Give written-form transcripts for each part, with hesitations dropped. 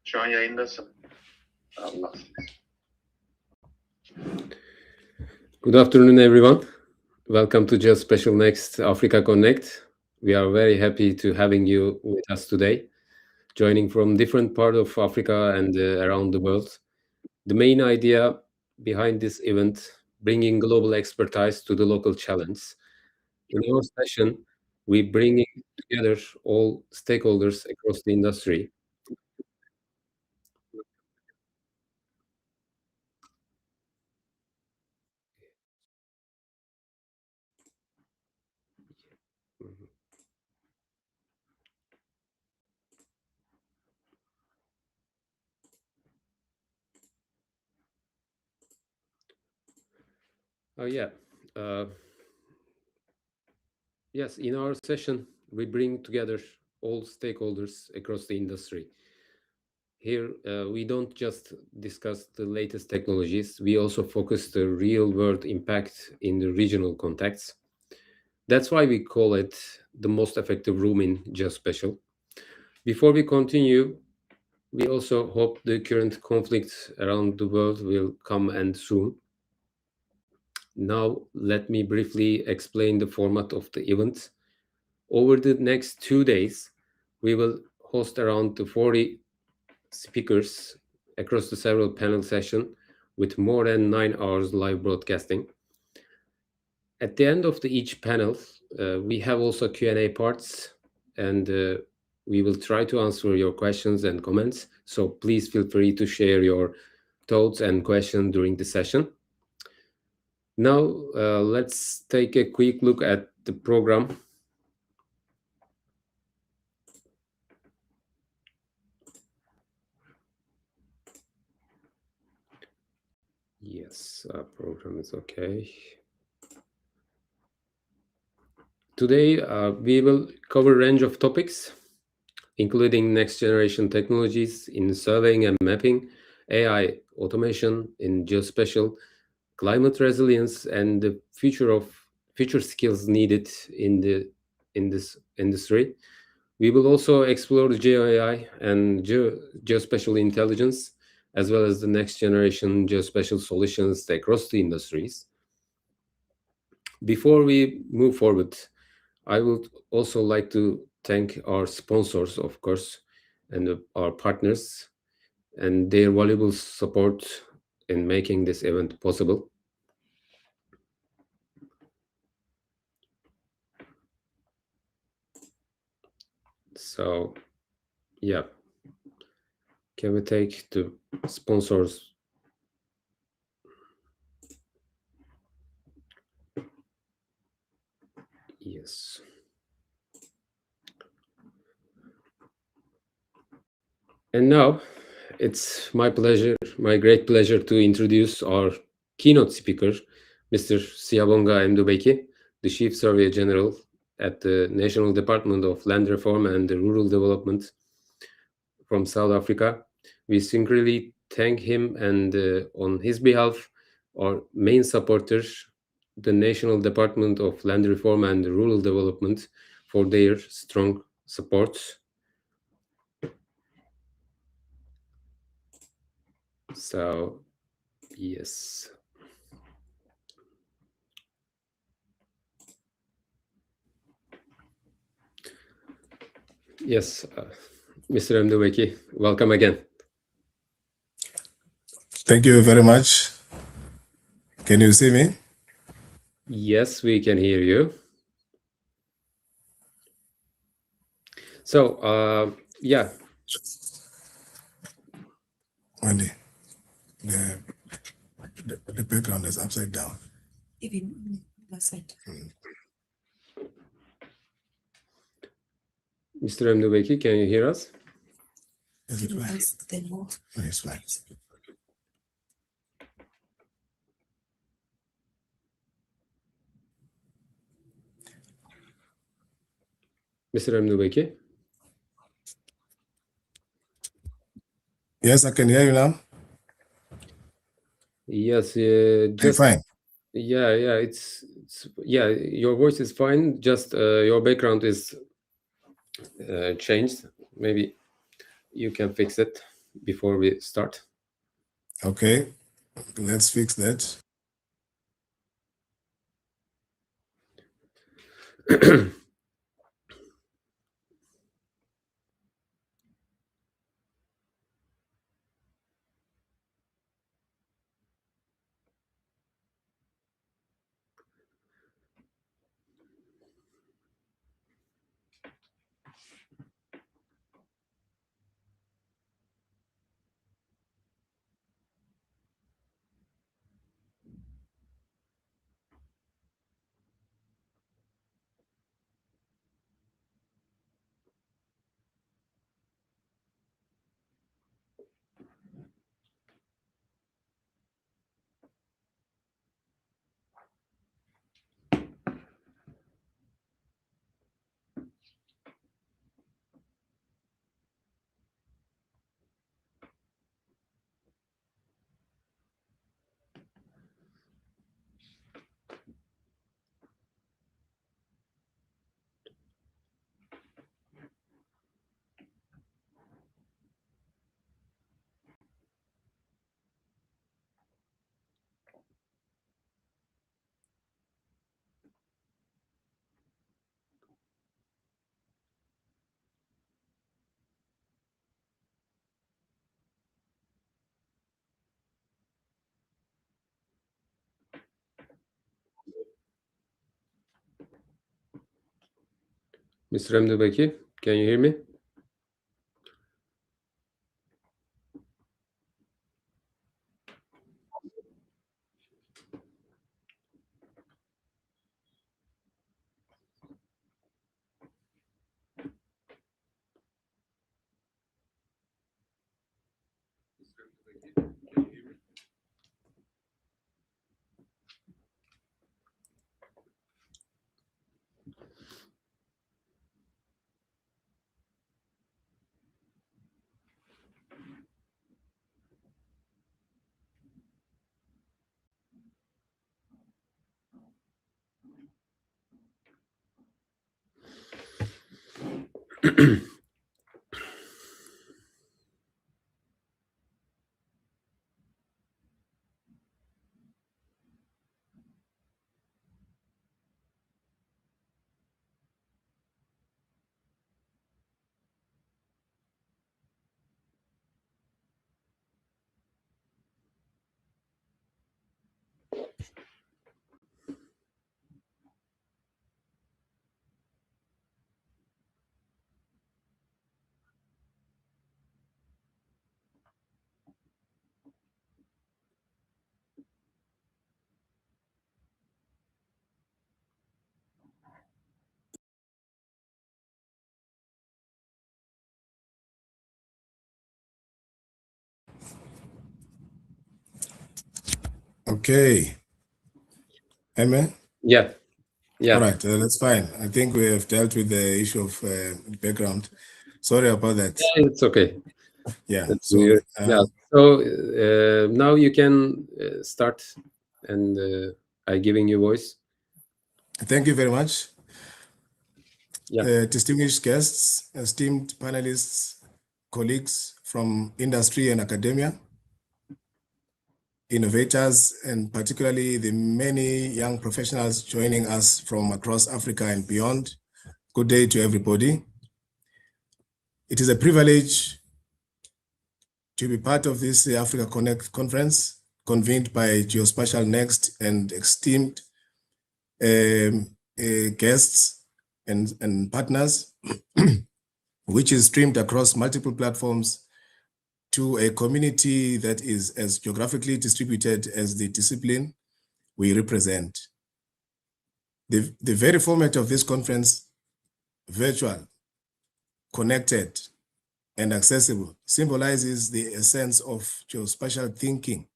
Şu an yayındasın. Allah. Good afternoon, everyone. Welcome to GeoSpatialNext Africa Connect. We are very happy to having you with us today, joining from different parts of Africa and around the world. The main idea behind this event, bringing global expertise to the local challenge. In our session, we bring together all stakeholders across the industry. Yes, in our session, we bring together all stakeholders across the industry. Here, we don't just discuss the latest technologies, we also focus the real-world impact in the regional context. That's why we call it the most effective room in geospatial. Before we continue, we also hope the current conflicts around the world will come end soon. Now, let me briefly explain the format of the event. Over the next 2 days, we will host around 40 speakers across the several panel sessions with more than 9 hours live broadcasting. At the end of each panel, we have also Q&A parts, and we will try to answer your questions and comments. So please feel free to share your thoughts and questions during the session. Now, let's take a quick look at the program. Yes, program is okay. Today, we will cover a range of topics, including next generation technologies in surveying and mapping, AI automation in geospatial, climate resilience, and the future skills needed in this industry. We will also explore the GeoAI and geospatial intelligence, as well as the next generation geospatial solutions across the industries. Before we move forward, I would also like to thank our sponsors, of course, and our partners and their valuable support in making this event possible. So, yeah, can we take the sponsors? Yes. And now it's my great pleasure to introduce our keynote speaker, Mr. Siyabonga Mdubeki, the Chief Surveyor General at the National Department of Land Reform and Rural Development from South Africa. We sincerely thank him, and on his behalf, our main supporters, the National Department of Land Reform and Rural Development, for their strong support. So, yes. Yes, Mr. Mdubeki, welcome again. Thank you very much. Can you see me? Yes, we can hear you. So, yeah. Wendy, the background is upside down. Even last side. Mr. Mdubeki, can you hear us? Is it fine? Then more. It's fine. Mr. Mdubeki? Yes, I can hear you now. Yes, Just fine. Yeah, it's yeah. Your voice is fine. Just your background is changed. Maybe you can fix it before we start. Okay, let's fix that. Mr. Emdebeki, can you hear me? Okay. Amen. Yeah. All right, that's fine. I think we have dealt with the issue of background. Sorry about that. Yeah, it's okay. Yeah. That's So weird. Yeah. So now you can start, and I giving you voice. thank you very much. Yeah. Distinguished guests, esteemed panelists, colleagues from industry and academia, innovators, and particularly the many young professionals joining us from across Africa and beyond. Good day to everybody. It is a privilege to be part of this Africa Connect conference convened by GeoSpatialNext and esteemed guests and partners, which is streamed across multiple platforms to a community that is as geographically distributed as the discipline we represent. The very format of this conference, virtual, connected, and accessible, symbolizes the essence of geospatial thinking,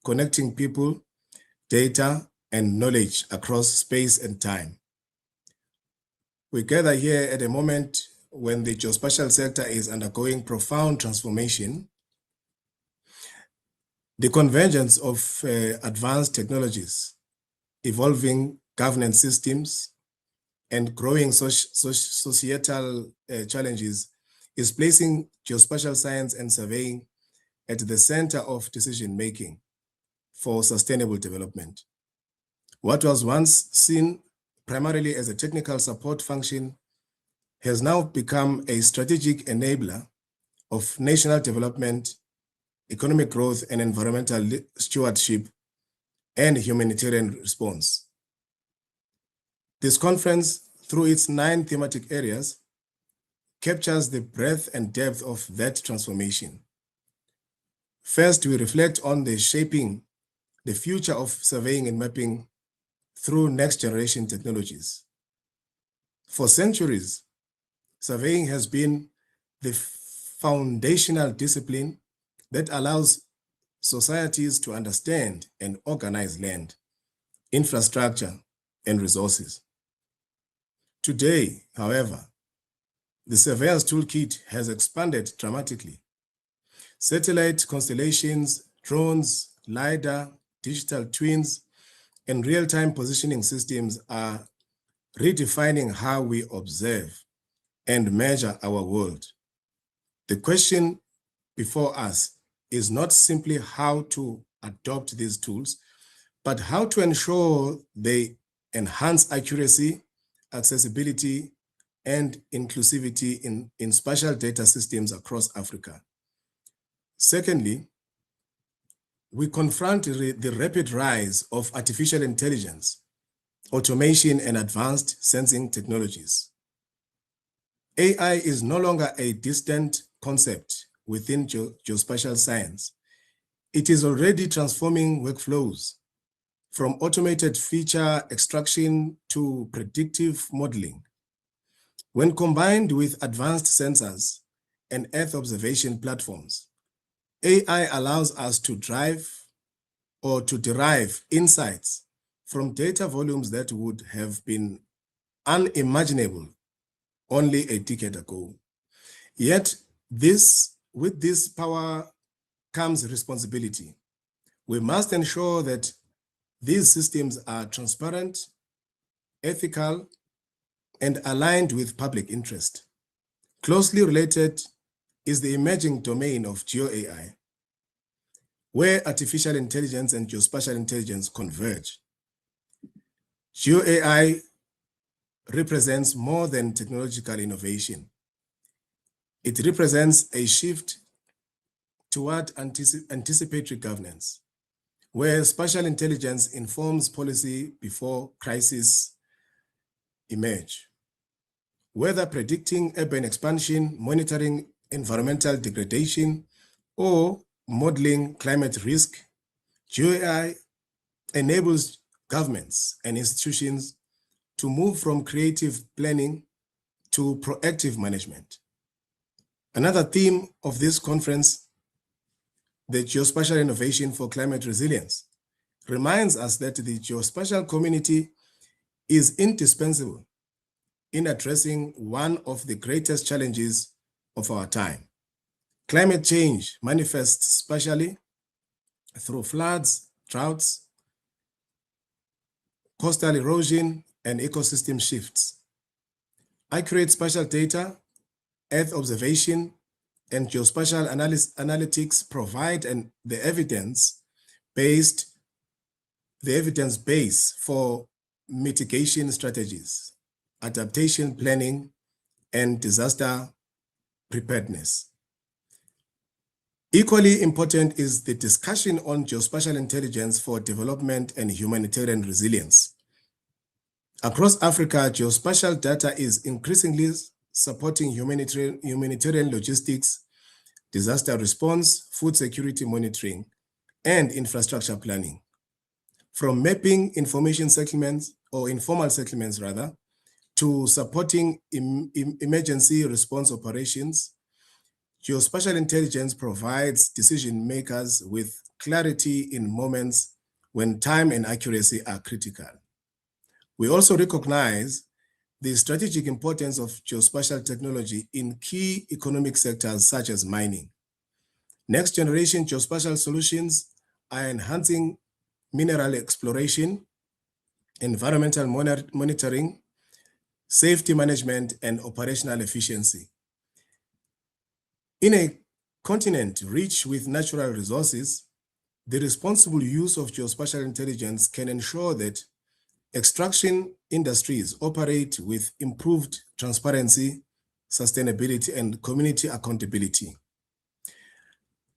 connecting people, data, and knowledge across space and time. We gather here at a moment when the geospatial sector is undergoing profound transformation. The convergence of advanced technologies evolving governance systems, and growing societal challenges is placing geospatial science and surveying at the center of decision-making for sustainable development. What was once seen primarily as a technical support function has now become a strategic enabler of national development, economic growth, and environmental stewardship and humanitarian response. This conference, through its 9 thematic areas, captures the breadth and depth of that transformation. First, we reflect on the shaping the future of surveying and mapping through next generation technologies. For centuries, surveying has been the foundational discipline that allows societies to understand and organize land, infrastructure, and resources. Today, however, the surveyor's toolkit has expanded dramatically. Satellite constellations, drones, LiDAR, digital twins, and real-time positioning systems are redefining how we observe and measure our world. The question before us is not simply how to adopt these tools, but how to ensure they enhance accuracy, accessibility, and inclusivity in spatial data systems across Africa. Secondly, we confront the rapid rise of artificial intelligence, automation, and advanced sensing technologies. AI is no longer a distant concept within geospatial science. It is already transforming workflows from automated feature extraction to predictive modeling. When combined with advanced sensors and Earth observation platforms, AI allows us to derive insights from data volumes that would have been unimaginable only a decade ago. Yet, with this power comes responsibility. We must ensure that these systems are transparent, ethical, and aligned with public interest. Closely related is the emerging domain of GeoAI, where artificial intelligence and geospatial intelligence converge. GeoAI represents more than technological innovation. It represents a shift toward anticipatory governance, where spatial intelligence informs policy before crises emerge. Whether predicting urban expansion, monitoring environmental degradation, or modeling climate risk, GeoAI enables governments and institutions to move from creative planning to proactive management. Another theme of this conference, the geospatial innovation for climate resilience, reminds us that the geospatial community is indispensable in addressing one of the greatest challenges of our time. Climate change manifests spatially through floods, droughts, coastal erosion, and ecosystem shifts. Accurate spatial data, Earth observation, and geospatial analytics provide the evidence base for mitigation strategies, adaptation planning, and disaster preparedness. Equally important is the discussion on geospatial intelligence for development and humanitarian resilience. Across Africa, geospatial data is increasingly supporting humanitarian logistics, disaster response, food security monitoring, and infrastructure planning. From mapping information settlements, or informal settlements rather, to supporting emergency response operations, geospatial intelligence provides decision makers with clarity in moments when time and accuracy are critical. We also recognize the strategic importance of geospatial technology in key economic sectors such as mining. Next generation geospatial solutions are enhancing mineral exploration, environmental monitoring, safety management, and operational efficiency. In a continent rich with natural resources, the responsible use of geospatial intelligence can ensure that extraction industries operate with improved transparency, sustainability, and community accountability.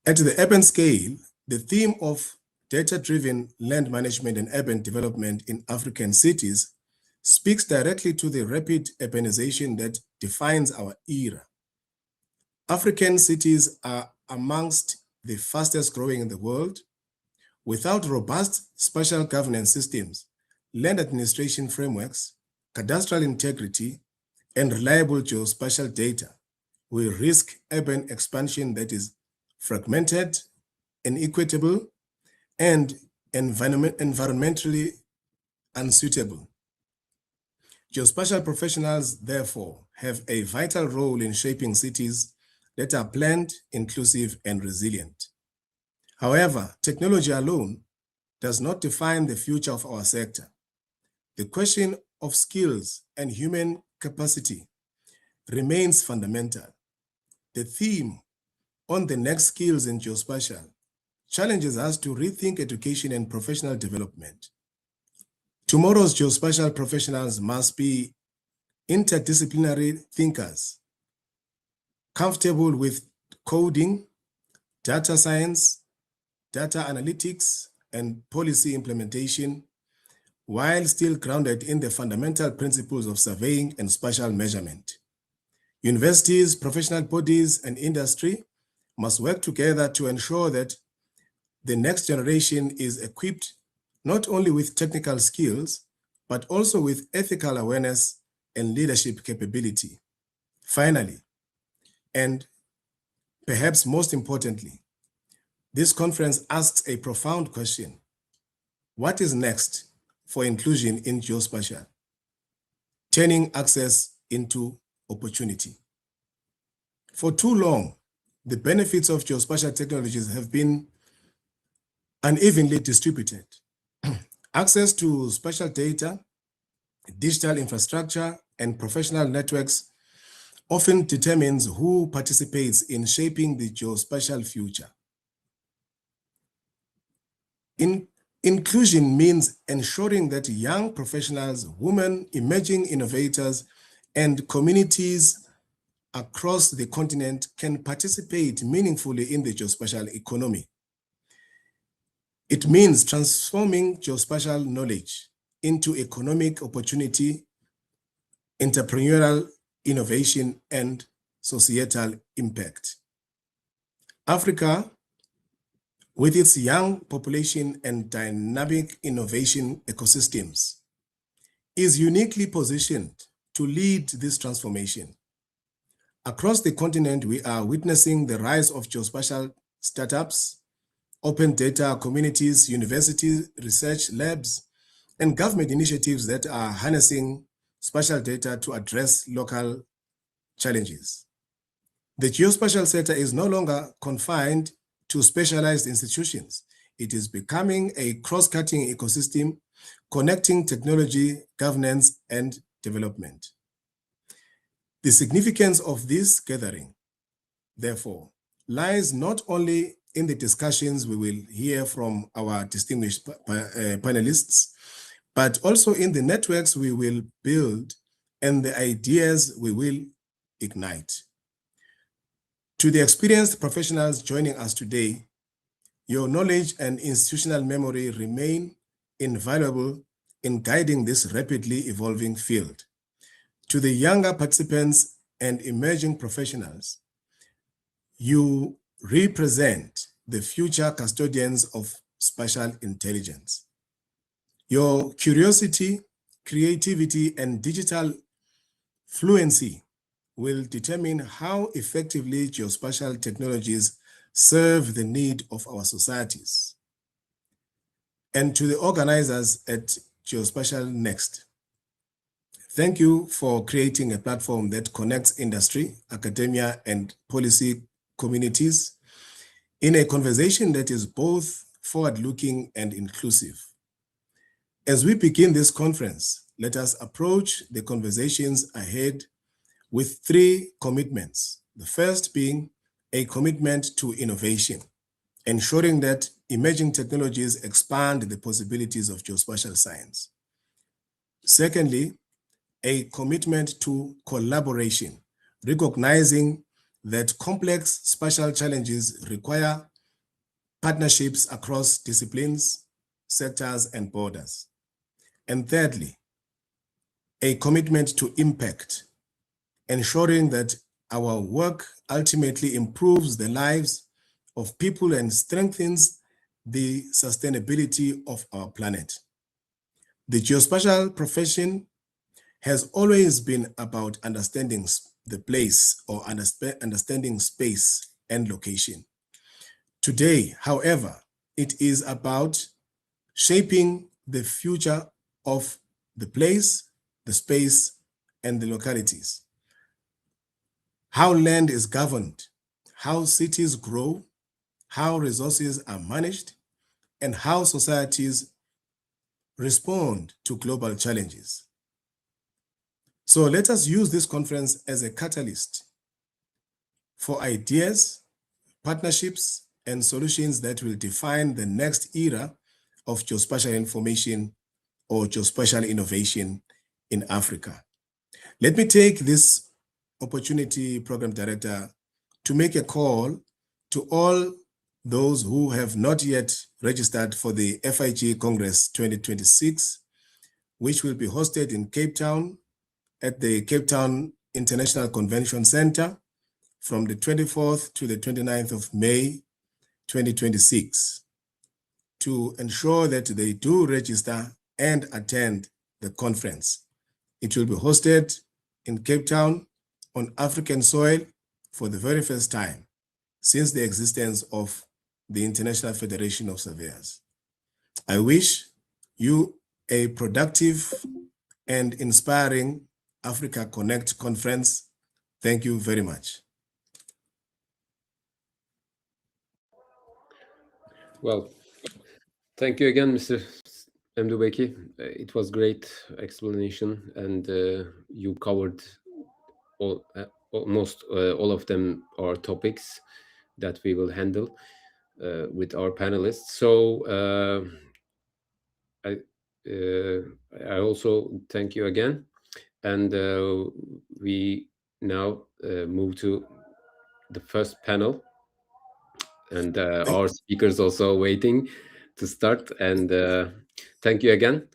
At the urban scale, the theme of data-driven land management and urban development in African cities speaks directly to the rapid urbanization that defines our era. African cities are amongst the fastest growing in the world. Without robust spatial governance systems, land administration frameworks, cadastral integrity, and reliable geospatial data, we risk urban expansion that is fragmented, inequitable, and environmentally unsuitable. Geospatial professionals, therefore, have a vital role in shaping cities that are planned, inclusive, and resilient. However, technology alone does not define the future of our sector. The question of skills and human capacity remains fundamental. The theme on the next skills in geospatial challenges us to rethink education and professional development. Tomorrow's geospatial professionals must be interdisciplinary thinkers, comfortable with coding, data science, data analytics, and policy implementation, while still grounded in the fundamental principles of surveying and spatial measurement. Universities, professional bodies, and industry must work together to ensure that the next generation is equipped not only with technical skills, but also with ethical awareness and leadership capability. Finally, and perhaps most importantly, this conference asks a profound question. What is next for inclusion in geospatial? Turning access into opportunity. For too long, the benefits of geospatial technologies have been unevenly distributed. Access to spatial data, digital infrastructure, and professional networks often determines who participates in shaping the geospatial future. Inclusion means ensuring that young professionals, women, emerging innovators, and communities across the continent can participate meaningfully in the geospatial economy. It means transforming geospatial knowledge into economic opportunity, entrepreneurial innovation, and societal impact. Africa, with its young population and dynamic innovation ecosystems, is uniquely positioned to lead this transformation. Across the continent, we are witnessing the rise of geospatial startups, open data communities, university research labs, and government initiatives that are harnessing spatial data to address local challenges. The geospatial sector is no longer confined to specialized institutions. It is becoming a cross-cutting ecosystem connecting technology, governance, and development. The significance of this gathering, therefore, lies not only in the discussions we will hear from our distinguished panelists, but also in the networks we will build and the ideas we will ignite. To the experienced professionals joining us today, your knowledge and institutional memory remain invaluable in guiding this rapidly evolving field. To the younger participants and emerging professionals, you represent the future custodians of spatial intelligence. Your curiosity, creativity, and digital fluency will determine how effectively geospatial technologies serve the need of our societies. And to the organizers at GeoSpatialNext, thank you for creating a platform that connects industry, academia, and policy communities in a conversation that is both forward-looking and inclusive. As we begin this conference, let us approach the conversations ahead with 3 commitments. The first being a commitment to innovation, ensuring that emerging technologies expand the possibilities of geospatial science. Secondly, a commitment to collaboration, recognizing that complex spatial challenges require partnerships across disciplines, sectors, and borders. And thirdly, a commitment to impact, ensuring that our work ultimately improves the lives of people and strengthens the sustainability of our planet. The geospatial profession has always been about understanding the place or understanding space and location. Today, however, it is about shaping the future of the place, the space, and the localities. How land is governed, how cities grow, how resources are managed, and how societies respond to global challenges. So let us use this conference as a catalyst for ideas, partnerships, and solutions that will define the next era of geospatial information or geospatial innovation in Africa. Let me take this opportunity, Program Director, to make a call to all those who have not yet registered for the FIG Congress 2026, which will be hosted in Cape Town at the Cape Town International Convention Center from the 24th to the 29th of May 2026, to ensure that they do register and attend the conference. It will be hosted in Cape Town on African soil for the very first time since the existence of the International Federation of Surveyors. I wish you a productive and inspiring Africa Connect conference. Thank you very much. Well, thank you again, Mr. Mdubeki. It was great explanation, and you covered almost all of them are topics that we will handle with our panelists. So I also thank you again, and we now move to the first panel, and our speakers also waiting to start. And thank you again.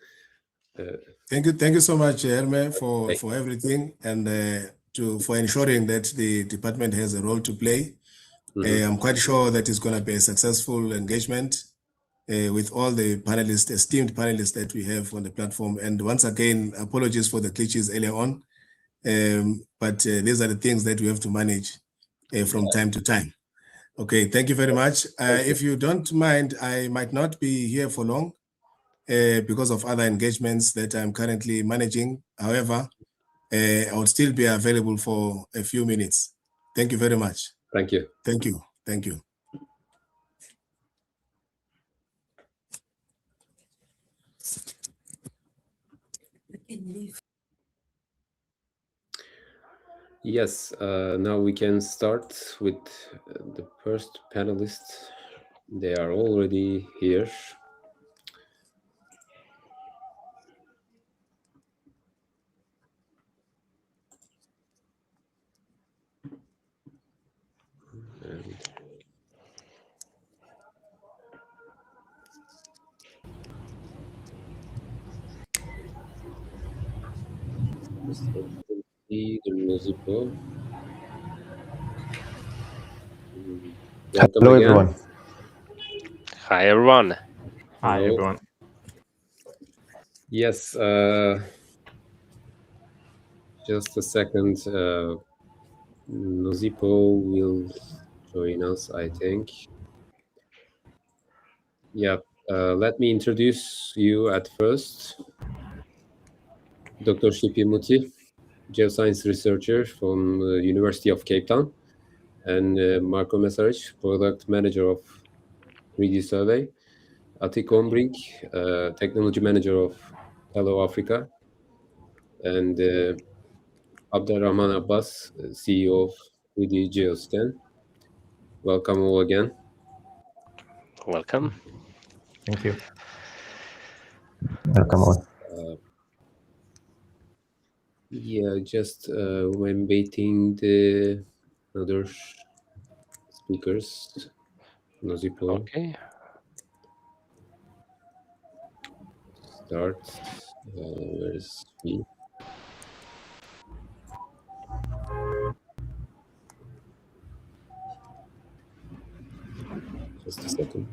Thank you so much, Herme, for everything, and for ensuring that the department has a role to play. I'm quite sure that it's going to be a successful engagement with all the panelists, esteemed panelists that we have on the platform. And once again, apologies for the glitches earlier on, but these are the things that we have to manage from time to time. Okay, thank you very much. If you don't mind, I might not be here for long because of other engagements that I'm currently managing. However, I would still be available for a few minutes. Thank you very much. Thank you. Thank you. Thank you. Yes, now we can start with the first panelists. They are already here. And Mr. Nozipo. Welcome Hello, again. everyone. Hi, everyone. Hi, Hello. everyone. Yes, just a second. Nozipo will join us, I think. Yeah, let me introduce you at first. Dr. Shipi Muti, geoscience researcher from the University of Cape Town, and Marco Mesaric, product manager of 3D Survey. Ati Kombrink, Technology Manager of Hello Africa, and Abdurrahman Abbas, CEO of 3D GeoScan. Welcome all again. Welcome. Thank you. Welcome all. Yeah, just when waiting the other speakers, Nozipol Okay. start. Where is he? Just a second.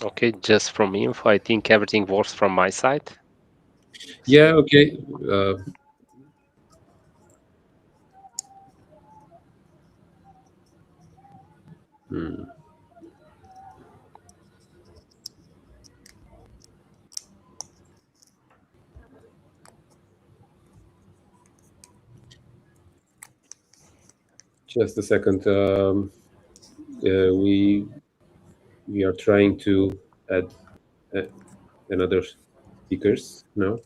Okay, just from info, I think everything works from my side. Yeah, okay. Just a second. We are trying to add another speakers now.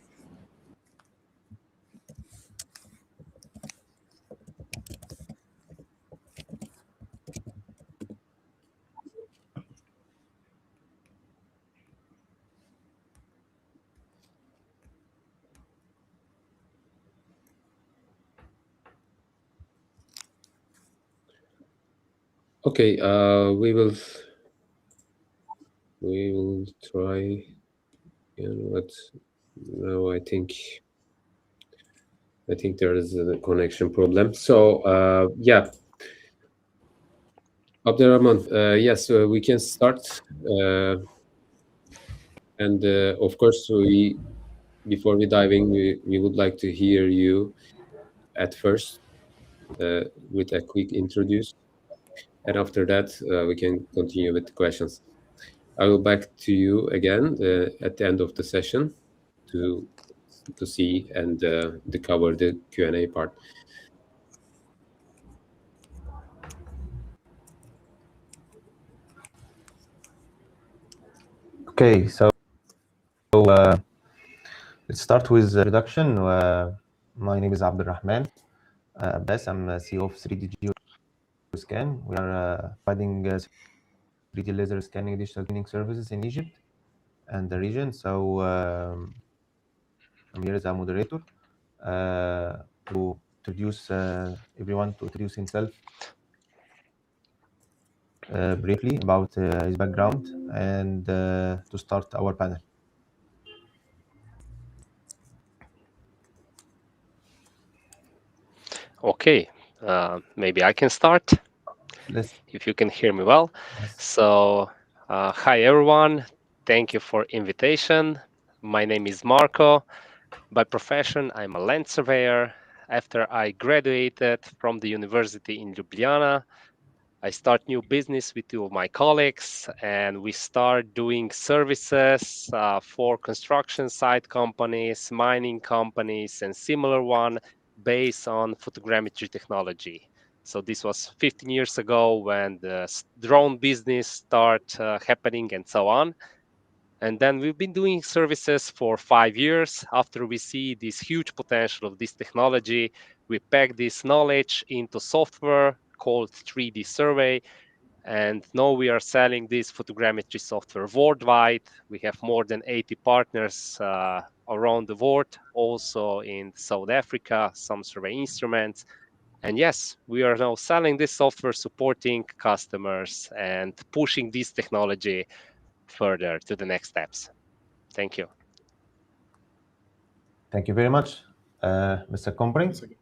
Okay, we will try. But now I think there is a connection problem. So yeah, Abdurrahman, yes, we can start. And of course, before we dive in, we would like to hear you at first with a quick introduce, and after that we can continue with the questions. I will back to you again at the end of the session to see and to cover the Q&A part. Okay, so let's start with the introduction. My name is Abdurrahman Abbas. I'm CEO of 3D GeoScan. We are providing 3D laser scanning digital twinning services in Egypt and the region. So I'm here as a moderator to introduce everyone, to introduce himself briefly about his background and to start our panel. Okay, maybe I can start. If you can hear me well. Yes. So, hi everyone. Thank you for invitation. My name is Marco. By profession, I'm a land surveyor. After I graduated from the university in Ljubljana, I start new business with two of my colleagues, and we start doing services for construction site companies, mining companies, and similar one based on photogrammetry technology. So this was 15 years ago when the drone business start happening and so on. And then we've been doing services for 5 years. After we see this huge potential of this technology, we pack this knowledge into software called 3D Survey. And now we are selling this photogrammetry software worldwide. We have more than 80 partners around the world, also in South Africa, some survey instruments. And yes, we are now selling this software, supporting customers and pushing this technology further to the next steps. Thank you. Thank you very much. Mr. Kombrink.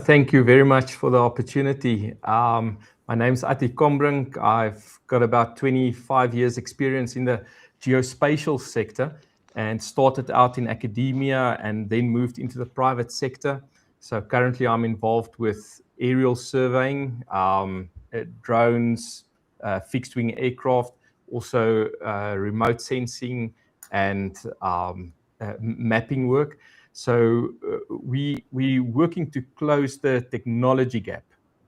Thank you very much for the opportunity. My name is Ati Kombrink. I've got about 25 years experience in the geospatial sector and started out in academia and then moved into the private sector. So currently I'm involved with aerial surveying, drones, fixed wing aircraft, also remote sensing and mapping work. So we working to close the technology gap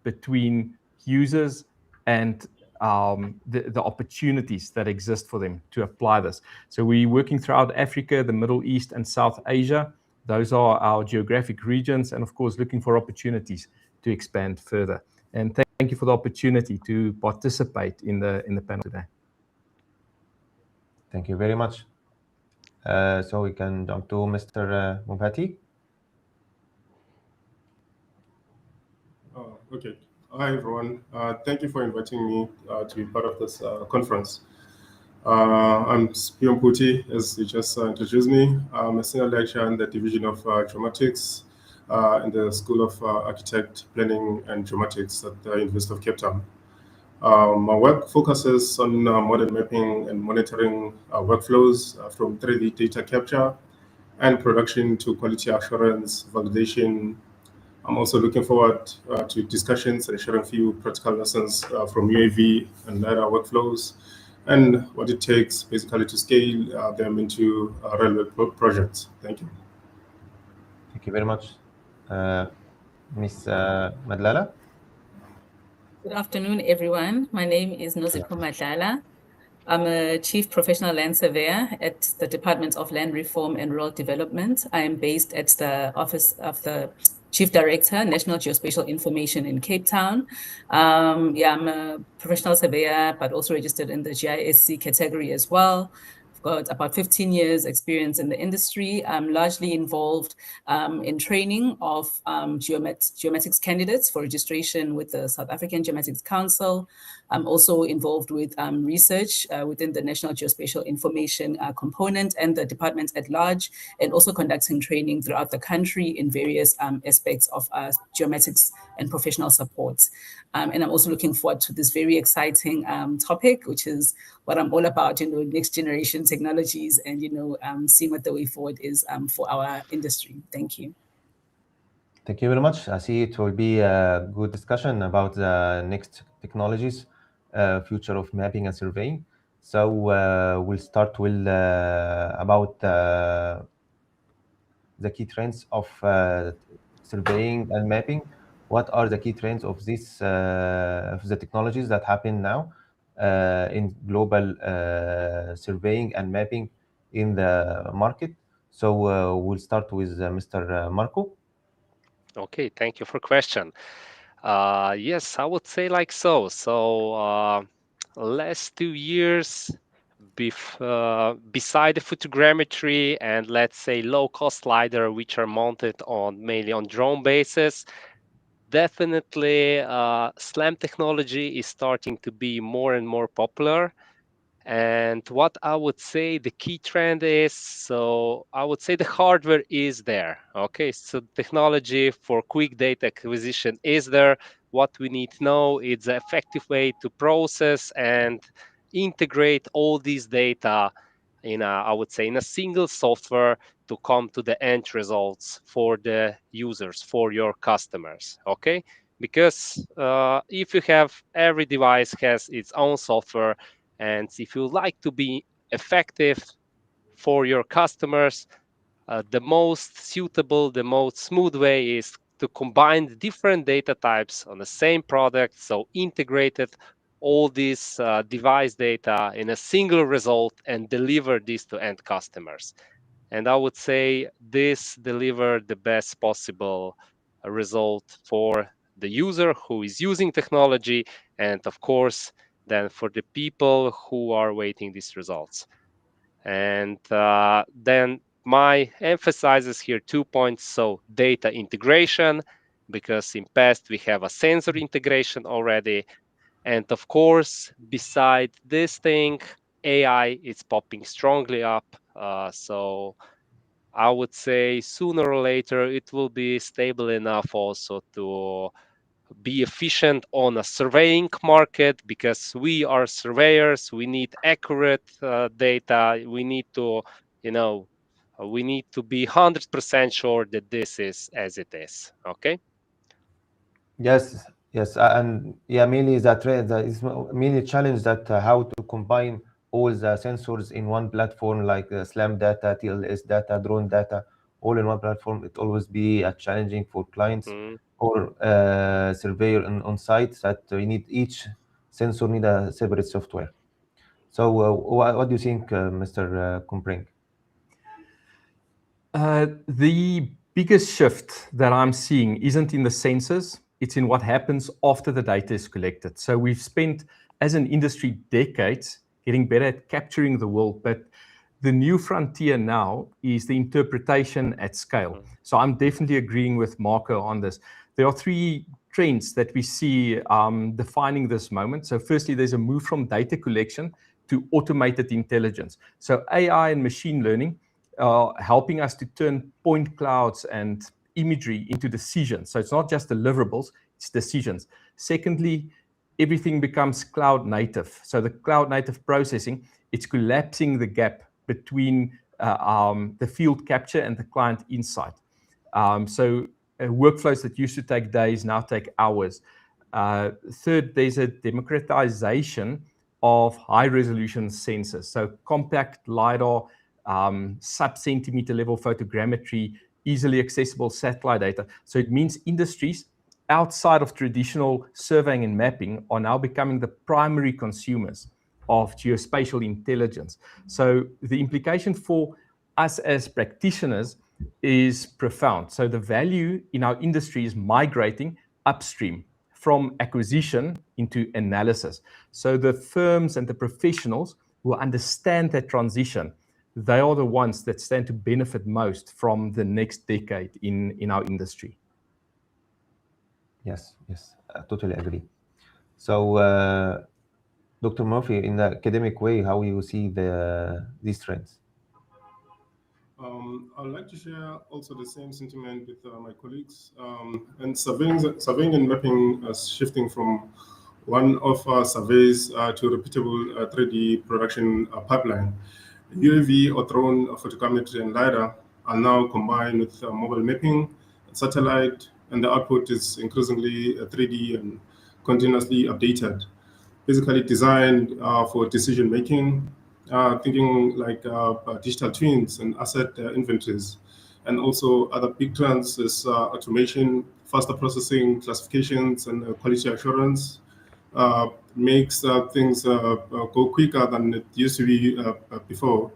between users and the opportunities that exist for them to apply this. So we're working throughout Africa, the Middle East, and South Asia. Those are our geographic regions, and of course, looking for opportunities to expand further. And thank you for the opportunity to participate in the panel today. Thank you very much. So we can jump to Mr. Mubhati. Okay. Hi, everyone. Thank you for inviting me to be part of this conference. I'm Spion Puti, as you just introduced me. I'm a senior lecturer in the Division of Geomatics in the School of Architect, Planning and Geomatics at the University of Cape Town. My work focuses on model mapping and monitoring workflows from 3D data capture and production to quality assurance, validation. I'm also looking forward to discussions and sharing a few practical lessons from UAV and LiDAR workflows and what it takes basically to scale them into railway projects. Thank you. Thank you very much. Miss Madlala. Good afternoon, everyone. My name is Nosipo Madlala. I'm a Chief Professional Land Surveyor at the Department of Land Reform and Rural Development. I am based at the Office of the Chief Director, National Geospatial Information in Cape Town. I'm a professional surveyor, but also registered in the GISC category as well. I've got about 15 years experience in the industry. I'm largely involved in training of geomatics candidates for registration with the South African Geomatics Council. I'm also involved with research within the National Geospatial Information component and the department at large, and also conducting training throughout the country in various aspects of geomatics and professional support. And I'm also looking forward to this very exciting topic, which is what I'm all about, next generation technologies and, seeing what the way forward is for our industry. Thank you. Thank you very much. I see it will be a good discussion about the next technologies, future of mapping and surveying. So we'll start with about the key trends of surveying and mapping. What are the key trends of this of the technologies that happen now in global surveying and mapping in the market? So we'll start with Mr. Marco. Okay, thank you for question. Yes, I would say like so. So last 2 years, beside the photogrammetry and let's say low-cost LiDAR, which are mounted on mainly on drone basis, definitely SLAM technology is starting to be more and more popular. And what I would say the key trend is, so I would say the hardware is there. Okay, so technology for quick data acquisition is there. What we need to know is the effective way to process and integrate all these data in I would say in a single software to come to the end results for the users, for your customers. Okay, because if you have every device has its own software, and if you like to be effective for your customers, the most suitable, the most smooth way is to combine different data types on the same product. So integrated all these device data in a single result and deliver this to end customers. And I would say this delivered the best possible result for the user who is using technology, and of course, then for the people who are waiting these results. And then my emphasizes here 2 points. So data integration, because in past we have a sensor integration already. And of course, beside this thing, AI is popping strongly up. So I would say sooner or later it will be stable enough also to be efficient on a surveying market, because we are surveyors. We need accurate data. We need to, we need to be 100% sure that this is as it is. Okay. Yes, yes, and yeah, mainly that is mainly a challenge that how to combine all the sensors in one platform like SLAM data, TLS data, drone data, all in one platform, it always be challenging for clients Mm. or surveyor on site that we need each sensor need a separate software. So what do you think, Mr. Kumbring? The biggest shift that I'm seeing isn't in the sensors, it's in what happens after the data is collected. So we've spent, as an industry, decades getting better at capturing the world, but the new frontier now is the interpretation at scale. So I'm definitely agreeing with Marco on this. There are three trends that we see defining this moment. So firstly, there's a move from data collection to automated intelligence. So AI and machine learning helping us to turn point clouds and imagery into decisions. So it's not just deliverables, it's decisions. Secondly, everything becomes cloud native. So the cloud native processing, it's collapsing the gap between the field capture and the client insight. So workflows that used to take days now take hours. Third, there's a democratization of high resolution sensors. So compact LiDAR, sub-centimeter level photogrammetry, easily accessible satellite data. So it means industries outside of traditional surveying and mapping are now becoming the primary consumers of geospatial intelligence. So the implication for us as practitioners is profound. So the value in our industry is migrating upstream from acquisition into analysis. So the firms and the professionals who understand that transition, they are the ones that stand to benefit most from the next decade in our industry. Yes, I totally agree. So, Dr. Murphy, in the academic way, how you see these trends? I'd like to share also the same sentiment with my colleagues. And surveying and mapping is shifting from one-off surveys to repeatable 3D production pipeline. UAV or drone photogrammetry and LiDAR are now combined with mobile mapping, satellite, and the output is increasingly 3D and continuously updated. Basically designed for decision making, thinking like digital twins and asset inventories. And also other big trends is automation, faster processing, classifications, and quality assurance. Makes things go quicker than it used to be before.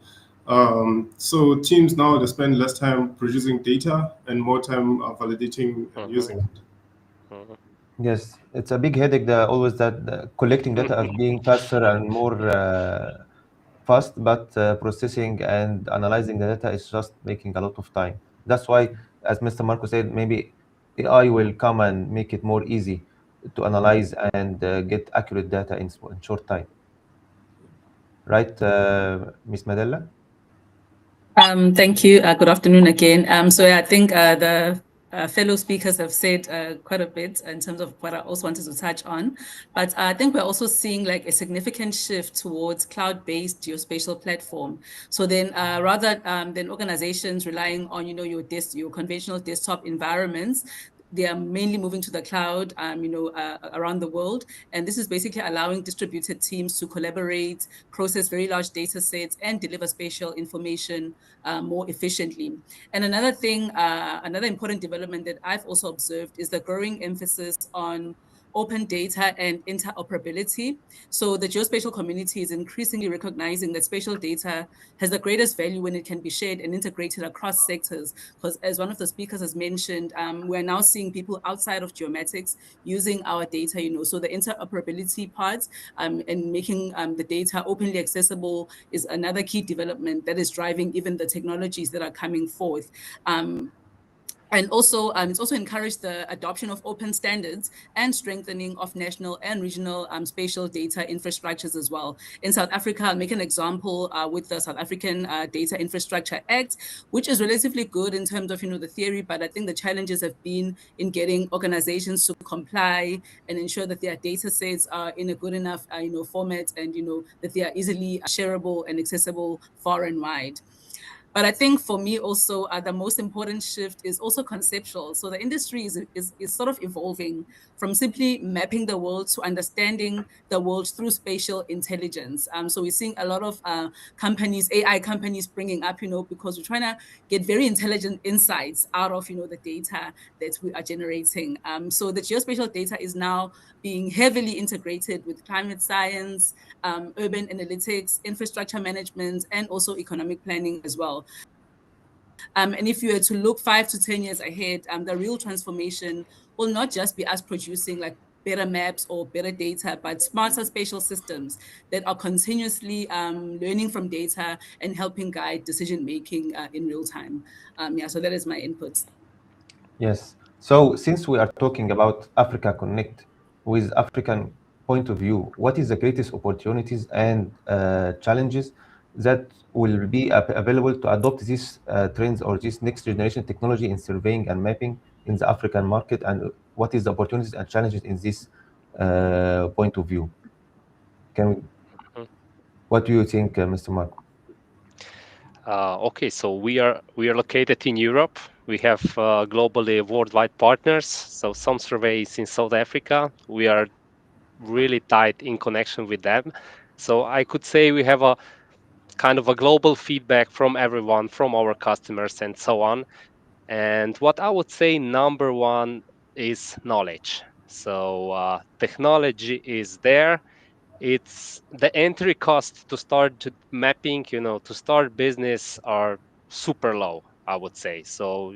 So teams now, they spend less time producing data and more time validating and using it. Yes, it's a big headache. Always that collecting data as being faster and more fast, but processing and analyzing the data is just making a lot of time. That's why, as Mr. Marco said, maybe AI will come and make it more easy to analyze and get accurate data in short time. Right, Ms. Madella? Thank you. Good afternoon again. So I think the fellow speakers have said quite a bit in terms of what I also wanted to touch on. But I think we're also seeing like a significant shift towards cloud-based geospatial platform. So then rather than organizations relying on, your conventional desktop environments, they are mainly moving to the cloud, around the world. And this is basically allowing distributed teams to collaborate, process very large data sets, and deliver spatial information more efficiently. And another thing, another important development that I've also observed is the growing emphasis on open data and interoperability. So the geospatial community is increasingly recognizing that spatial data has the greatest value when it can be shared and integrated across sectors. Because as one of the speakers has mentioned, we're now seeing people outside of geomatics using our data, so the interoperability part and making the data openly accessible is another key development that is driving even the technologies that are coming forth. And also, it's also encouraged the adoption of open standards and strengthening of national and regional spatial data infrastructures as well. In South Africa, I'll make an example with the South African Data Infrastructure Act, which is relatively good in terms of, the theory, but I think the challenges have been in getting organizations to comply and ensure that their data sets are in a good enough, format and, that they are easily shareable and accessible far and wide. But I think for me also, the most important shift is also conceptual. So the industry is sort of evolving from simply mapping the world to understanding the world through spatial intelligence. So we're seeing a lot of companies, AI companies bringing up, because we're trying to get very intelligent insights out of, the data that we are generating. So the geospatial data is now being heavily integrated with climate science, urban analytics, infrastructure management, and also economic planning as well. And if you were to look 5 to 10 years ahead, the real transformation will not just be us producing like better maps or better data, but smarter spatial systems that are continuously learning from data and helping guide decision-making in real time. So that is my input. Yes. So since we are talking about Africa Connect, with African point of view, what is the greatest opportunities and challenges that will be available to adopt these trends or this next generation technology in surveying and mapping in the African market, and what is the opportunities and challenges in this point of view? Can we? What do you think, Mr. Marco? Okay, so we are located in Europe. We have globally worldwide partners. So some surveys in South Africa. We are really tight in connection with them. So I could say we have a kind of a global feedback from everyone, from our customers and so on. And what I would say number one is knowledge. So technology is there. It's the entry cost to start mapping, to start business are super low, I would say. So,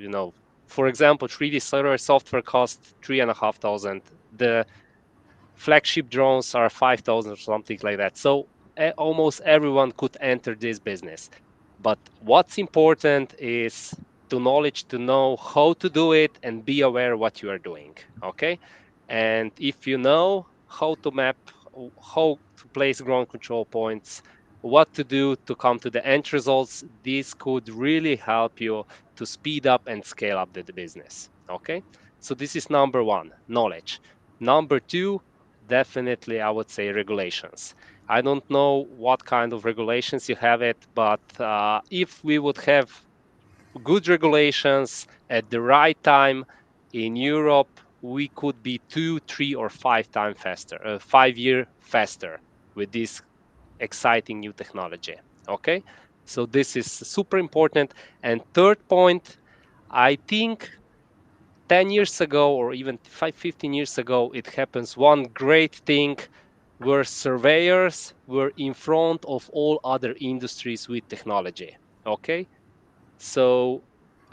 for example, 3D survey software costs 3,500. The flagship drones are 5,000 or something like that. So almost everyone could enter this business. But what's important is to knowledge, to know how to do it and be aware what you are doing. Okay. And if you know how to map, how to place ground control points, what to do to come to the end results, this could really help you to speed up and scale up the business. Okay. So this is number one, knowledge. Number two, definitely I would say regulations. I don't know what kind of regulations you have it, but if we would have good regulations at the right time in Europe, we could be 2, 3, or 5 times faster, 5 year faster with this exciting new technology. Okay, so this is super important. And third point, I think 10 years ago or even 15 years ago, it happens one great thing where surveyors were in front of all other industries with technology. Okay, so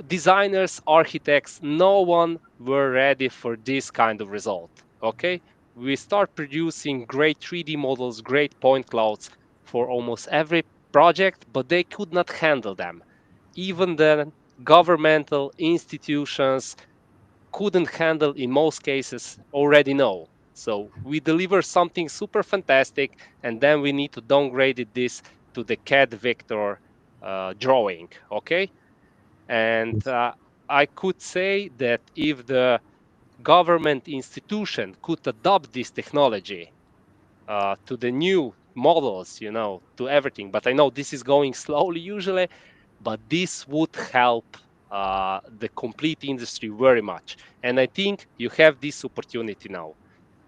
designers, architects, no one were ready for this kind of result. Okay, we start producing great 3D models, great point clouds for almost every project, but they could not handle them. Even the governmental institutions couldn't handle in most cases already know. So we deliver something super fantastic, and then we need to downgrade this to the CAD vector drawing. Okay, and I could say that if the government institution could adopt this technology to the new models, to everything. But I know this is going slowly usually, but this would help the complete industry very much. And I think you have this opportunity now,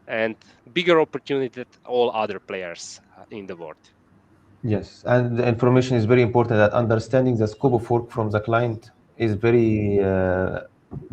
and bigger opportunity than all other players in the world. Yes, and the information is very important. That understanding the scope of work from the client is very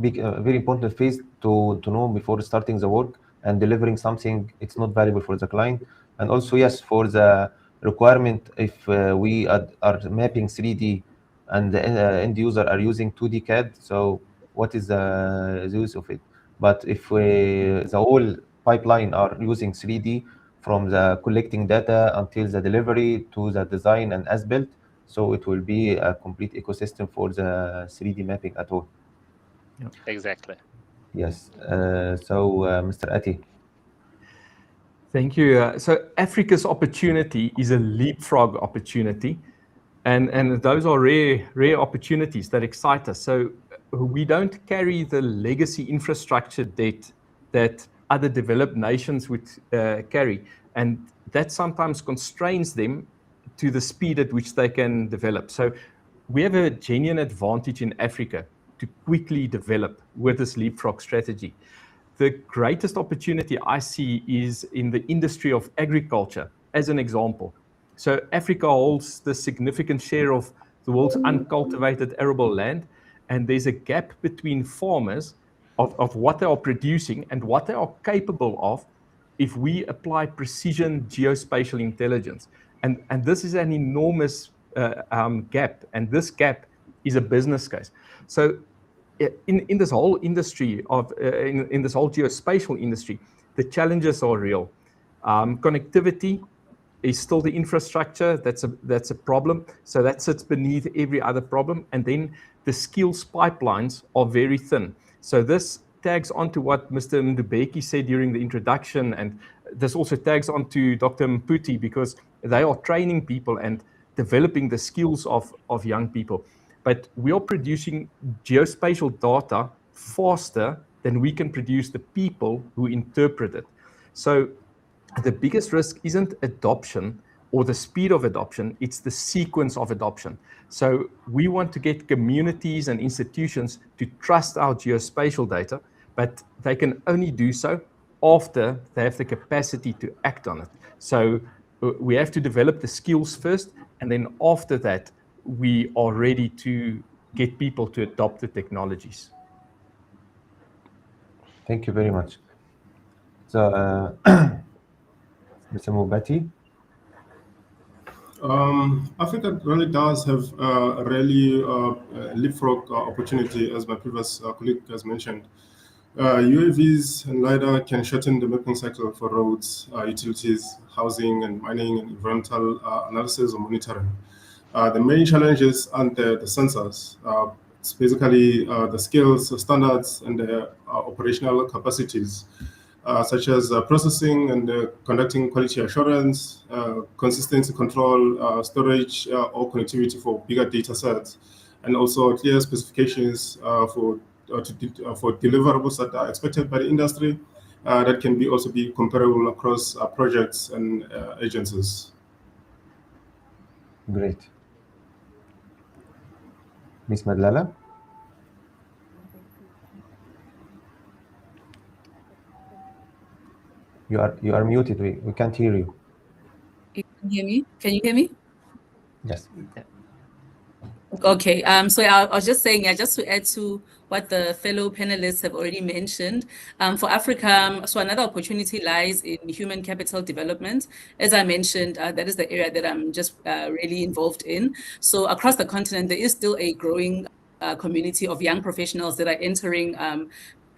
big, very important phase to know before starting the work and delivering something. It's not valuable for the client, and also yes, for the requirement. If we are mapping 3D and the end user are using 2D CAD, so what is the use of it? But if the whole pipeline are using 3D, from the collecting data until the delivery to the design and as built, so it will be a complete ecosystem for the 3D mapping at all. Yeah. Exactly. Yes. Mr. Ati. Thank you. So Africa's opportunity is a leapfrog opportunity, and those are rare opportunities that excite us. So we don't carry the legacy infrastructure debt that other developed nations would carry, and that sometimes constrains them to the speed at which they can develop. So we have a genuine advantage in Africa to quickly develop with this leapfrog strategy. The greatest opportunity I see is in the industry of agriculture, as an example. So Africa holds the significant share of the world's uncultivated arable land, and there's a gap between farmers of what they are producing and what they are capable of if we apply precision geospatial intelligence. And this is an enormous gap, and this gap is a business case. So in this whole industry of in this whole geospatial industry, the challenges are real. Connectivity is still the infrastructure that's a problem. So that sits beneath every other problem. And then the skills pipelines are very thin. So this tags onto what Mr. Ndubeki said during the introduction, and this also tags onto Dr. Mputi, because they are training people and developing the skills of young people. But we are producing geospatial data faster than we can produce the people who interpret it. So the biggest risk isn't adoption or the speed of adoption, it's the sequence of adoption. So we want to get communities and institutions to trust our geospatial data, but they can only do so after they have the capacity to act on it. So we have to develop the skills first, and then after that, we are ready to get people to adopt the technologies. Thank you very much. So, Mr. Mubati. Africa really does have a really leapfrog opportunity, as my previous colleague has mentioned. UAVs and LiDAR can shorten the mapping cycle for roads, utilities, housing, and mining, and environmental analysis or monitoring. The main challenges aren't the sensors. It's basically the skills, the standards, and the operational capacities, such as processing and conducting quality assurance, consistency control, storage, or connectivity for bigger data sets, and also clear specifications for deliverables that are expected by the industry that can also be comparable across projects and agencies. Great. Ms. Madlala? You are muted. We can't hear you. You can hear me? Can you hear me? Yes. Okay, so I was just saying, just to add to what the fellow panelists have already mentioned, for Africa, so another opportunity lies in human capital development. As I mentioned, that is the area that I'm just really involved in. So across the continent, there is still a growing community of young professionals that are entering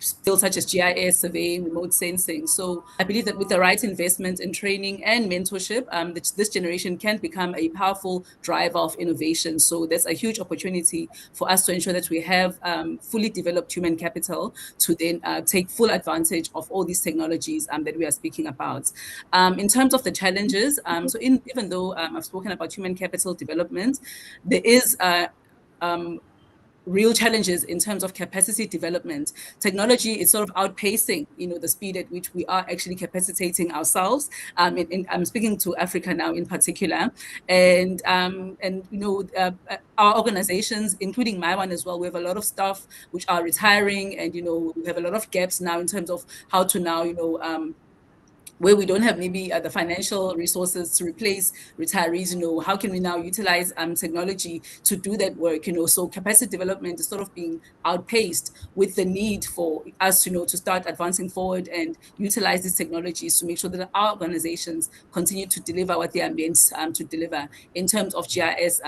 skills such as GIS, surveying, remote sensing. So I believe that with the right investment in training and mentorship, this generation can become a powerful driver of innovation. So there's a huge opportunity for us to ensure that we have fully developed human capital to then take full advantage of all these technologies that we are speaking about. In terms of the challenges, even though I've spoken about human capital development, there is real challenges in terms of capacity development. Technology is sort of outpacing, the speed at which we are actually capacitating ourselves. I'm speaking to Africa now in particular, and our organizations, including my one as well, we have a lot of staff which are retiring, and we have a lot of gaps now in terms of how to now where we don't have maybe the financial resources to replace retirees, how can we now utilize technology to do that work, so capacity development is sort of being outpaced with the need for us, to start advancing forward and utilize these technologies to make sure that our organizations continue to deliver what they are meant to deliver in terms of GIS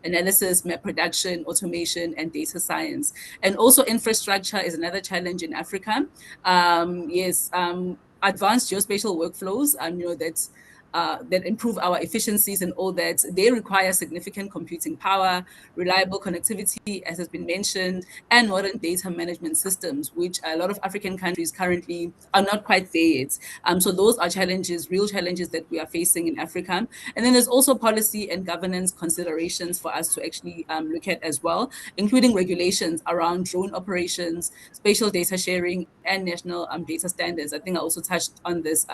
analysis, map production, automation, and data science. And also infrastructure is another challenge in Africa. Advanced geospatial workflows, that improve our efficiencies and all that, they require significant computing power, reliable connectivity, as has been mentioned, and modern data management systems, which a lot of African countries currently are not quite there yet. So those are challenges, real challenges that we are facing in Africa. And then there's also policy and governance considerations for us to actually look at as well, including regulations around drone operations, spatial data sharing, and national data standards. I think I also touched on this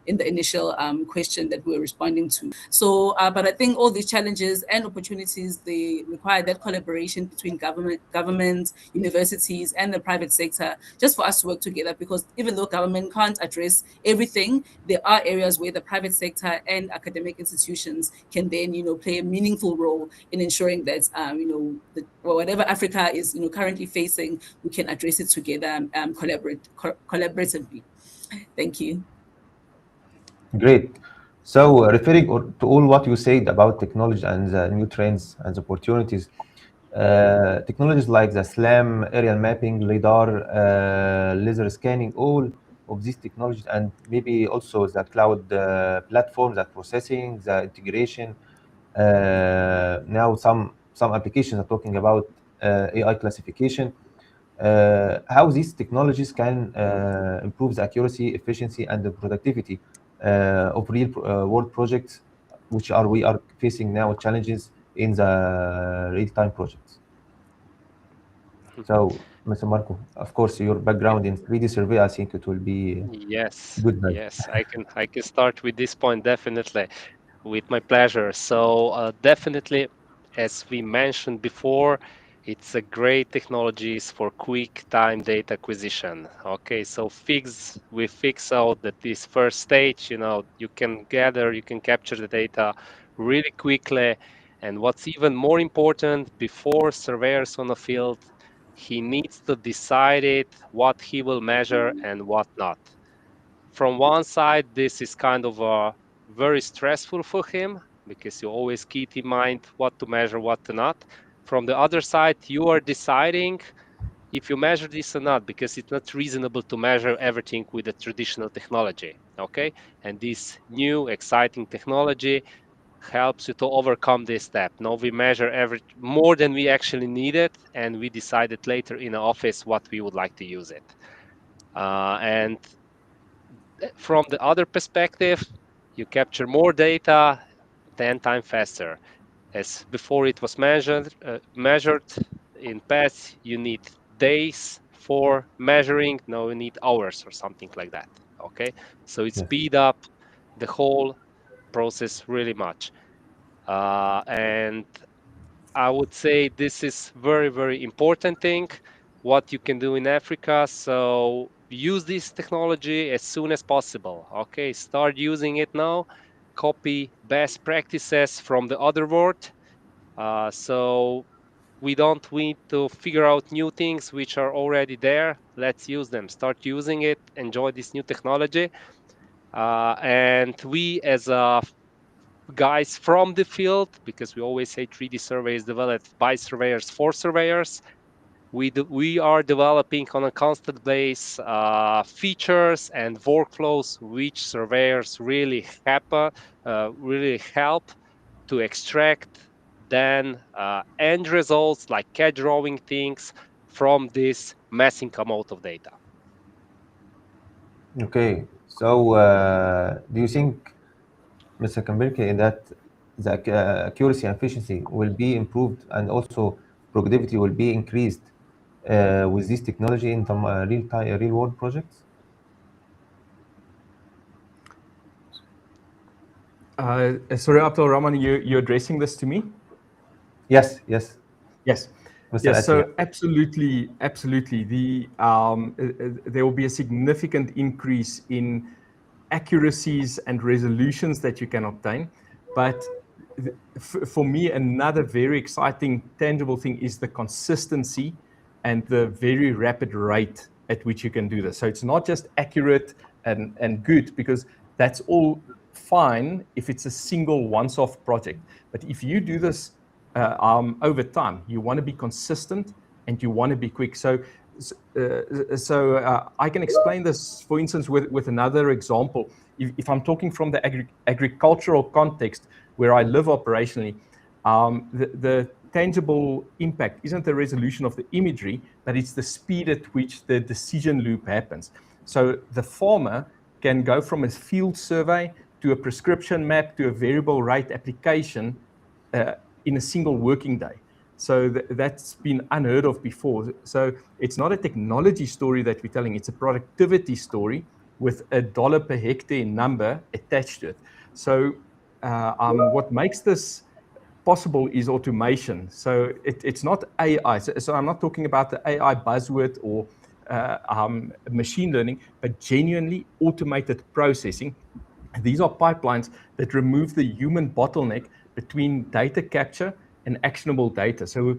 in the initial question that we're responding to. So, but I think all these challenges and opportunities, they require that collaboration between government, universities, and the private sector, just for us to work together, because even though government can't address everything, there are areas where the private sector and academic institutions can then, play a meaningful role in ensuring that, whatever Africa is, currently facing, we can address it together, collaboratively. Thank you. Great. So referring to all what you said about technology and the new trends and opportunities, technologies like the SLAM, aerial mapping, LiDAR, laser scanning, all of these technologies, and maybe also the cloud platforms, that processing, the integration. Now some applications are talking about AI classification. How these technologies can improve the accuracy, efficiency, and the productivity of real world projects, which we are facing now challenges in the real-time projects. So, Mr. Marco, of course, your background in 3D survey, I think it will be good. Yes, I can start with this point, definitely, with my pleasure. So definitely, as we mentioned before, it's a great technologies for quick time data acquisition. Okay, so we fix out that this first stage, you can capture the data really quickly. And what's even more important, before surveyors on the field, he needs to decide what he will measure and what not. From one side, this is kind of very stressful for him, because you always keep in mind what to measure, what to not. From the other side, you are deciding if you measure this or not, because it's not reasonable to measure everything with the traditional technology. Okay, and this new exciting technology helps you to overcome this step. Now we measure more than we actually needed, and we decided later in the office what we would like to use it. And from the other perspective, you capture more data 10 times faster. As before it was measured in past, you need days for measuring. Now you need hours or something like that. Okay, so it speed up the whole process really much. And I would say this is very, very important thing, what you can do in Africa. So use this technology as soon as possible. Okay, start using it now. Copy best practices from the other world. So we don't need to figure out new things which are already there. Let's use them. Start using it. Enjoy this new technology. And we, as a guys from the field, because we always say 3D survey is developed by surveyors for surveyors. We are developing on a constant base features and workflows which surveyors really help to extract then end results like CAD drawing things from this massive amount of data. Okay, so do you think, Mr. Kambirke, that the accuracy and efficiency will be improved and also productivity will be increased with this technology in some real world projects? Sorry, Abdul Rahman, you're addressing this to me? Yes. Yes. Mr. Yes, so Atiyah. absolutely. There will be a significant increase in accuracies and resolutions that you can obtain. But for me, another very exciting, tangible thing is the consistency and the very rapid rate at which you can do this. So it's not just accurate and good, because that's all fine if it's a single once-off project. But if you do this over time, you want to be consistent and you want to be quick. So I can explain this, for instance, with another example. If I'm talking from the agricultural context where I live operationally, the tangible impact isn't the resolution of the imagery, but it's the speed at which the decision loop happens. So the farmer can go from a field survey to a prescription map to a variable rate application in a single working day. So that's been unheard of before. So it's not a technology story that we're telling, it's a productivity story with a dollar per hectare number attached to it. So what makes this possible is automation. So it's not AI. So I'm not talking about the AI buzzword or machine learning, but genuinely automated processing. These are pipelines that remove the human bottleneck between data capture and actionable data. So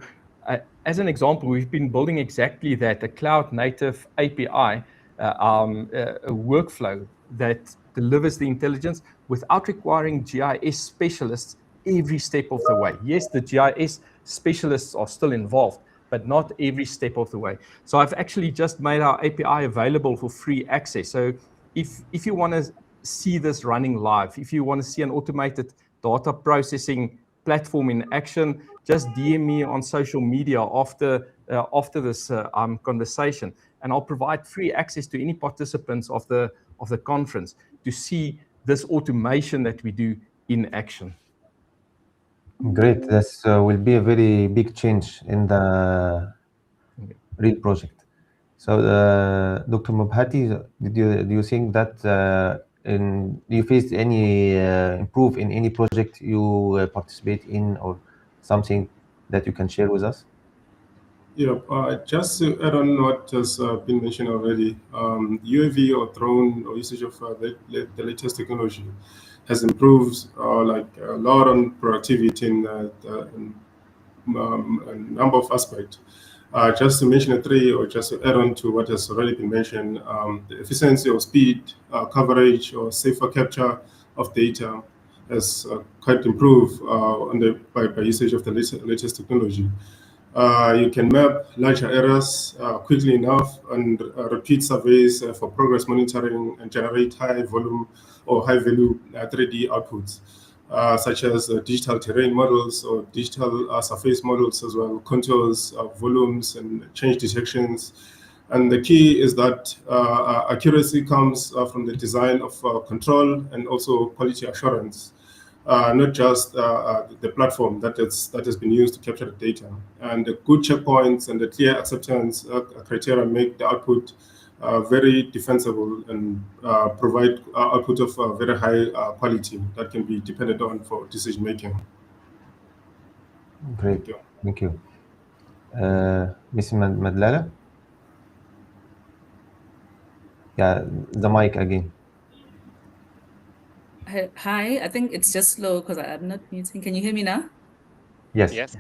as an example, we've been building exactly that, a cloud native API a workflow that delivers the intelligence without requiring GIS specialists every step of the way. Yes, the GIS specialists are still involved, but not every step of the way. So I've actually just made our API available for free access. So if you want to see this running live, if you want to see an automated data processing platform in action, just DM me on social media after this conversation, and I'll provide free access to any participants of the conference to see this automation that we do in action. Great. This will be a very big change in the real project. So, Dr. Mubhati, do you think that do you face any improve in any project you participate in, or something that you can share with us? Yeah, just to add on what has been mentioned already, UAV or drone or usage of the latest technology has improved like a lot on productivity in a number of aspects. Just to mention three, or just to add on to what has already been mentioned, the efficiency or speed, coverage, or safer capture of data has quite improved by usage of the latest technology. You can map larger areas quickly enough and repeat surveys for progress monitoring and generate high volume or high value 3D outputs, such as digital terrain models or digital surface models as well, contours, volumes, and change detections. And the key is that accuracy comes from the design of control and also quality assurance. Not just the platform that has been used to capture the data. And the good checkpoints and the clear acceptance criteria make the output very defensible and provide output of very high quality that can be depended on for decision making. Great, thank you. Ms. Madlala? Yeah, the mic again. Hi, I think it's just slow because I'm not muting. Can you hear me now? Yes. Yes.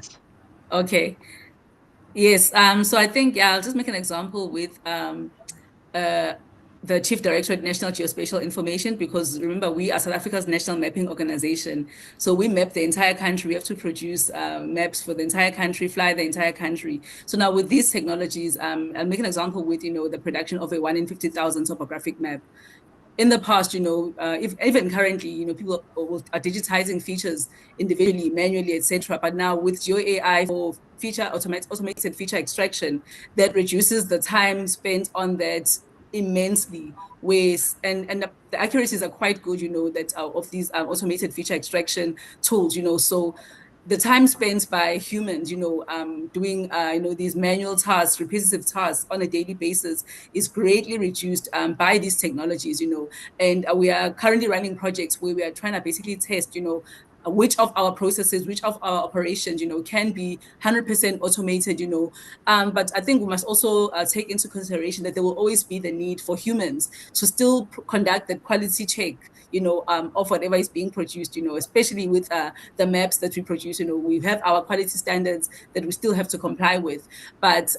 Okay. Yes. So I think, yeah, I'll just make an example with the Chief Director at National Geospatial Information, because remember, we are South Africa's national mapping organization. So we map the entire country. We have to produce maps for the entire country, fly the entire country. So now with these technologies, I'll make an example with, the production of a 1 in 50,000 topographic map. In the past, even currently, people are digitizing features individually, manually, etc. But now with GeoAI for automated feature extraction, that reduces the time spent on that immensely. And the accuracies are quite good, that of these automated feature extraction tools, so the time spent by humans, doing, these manual tasks, repetitive tasks on a daily basis is greatly reduced by these technologies, and we are currently running projects where we are trying to basically test, which of our processes, which of our operations, can be 100% automated, but I think we must also take into consideration that there will always be the need for humans to still conduct the quality check, of whatever is being produced, especially with the maps that we produce. We have our quality standards that we still have to comply with, but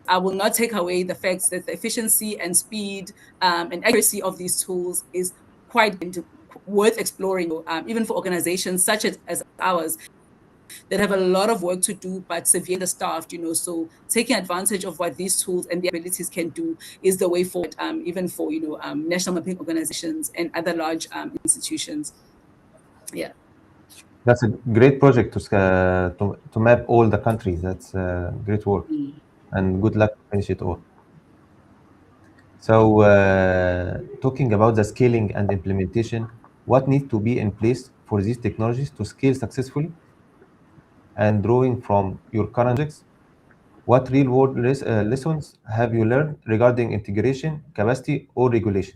I will not take away the fact that the efficiency and speed and accuracy of these tools is quite worth exploring, even for organizations such as ours that have a lot of work to do, but severely understaffed, so taking advantage of what these tools and their abilities can do is the way forward, even for, national mapping organizations and other large institutions. Yeah. That's a great project to map all the countries. That's great work. And good luck to finish it all. So talking about the scaling and implementation, what needs to be in place for these technologies to scale successfully? And drawing from your current projects, what real-world lessons have you learned regarding integration, capacity, or regulation?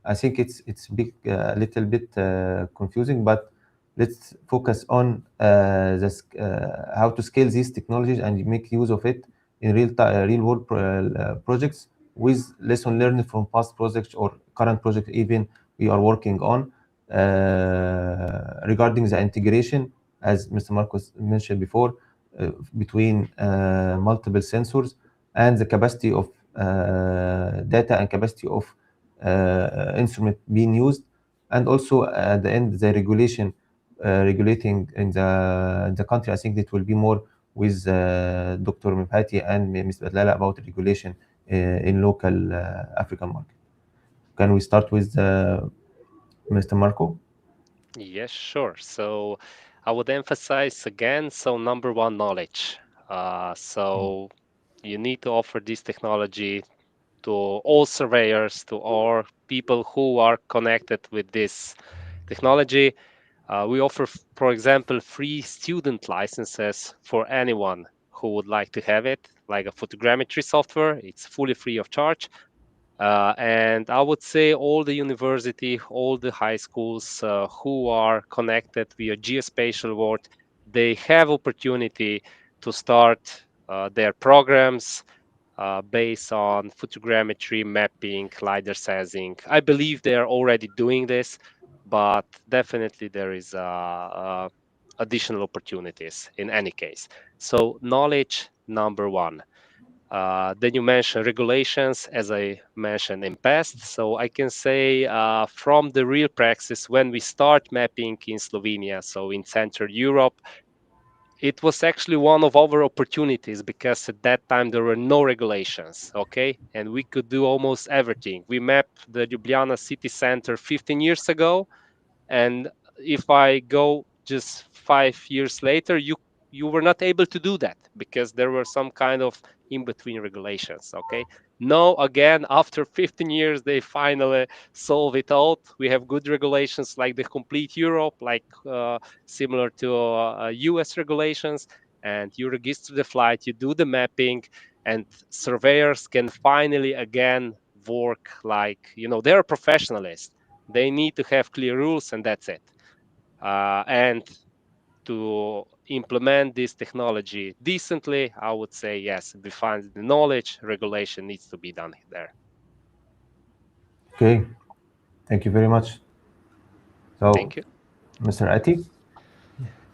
I think it's a little bit confusing, but let's focus on how to scale these technologies and make use of it in real world projects with lesson learned from past projects or current project even we are working on. Regarding the integration, as Mr. Marcos mentioned before, between multiple sensors and the capacity of data and capacity of instrument being used, and also at the end the regulation regulating in the country. I think it will be more with Dr. Mipati and Ms. Badlala about regulation in local African market. Can we start with Mr. Marco? Yes, sure. So I would emphasize again, so number one, knowledge. So you need to offer this technology to all surveyors, to all people who are connected with this technology. We offer, for example, free student licenses for anyone who would like to have it, like a photogrammetry software. It's fully free of charge. And I would say all the university, all the high schools who are connected via geospatial world, they have opportunity to start their programs based on photogrammetry, mapping, LiDAR sensing. I believe they are already doing this, but definitely there is additional opportunities in any case. So knowledge, number one. Then you mentioned regulations, as I mentioned in past. So I can say from the real practice, when we start mapping in Slovenia, so in Central Europe, it was actually one of our opportunities because at that time there were no regulations, okay? And we could do almost everything. We mapped the Ljubljana city center 15 years ago, and if I go just 5 years later, you were not able to do that because there were some kind of in between regulations, okay? Now again, after 15 years, they finally solve it out. We have good regulations like the complete Europe, like similar to US regulations, and you register the flight, you do the mapping, and surveyors can finally again work like, they're professionalists. They need to have clear rules, and that's it. And to implement this technology decently, I would say yes, define the knowledge, regulation needs to be done there. Okay, thank you very much. So, thank you. Mr. Ati?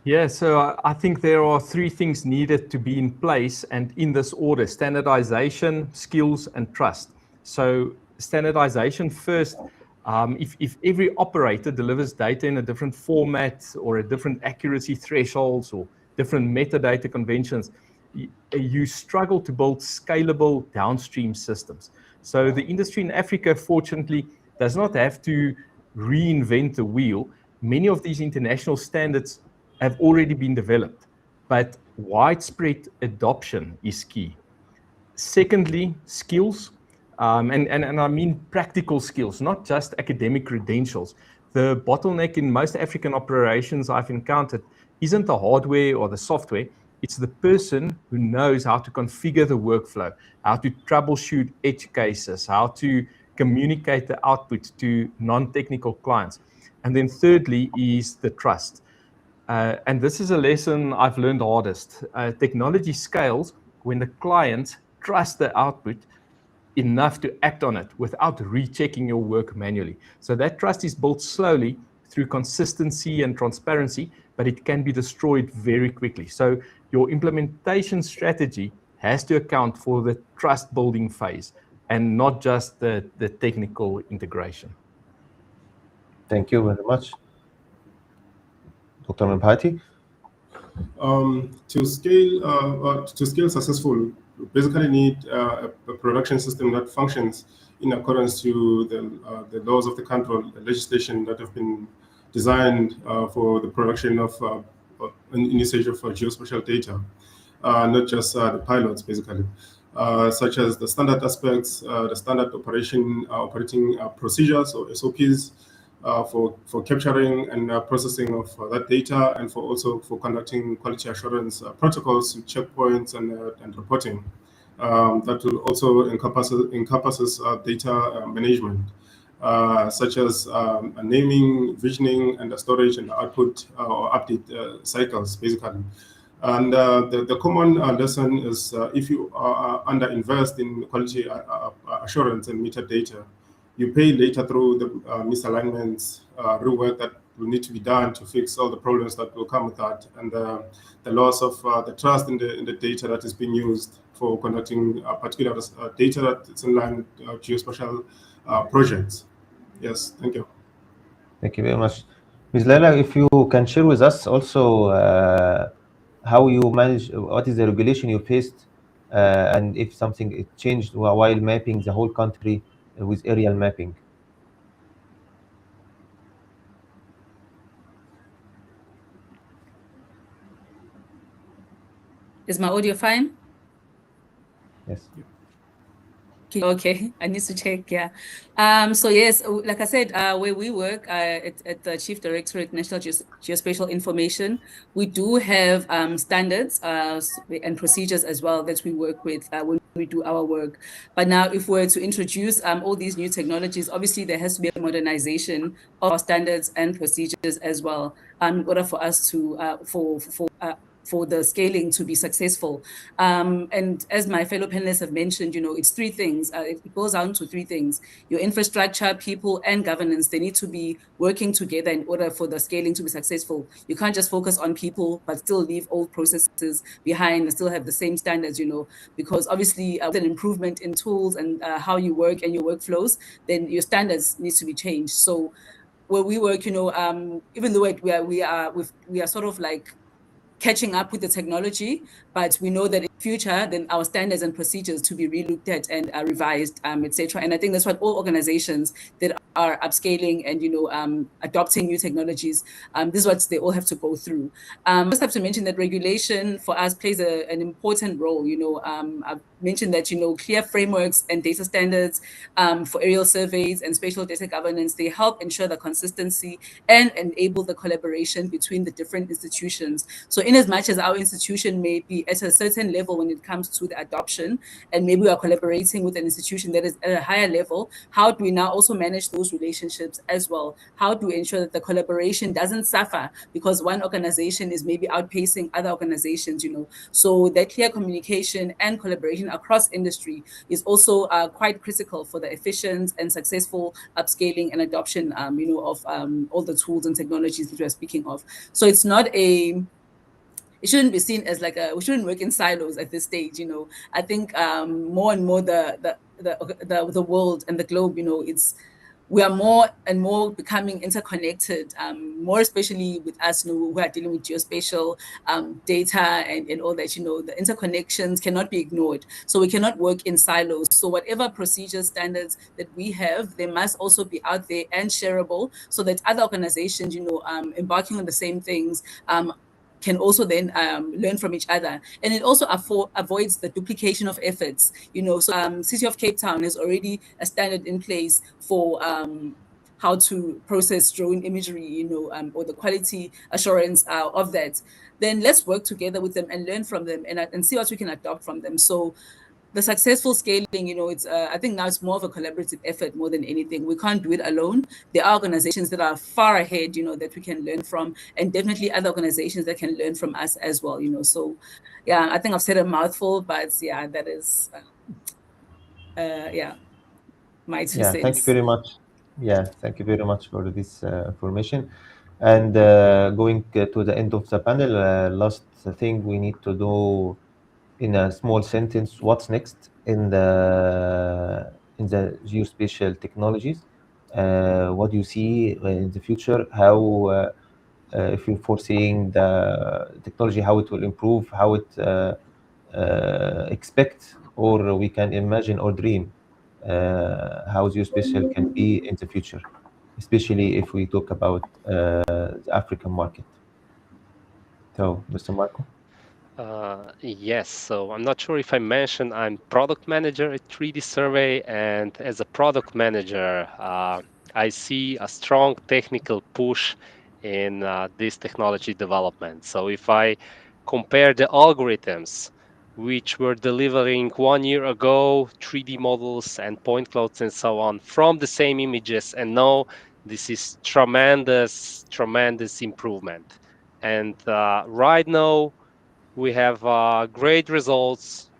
Yeah, so I think there are three things needed to be in place, and in this order: standardization, skills, and trust. So standardization first. If every operator delivers data in a different format or a different accuracy thresholds or different metadata conventions, you struggle to build scalable downstream systems. So the industry in Africa, fortunately, does not have to reinvent the wheel. Many of these international standards have already been developed, but widespread adoption is key. Secondly, skills, and I mean practical skills, not just academic credentials. The bottleneck in most African operations I've encountered isn't the hardware or the software, it's the person who knows how to configure the workflow, how to troubleshoot edge cases, how to communicate the output to non-technical clients. And then thirdly is the trust. And this is a lesson I've learned hardest. Technology scales when the clients trust the output enough to act on it without rechecking your work manually. So that trust is built slowly through consistency and transparency, but it can be destroyed very quickly. So your implementation strategy has to account for the trust building phase and not just the technical integration. Thank you very much. Dr. Mipati? To scale successful, you basically need a production system that functions in accordance to the laws of the country, the legislation that have been designed for the production of and usage of geospatial data, not just the pilots, basically, such as the standard aspects, the standard operating procedures or SOPs, for capturing and processing of that data, and for conducting quality assurance protocols, checkpoints, and reporting. That will also encompasses data management. such as naming, visioning, and the storage and output or update cycles, basically. And the common lesson is if you underinvest in quality assurance and metadata, you pay later through the misalignments, rework that will need to be done to fix all the problems that will come with that, and the loss of the trust in the data that is being used for conducting particular data that is in line with geospatial projects. Yes, thank you. Thank you very much. Ms. Laila, if you can share with us also how you manage, what is the regulation you faced, and if something it changed while mapping the whole country with aerial mapping. Is my audio fine? Yes. Okay, I need to check. Yeah. So yes, like I said, where we work at the Chief Directorate National Geospatial Information, we do have standards and procedures as well that we work with when we do our work. But now, if we're to introduce all these new technologies, obviously there has to be a modernization of our standards and procedures as well, in order for us to for the scaling to be successful. And as my fellow panelists have mentioned, it's three things. It goes down to three things: your infrastructure, people, and governance. They need to be working together in order for the scaling to be successful. You can't just focus on people, but still leave old processes behind and still have the same standards, because obviously with an improvement in tools and how you work and your workflows, then your standards needs to be changed. So where we work, even though we are sort of like catching up with the technology, but we know that in future, then our standards and procedures to be relooked at and revised, etc. And I think that's what all organizations that are upscaling and adopting new technologies, this is what they all have to go through. I just have to mention that regulation for us plays an important role. I've mentioned that clear frameworks and data standards for aerial surveys and spatial data governance, they help ensure the consistency and enable the collaboration between the different institutions. So in as much as our institution may be at a certain level when it comes to the adoption, and maybe we are collaborating with an institution that is at a higher level, how do we now also manage those relationships as well? How do we ensure that the collaboration doesn't suffer because one organization is maybe outpacing other organizations, So that clear communication and collaboration across industry is also quite critical for the efficient and successful upscaling and adoption, of all the tools and technologies that we're speaking of. So it's not it shouldn't be seen as like we shouldn't work in silos at this stage. I think more and more the world and the globe, we are more and more becoming interconnected, more especially with us, who are dealing with geospatial data and all that. The interconnections cannot be ignored. So we cannot work in silos. So whatever procedure standards that we have, they must also be out there and shareable so that other organizations, embarking on the same things, can also then learn from each other. And it also avoids the duplication of efforts. So City of Cape Town has already a standard in place for how to process drone imagery, or the quality assurance of that. Then let's work together with them and learn from them and see what we can adopt from them. So the successful scaling, it's I think now it's more of a collaborative effort more than anything. We can't do it alone. There are organizations that are far ahead, that we can learn from, and definitely other organizations that can learn from us as well. So yeah, I think I've said a mouthful, but yeah, that is my two cents. Thank you very much. Thank you very much for this information. And going to the end of the panel, last thing we need to do in a small sentence: what's next in the geospatial technologies? What do you see in the future? How, if you're foreseeing the technology, how it will improve, how it expect, or we can imagine or dream how geospatial can be in the future, especially if we talk about the African market. So, Mr. Marco. Yes, so I'm not sure if I mentioned I'm product manager at 3D Survey, and as a product manager, I see a strong technical push in this technology development. So if I compare the algorithms which were delivering 1 year ago 3D models and point clouds and so on from the same images. And now this is tremendous improvement. And right now we have great results,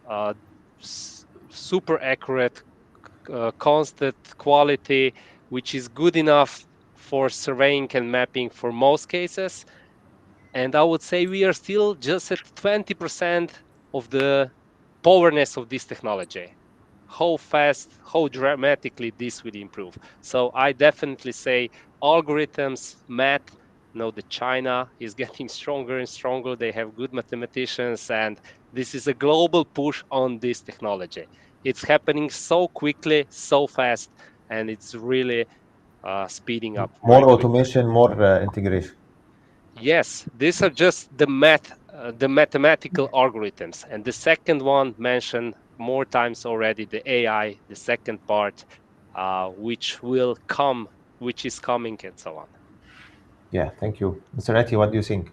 super accurate, constant quality, which is good enough for surveying and mapping for most cases. And I would say we are still just at 20% of the powerness of this technology. How fast, how dramatically this will improve. So I definitely say algorithms, math. Know that China is getting stronger and stronger. They have good mathematicians, and this is a global push on this technology. It's happening so quickly, so fast, and it's really speeding up very More quickly. automation, more integration. Yes, these are just the mathematical algorithms. And the second one mentioned more times already, the AI, the second part, which will come, which is coming, and so on. Yeah, thank you. Mr. Ati, what do you think?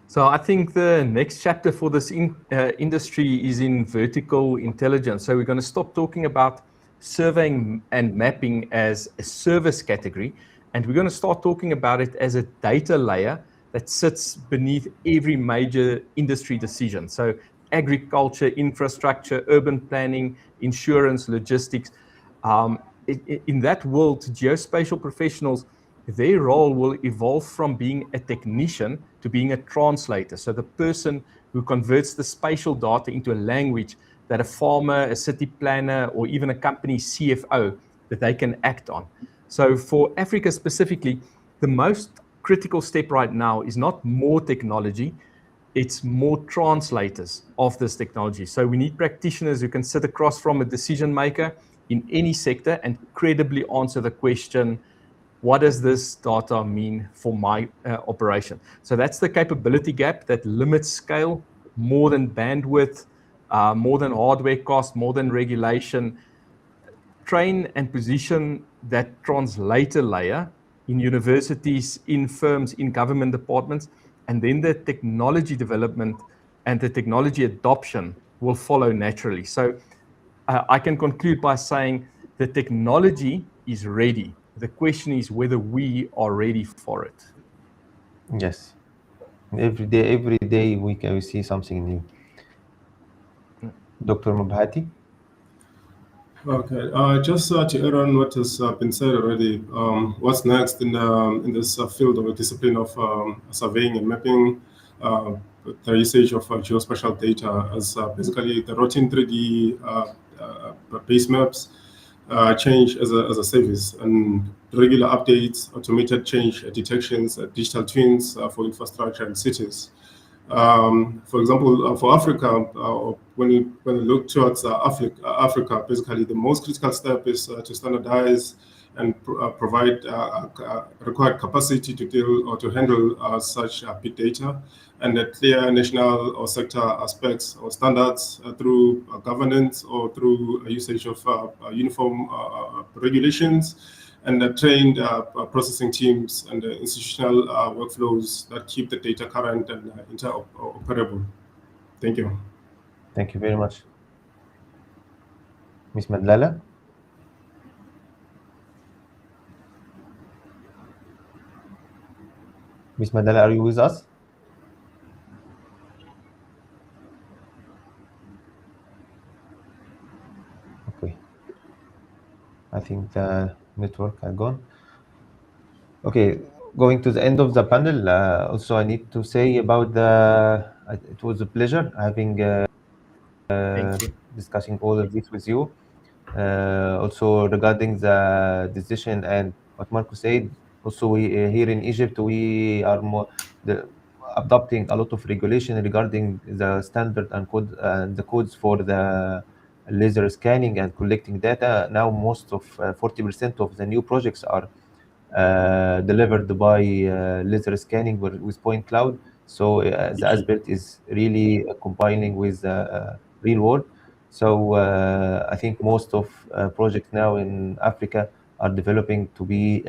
So I think the next chapter for this industry is in vertical intelligence. So we're going to stop talking about surveying and mapping as a service category, and we're going to start talking about it as a data layer that sits beneath every major industry decision. So agriculture, infrastructure, urban planning, insurance, logistics. In that world, geospatial professionals, their role will evolve from being a technician to being a translator. So the person who converts the spatial data into a language that a farmer, a city planner, or even a company CFO that they can act on. So for Africa specifically, the most critical step right now is not more technology, it's more translators of this technology. So we need practitioners who can sit across from a decision maker in any sector and credibly answer the question, what does this data mean for my operation? So that's the capability gap that limits scale more than bandwidth, more than hardware cost, more than regulation. Train and position that translator layer in universities, in firms, in government departments, and then the technology development and the technology adoption will follow naturally. So I can conclude by saying the technology is ready. The question is whether we are ready for it. Yes. Every day we see something new. Dr. Mubhati? Okay, just to add on what has been said already, what's next in this field of a discipline of surveying and mapping, the usage of geospatial data as basically the routine 3D base maps change as a service, and regular updates, automated change detections, digital twins for infrastructure and cities. For example, for Africa, when you look towards Africa, basically the most critical step is to standardize and provide required capacity to deal or to handle such big data, and clear national or sector aspects or standards through governance or through usage of uniform regulations, and trained processing teams and institutional workflows that keep the data current and interoperable. Thank you. Thank you very much. Ms. Madlala? Ms. Madlala, are you with us? Okay. I think the network had gone. Okay, going to the end of the panel, also I need to say about it was a pleasure having Thank you. discussing all of this with you. Also regarding the decision and what Marco said, also we here in Egypt, we are adopting a lot of regulation regarding the standard and the codes for the laser scanning and collecting data. Now most of 40% of the new projects are delivered by laser scanning with point cloud. So the aspect is really combining with real world. So I think most of projects now in Africa are developing to be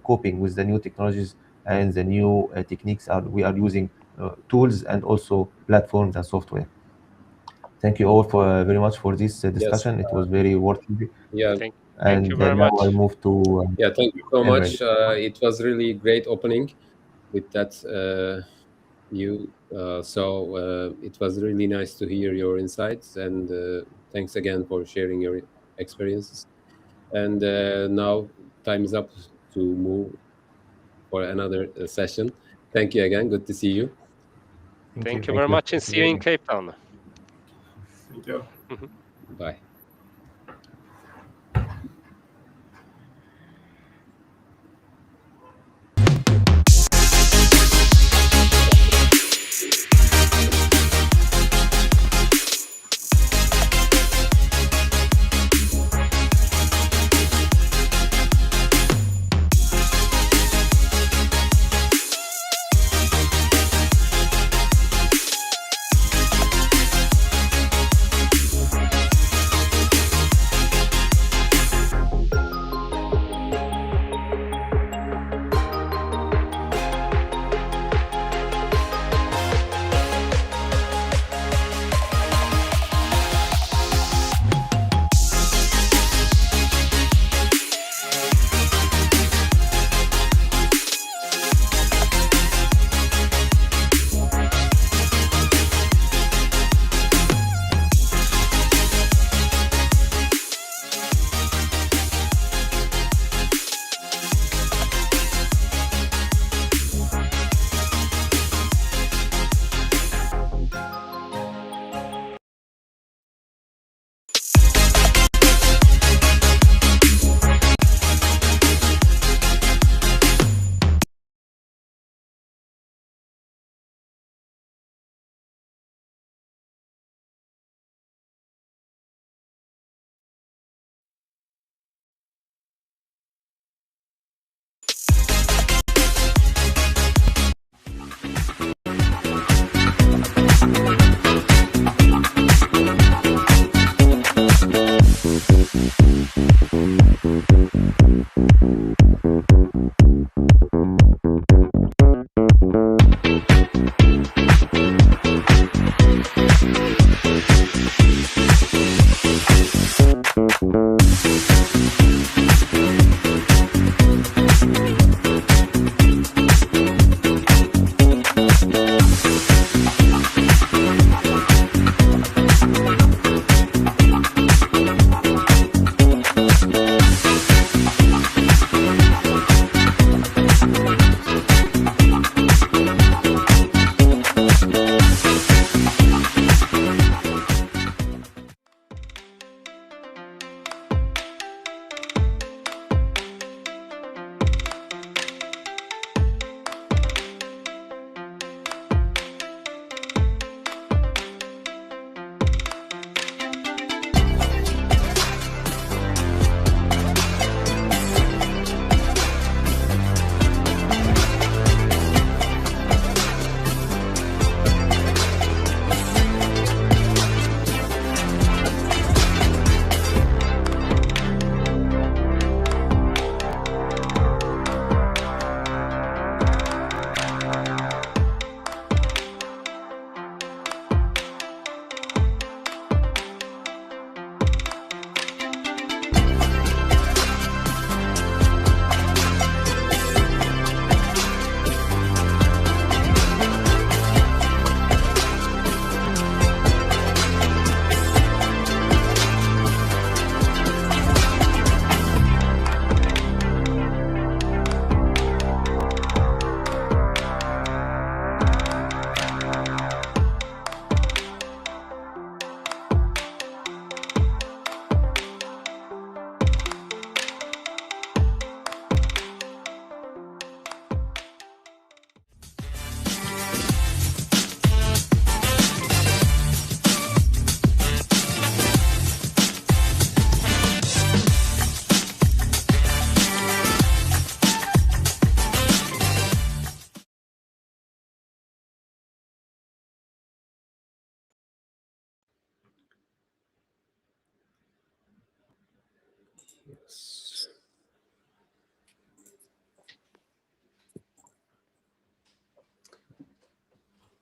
coping with the new technologies and the new techniques. We are using tools and also platforms and software. thank you all for very much for this discussion. It was very worthy. Yeah, Thank And you very now much. I move to yeah. Thank you so Emre. much. It was really great opening with that view. So it was really nice to hear your insights, and thanks again for sharing your experiences. And now time is up to move for another session. Thank you again. Good to see you. Thank you very much, and see you in Cape Town. Thank you. Bye.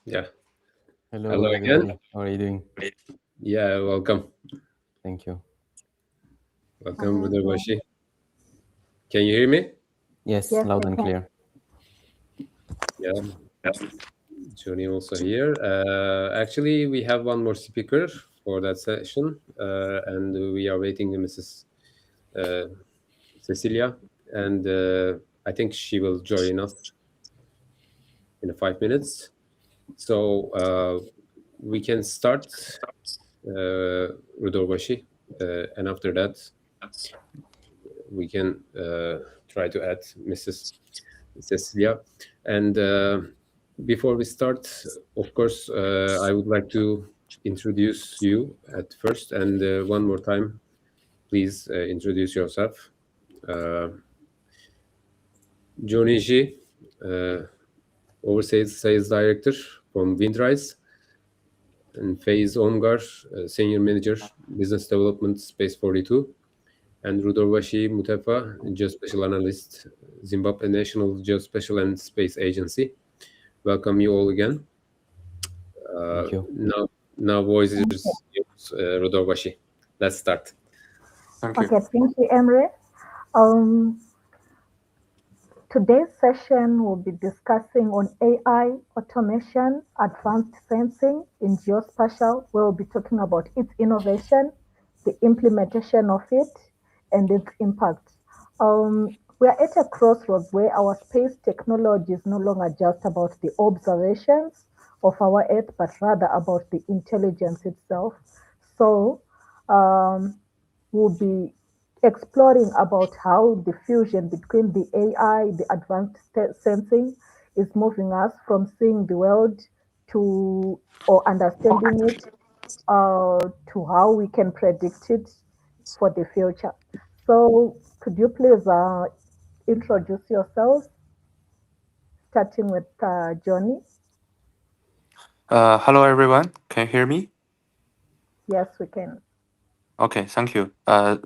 Yeah. Hello, Hello everybody. again. How are you doing? Yeah, welcome. Thank you. Welcome, Brother Bashi. Can you hear me? Yes, Yes, loud I and can. clear. Yeah. Johnny also here. Actually, we have one more speaker for that session, and we are waiting Mrs. Cecilia, and I think she will join us in 5 minutes. So we can start, Rudorbashi, and after that, we can try to add Mrs. Cecilia. And before we start, of course, I would like to introduce you at first. And one more time, please introduce yourself. Johnny G, Overseas Sales Director from Windrise, and Faiz Omgar, Senior Manager, Business Development, Space 42, and Rudorbashi Mutefa, Geospatial Analyst, Zimbabwe National Geospatial and Space Agency. Welcome you all again. Thank you. Now voice is yours, Rudorbashi. Let's start. Thank you. Okay, thank you, Emre. Today's session will be discussing on AI, automation, advanced sensing in geospatial. We'll be talking about its innovation, the implementation of it, and its impact. We're at a crossroads where our space technology is no longer just about the observations of our Earth, but rather about the intelligence itself. So we'll be exploring about how the fusion between the AI, the advanced sensing, is moving us from seeing the world to or understanding it to how we can predict it for the future. So, could you please introduce yourselves, starting with Johnny? Hello everyone. Can you hear me? Yes, we can. Okay, thank you.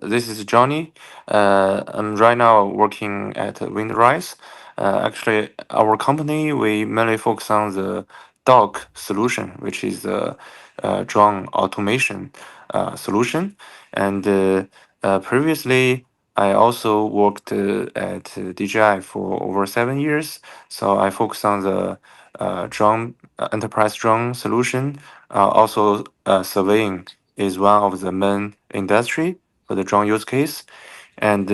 This is Johnny. I'm right now working at Windrise. Actually, our company, we mainly focus on the dock solution, which is the drone automation solution. And previously, I also worked at DJI for over 7 years. So I focus on the drone enterprise drone solution, also surveying is one of the main industry for the drone use case. And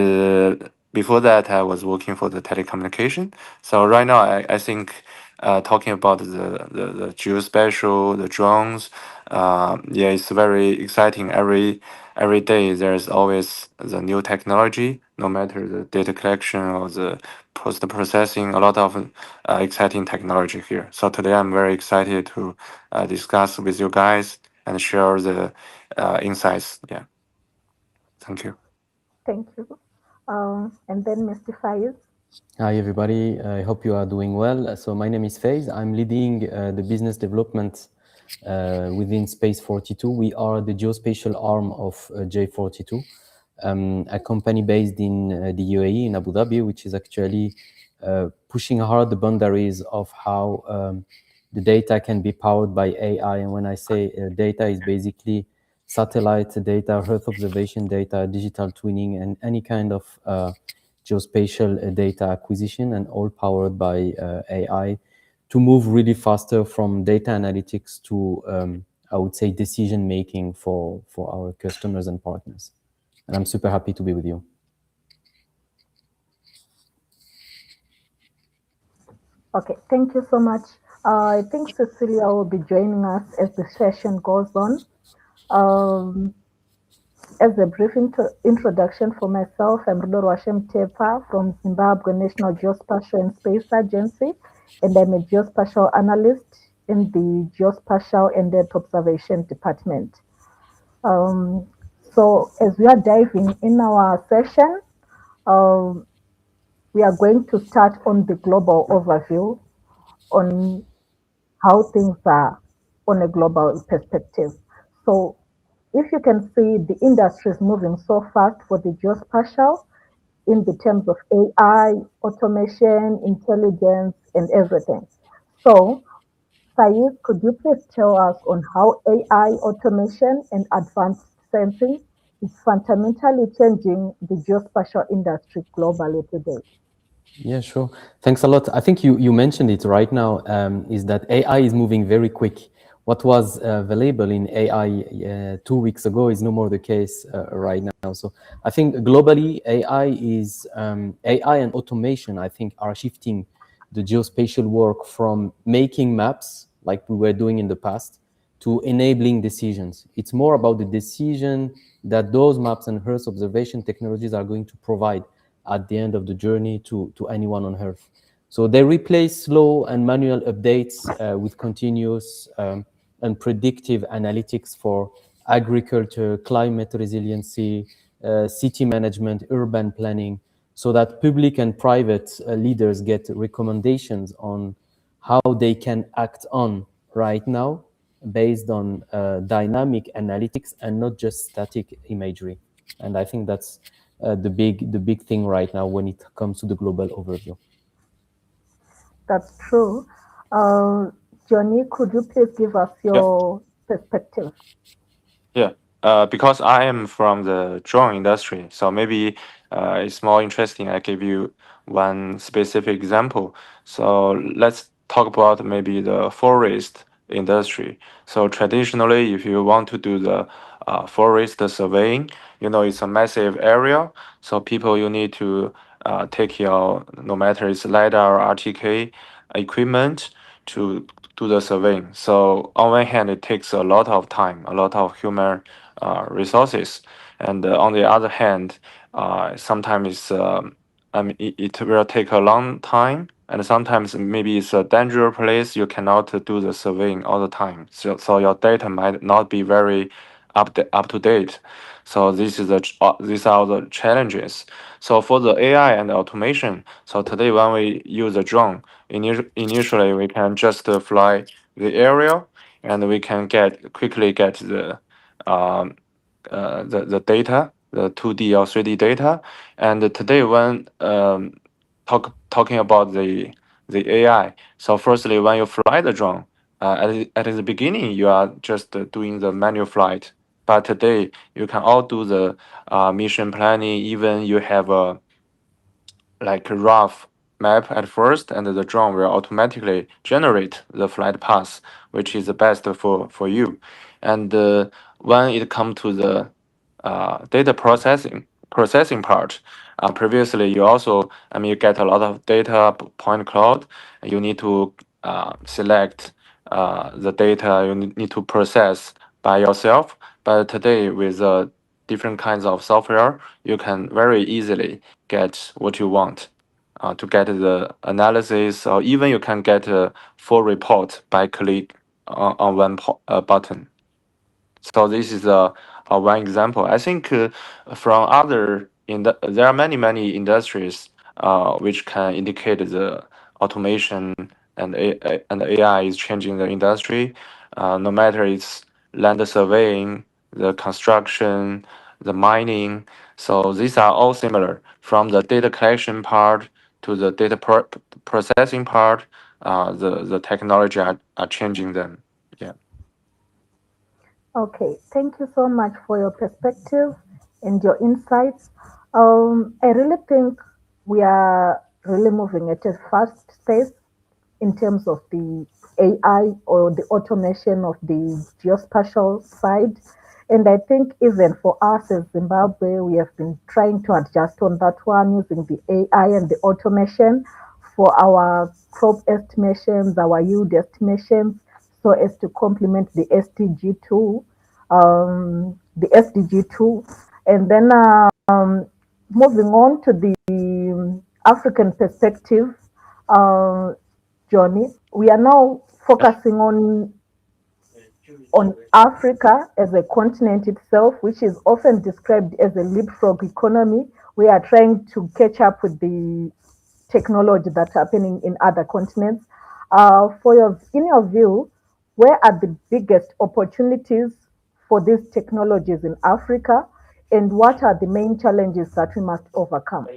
before that, I was working for the telecommunication. So right now, I think talking about the geospatial, the drones, yeah, it's very exciting. Every day, there's always the new technology, no matter the data collection or the post processing, a lot of exciting technology here. So today, I'm very excited to discuss with you guys and share the insights. Yeah. Thank you. Thank you. And then Mr. Faiz. Hi, everybody. I hope you are doing well. So my name is Faiz. I'm leading the business development within Space 42. We are the geospatial arm of J42, a company based in the UAE, in Abu Dhabi, which is actually pushing hard the boundaries of how the data can be powered by AI. And when I say data, is basically satellite data, Earth observation data, digital twinning, and any kind of geospatial data acquisition, and all powered by AI to move really faster from data analytics to, I would say, decision making for our customers and partners. And I'm super happy to be with you. Okay, thank you so much. I think Cecilia will be joining us as the session goes on. As a brief introduction for myself, I'm Rudo Washem Tepa from Zimbabwe National Geospatial and Space Agency, and I'm a geospatial analyst in the Geospatial and Earth Observation Department. So as we are diving in our session, we are going to start on the global overview on how things are on a global perspective. So if you can see, the industry is moving so fast for the geospatial in the terms of AI, automation, intelligence, and everything. So Saeed, could you please tell us on how AI, automation, and advanced sensing is fundamentally changing the geospatial industry globally today? Yeah, sure. Thanks a lot. I think you mentioned it right now, is that AI is moving very quick. What was available in AI 2 weeks ago is no more the case right now. So I think globally, AI and automation, I think, are shifting the geospatial work from making maps like we were doing in the past to enabling decisions. It's more about the decision that those maps and Earth observation technologies are going to provide at the end of the journey to anyone on Earth. So they replace slow and manual updates with continuous and predictive analytics for agriculture, climate resiliency, city management, urban planning, so that public and private leaders get recommendations on how they can act on right now based on dynamic analytics and not just static imagery. And I think that's the big thing right now when it comes to the global overview. That's true. Johnny, could you please give us your perspective? Yeah, because I am from the drone industry, so maybe it's more interesting. I give you one specific example. So let's talk about maybe the forest industry. So traditionally, if you want to do the forest surveying, it's a massive area. So people, you need to take your, no matter it's LiDAR or RTK equipment to do the surveying. So on one hand, it takes a lot of time, a lot of human resources, and on the other hand, sometimes it will take a long time, and sometimes maybe it's a dangerous place. You cannot do the surveying all the time, so your data might not be very up to date. So these are the challenges. So for the AI and automation, so today when we use a drone, initially we can just fly the area, and we can quickly get the data, the 2D or 3D data. And today when talking about the AI, so firstly when you fly the drone, at the beginning you are just doing the manual flight, but today you can all do the mission planning. Even you have a like a rough map at first, and the drone will automatically generate the flight path, which is the best for you. And when it comes to the data processing part, previously you also, you get a lot of data point cloud. You need to select the data you need to process by yourself. But today with different kinds of software, you can very easily get what you want to get the analysis, or even you can get a full report by click on one button. So this is one example. I think from there are many industries which can indicate the automation and AI is changing the industry. No matter it's land surveying, the construction, the mining. So these are all similar, from the data collection part to the data processing part. The technology are changing them. Yeah. Okay, thank you so much for your perspective and your insights. I really think we are really moving at a fast pace in terms of the AI or the automation of the geospatial side. And I think even for us as Zimbabwe, we have been trying to adjust on that one using the AI and the automation for our crop estimations, our yield estimations, so as to complement the SDG2, and then moving on to the African perspective, uh, Johnny, we are now focusing on Africa as a continent itself, which is often described as a leapfrog economy. We are trying to catch up with the technology that's happening in other continents. In your view, where are the biggest opportunities for these technologies in Africa, and what are the main challenges that we must overcome?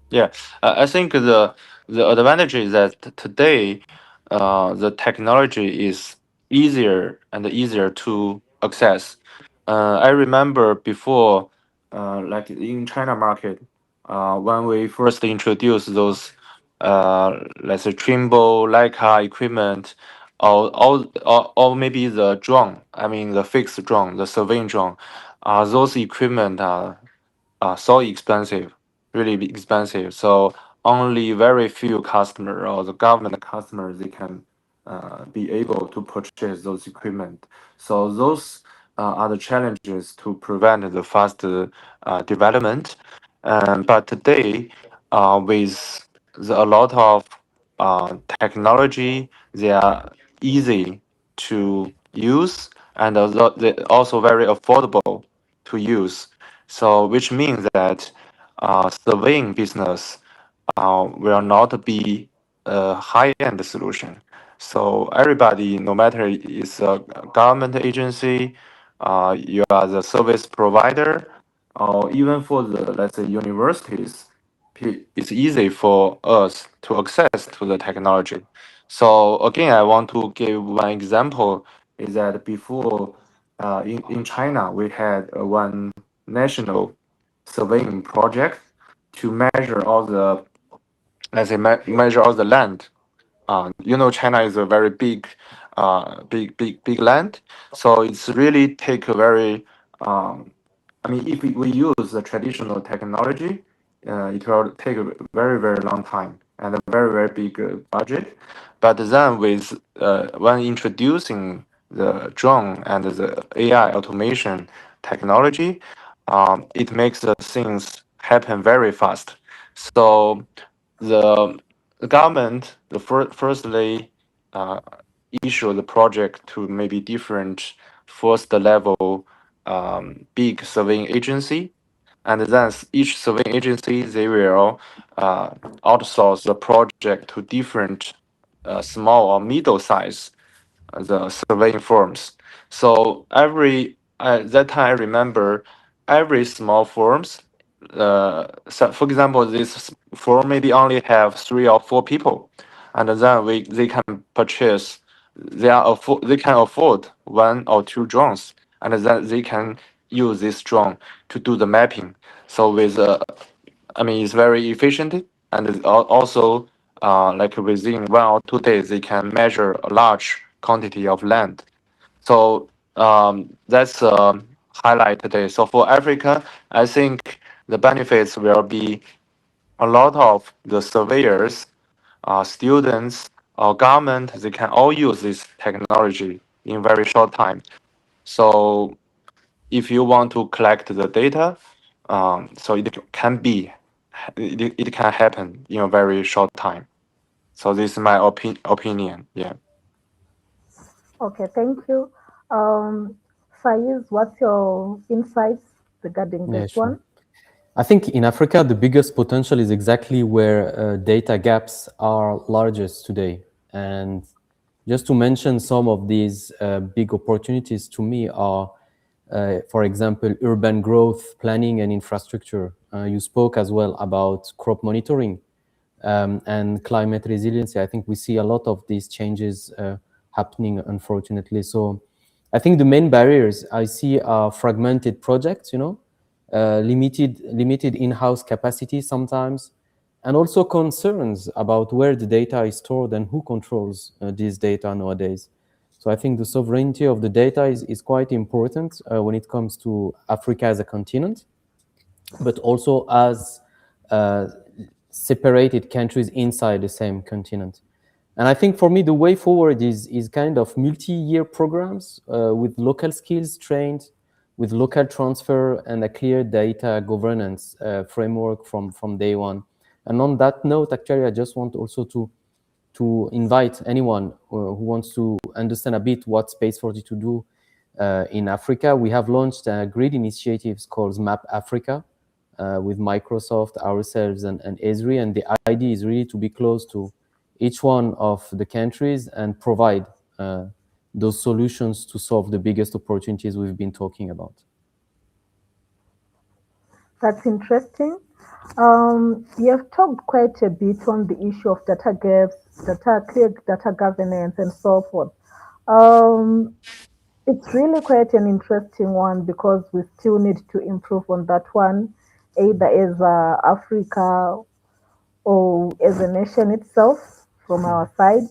Yeah, I think the advantage is that today the technology is easier and easier to access. I remember before, like in China market, when we first introduced those, let's say Trimble, Leica equipment, or maybe the drone. I mean the fixed drone, the surveying drone. Those equipment are so expensive, really expensive. So only very few customer or the government customers they can be able to purchase those equipment. So those are the challenges to prevent the fast development. But today, with a lot of technology, they are easy to use and they're also very affordable to use. So which means that surveying business will not be a high-end solution. So everybody, no matter is a government agency, you are the service provider, or even for the, let's say, universities, it's easy for us to access to the technology. So again, I want to give one example is that before in China, we had one national surveying project to measure all the, let's say, measure all the land. You know, China is a very big land, so it's really take a very, I mean, if we use the traditional technology, it will take a very long time and a very big budget. But then with when introducing the drone and the AI automation technology, it makes the things happen very fast. So the government, firstly, issue the project to maybe different first level big surveying agency, and then each surveying agency they will outsource the project to different small or middle size the surveying firms. So every that time I remember every small firms. So for example, this firm maybe only have 3 or 4 people, and then they can purchase. They can afford 1 or 2 drones, and then they can use this drone to do the mapping. So with I mean it's very efficient, and it's also like within 1 or 2 days they can measure a large quantity of land. So that's highlight today. So for Africa, I think the benefits will be a lot of the surveyors, students, or government. They can all use this technology in very short time. So if you want to collect the data, so it can happen in a very short time. So this is my opinion. Yeah. Okay, thank you. Faiz, what's your insights regarding Yeah, this sure. one? I think in Africa, the biggest potential is exactly where data gaps are largest today. And just to mention some of these big opportunities to me are, for example, urban growth, planning and infrastructure. You spoke as well about crop monitoring and climate resiliency. I think we see a lot of these changes happening, unfortunately. So I think the main barriers I see are fragmented projects, limited in-house capacity sometimes, and also concerns about where the data is stored and who controls this data nowadays. So I think the sovereignty of the data is quite important when it comes to Africa as a continent, but also as separated countries inside the same continent. And I think for me, the way forward is kind of multi-year programs with local skills trained, with local transfer and a clear data governance framework from day one. And on that note, actually, I just want also to invite anyone who wants to understand a bit what Space 42 do in Africa. We have launched a great initiatives called Map Africa with Microsoft, ourselves, and Esri. And the idea is really to be close to each one of the countries and provide those solutions to solve the biggest opportunities we've been talking about. That's interesting. You have talked quite a bit on the issue of data gaps, clear data governance, and so forth. Um, it's really quite an interesting one because we still need to improve on that one, either as Africa or as a nation itself from our side.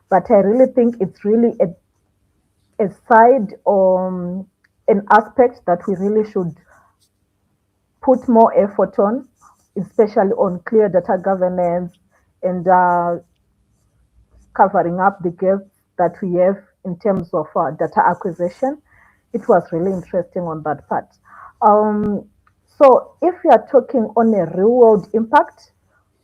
But I really think it's really a side an aspect that we really should put more effort on, especially on clear data governance and covering up the gaps that we have in terms of data acquisition. It was really interesting on that part. Um, so if we are talking on a real world impact,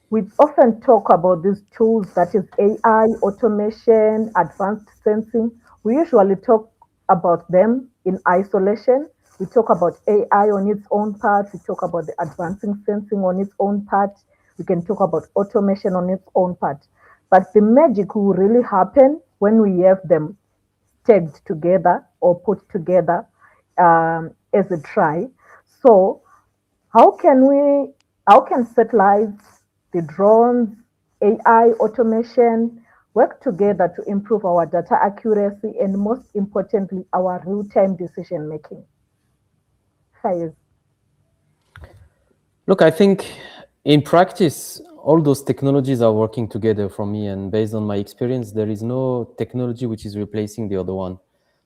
we often talk about these tools, that is AI, automation, advanced sensing. We usually talk about them in isolation. We talk about AI on its own part. We talk about the advancing sensing on its own part. We can talk about automation on its own part. But the magic will really happen when we have them tagged together or put together as a try. So how can how can satellites, the drones, AI, automation work together to improve our data accuracy and most importantly, our real-time decision making? Faiz. Look, I think in practice, all those technologies are working together for me. And based on my experience, there is no technology which is replacing the other one.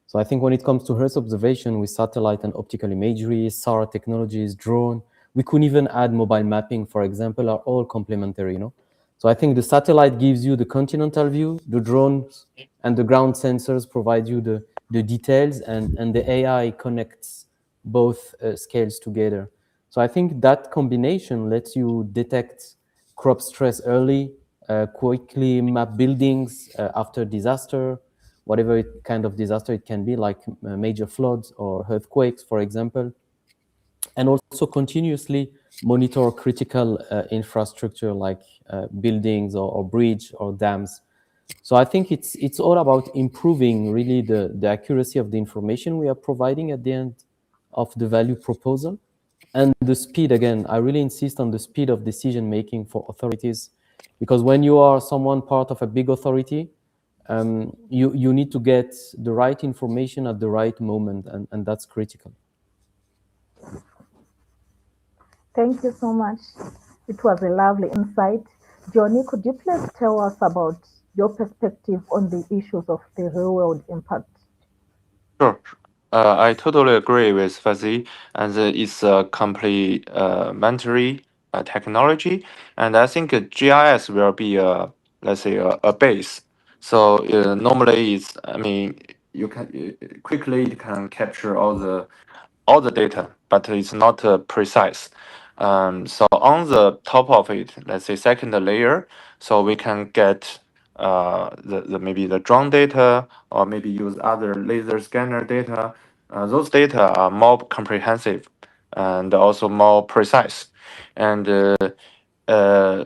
So I think when it comes to Earth observation with satellite and optical imagery, SAR technologies, drone, we could even add mobile mapping, for example, are all complementary, So I think the satellite gives you the continental view, the drones and the ground sensors provide you the details, and the AI connects both scales together. So I think that combination lets you detect crop stress early, quickly map buildings after disaster, whatever kind of disaster it can be, like major floods or earthquakes, for example, and also continuously monitor critical infrastructure like buildings or bridge or dams. So I think it's all about improving really the accuracy of the information we are providing at the end of the value proposal. And the speed, again, I really insist on the speed of decision making for authorities, because when you are someone part of a big authority, you need to get the right information at the right moment, and that's critical. Thank you so much. It was a lovely insight. Johnny, could you please tell us about your perspective on the issues of the real world impact? Sure. I totally agree with Fuzzy, and it's a complementary technology. And I think GIS will be let's say a base. So normally it's, I mean, you can quickly it can capture all the data, but it's not precise. So on the top of it, let's say second layer, so we can get the maybe the drone data, or maybe use other laser scanner data. Those data are more comprehensive and also more precise. And uh,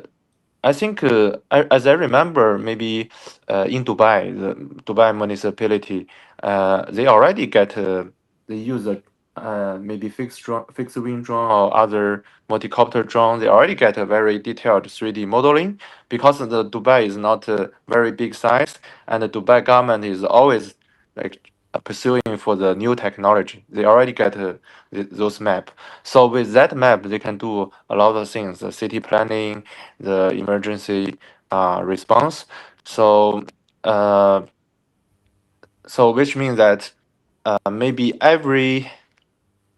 I think, as I remember, maybe in Dubai, the Dubai municipality, they already get they use a maybe fixed wing drone or other multi-copter drone. They already get a very detailed 3D modeling, because the Dubai is not a very big size, and the Dubai government is always like pursuing for the new technology. They already get those map. So with that map, they can do a lot of things: the city planning, the emergency response. So uh, so which means that maybe every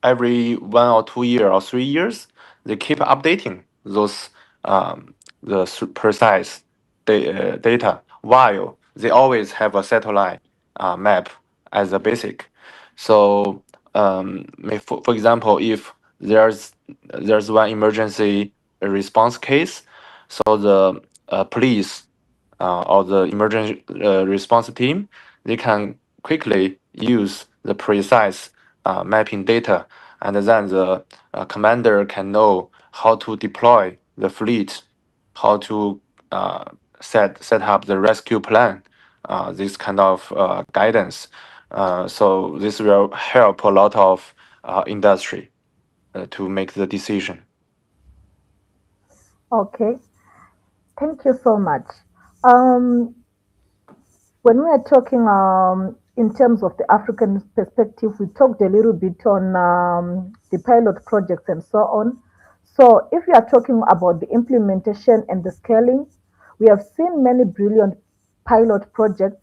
1 or 2 year or 3 years, they keep updating those the precise data, while they always have a satellite map as a basic. So for example, if there's one emergency response case, so the police or the emergency response team, they can quickly use the precise mapping data, and then the commander can know how to deploy the fleet, how to uh, set up the rescue plan, this kind of guidance. So this will help a lot of industry to make the decision. Okay, thank you so much. Um, when we are talking in terms of the African perspective, we talked a little bit on the pilot projects and so on. So, if you are talking about the implementation and the scaling, we have seen many brilliant pilot projects,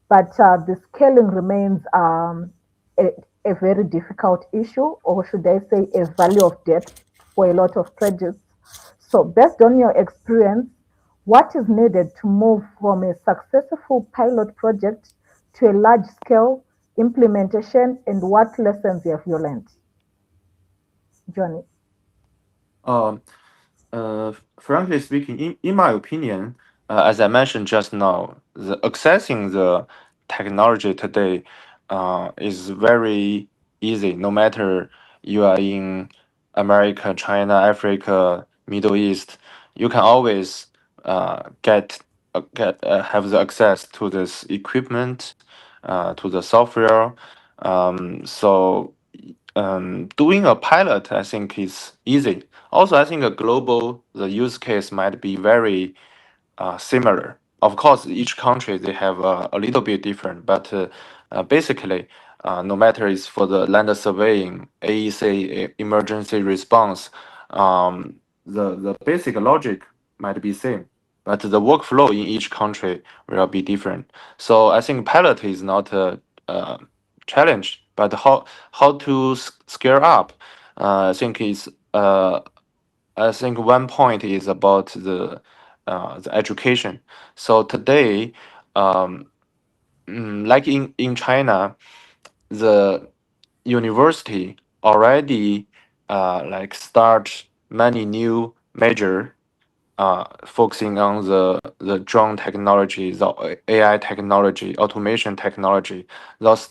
but the scaling remains a, a very difficult issue, or should I say, a valley of death for a lot of projects. So, based on your experience, what is needed to move from a successful pilot project to a large scale implementation, and what lessons have you learned? Johnny. Um, Frankly speaking, in my opinion, as I mentioned just now, the accessing the technology today is very easy. No matter you are in America, China, Africa, Middle East, you can always get have the access to this equipment, to the software. Doing a pilot, I think, is easy. Also, I think a global the use case might be very similar. Of course, each country they have a little bit different, but basically, no matter it's for the land surveying, AEC, emergency response, the basic logic might be same, but the workflow in each country will be different. So I think pilot is not a challenge, but how to scale up, I think is I think one point is about the education. So today, um, like in China, the university already like start many new major focusing on the drone technology, the AI technology, automation technology. Those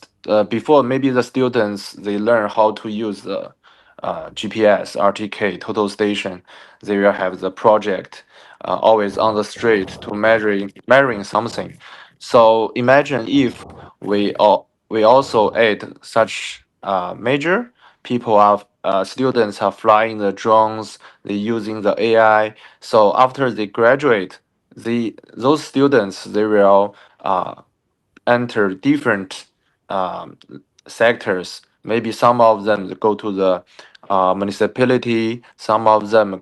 before maybe the students they learn how to use the GPS, RTK, total station. They will have the project always on the street to measuring something. So imagine if we also add such major people are students are flying the drones, they using the AI. So after they graduate, those students they will enter different um, sectors. Maybe some of them go to the municipality. Some of them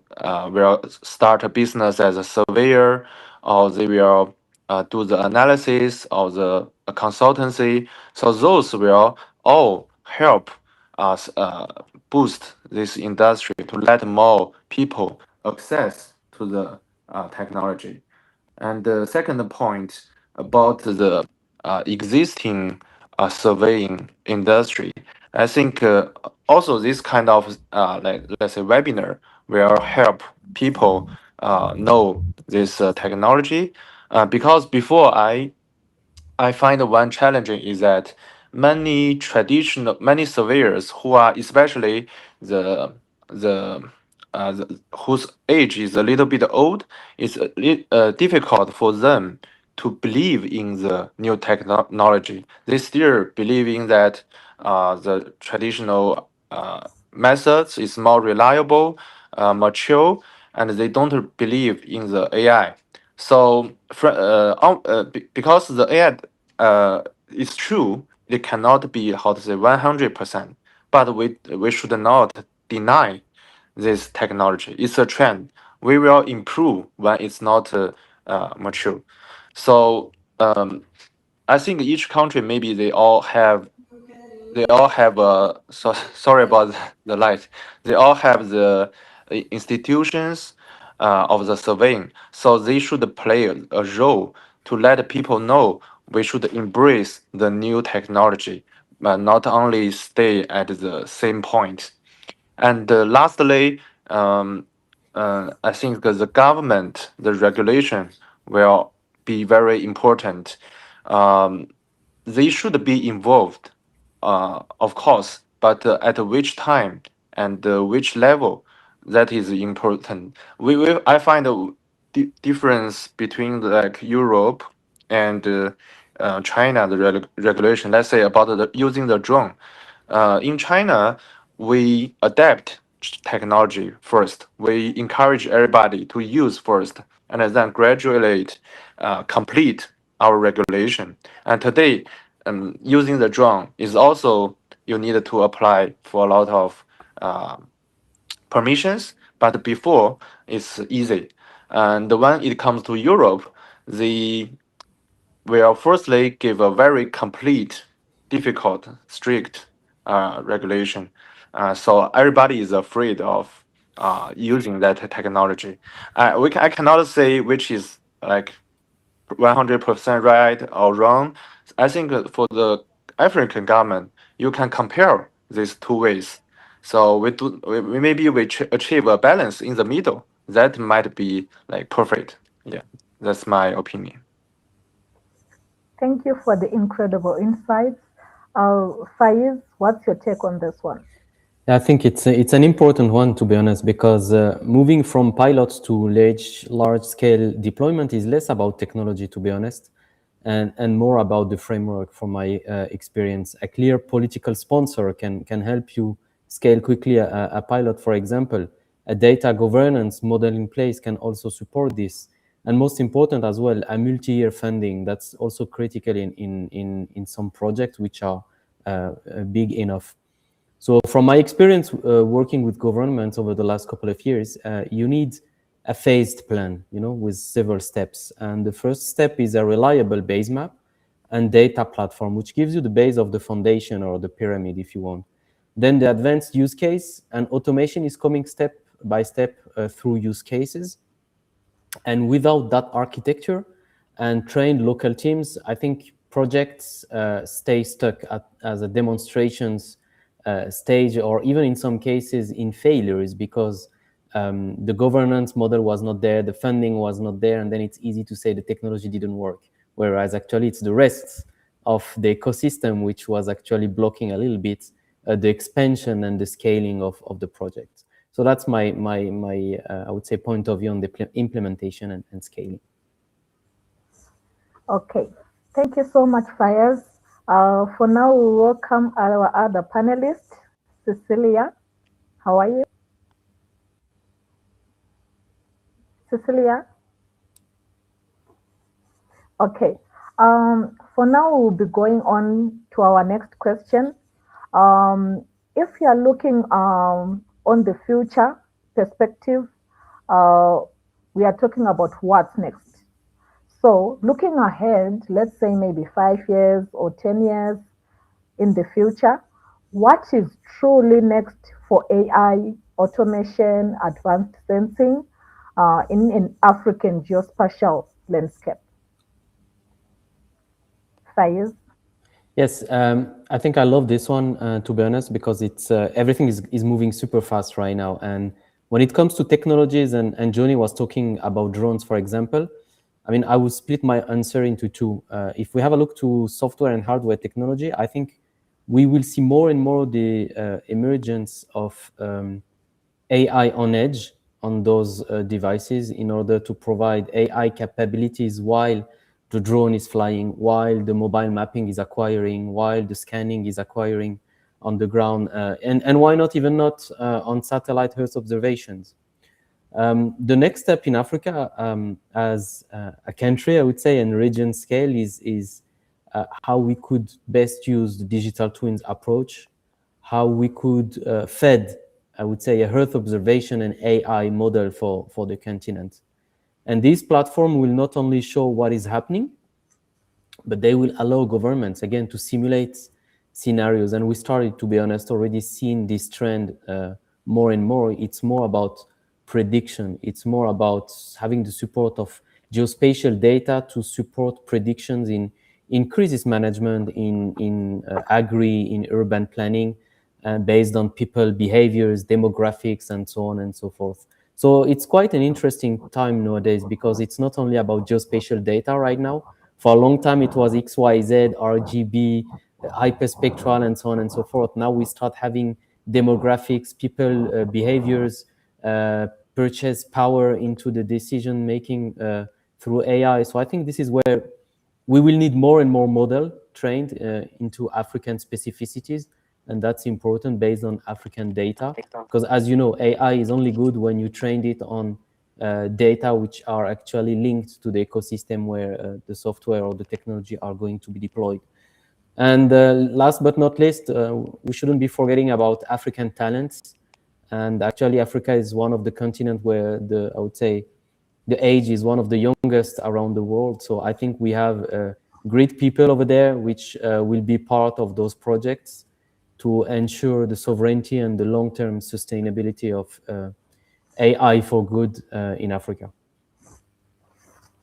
will start a business as a surveyor, or they will do the analysis or the consultancy. So those will all help us boost this industry to let more people access to the technology. And the second point about the existing surveying industry, I think also this kind of like let's say webinar will help people know this technology because before I find one challenging is that many surveyors who are especially the the whose age is a little bit old, it's difficult for them to believe in the new technology. They still believing that the traditional methods is more reliable, mature, and they don't believe in the AI. So, because the AI is true, it cannot be how to say 100%. But we should not deny this technology. It's a trend. We will improve when it's not mature. So I think each country maybe they all have sorry about the light. They all have the institutions of the surveying, so they should play a role to let people know we should embrace the new technology, but not only stay at the same point. And lastly, I think that the government, the regulation will be very important. Um, they should be involved, of course, but at which time and which level, that is important. I find a difference between like Europe and China, the regulation. Let's say about using the drone. In China, we adapt technology first. We encourage everybody to use first, and then gradually complete our regulation. And today, using the drone is also you need to apply for a lot of permissions, but before it's easy. And when it comes to Europe, the will firstly give a very complete, difficult, strict regulation. So everybody is afraid of using that technology. I cannot say which is like 100% right or wrong. I think for the African government, you can compare these two ways. So maybe we achieve a balance in the middle. That might be like perfect. Yeah, that's my opinion. Thank you for the incredible insights. Faiz, what's your take on this one? I think it's an important one, to be honest, because moving from pilots to large scale deployment is less about technology, to be honest, and more about the framework. From my experience, a clear political sponsor can help you scale quickly. A pilot, for example, a data governance model in place can also support this. And most important as well, a multi-year funding that's also critical in some projects which are big enough. So from my experience working with governments over the last couple of years, you need a phased plan, with several steps. And the first step is a reliable base map and data platform, which gives you the base of the foundation or the pyramid, if you want. Then the advanced use case and automation is coming step by step through use cases. And without that architecture and trained local teams, I think projects stay stuck as a demonstrations stage, or even in some cases in failures, because the governance model was not there, the funding was not there, and then it's easy to say the technology didn't work. Whereas actually it's the rest of the ecosystem which was actually blocking a little bit the expansion and the scaling of the project. So that's my I would say point of view on the implementation and scaling. Okay, thank you so much, Faiz. For now, we welcome our other panelist, Cecilia. How are you? Cecilia? Okay. For now, we'll be going on to our next question. If you are looking on the future perspective, we are talking about what's next. So looking ahead, let's say maybe 5 years or 10 years in the future, what is truly next for AI, automation, advanced sensing in an African geospatial landscape? Faiz? Yes, I think I love this one, to be honest, because it's everything is moving super fast right now. And when it comes to technologies, and Johnny was talking about drones, for example, I mean, I would split my answer into two. If we have a look to software and hardware technology, I think we will see more and more the emergence of AI on edge on those devices in order to provide AI capabilities while the drone is flying, while the mobile mapping is acquiring, while the scanning is acquiring on the ground, and why not even not on satellite Earth observations. The next step in Africa as a country, I would say, and region scale is how we could best use the digital twins approach, how we could fed, I would say, a Earth observation and AI model for the continent. And this platform will not only show what is happening, but they will allow governments, again, to simulate scenarios. And we started, to be honest, already seeing this trend more and more. It's more about prediction. It's more about having the support of geospatial data to support predictions in crisis management, in agri, in urban planning, based on people behaviors, demographics, and so on and so forth. So it's quite an interesting time nowadays, because it's not only about geospatial data right now. For a long time, it was XYZ, RGB, hyperspectral, and so on and so forth. Now we start having demographics, people behaviors, purchase power into the decision making through AI. So I think this is where we will need more and more model trained into African specificities. and that's important based on African data. Because as you know, AI is only good when you trained it on data which are actually linked to the ecosystem where the software or the technology are going to be deployed. And last but not least, we shouldn't be forgetting about African talents. And actually, Africa is one of the continents where I would say, the age is one of the youngest around the world. So I think we have great people over there, which will be part of those projects to ensure the sovereignty and the long-term sustainability of AI for good in Africa.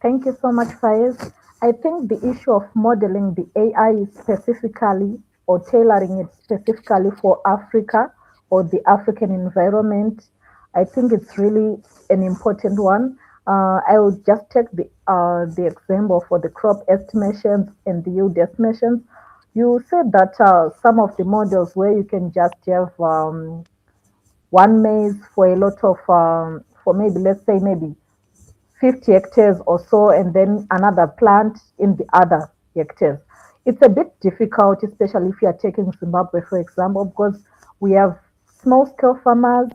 Thank you so much, Faiz. I think the issue of modeling the AI specifically or tailoring it specifically for Africa or the African environment, I think it's really an important one. I will just take the example for the crop estimations and the yield estimations. You said that some of the models where you can just have one maize for a lot of, for maybe, let's say, maybe 50 hectares or so, and then another plant in the other hectares. It's a bit difficult, especially if you are taking Zimbabwe, for example, because we have small scale farmers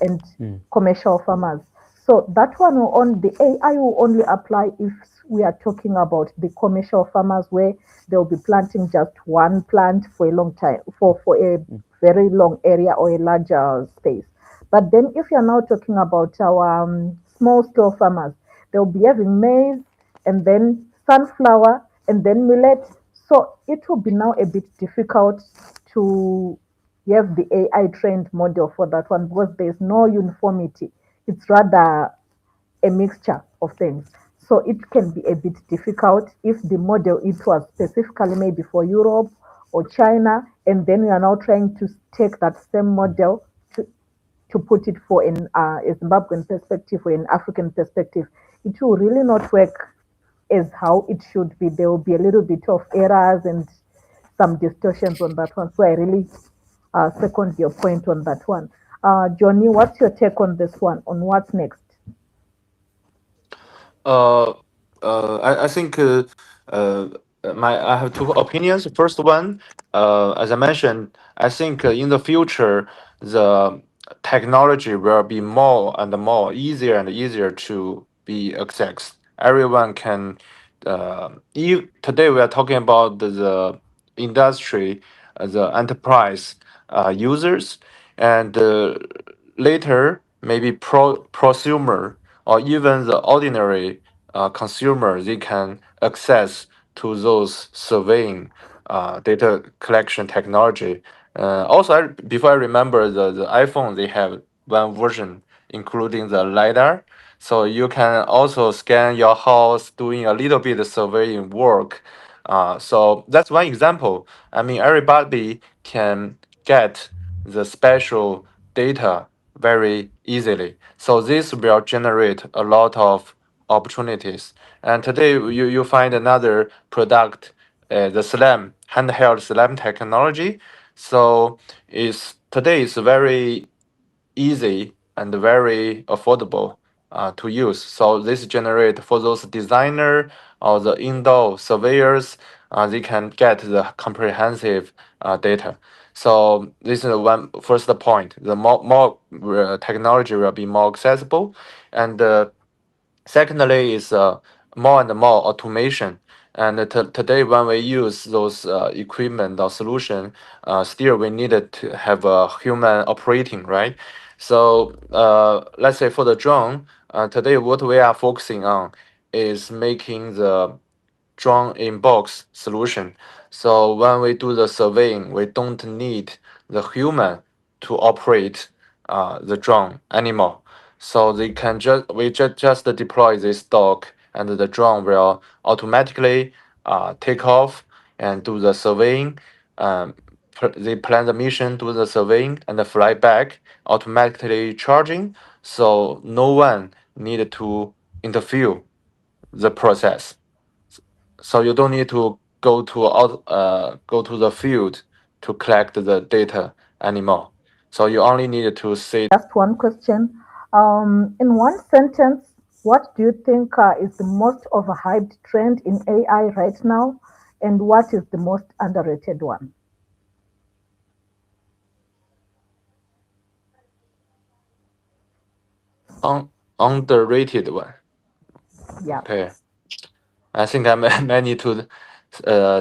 and commercial farmers. So that one will the AI will only apply if we are talking about the commercial farmers where they'll be planting just one plant for a long time, for a very long area or a larger space. But then if you're now talking about our small scale farmers, they'll be having maize and then sunflower and then millet. So it will be now a bit difficult to have the AI trained model for that one because there's no uniformity. It's rather a mixture of things. So it can be a bit difficult if the model it was specifically maybe for Europe or China, and then we are now trying to take that same model to put it for a Zimbabwean perspective or an African perspective. It will really not work as how it should be. There will be a little bit of errors and some distortions on that one. So I really second your point on that one. Johnny, what's your take on this one, on what's next? I think I have two opinions. First one, as I mentioned, I think in the future the technology will be more and more easier and easier to be accessed. Everyone can. Today we are talking about the industry, the enterprise users, and later maybe prosumer or even the ordinary consumer, they can access to those surveying data collection technology. Also, before I remember the iPhone, they have one version including the LiDAR. So you can also scan your house doing a little bit of surveying work. So that's one example. I mean, everybody can get the special data very easily. So this will generate a lot of opportunities. And today you find another product, the SLAM, handheld SLAM technology. So today it's very easy and very affordable to use. So this generate for those designer or the indoor surveyors, they can get the comprehensive data. So this is one first point. The more technology will be more accessible, and secondly is more and more automation. And today, when we use those equipment or solution, still we needed to have a human operating, right? So let's say for the drone, today what we are focusing on is making the drone in box solution. So when we do the surveying, we don't need the human to operate the drone anymore. So they can just deploy this dog, and the drone will automatically take off and do the surveying. They plan the mission, do the surveying, and then fly back, automatically charging. So no one needed to interfere the process. So you don't need to go to the field to collect the data anymore. So you only need to say. Just one question. In one sentence, what do you think is the most overhyped trend in AI right now, and what is the most underrated one? Underrated one. Yeah. Okay. I think I need to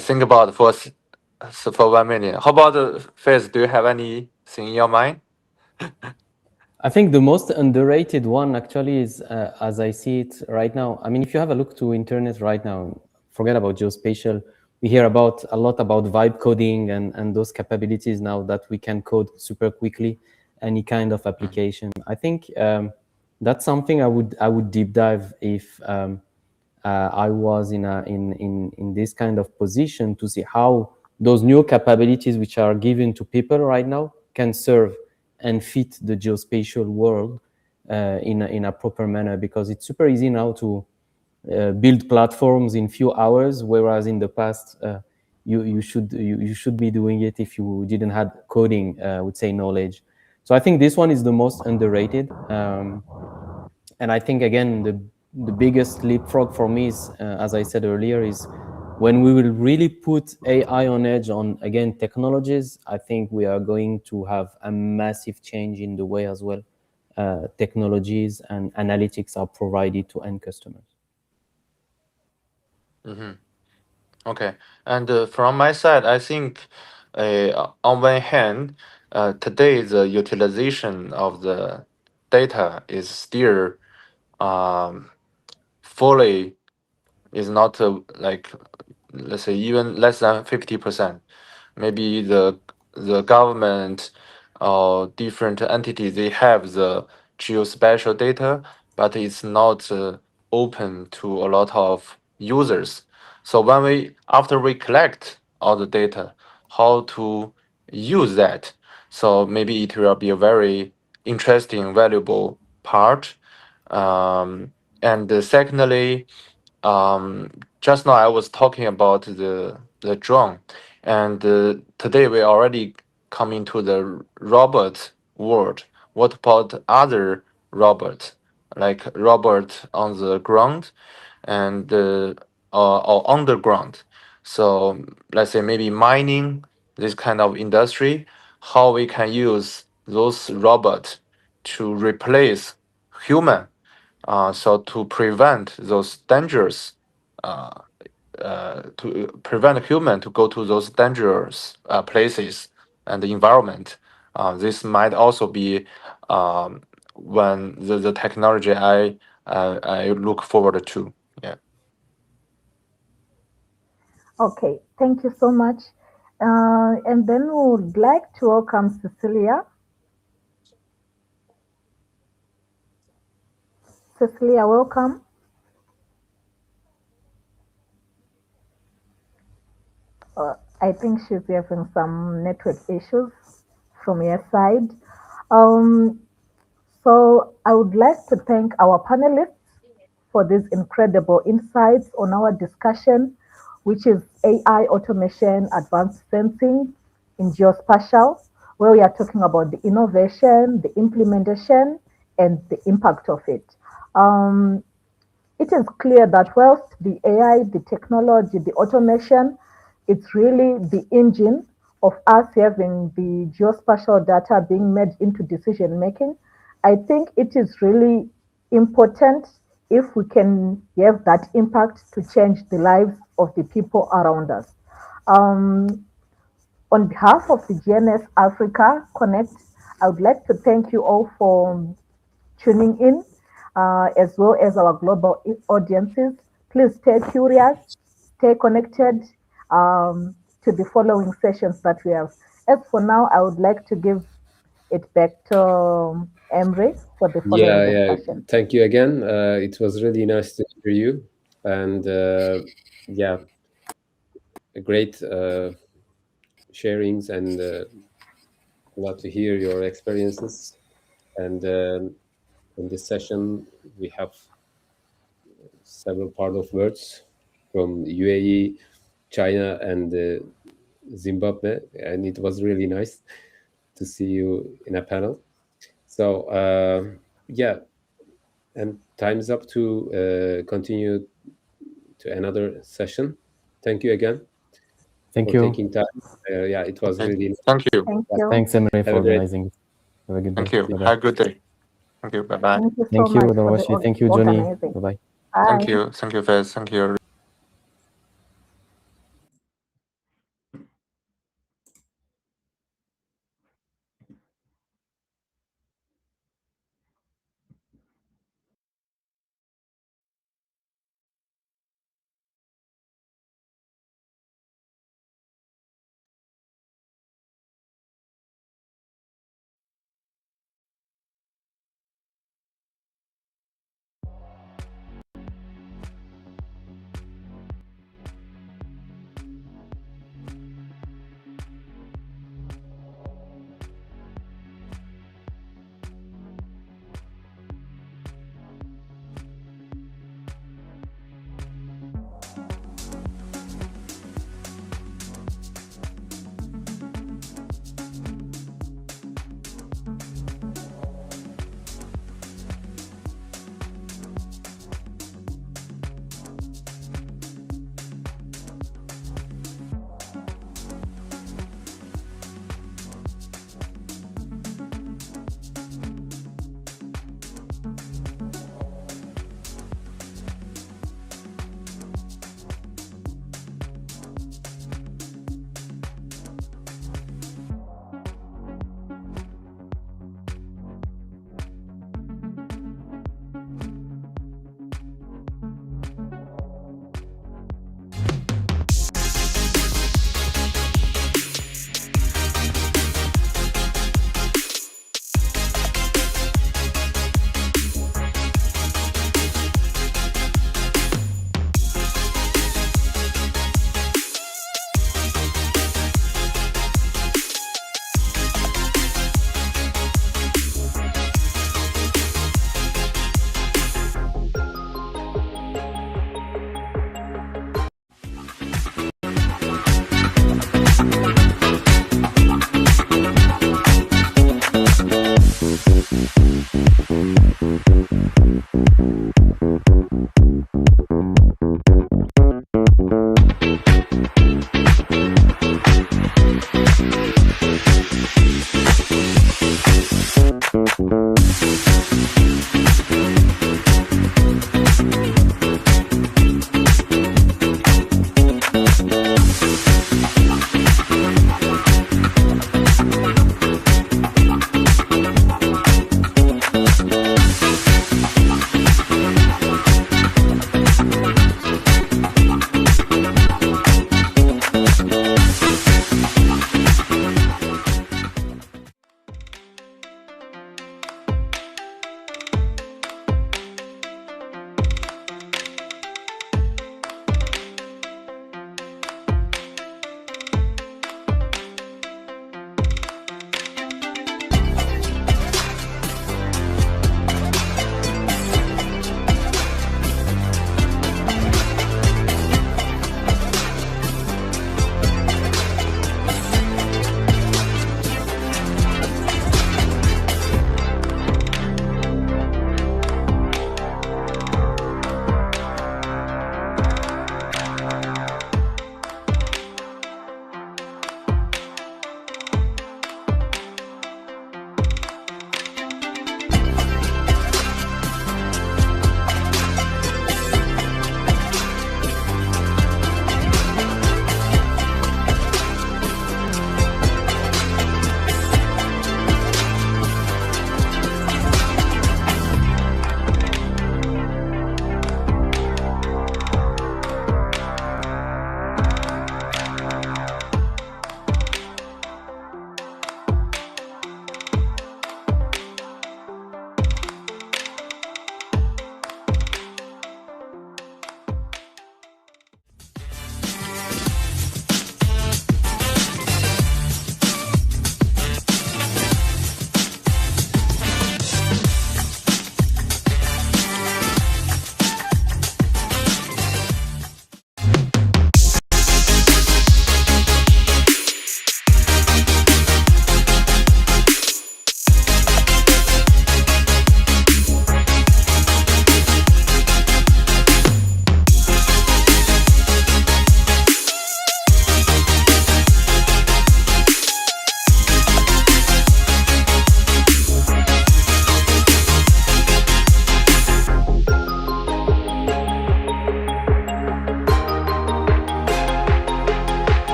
think about for 1 minute. How about Faiz? Do you have anything in your mind? I think the most underrated one actually is, as I see it right now. I mean, if you have a look to internet right now, forget about geospatial. We hear about a lot about vibe coding and those capabilities now that we can code super quickly any kind of application. I think that's something I would deep dive if I was in this kind of position to see how those new capabilities which are given to people right now can serve and fit the geospatial world in a proper manner, because it's super easy now to build platforms in few hours, whereas in the past you should be doing it if you didn't have coding, I would say, knowledge. So I think this one is the most underrated. And I think, again, the biggest leapfrog for me is, as I said earlier, is when we will really put AI on edge on, again, technologies. I think we are going to have a massive change in the way as well technologies and analytics are provided to end customers. Okay. And from my side, I think on one hand, today the utilization of the data is still fully is not like, let's say, even less than 50%. Maybe the government or different entities, they have the geospatial data, but it's not open to a lot of users. So after we collect all the data, how to use that? So maybe it will be a very interesting, valuable part. And secondly, just now I was talking about the drone, and today we already come into the robot world. What about other robots, like robot on the ground and or underground? So let's say maybe mining, this kind of industry, how we can use those robots to replace human, so to prevent those dangers, to prevent human to go to those dangerous places and the environment. This might also be when the technology I look forward to. Yeah. Okay, thank you so much. And then we would like to welcome Cecilia. Cecilia, welcome. I think she's having some network issues from your side. Um, so I would like to thank our panelists for these incredible insights on our discussion, which is AI automation, advanced sensing in geospatial, where we are talking about the innovation, the implementation, and the impact of it. It is clear that whilst the AI, the technology, the automation, it's really the engine of us having the geospatial data being made into decision making. I think it is really important if we can have that impact to change the lives of the people around us. Um, on behalf of the GNS Africa Connect, I would like to thank you all for tuning in, as well as our global audiences. Please stay curious, stay connected to the following sessions that we have. As for now, I would like to give it back to Emre for the following discussion. Thank you again. It was really nice to hear you, and great sharings, and love to hear your experiences. And in this session, we have several part of words from UAE, China, and Zimbabwe, and it was really nice to see you in a panel. So and time's up to continue to another session. Thank you again. Thank for you. taking time. It was really nice. Thank you. Thank you. Thanks, Emre, Have for a great organizing it. Have a good day. Thank you. Bye-bye. Have a good day. Thank you. Bye-bye. Thank you so Thank you, much for the Darwashi. Thank you, Johnny. organizing. Bye-bye. Bye. Thank you. Thank you, Fez. Thank you.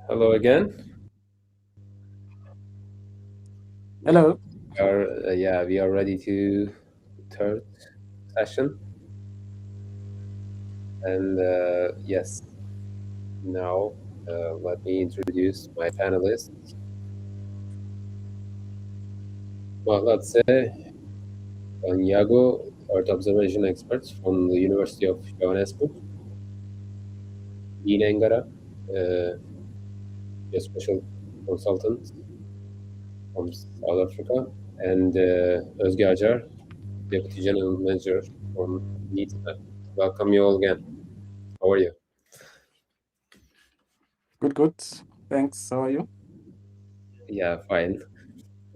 Hello again. Hello. We are ready to third session. And yes, now let me introduce my panelists. Well, let's say Iago, Earth observation expert from the University of Johannesburg. Dean Engara, a special consultant from South Africa, and Özge Acar, Deputy General Manager from NEETMAP. Welcome you all again. How are you? Good, good. Thanks. How are you? Yeah, fine.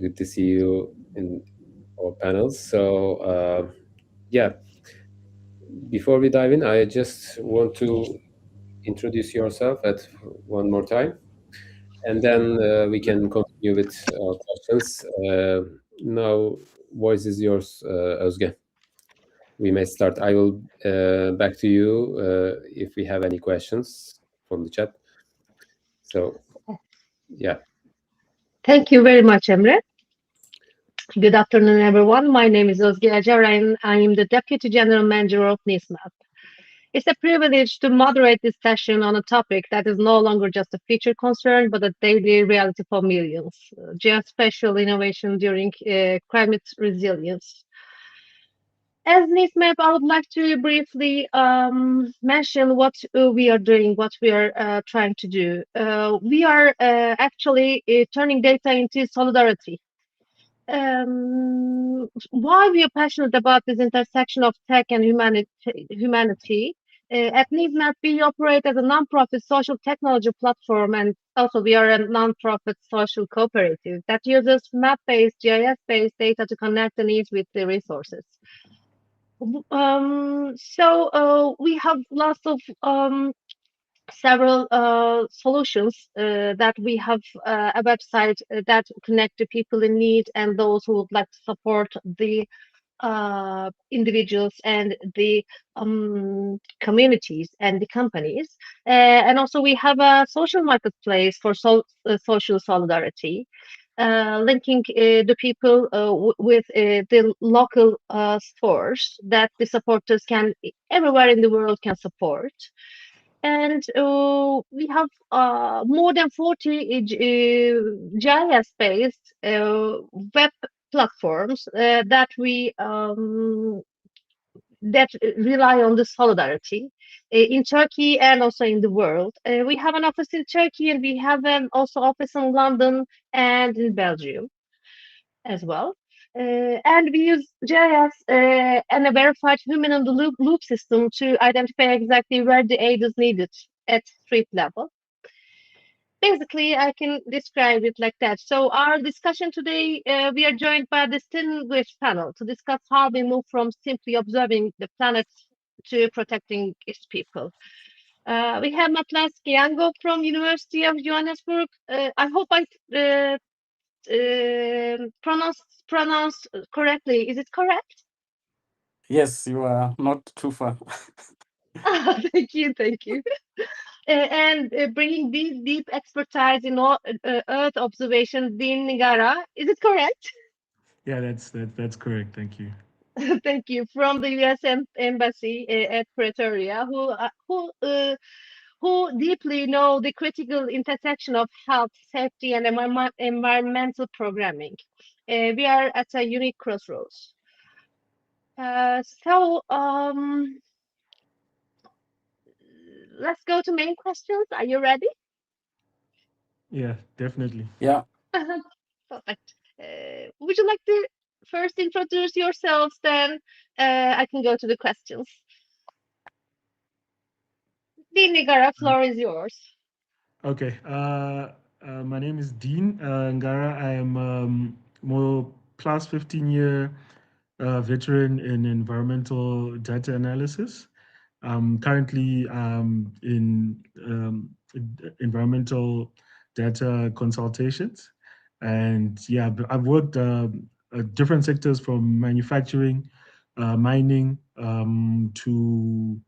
Good to see you in our panels. So, yeah, before we dive in, I just want to introduce yourself at one more time, and then we can continue with our questions. Now, voice is yours, Özge. We may start. I will back to you if we have any questions from the chat. So, yeah. Thank you very much, Emre. Good afternoon, everyone. My name is Özge Acar, and I am the Deputy General Manager of NISMAP. It's a privilege to moderate this session on a topic that is no longer just a future concern, but a daily reality for millions, geospatial innovation during climate resilience. As NISMAP, I would like to briefly mention what we are doing, what we are trying to do. We are actually turning data into solidarity. Why we are passionate about this intersection of tech and humanity. At NISMAP, we operate as a non-profit social technology platform, and also we are a non-profit social cooperative that uses map-based, GIS-based data to connect the needs with the resources. We have lots of several solutions that we have a website that connect to people in need and those who would like to support the individuals and the communities and the companies. And also we have a social marketplace for social solidarity. Linking the people with the local stores that the supporters can everywhere in the world can support. And we have more than 40 GIS-based web platforms that we that rely on the solidarity in Turkey and also in the world. We have an office in Turkey, and we have an also office in London and in Belgium as well. And we use GIS and a verified human-in-the-loop system to identify exactly where the aid is needed at street level. Basically, I can describe it like that. So our discussion today, we are joined by a distinguished panel to discuss how we move from simply observing the planet to protecting its people. We have Matlas Kiango from University of Johannesburg. I hope I pronounced correctly. Is it correct? Yes, you are not too far. Thank you. And bringing this deep expertise in Earth observation, Dean Ngara. Is it correct? Yeah, that's correct. Thank you. Thank you. From the U.S. Embassy at Pretoria, who deeply know the critical intersection of health, safety, and environmental programming. We are at a unique crossroads. Let's go to main questions. Are you ready? Yeah, definitely. Yeah. Perfect. Would you like to first introduce yourselves, then I can go to the questions. Dean Ngara, floor is yours. Okay. My name is Dean Ngara. I am more plus 15-year veteran in environmental data analysis. Currently in environmental data consultations. And yeah, I've worked different sectors from manufacturing, mining, to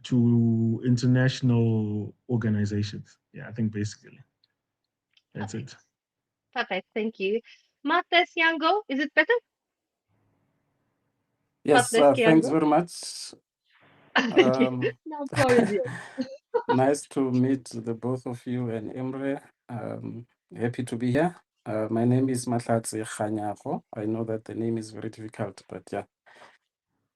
to international organizations. Yeah, I think basically that's it. Perfect. Thank you. Mates Yango, is it better? Yes, Mates thanks Yango? very much. Thank you. Now floor is yours. Nice to meet the both of you and Imre. Happy to be here. My name is Mahlatse Kganyago. I know that the name is very difficult, but yeah.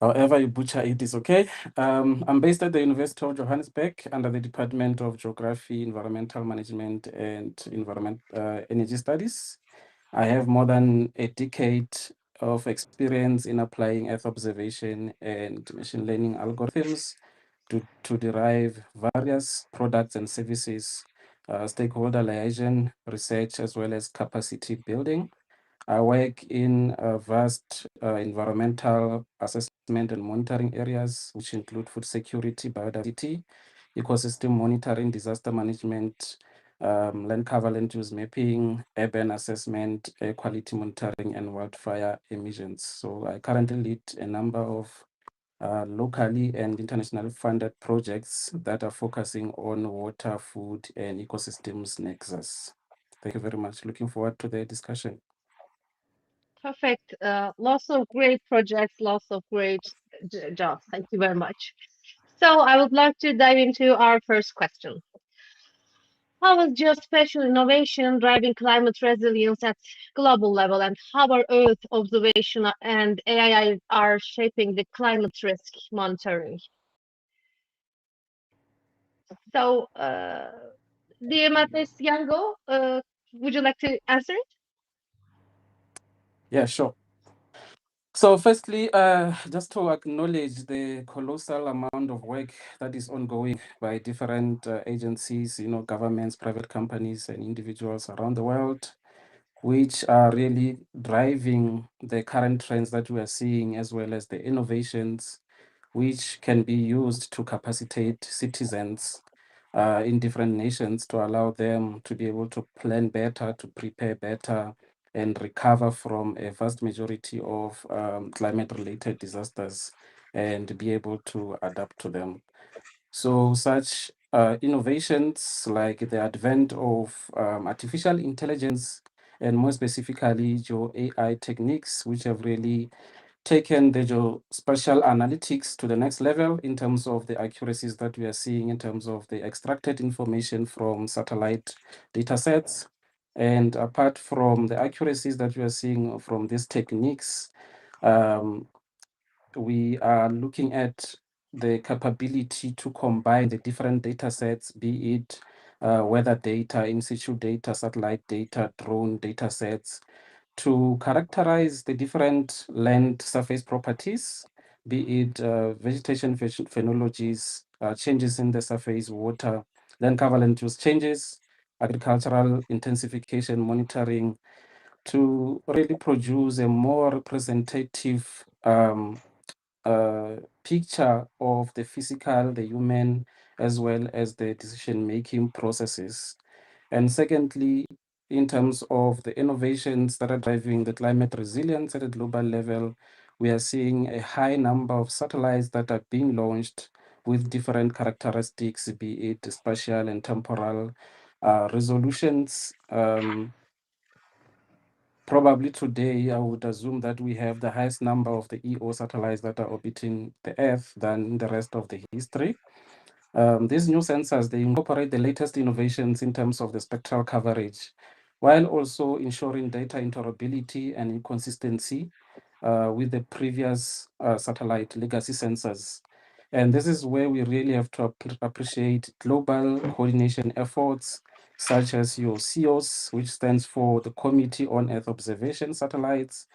However you butcher it is okay. I'm based at the University of Johannesburg under the Department of Geography, Environmental Management and Energy Studies. I have more than a decade of experience in applying Earth observation and machine learning algorithms to derive various products and services, stakeholder liaison, research, as well as capacity building. I work in vast environmental assessment and monitoring areas, which include food security, biodiversity, ecosystem monitoring, disaster management, land cover, land use mapping, urban assessment, air quality monitoring, and wildfire emissions. So I currently lead a number of locally and internationally funded projects that are focusing on water, food, and ecosystems nexus. Thank you very much. Looking forward to the discussion. Perfect. Lots of great projects, lots of great jobs. Thank you very much. So I would like to dive into our first question. How is geospatial innovation driving climate resilience at global level, and how are Earth observation and AI are shaping the climate risk monitoring? So, dear Matis Yango, would you like to answer it? Yeah, sure. So firstly, just to acknowledge the colossal amount of work that is ongoing by different agencies, governments, private companies, and individuals around the world, which are really driving the current trends that we are seeing, as well as the innovations which can be used to capacitate citizens in different nations to allow them to be able to plan better, to prepare better, and recover from a vast majority of climate-related disasters and be able to adapt to them. So such innovations like the advent of artificial intelligence and more specifically AI techniques, which have really taken the geospatial analytics to the next level in terms of the accuracies that we are seeing in terms of the extracted information from satellite data sets. And apart from the accuracies that we are seeing from these techniques, we are looking at the capability to combine the different data sets, be it weather data, in situ data, satellite data, drone data sets, to characterize the different land surface properties, be it vegetation phenologies, changes in the surface, water, land cover, land use changes, agricultural intensification monitoring, to really produce a more representative picture of the physical, the human, as well as the decision-making processes. And secondly, in terms of the innovations that are driving the climate resilience at a global level, we are seeing a high number of satellites that are being launched with different characteristics, be it spatial and temporal resolutions. Probably today, I would assume that we have the highest number of the EO satellites that are orbiting the Earth than the rest of the history. These new sensors, they incorporate the latest innovations in terms of the spectral coverage, while also ensuring data interoperability and consistency with the previous satellite legacy sensors. And this is where we really have to appreciate global coordination efforts, such as your CEOS, which stands for the Committee on Earth Observation Satellites,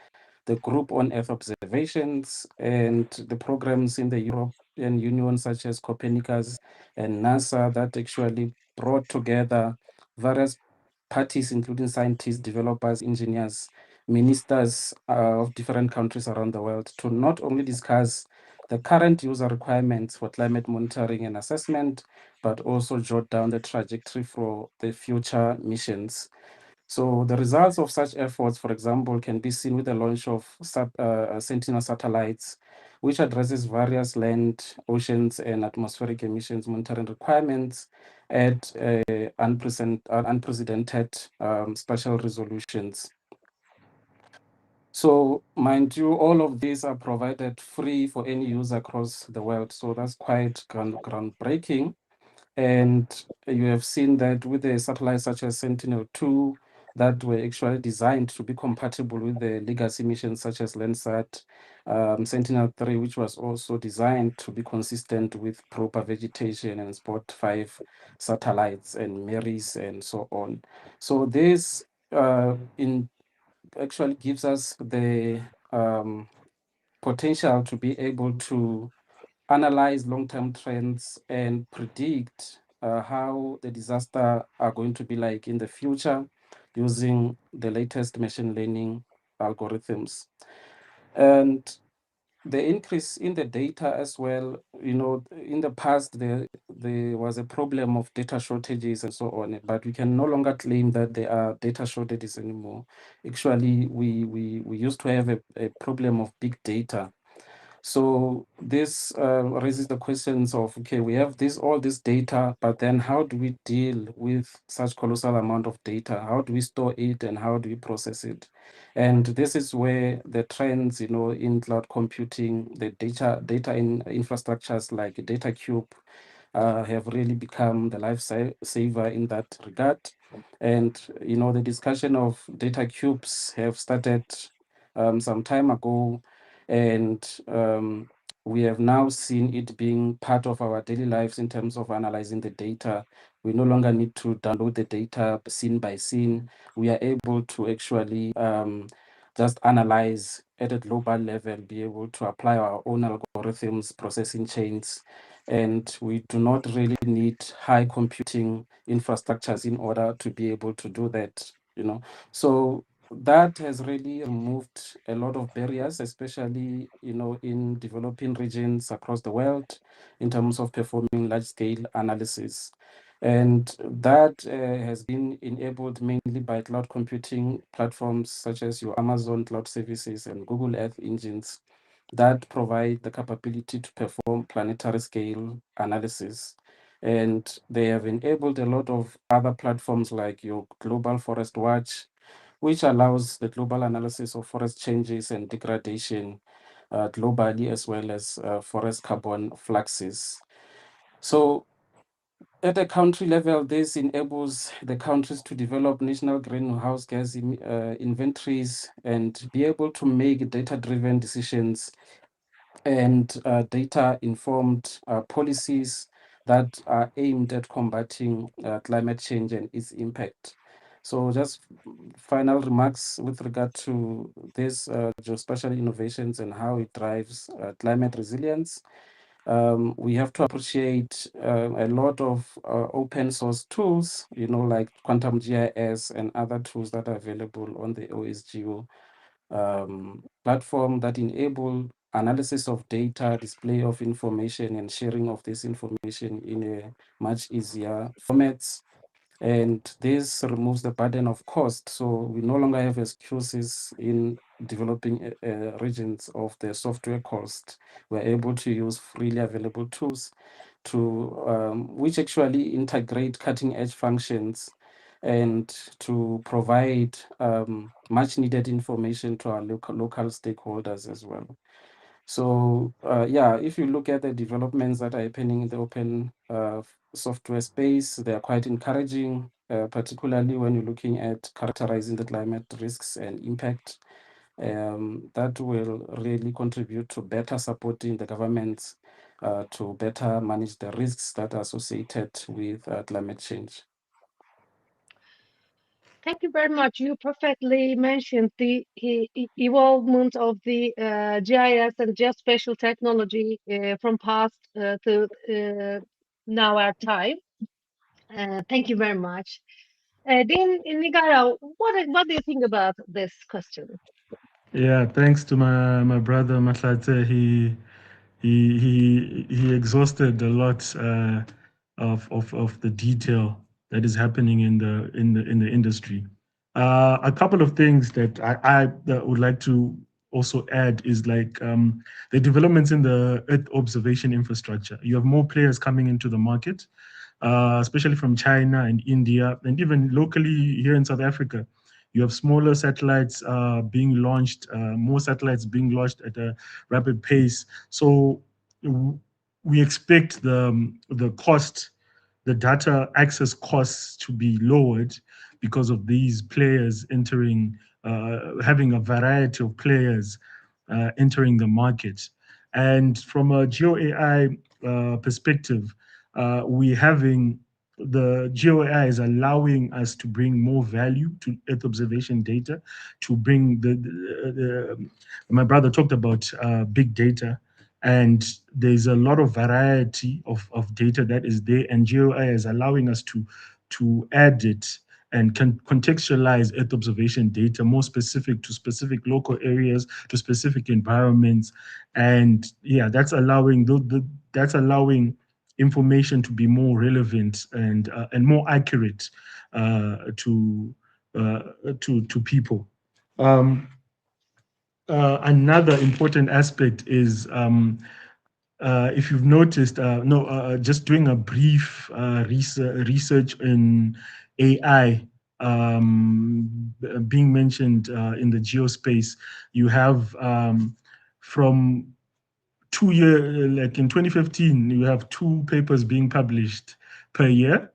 the Group on Earth Observations, and the programs in the European Union, such as Copernicus and NASA, that actually brought together various parties, including scientists, developers, engineers, ministers of different countries around the world, to not only discuss the current user requirements for climate monitoring and assessment, but also jot down the trajectory for the future missions. So the results of such efforts, for example, can be seen with the launch of Sentinel satellites, which addresses various land, oceans, and atmospheric emissions monitoring requirements at unprecedented spatial resolutions. So mind you, all of these are provided free for any user across the world. So that's quite groundbreaking. And you have seen that with the satellites such as Sentinel-2 that were actually designed to be compatible with the legacy missions such as Landsat, Sentinel-3, which was also designed to be consistent with proper vegetation and Spot 5 satellites and MIRIs and so on. So this actually gives us the potential to be able to analyze long-term trends and predict how the disaster are going to be like in the future using the latest machine learning algorithms. And the increase in the data as well, in the past there was a problem of data shortages and so on, but we can no longer claim that there are data shortages anymore. Actually, we used to have a problem of big data. So this raises the questions of, okay, we have all this data, but then how do we deal with such colossal amount of data? How do we store it and how do we process it? And this is where the trends, in cloud computing, the data in infrastructures like Data Cube have really become the lifesaver in that regard. And, the discussion of data cubes have started some time ago, and we have now seen it being part of our daily lives in terms of analyzing the data. We no longer need to download the data scene by scene. We are able to actually just analyze at a global level, be able to apply our own algorithms, processing chains, and we do not really need high computing infrastructures in order to be able to do that, So that has really removed a lot of barriers, especially, in developing regions across the world in terms of performing large-scale analysis. And that has been enabled mainly by cloud computing platforms such as your Amazon Cloud Services and Google Earth engines that provide the capability to perform planetary scale analysis. And they have enabled a lot of other platforms like your Global Forest Watch, which allows the global analysis of forest changes and degradation globally, as well as forest carbon fluxes. So at a country level, this enables the countries to develop national greenhouse gas inventories and be able to make data-driven decisions and data-informed policies that are aimed at combating climate change and its impact. So just final remarks with regard to this geospatial innovations and how it drives climate resilience. We have to appreciate a lot of open source tools, like Quantum GIS and other tools that are available on the OSGeo platform that enable analysis of data, display of information, and sharing of this information in a much easier formats. And this removes the burden of cost. So we no longer have excuses in developing regions of the software cost. We're able to use freely available tools to which actually integrate cutting edge functions and to provide much needed information to our local stakeholders as well. So yeah, if you look at the developments that are happening in the open software space, they are quite encouraging, particularly when you're looking at characterizing the climate risks and impact. That will really contribute to better supporting the governments to better manage the risks that are associated with climate change. Thank you very much. You perfectly mentioned the evolvement of the GIS and geospatial technology from past to now our time. Thank you very much. Then, Nigara, what do you think about this question? Yeah, thanks to my brother Mahlate. He exhausted a lot of the detail that is happening in the industry. A couple of things that I that would like to also add is like the developments in the Earth observation infrastructure. You have more players coming into the market, especially from China and India, and even locally here in South Africa. You have smaller satellites being launched, more satellites being launched at a rapid pace. So we expect the cost, the data access costs to be lowered because of these players entering, having a variety of players entering the market. And from a Geo AI perspective, we having the Geo AI is allowing us to bring more value to Earth observation data, to bring my brother talked about big data, and there's a lot of variety of data that is there, and Geo AI is allowing us to add it and can contextualize Earth observation data more specific to specific local areas, to specific environments, and yeah, that's allowing that's allowing information to be more relevant and more accurate to people. Another important aspect is if you've noticed, just doing a brief research in AI being mentioned in the geospace, you have from 2 years, like in 2015, you have 2 papers being published per year.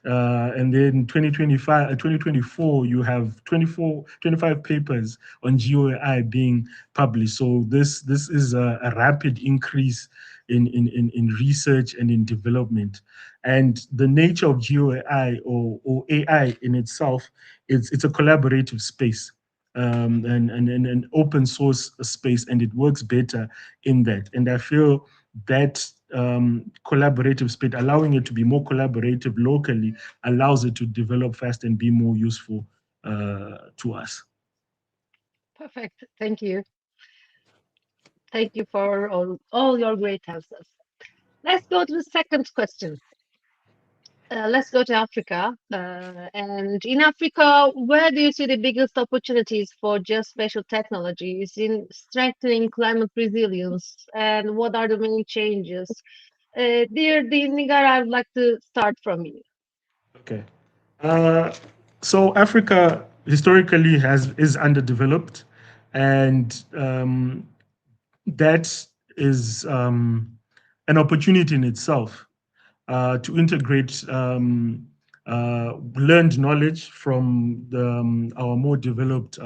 And then 2024, you have 25 papers on GeoAI being published. So this is a rapid increase in research and in development. And the nature of GeoAI or AI in itself, it's a collaborative space. And an open source space, and it works better in that. And I feel that collaborative space, allowing it to be more collaborative locally, allows it to develop fast and be more useful to us. Perfect. Thank you. Thank you for all your great answers. Let's go to the second question. Let's go to Africa. And in Africa, where do you see the biggest opportunities for geospatial technologies in strengthening climate resilience? And what are the main changes? Dear Nigar, I would like to start from you. Okay. So Africa historically is underdeveloped, and that is an opportunity in itself. To integrate learned knowledge from our more developed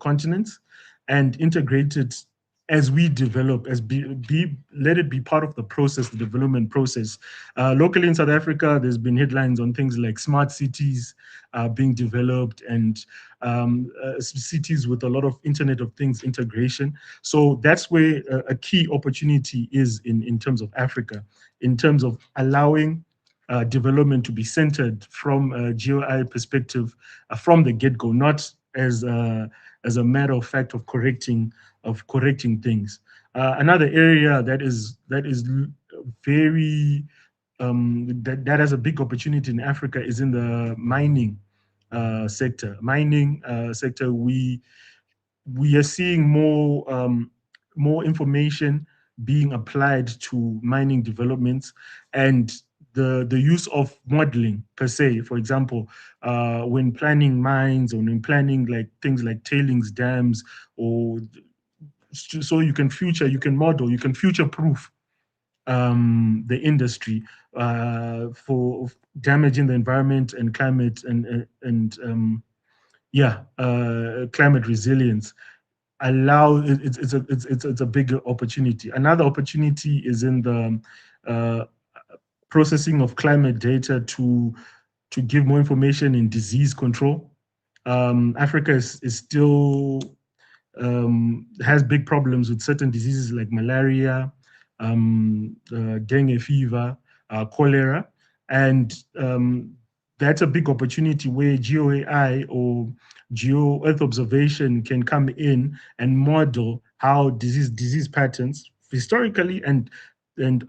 continents, and integrate it as we develop, let it be part of the process, the development process. Locally in South Africa, there's been headlines on things like smart cities being developed, and cities with a lot of Internet of Things integration. So that's where a key opportunity is in terms of Africa, in terms of allowing development to be centered from a GeoAI perspective from the get-go, not as a matter of fact of correcting things. Another area that is very that has a big opportunity in Africa is in the mining sector. Mining sector, we are seeing more information being applied to mining developments, and the use of modeling per se. For example, when planning mines, or when planning like things like tailings dams, or so you can model, you can future-proof the industry for damaging the environment and climate and climate resilience. It's a bigger opportunity. Another opportunity is in the processing of climate data to give more information in disease control. Africa is still has big problems with certain diseases like malaria, dengue fever, cholera, and that's a big opportunity where GeoAI or Geo Earth observation can come in and model how disease patterns historically, and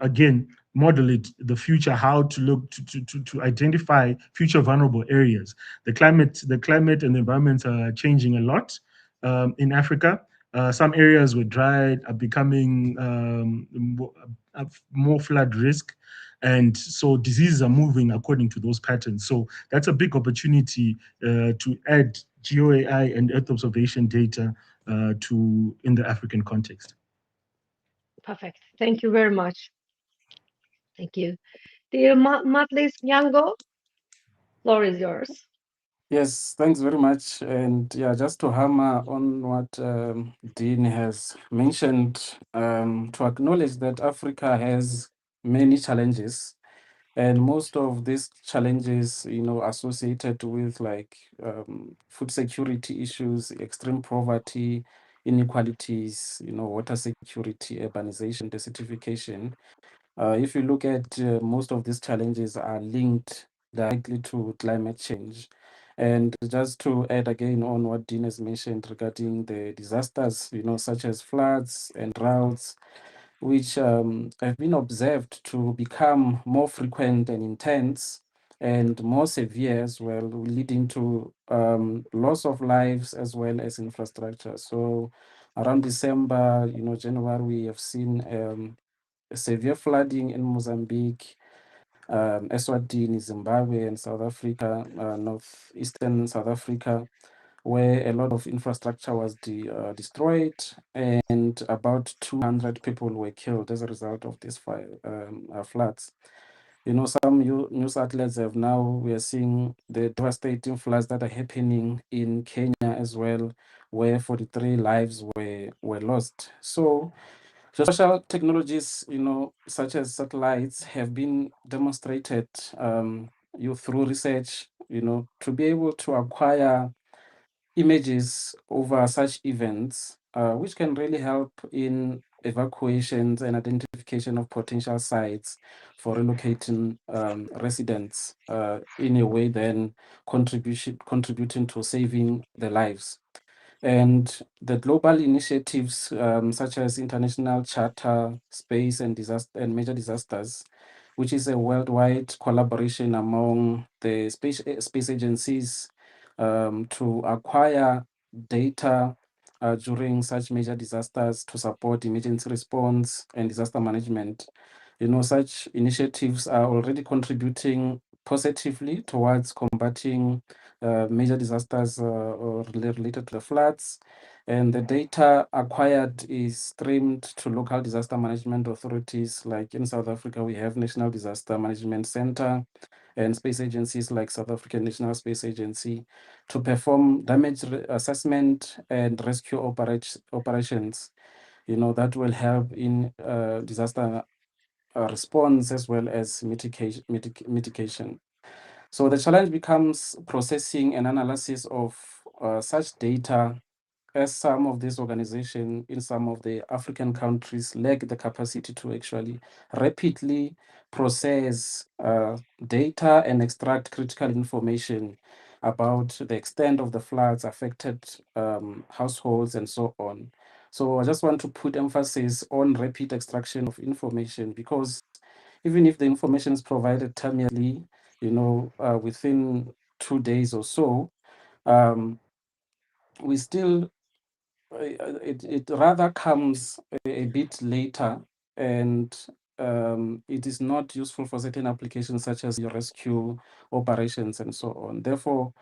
again model it the future, how to look to identify future vulnerable areas. The climate and the environment are changing a lot. in Africa. Some areas were dried, are becoming more flood risk. And so diseases are moving according to those patterns. So that's a big opportunity to add GeoAI and Earth observation data in the African context. Perfect. Thank you very much. Thank you. Dear Matlis Nyango, floor is yours. Yes, thanks very much. And yeah, just to hammer on what Dean has mentioned, to acknowledge that Africa has many challenges, and most of these challenges, associated with like food security issues, extreme poverty, inequalities, water security, urbanization, desertification. If you look at most of these challenges are linked directly to climate change. And just to add again on what Dean has mentioned regarding the disasters, such as floods and droughts, which have been observed to become more frequent and intense and more severe as well, leading to loss of lives as well as infrastructure. So around December, January, we have seen severe flooding in Mozambique, Eswatini, Zimbabwe, and South Africa, northeastern South Africa, where a lot of infrastructure was destroyed and about 200 people were killed as a result of these floods. Some news outlets we are seeing the devastating floods that are happening in Kenya as well, where 43 lives were lost. So social technologies, such as satellites, have been demonstrated through research, to be able to acquire images over such events, which can really help in evacuations and identification of potential sites for relocating residents in a way then contributing to saving their lives. And the global initiatives such as International Charter, Space and Major Disasters, which is a worldwide collaboration among the space agencies to acquire data during such major disasters to support emergency response and disaster management. Such initiatives are already contributing positively towards combating major disasters related to the floods. And the data acquired is streamed to local disaster management authorities. Like in South Africa, we have National Disaster Management Center and space agencies like South African National Space Agency to perform damage assessment and rescue operations, that will help in disaster response as well as mitigation. So the challenge becomes processing and analysis of such data, as some of these organizations in some of the African countries lack the capacity to actually rapidly process data and extract critical information about the extent of the floods affected households and so on. So I just want to put emphasis on rapid extraction of information, because even if the information is provided timely, within 2 days or so, we still it rather comes a bit later, and it is not useful for certain applications such as your rescue operations and so on. Therefore,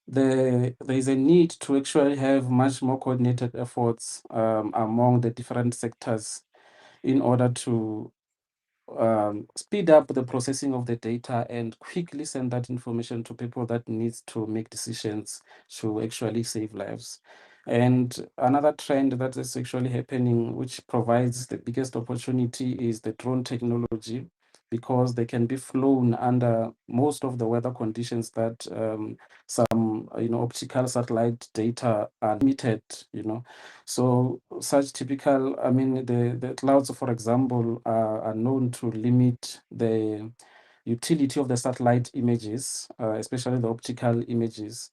there is a need to actually have much more coordinated efforts among the different sectors in order to speed up the processing of the data and quickly send that information to people that needs to make decisions to actually save lives. And another trend that is actually happening, which provides the biggest opportunity, is the drone technology, because they can be flown under most of the weather conditions that some optical satellite data are limited. So such typical, the clouds, for example, are known to limit the utility of the satellite images, especially the optical images.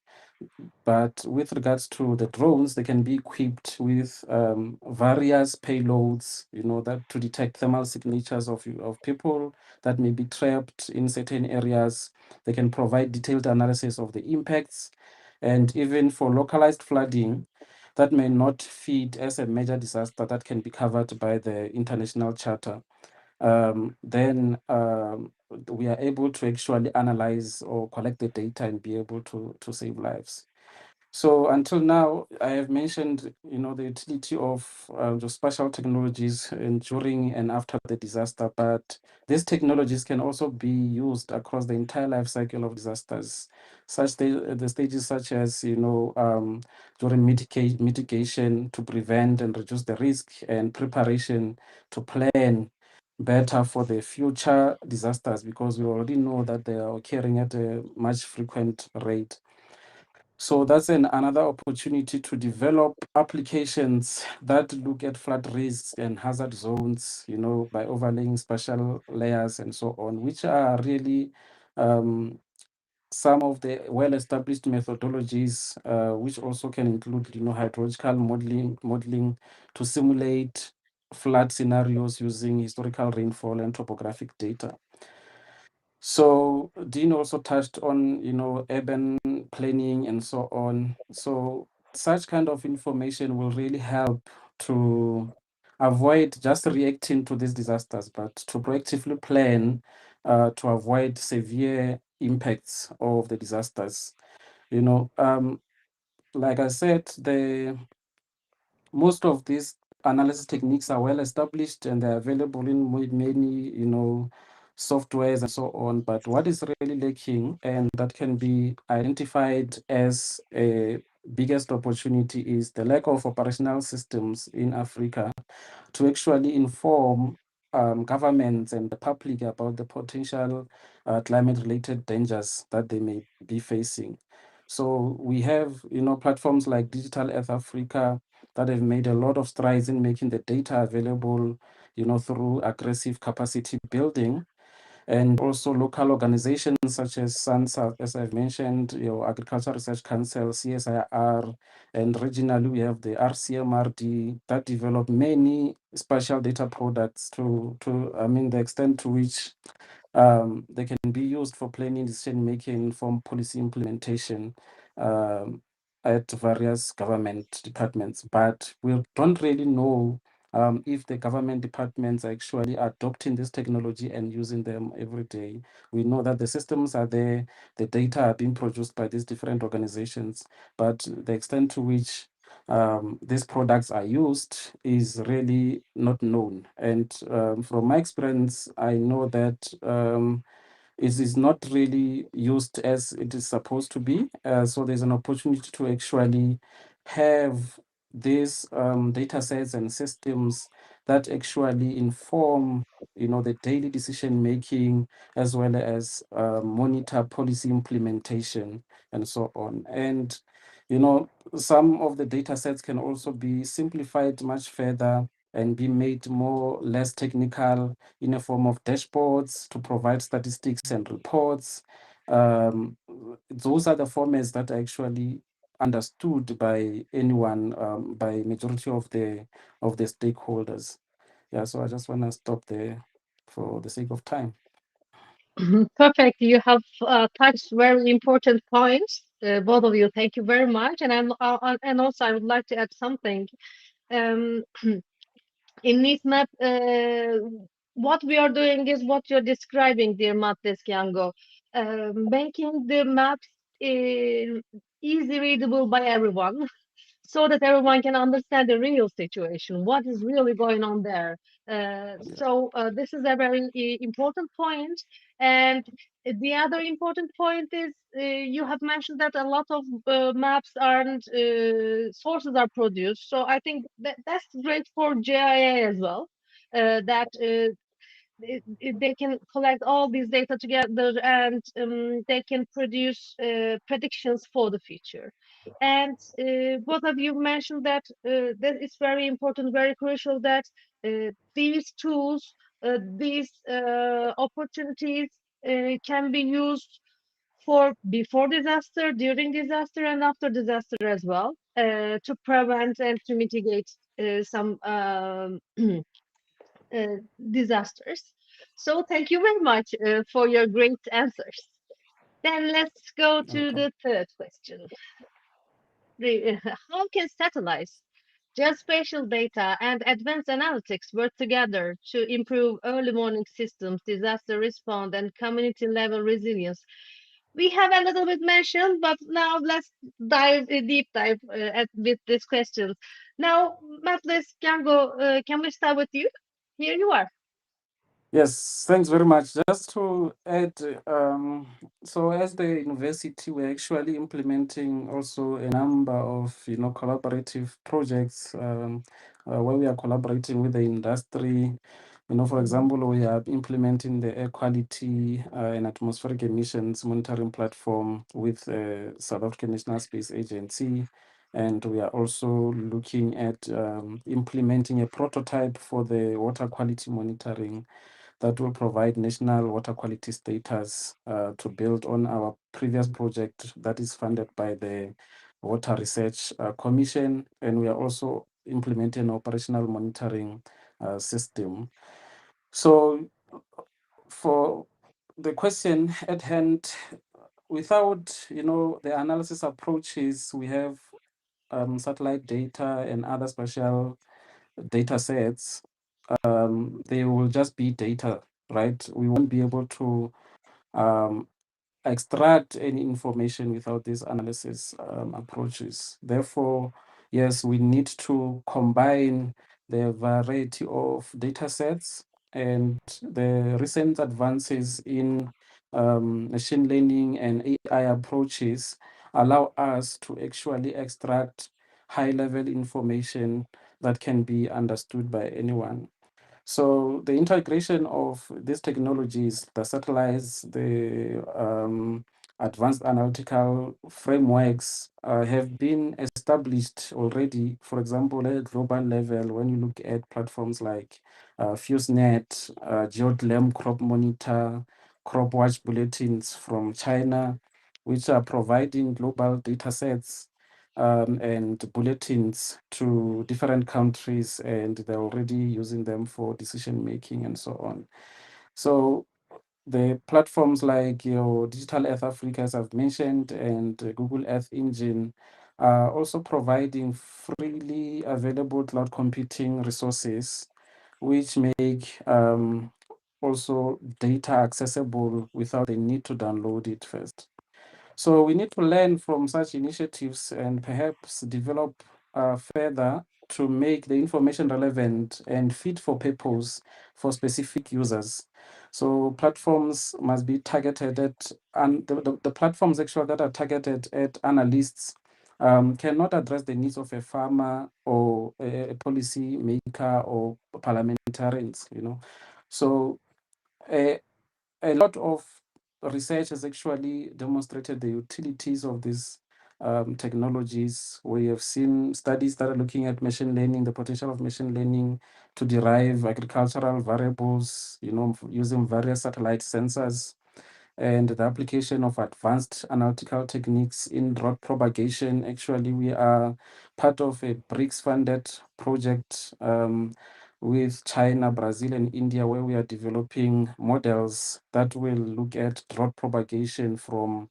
But with regards to the drones, they can be equipped with various payloads, that to detect thermal signatures of people that may be trapped in certain areas. They can provide detailed analysis of the impacts. And even for localized flooding, that may not fit as a major disaster that can be covered by the international charter, then we are able to actually analyze or collect the data and be able to save lives. So until now, I have mentioned, the utility of the spatial technologies during and after the disaster, but these technologies can also be used across the entire life cycle of disasters, the stages such as, during mitigation to prevent and reduce the risk, and preparation to plan better for the future disasters, because we already know that they are occurring at a much frequent rate. So that's another opportunity to develop applications that look at flood risks and hazard zones, by overlaying spatial layers and so on, which are really some of the well-established methodologies, which also can include, hydrological modeling to simulate flood scenarios using historical rainfall and topographic data. So Dean also touched on, urban planning and so on. So such kind of information will really help to avoid just reacting to these disasters, but to proactively plan to avoid severe impacts of the disasters. Like I said, most of these analysis techniques are well established and they're available in many, softwares and so on. But what is really lacking, and that can be identified as a biggest opportunity, is the lack of operational systems in Africa to actually inform governments and the public about the potential climate-related dangers that they may be facing. So we have, platforms like Digital Earth Africa that have made a lot of strides in making the data available, through aggressive capacity building. And also local organizations such as SANSA, as I've mentioned, Agricultural Research Council, CSIR, and regionally we have the RCMRD that develop many spatial data products to the extent to which they can be used for planning, decision making, from policy implementation at various government departments. But we don't really know if the government departments are actually adopting this technology and using them every day. We know that the systems are there, the data are being produced by these different organizations, but the extent to which these products are used is really not known. And from my experience, I know that it is not really used as it is supposed to be. So there's an opportunity to actually have these data sets and systems that actually inform, the daily decision making, as well as monitor policy implementation and so on. And some of the data sets can also be simplified much further and be made less technical in a form of dashboards to provide statistics and reports. Those are the formats that are actually understood by anyone, by majority of the stakeholders. Yeah, so I just want to stop there for the sake of time. Perfect. You have touched very important points, both of you. Thank you very much. And also I would like to add something. Um, in NISMAP, what we are doing is what you're describing, dear Matlis Yango, making the maps easy readable by everyone, so that everyone can understand the real situation, what is really going on there. So this is a very important point. And the other important point is you have mentioned that a lot of maps and sources are produced. So I think that's great for GIA as well, that they can collect all these data together, and they can produce predictions for the future. And both of you mentioned that that it's very important, very crucial that these tools, these opportunities can be used for before disaster, during disaster, and after disaster as well, to prevent and to mitigate some disasters. So thank you very much for your great answers. Then let's go to the third question. how can satellites, geospatial data, and advanced analytics work together to improve early warning systems, disaster response, and community level resilience? We have a little bit mentioned, but now let's dive a deep dive with this question. Now, Matlis, can we start with you? Here you are. Yes, thanks very much. Just to add, so as the university, we're actually implementing also a number of, collaborative projects where we are collaborating with the industry. For example, we are implementing the air quality and atmospheric emissions monitoring platform with South African National Space Agency. And we are also looking at implementing a prototype for the water quality monitoring that will provide national water quality status to build on our previous project that is funded by the Water Research Commission. And we are also implementing an operational monitoring system. So for the question at hand, without the analysis approaches, we have satellite data and other spatial data sets. They will just be data, right? We won't be able to extract any information without these analysis approaches. Therefore, yes, we need to combine the variety of data sets, and the recent advances in machine learning and AI approaches allow us to actually extract high-level information that can be understood by anyone. So the integration of these technologies, the satellites, the advanced analytical frameworks have been established already. For example, at a global level, when you look at platforms like FuseNet, GeoGlam Crop Monitor, Crop Watch bulletins from China, which are providing global data sets and bulletins to different countries, and they're already using them for decision making and so on. So the platforms like Digital Earth Africa, as I've mentioned, and Google Earth Engine are also providing freely available cloud computing resources, which make also data accessible without the need to download it first. So we need to learn from such initiatives and perhaps develop further to make the information relevant and fit for purpose for specific users. So platforms must be targeted at, and the platforms actually that are targeted at analysts cannot address the needs of a farmer or a policy maker or parliamentarians, So a lot of research has actually demonstrated the utilities of these technologies. We have seen studies that are looking at machine learning, the potential of machine learning to derive agricultural variables, using various satellite sensors, and the application of advanced analytical techniques in drought propagation. Actually, we are part of a BRICS-funded project with China, Brazil, and India, where we are developing models that will look at drought propagation from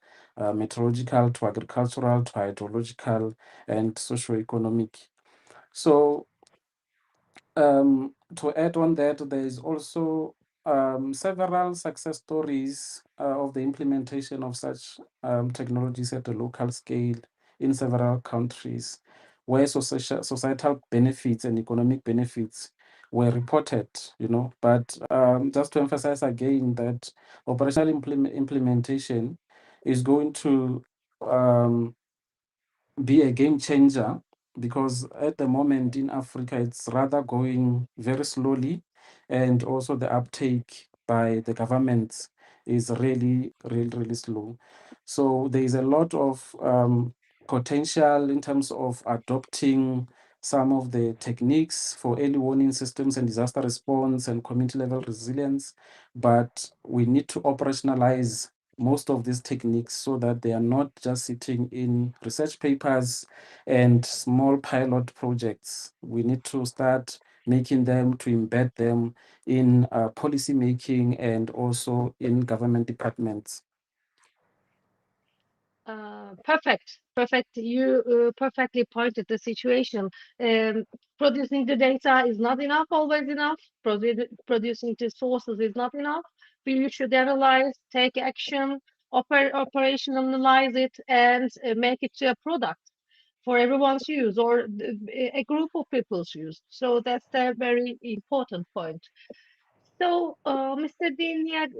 meteorological to agricultural to hydrological and socioeconomic. So to add on that, there is also several success stories of the implementation of such technologies at a local scale in several countries, where societal benefits and economic benefits were reported, But just to emphasize again that operational implementation is going to be a game changer, because at the moment in Africa, it's rather going very slowly, and also the uptake by the government is really, really, really slow. So there is a lot of potential in terms of adopting some of the techniques for early warning systems and disaster response and community level resilience, but we need to operationalize most of these techniques so that they are not just sitting in research papers and small pilot projects. We need to start making them, to embed them in policy making and also in government departments. Perfect. You perfectly pointed the situation. Um, Producing the data is not enough, always enough. Producing the sources is not enough. We should analyze, take action, operationalize it, and make it to a product for everyone's use or a group of people's use. So that's a very important point. So, Mr.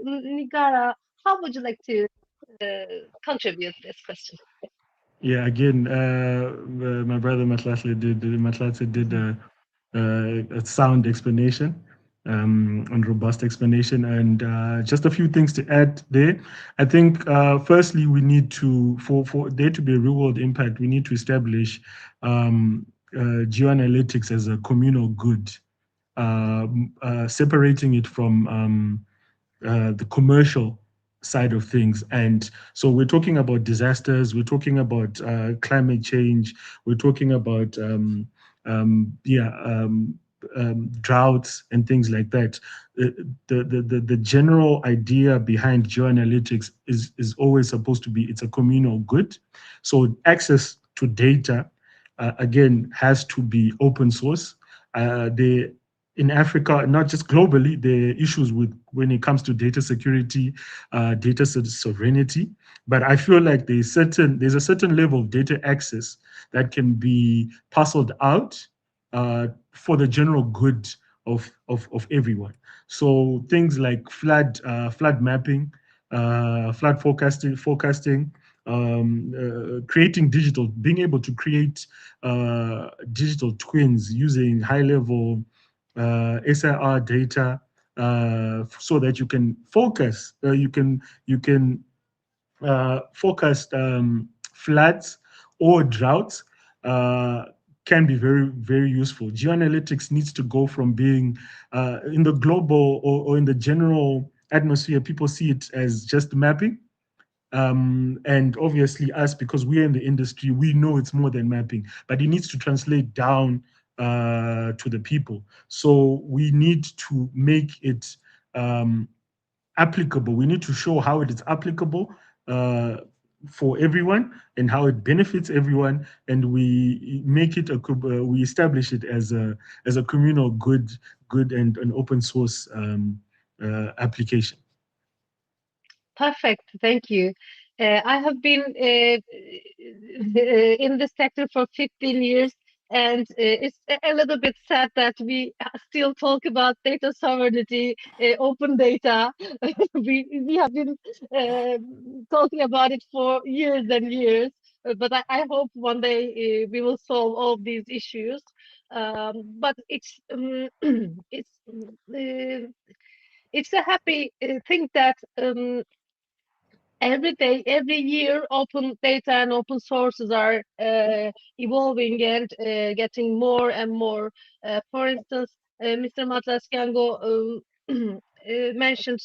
Nigara, how would you like to contribute this question? Yeah, again, my brother Matlatle did a sound explanation, and robust explanation, and just a few things to add there. I think firstly we need to, for there to be a real world impact, we need to establish geoanalytics as a communal good, separating it from the commercial side of things. And so we're talking about disasters, we're talking about climate change, we're talking about droughts and things like that. The general idea behind geoanalytics is always supposed to be, it's a communal good. So access to data, again, has to be open source. In Africa, not just globally, there are issues with when it comes to data security, data sovereignty. But I feel like there's a certain level of data access that can be parceled out for the general good of everyone. So things like flood mapping, flood forecasting, creating being able to create digital twins using high level SIR data, so that you can focus, forecast floods or droughts, can be very, very useful. Geoanalytics needs to go from being in the global or in the general atmosphere, people see it as just mapping. And obviously us, because we're in the industry, we know it's more than mapping, but it needs to translate down to the people. So we need to make it applicable. We need to show how it is applicable for everyone and how it benefits everyone, and we make it we establish it as a communal good and an open source application. Perfect. Thank you. I have been in this sector for 15 years, and it's a little bit sad that we still talk about data sovereignty, open data. We have been talking about it for years and years, but I hope one day we will solve all these issues. But it's a happy thing that every day, every year, open data and open sources are evolving and getting more and more. For instance, Mr. Matlaskango mentioned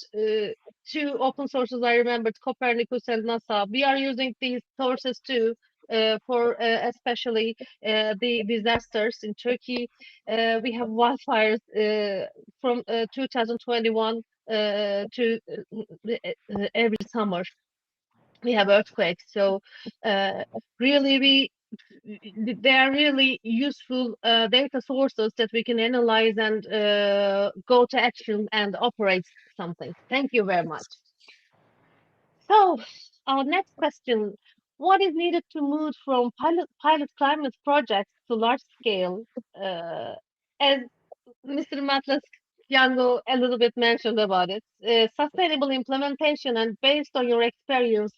two open sources I remembered, Copernicus and NASA. We are using these sources too. For especially the disasters in Turkey, we have wildfires from 2021 to every summer. We have earthquakes. So really, they are really useful data sources that we can analyze and go to action and operate something. Thank you very much. So our next question: what is needed to move from pilot climate projects to large scale? As Mr. Matlas Yango a little bit mentioned about it, sustainable implementation, and based on your experience,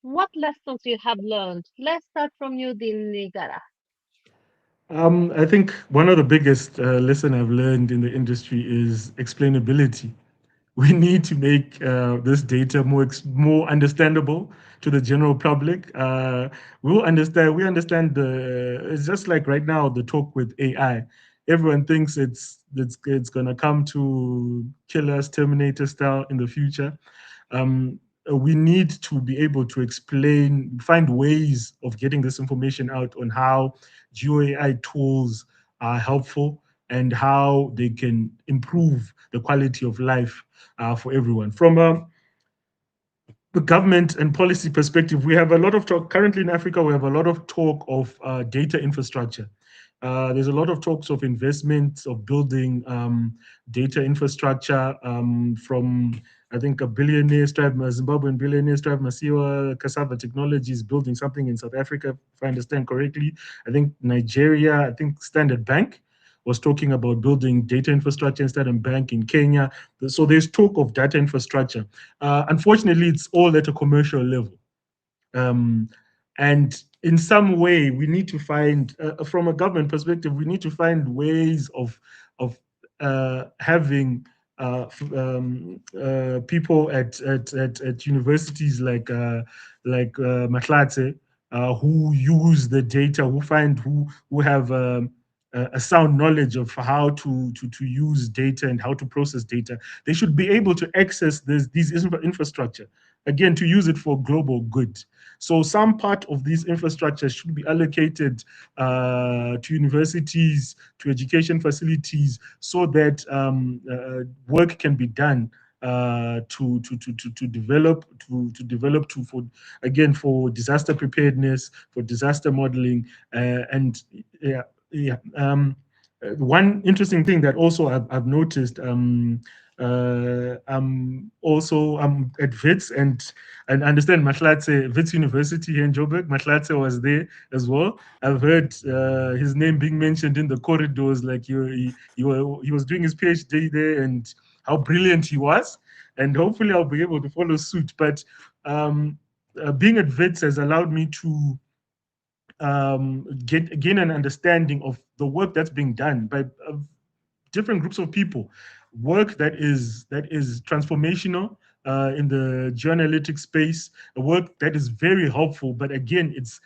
what lessons you have learned? Let's start from you, Dinigara. I think one of the biggest lesson I've learned in the industry is explainability. We need to make this data more understandable to the general public. We understand it's just like right now the talk with AI. Everyone thinks it's gonna come to kill us, Terminator style in the future. We need to be able to find ways of getting this information out on how GeoAI tools are helpful and how they can improve the quality of life for everyone. From the government and policy perspective, we have a lot of talk currently in Africa. We have a lot of talk of data infrastructure. There's a lot of talks of investments of building data infrastructure from, I think, a billionaire, Zimbabwean billionaire, Masiwa Cassava Technologies, building something in South Africa, if I understand correctly. I think Nigeria, I think Standard Bank was talking about building data infrastructure in Standard Bank in Kenya. So there's talk of data infrastructure. Unfortunately, it's all at a commercial level. And in some way, we need to find, from a government perspective, we need to find ways of having people at universities like Mahlatse, who use the data, who have a sound knowledge of how to use data and how to process data. They should be able to access these infrastructure, again, to use it for global good. So some part of these infrastructure should be allocated to universities, to education facilities, so that work can be done to develop for disaster preparedness, for disaster modeling, and one interesting thing that also I've noticed. I'm also at WITS, and I understand Mahlatse, WITS University here in Joburg. Mahlatse was there as well. I've heard his name being mentioned in the corridors, like he was doing his PhD there, and how brilliant he was. And hopefully I'll be able to follow suit. But being at WITS has allowed me to gain an understanding of the work that's being done by different groups of people, work that is transformational in the geoanalytic space, a work that is very helpful. But again, it's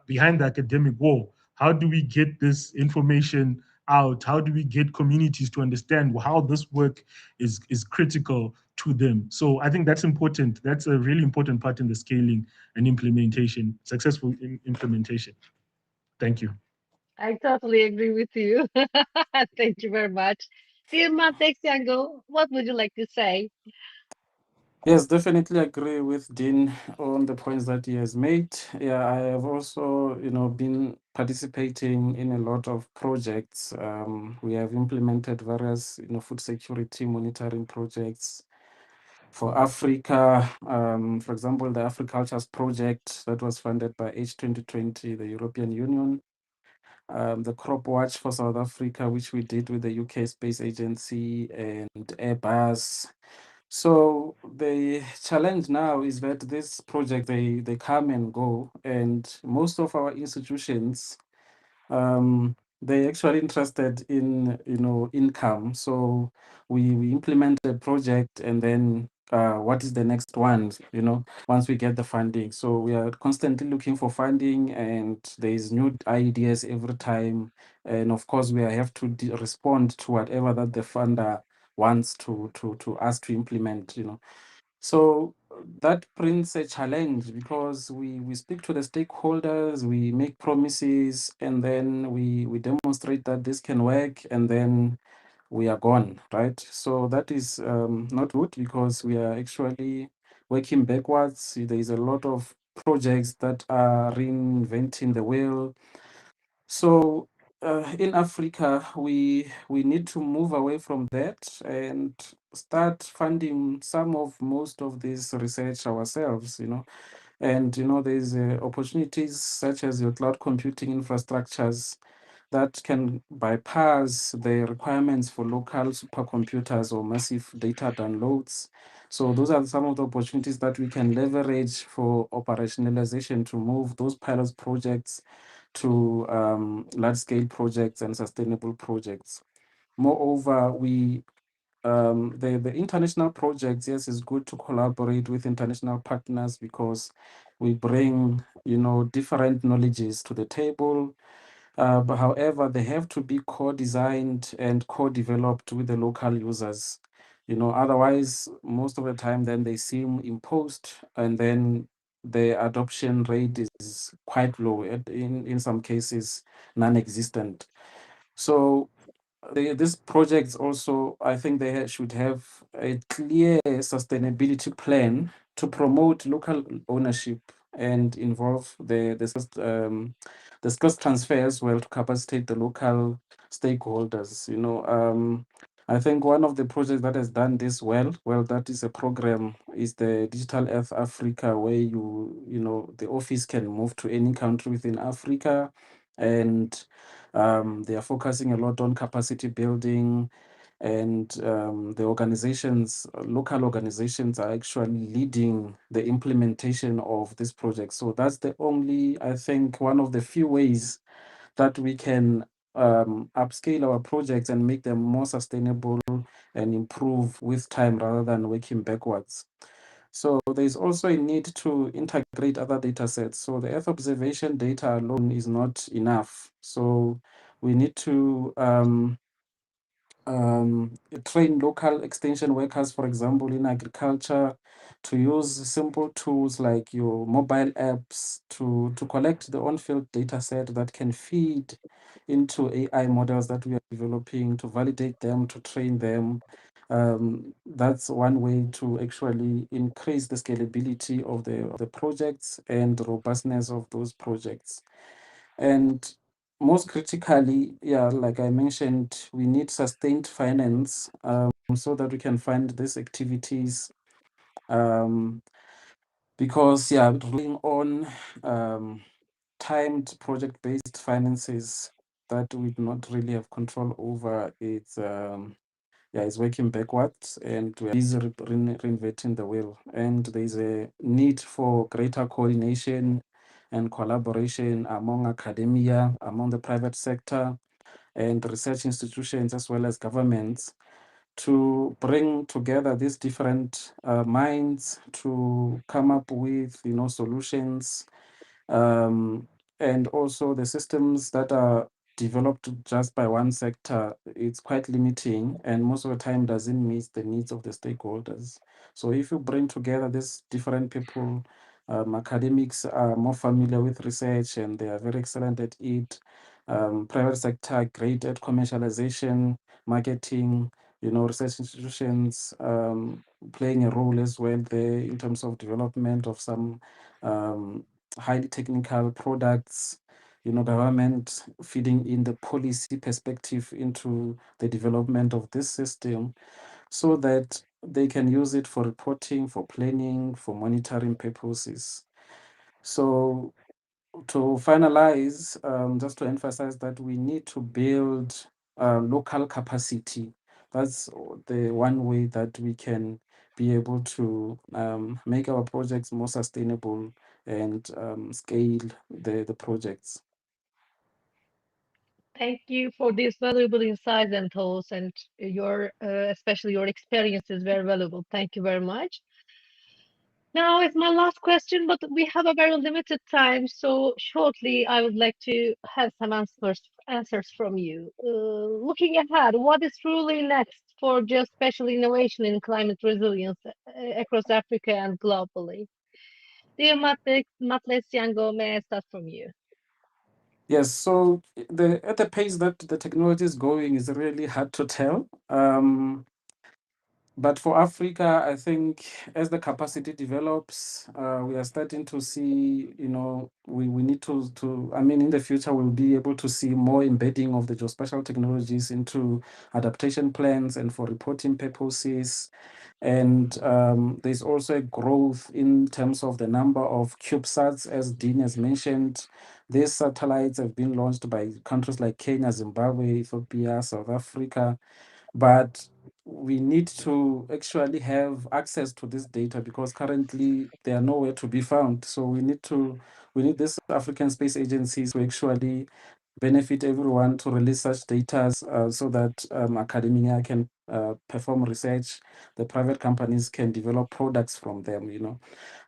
behind the academic wall. How do we get this information out? How do we get communities to understand how this work is critical to them? So I think that's important. That's a really important part in the scaling and implementation, successful implementation. Thank you. I totally agree with you. Thank you very much. Dear Matex Yango, what would you like to say? Yes, definitely agree with Dean on the points that he has made. Yeah, I have also, been participating in a lot of projects. We have implemented various, food security monitoring projects for Africa. For example, the Africultures project that was funded by H2020, the European Union. The Crop Watch for South Africa, which we did with the UK Space Agency and Airbus. So the challenge now is that this project, they come and go, and most of our institutions, they actually interested in income. So we implement a project, and then what is the next one? Once we get the funding. So we are constantly looking for funding, and there is new ideas every time, and of course we have to respond to whatever that the funder wants to us to implement. So that brings a challenge, because we speak to the stakeholders, we make promises, and then we demonstrate that this can work, and then we are gone, right? So that is not good, because we are actually working backwards. There is a lot of projects that are reinventing the wheel. So in Africa, we need to move away from that and start funding most of this research ourselves. And there's opportunities such as your cloud computing infrastructures that can bypass the requirements for local supercomputers or massive data downloads. So those are some of the opportunities that we can leverage for operationalization to move those pilot projects to large-scale projects and sustainable projects. Moreover, the international projects, yes, it's good to collaborate with international partners, because we bring different knowledges to the table. But however, they have to be co-designed and co-developed with the local users. Otherwise, most of the time, then they seem imposed, and then the adoption rate is quite low. In some cases, non-existent. So these projects also, I think they should have a clear sustainability plan to promote local ownership and involve the skills transfer as well to capacitate the local stakeholders. I think one of the projects that has done this well, that is a program, is the Digital Earth Africa, where the office can move to any country within Africa, and they are focusing a lot on capacity building, and the local organizations are actually leading the implementation of this project. So that's I think, one of the few ways that we can upscale our projects and make them more sustainable and improve with time rather than working backwards. So there's also a need to integrate other data sets. So the Earth observation data alone is not enough. So we need to train local extension workers, for example, in agriculture, to use simple tools like your mobile apps to collect the on-field data set that can feed into AI models that we are developing, to validate them, to train them. That's one way to actually increase the scalability of the projects and the robustness of those projects. And most critically, like I mentioned, we need sustained finance so that we can fund these activities. Because relying on timed project-based finances that we do not really have control over, it's working backwards, and we are busy reinventing the wheel. And there's a need for greater coordination and collaboration among academia, among the private sector, and research institutions, as well as governments, to bring together these different minds to come up with solutions, and also the systems that are developed just by one sector. It's quite limiting, and most of the time doesn't meet the needs of the stakeholders. So if you bring together these different people, academics are more familiar with research and they are very excellent at it. Private sector great at commercialization, marketing, research institutions playing a role as well there in terms of development of some highly technical products, government feeding in the policy perspective into the development of this system, so that they can use it for reporting, for planning, for monitoring purposes. So to finalize, just to emphasize that we need to build local capacity. That's the one way that we can be able to make our projects more sustainable and scale the projects. Thank you for these valuable insights and thoughts, and especially your experience is very valuable. Thank you very much. Now it's my last question, but we have a very limited time, so shortly I would like to have some answers from you. Looking ahead, what is truly next for geospatial innovation in climate resilience across Africa and globally? Dear Matles Yango, may I start from you? Yes, so at the pace that the technology is going is really hard to tell. But for Africa, I think as the capacity develops, we are starting to see, we need in the future, we'll be able to see more embedding of the geospatial technologies into adaptation plans and for reporting purposes. And there's also a growth in terms of the number of CubeSats, as Dean has mentioned. These satellites have been launched by countries like Kenya, Zimbabwe, Ethiopia, South Africa. But we need to actually have access to this data, because currently they are nowhere to be found. So we need this African Space Agencies to actually benefit everyone to release such data, so that academia can perform research, the private companies can develop products from them,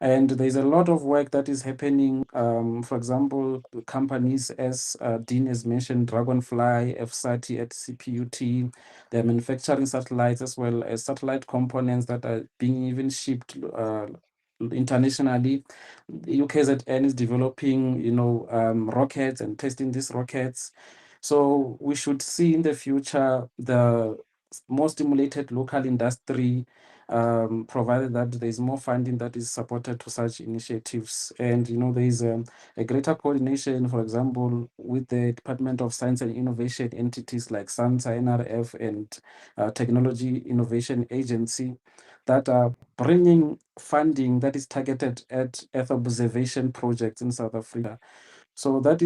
And there's a lot of work that is happening. For example, companies, as Dean has mentioned, Dragonfly, FSAT at CPUT, they're manufacturing satellites as well as satellite components that are being even shipped internationally. UKZN is developing, rockets and testing these rockets. So we should see in the future the more stimulated local industry provided that there is more funding that is supported to such initiatives. And, there is a greater coordination, for example, with the Department of Science and Innovation entities like SANSA, NRF, and Technology Innovation Agency that are bringing funding that is targeted at Earth observation projects in South Africa. So that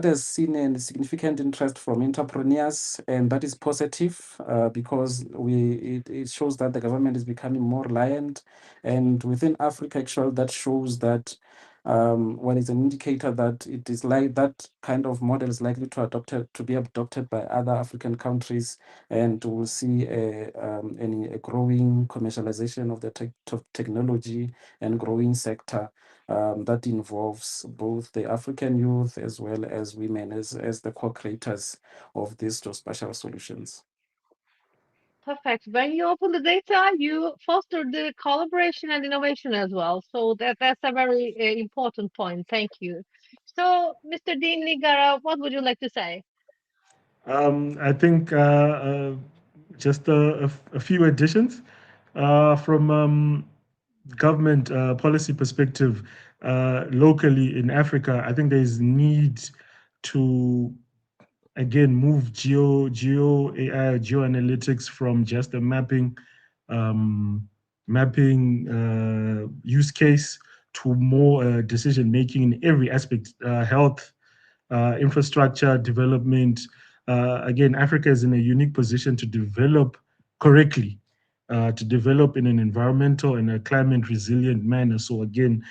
has seen a significant interest from entrepreneurs, and that is positive because it shows that the government is becoming more reliant. And within Africa, actually, that shows that it's an indicator that it is like that kind of model is likely to be adopted by other African countries, and we'll see a growing commercialization of the technology and growing sector that involves both the African youth as well as women as the co-creators of these geospatial solutions. Perfect. When you open the data, you foster the collaboration and innovation as well. So that's a very important point. Thank you. So, Mr. Dean Nigara, what would you like to say? I think just a few additions from government policy perspective. Locally in Africa, I think there is need to again move geo AI, geo analytics from just a mapping use case to more decision making in every aspect, health, infrastructure development. Again, Africa is in a unique position to develop correctly, to develop in an environmental and a climate resilient manner. So again,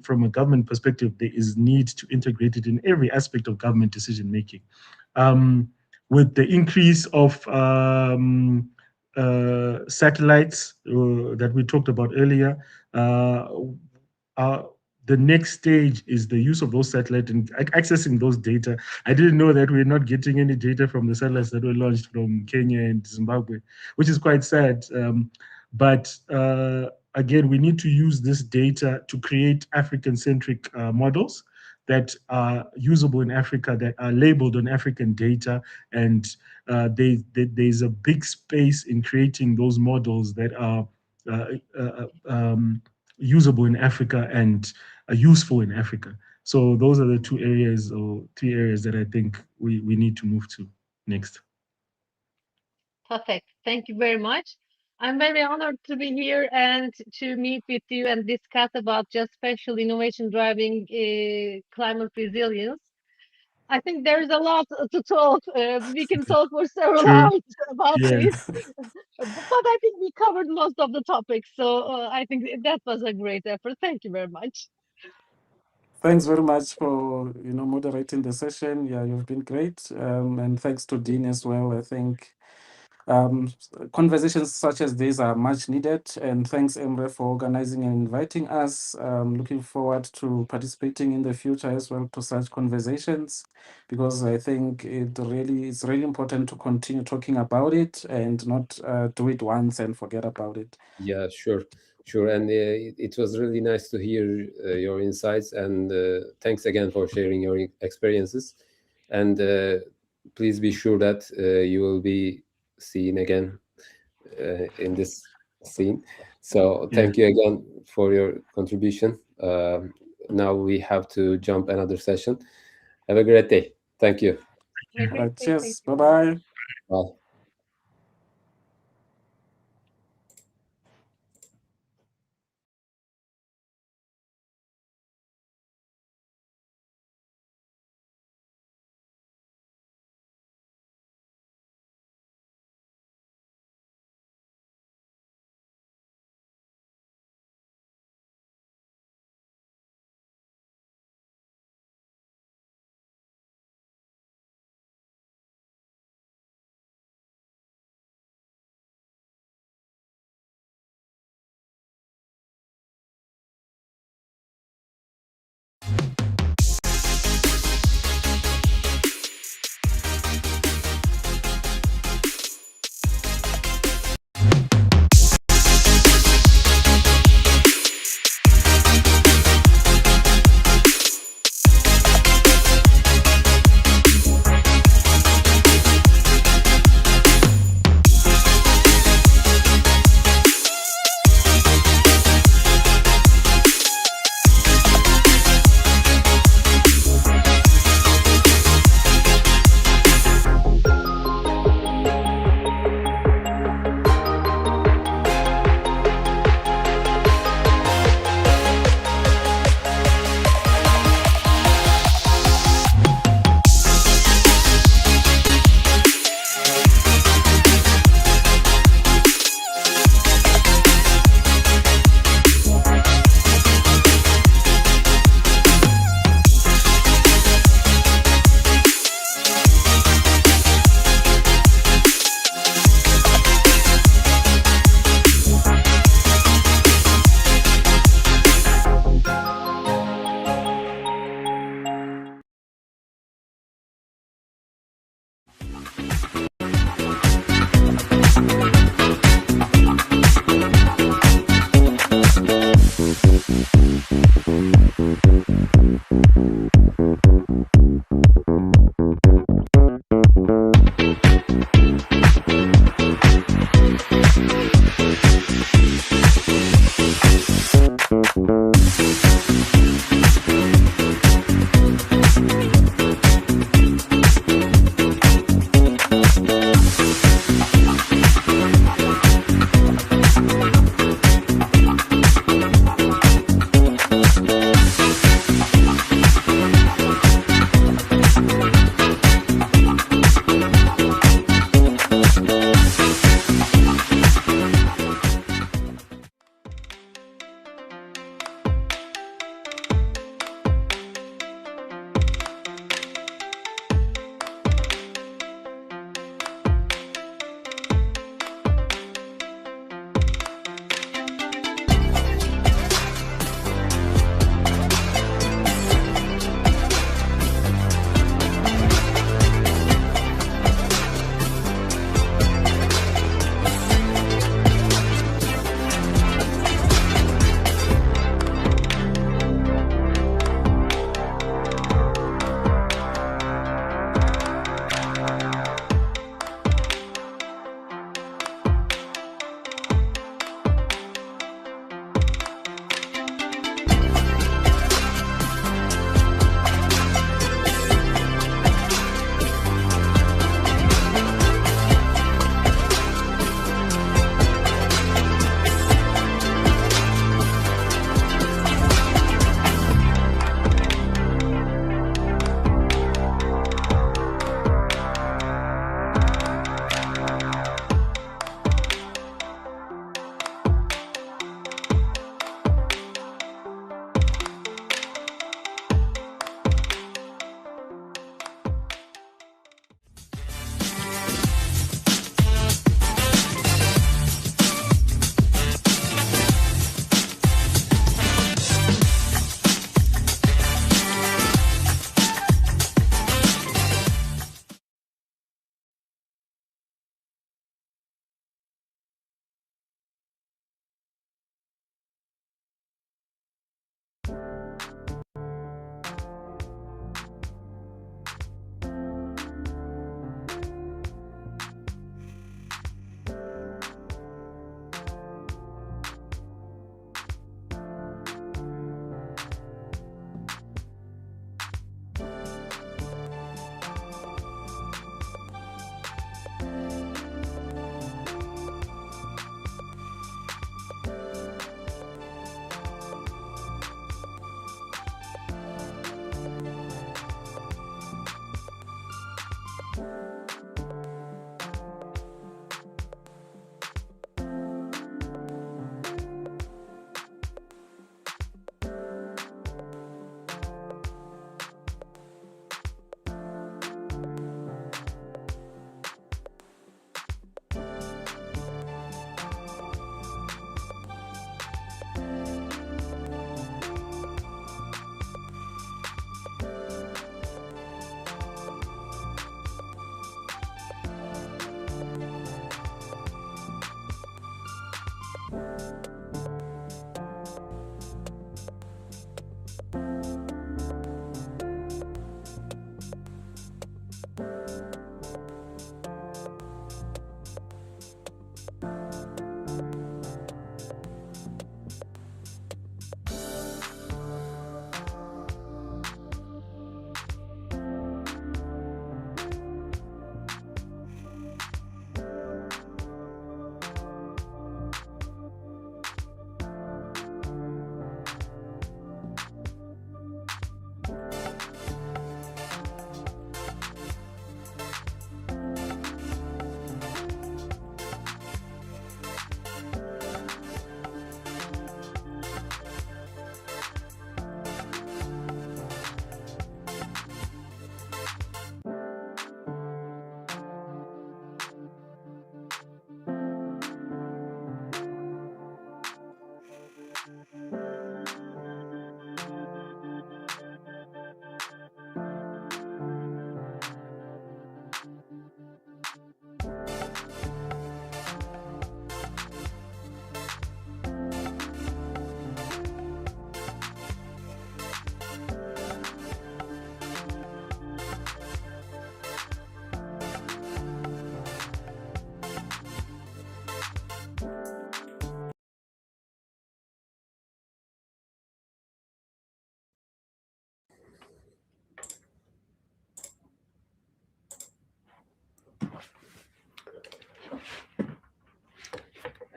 from a government perspective, there is need to integrate it in every aspect of government decision making. With the increase of satellites that we talked about earlier, the next stage is the use of those satellites and accessing those data. I didn't know that we're not getting any data from the satellites that were launched from Kenya and Zimbabwe, which is quite sad. But again, we need to use this data to create African-centric models that are usable in Africa, that are labeled on African data. And there's a big space in creating those models that are usable in Africa and useful in Africa. So those are the 2 areas or 3 areas that I think we need to move to next. Perfect. Thank you very much. I'm very honored to be here and to meet with you and discuss about geospatial innovation driving climate resilience. I think there is a lot to talk. We can talk for several hours about this, but I think we covered most of the topics. So I think that was a great effort. Thank you very much. Thanks very much for moderating the session. Yeah, you've been great, and thanks to Dean as well. I think conversations such as these are much needed, and thanks Emre for organizing and inviting us. Looking forward to participating in the future as well to such conversations, because I think it's really important to continue talking about it and not do it once and forget about it. Yeah, sure. And it was really nice to hear your insights, and thanks again for sharing your experiences. And please be sure that you will be seen again in this scene. So thank you again for your contribution. Now we have to jump another session. Have a great day. Thank you. Cheers. Bye-bye. Bye.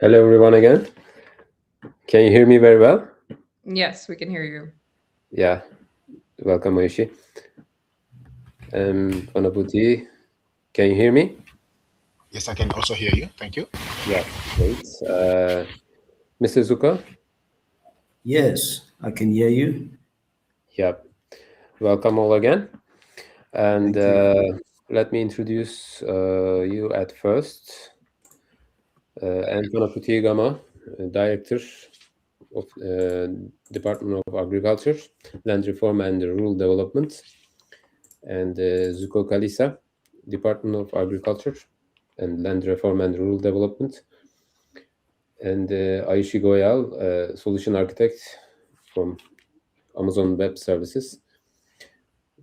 Hello, everyone, again. Can you hear me very well? Yes, we can hear you. Yeah. Welcome, Oishi. Panaputi, can you hear me? Yes, I can also hear you. Thank you. Yeah, great. Mr. Zuko? Yes, I can hear you. Yep. Welcome all again. And let me introduce you at first. Panaputi Gama, Director of Department of Agriculture, Land Reform and Rural Development. And Zuko Kalisa, Department of Agriculture and Land Reform and Rural Development. And Ayushi Goyal, Solution Architect from Amazon Web Services.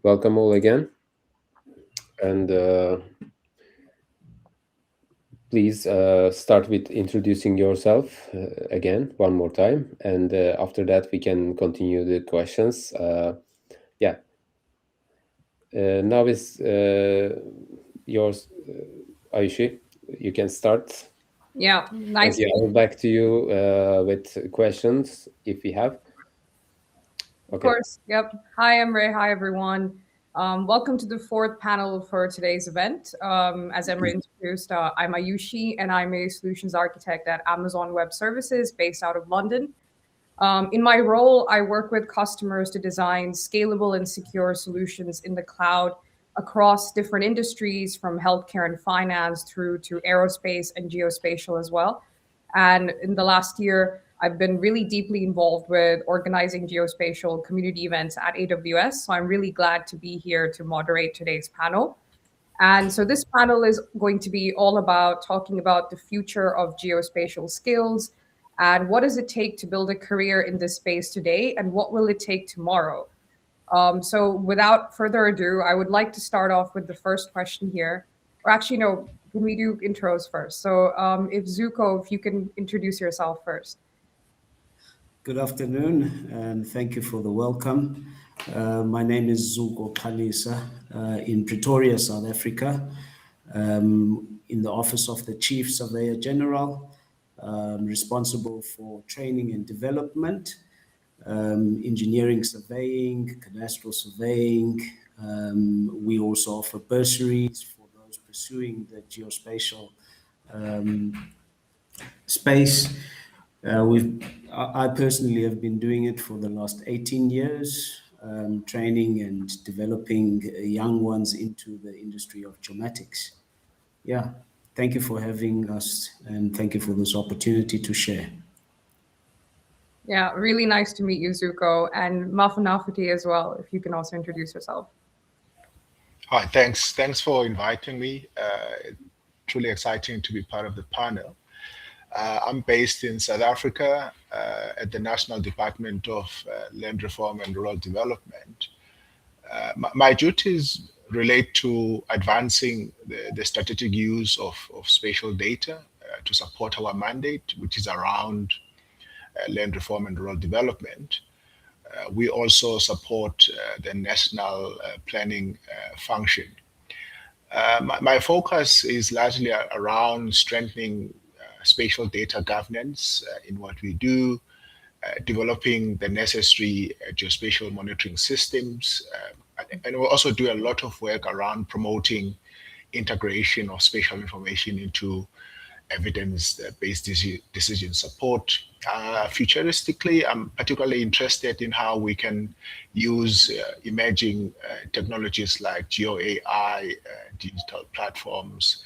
Welcome all again. And please start with introducing yourself again, one more time. And after that, we can continue the questions. Yeah. Now is yours, Ayushi. You can start. Yeah, nice. Thank you. I'll back to you with questions if we have. Of course. Yep. Hi, Emre. Hi, everyone. Welcome to the fourth panel for today's event. As Emre introduced, I'm Ayushi, and I'm a solutions architect at Amazon Web Services based out of London. In my role, I work with customers to design scalable and secure solutions in the cloud across different industries, from healthcare and finance through to aerospace and geospatial as well. And in the last year, I've been really deeply involved with organizing geospatial community events at AWS. So I'm really glad to be here to moderate today's panel. And so this panel is going to be all about talking about the future of geospatial skills and what does it take to build a career in this space today and what will it take tomorrow? So without further ado, I would like to start off with the first question here. Or actually, no, can we do intros first? So if Zuko, if you can introduce yourself first. Good afternoon, and thank you for the welcome. My name is Zuko Kalisa in Pretoria, South Africa, in the Office of the Chief Surveyor General, responsible for training and development, engineering surveying, cadastral surveying. We also offer bursaries for those pursuing the geospatial space. I personally have been doing it for the last 18 years, training and developing young ones into the industry of geomatics. Yeah, thank you for having us and thank you for this opportunity to share. Yeah, really nice to meet you, Zuko, and Mafanafuti as well, if you can also introduce yourself. Hi, thanks. Thanks for inviting me. Truly exciting to be part of the panel. I'm based in South Africa at the National Department of Land Reform and Rural Development. My duties relate to advancing the strategic use of spatial data to support our mandate, which is around land reform and rural development. We also support the national planning function. My focus is largely around strengthening spatial data governance in what we do, developing the necessary geospatial monitoring systems, and we also do a lot of work around promoting integration of spatial information into evidence-based decision support. Futuristically, I'm particularly interested in how we can use emerging technologies like GeoAI, digital platforms,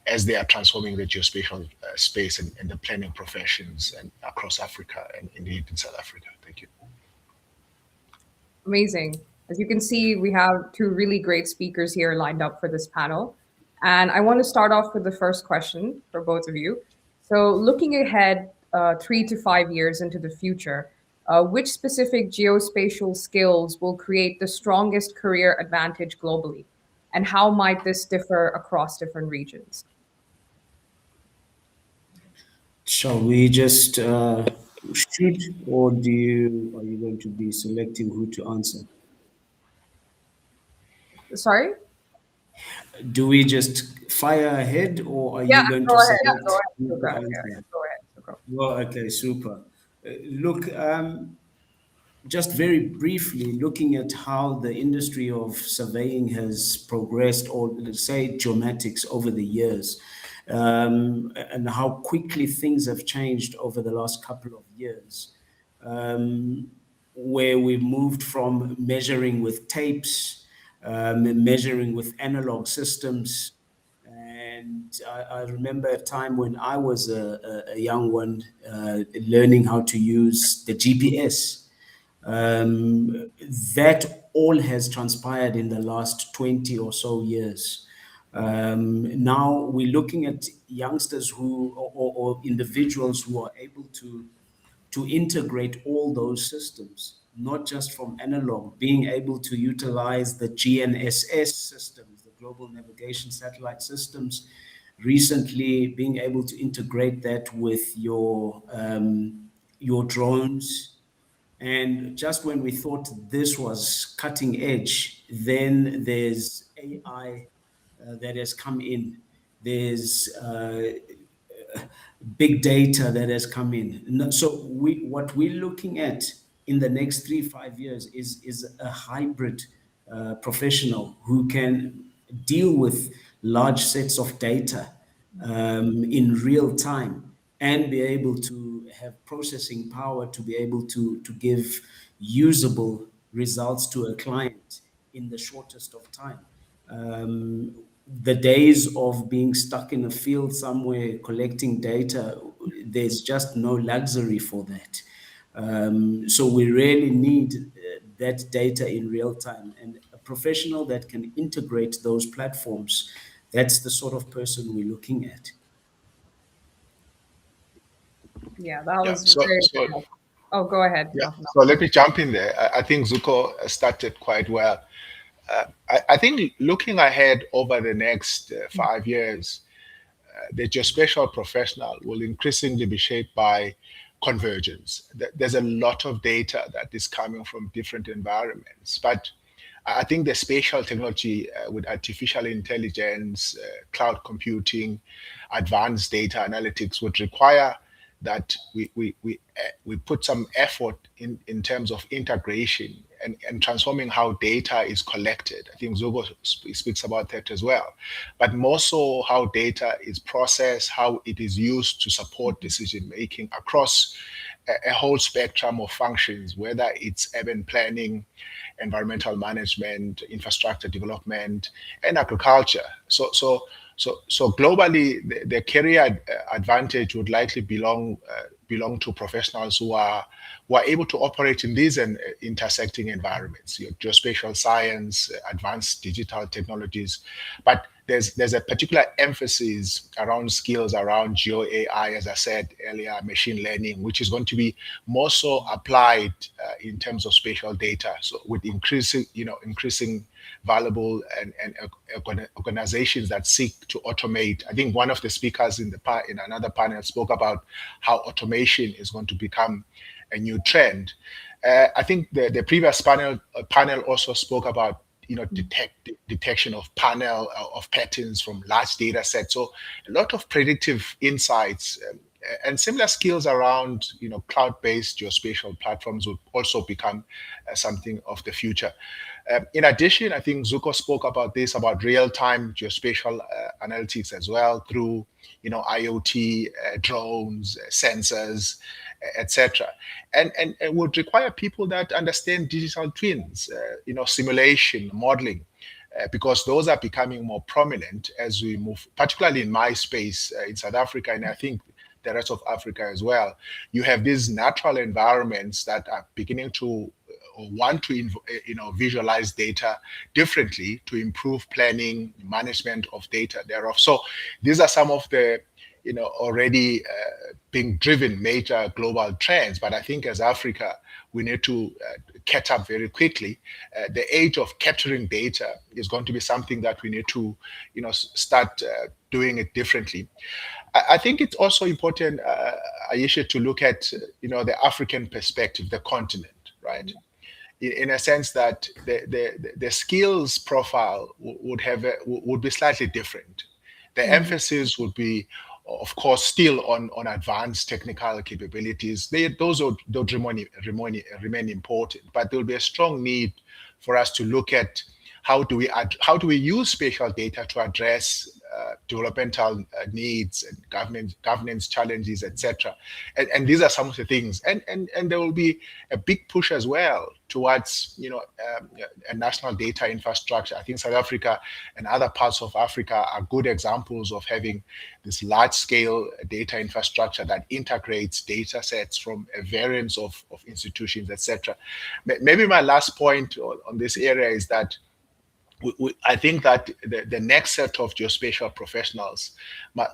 as they are transforming the geospatial space and the planning professions and across Africa and indeed in South Africa. Thank you. Amazing. As you can see, we have two really great speakers here lined up for this panel. And I want to start off with the first question for both of you. So looking ahead 3 to 5 years into the future, which specific geospatial skills will create the strongest career advantage globally? And how might this differ across different regions? Shall we just shoot, or are you going to be selecting who to answer? Sorry? Do we just fire ahead, or are you going to select who to answer? Go ahead. Well, okay, super. Look, just very briefly, looking at how the industry of surveying has progressed, or let's say geomatics, over the years, and how quickly things have changed over the last couple of years, where we've moved from measuring with tapes, measuring with analog systems. And I remember a time when I was a young one, learning how to use the GPS. That all has transpired in the last 20 or so years. Now we're looking at youngsters or individuals who are able to integrate all those systems, not just from analog, being able to utilize the GNSS systems, the Global Navigation Satellite Systems, recently being able to integrate that with your drones. And just when we thought this was cutting edge, then there's AI that has come in. There's big data that has come in. So what we're looking at in the next 3-5 years is a hybrid professional who can deal with large sets of data in real time and be able to have processing power to be able to give usable results to a client in the shortest of time. The days of being stuck in a field somewhere collecting data, there's just no luxury for that. So we really need that data in real time, and a professional that can integrate those platforms. That's the sort of person we're looking at. Yeah, that was So, very so helpful. Oh, go ahead. yeah. No. So let me jump in there. I think Zuko started quite well. I think looking ahead over the next 5 years, the geospatial professional will increasingly be shaped by convergence. There's a lot of data that is coming from different environments, but I think the spatial technology with artificial intelligence, cloud computing, advanced data analytics would require that we put some effort in terms of integration and transforming how data is collected. I think Zogo speaks about that as well. But more so how data is processed, how it is used to support decision making across a whole spectrum of functions, whether it's urban planning, environmental management, infrastructure development, and agriculture. So globally, the career advantage would likely belong to professionals who are able to operate in these intersecting environments. Geospatial science, advanced digital technologies, but there's a particular emphasis around skills around geo AI, as I said earlier, machine learning, which is going to be more so applied in terms of spatial data. So with increasing valuable and organizations that seek to automate. I think one of the speakers in another panel spoke about how automation is going to become a new trend. I think the previous panel also spoke about detection of patterns from large data sets. So a lot of predictive insights and similar skills around cloud-based geospatial platforms will also become something of the future. In addition, I think Zuko spoke about real-time geospatial analytics as well through IoT, drones, sensors, etc. And it would require people that understand digital twins, simulation, modeling, because those are becoming more prominent as we move, particularly in my space in South Africa, and I think the rest of Africa as well. You have these natural environments that are beginning to want to visualize data differently to improve planning, management of data thereof. So these are some of the already being driven major global trends. But I think as Africa, we need to catch up very quickly. The age of capturing data is going to be something that we need to start doing it differently. I think it's also important, Aisha, to look at the African perspective, the continent, right? In a sense that the skills profile would be slightly different. The emphasis would be of course, still on advanced technical capabilities. Those would remain important, but there will be a strong need for us to look at how do we use spatial data to address developmental needs and governance challenges, etc. And these are some of the things. And there will be a big push as well towards a national data infrastructure. I think South Africa and other parts of Africa are good examples of having this large-scale data infrastructure that integrates data sets from a variance of institutions, etc. Maybe my last point on this area is that I think that the next set of geospatial professionals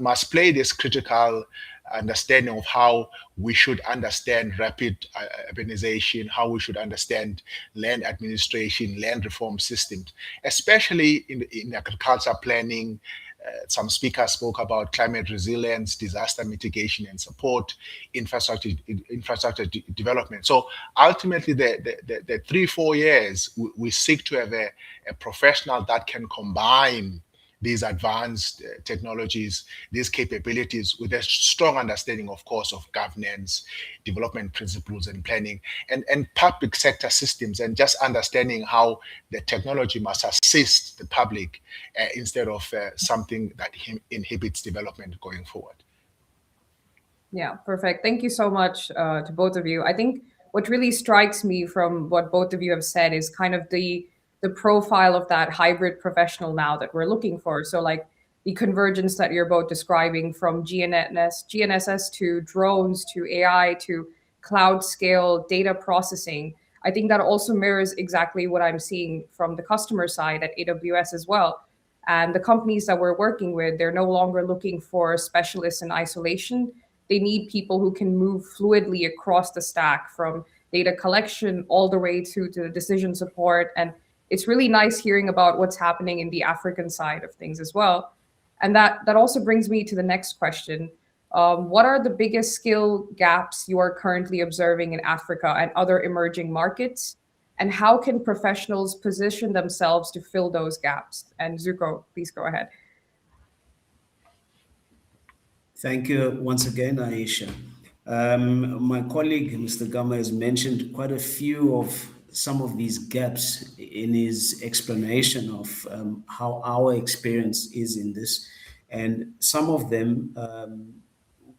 must play this critical understanding of how we should understand rapid urbanization, how we should understand land administration, land reform systems, especially in agriculture planning. Some speakers spoke about climate resilience, disaster mitigation and support, infrastructure development. So ultimately, the 3-4 years, we seek to have a professional that can combine these advanced technologies, these capabilities, with a strong understanding, of course, of governance, development principles and planning, and public sector systems, and just understanding how the technology must assist the public instead of something that inhibits development going forward. Yeah, perfect. Thank you so much to both of you. I think what really strikes me from what both of you have said is kind of the profile of that hybrid professional now that we're looking for. So like the convergence that you're both describing, from GNSS to drones to AI to cloud scale data processing. I think that also mirrors exactly what I'm seeing from the customer side at AWS as well. And the companies that we're working with, they're no longer looking for specialists in isolation. They need people who can move fluidly across the stack, from data collection all the way to the decision support. And it's really nice hearing about what's happening in the African side of things as well. And that also brings me to the next question. What are the biggest skill gaps you are currently observing in Africa and other emerging markets? And how can professionals position themselves to fill those gaps? And Zuko, please go ahead. Thank you once again, Aisha. My colleague, Mr. Gama, has mentioned quite a few of some of these gaps in his explanation of how our experience is in this. And some of them,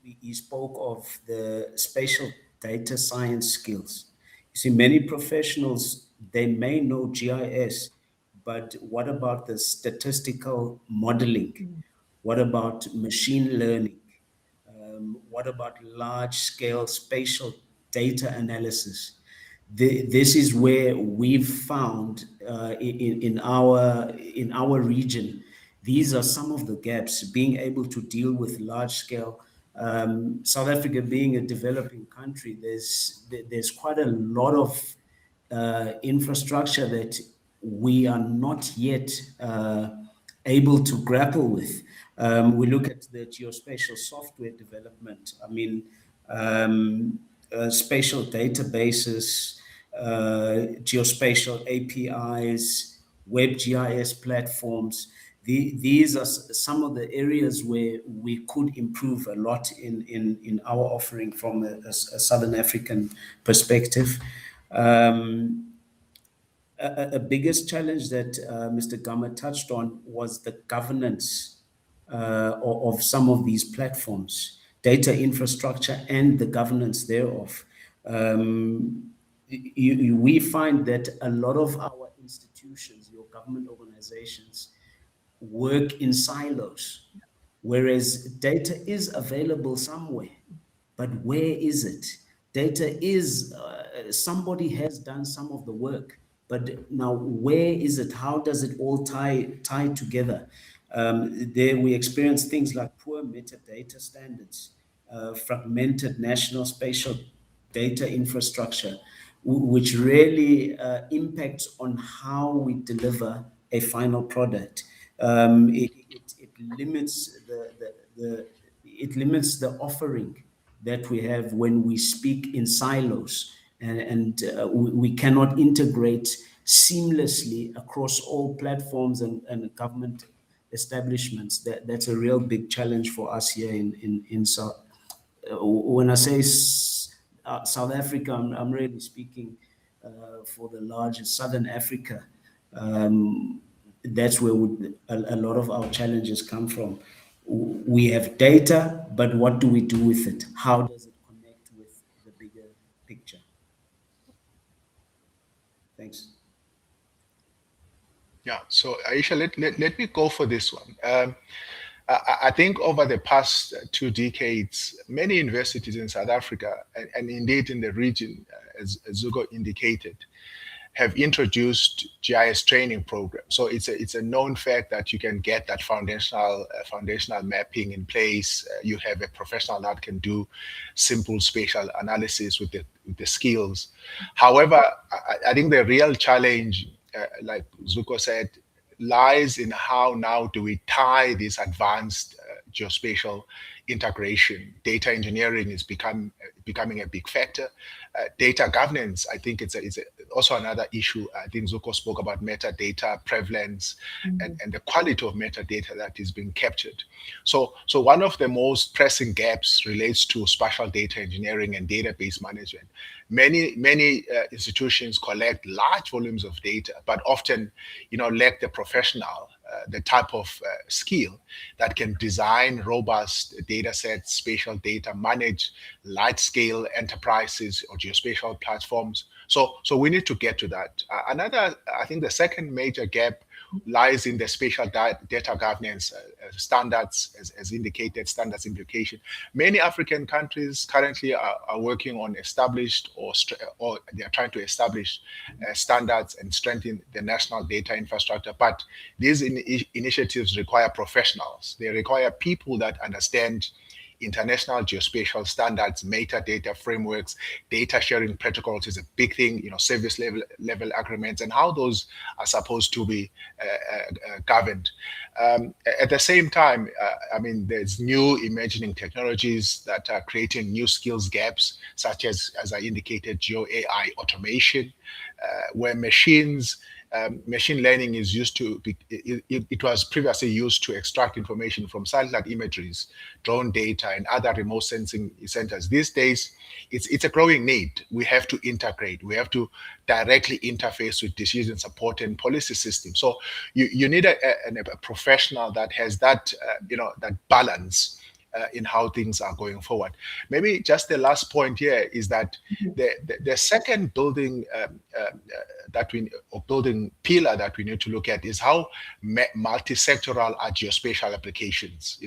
he spoke of the spatial data science skills. You see, many professionals, they may know GIS, but what about the statistical modeling? What about machine learning? What about large-scale spatial data analysis? This is where we've found in our region, these are some of the gaps. Being able to deal with large-scale, South Africa being a developing country, there's quite a lot of infrastructure that we are not yet able to grapple with. We look at the geospatial software development. I mean, spatial databases, geospatial APIs, WebGIS platforms. These are some of the areas where we could improve a lot in our offering from a Southern African perspective. A biggest challenge that Mr. Gama touched on was the governance of some of these platforms, data infrastructure and the governance thereof. We find that a lot of our institutions, your government organizations, work in silos, whereas data is available somewhere, but where is it? Data is, somebody has done some of the work, but now where is it? How does it all tie together? There we experience things like poor metadata standards, fragmented national spatial data infrastructure, which really impacts on how we deliver a final product. It limits it limits the offering that we have when we speak in silos, and we cannot integrate seamlessly across all platforms and government establishments. That's a real big challenge for us here in South. When I say South Africa, I'm really speaking for the largest Southern Africa. That's where a lot of our challenges come from. We have data, but what do we do with it? How does it connect with the bigger picture? Thanks. Yeah, so Aisha, let me go for this one. I think over the past 2 decades, many universities in South Africa, and indeed in the region, as Zuko indicated, have introduced GIS training programs. So it's a known fact that you can get that foundational mapping in place. You have a professional that can do simple spatial analysis with the skills. However, I think the real challenge, like Zuko said, lies in how now do we tie this advanced geospatial integration. Data engineering is becoming a big factor. Data governance, I think it's also another issue. I think Zuko spoke about metadata prevalence and the quality of metadata that is being captured. So one of the most pressing gaps relates to spatial data engineering and database management. Many institutions collect large volumes of data, but often, lack the professional, the type of skill that can design robust data sets, spatial data, manage large-scale enterprises or geospatial platforms. So we need to get to that. I think the second major gap lies in the spatial data governance standards, as indicated, standards implication. Many African countries currently are working on established or they are trying to establish standards and strengthen the national data infrastructure. But these initiatives require professionals. They require people that understand international geospatial standards, metadata frameworks, data sharing protocols is a big thing, service level agreements, and how those are supposed to be governed. At the same time, there's new emerging technologies that are creating new skills gaps, such as I indicated, geo-AI automation, where machine learning is used to be, it was previously used to extract information from satellite imageries, drone data, and other remote sensing centers. These days, it's a growing need. We have to integrate. We have to directly interface with decision support and policy systems. So you need a professional that has that that balance in how things are going forward. Maybe just the last point here is that the second building pillar that we need to look at is how multi-sectoral are geospatial applications,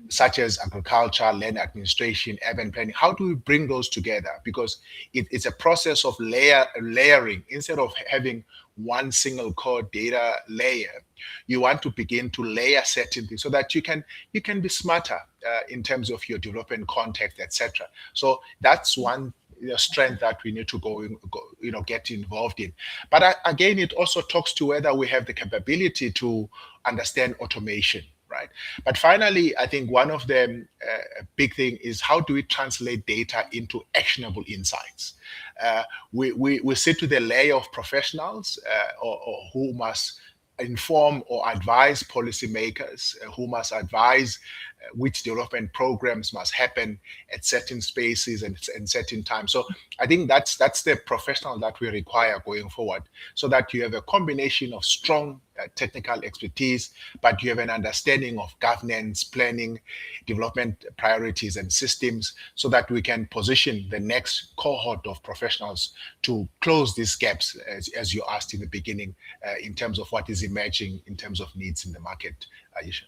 such as agriculture, land administration, urban planning. How do we bring those together? Because it's a process of layering. Instead of having one single core data layer, you want to begin to layer certain things so that you can be smarter in terms of your development context, etc. So that's one strength that we need to get involved in. But again, it also talks to whether we have the capability to understand automation, right? But finally, I think one of the big thing is how do we translate data into actionable insights? We sit with a layer of professionals or who must inform or advise policymakers, who must advise which development programs must happen at certain spaces and certain times. So I think that's the professional that we require going forward, so that you have a combination of strong technical expertise, but you have an understanding of governance, planning, development priorities and systems, so that we can position the next cohort of professionals to close these gaps, as you asked in the beginning, in terms of what is emerging in terms of needs in the market, Aisha.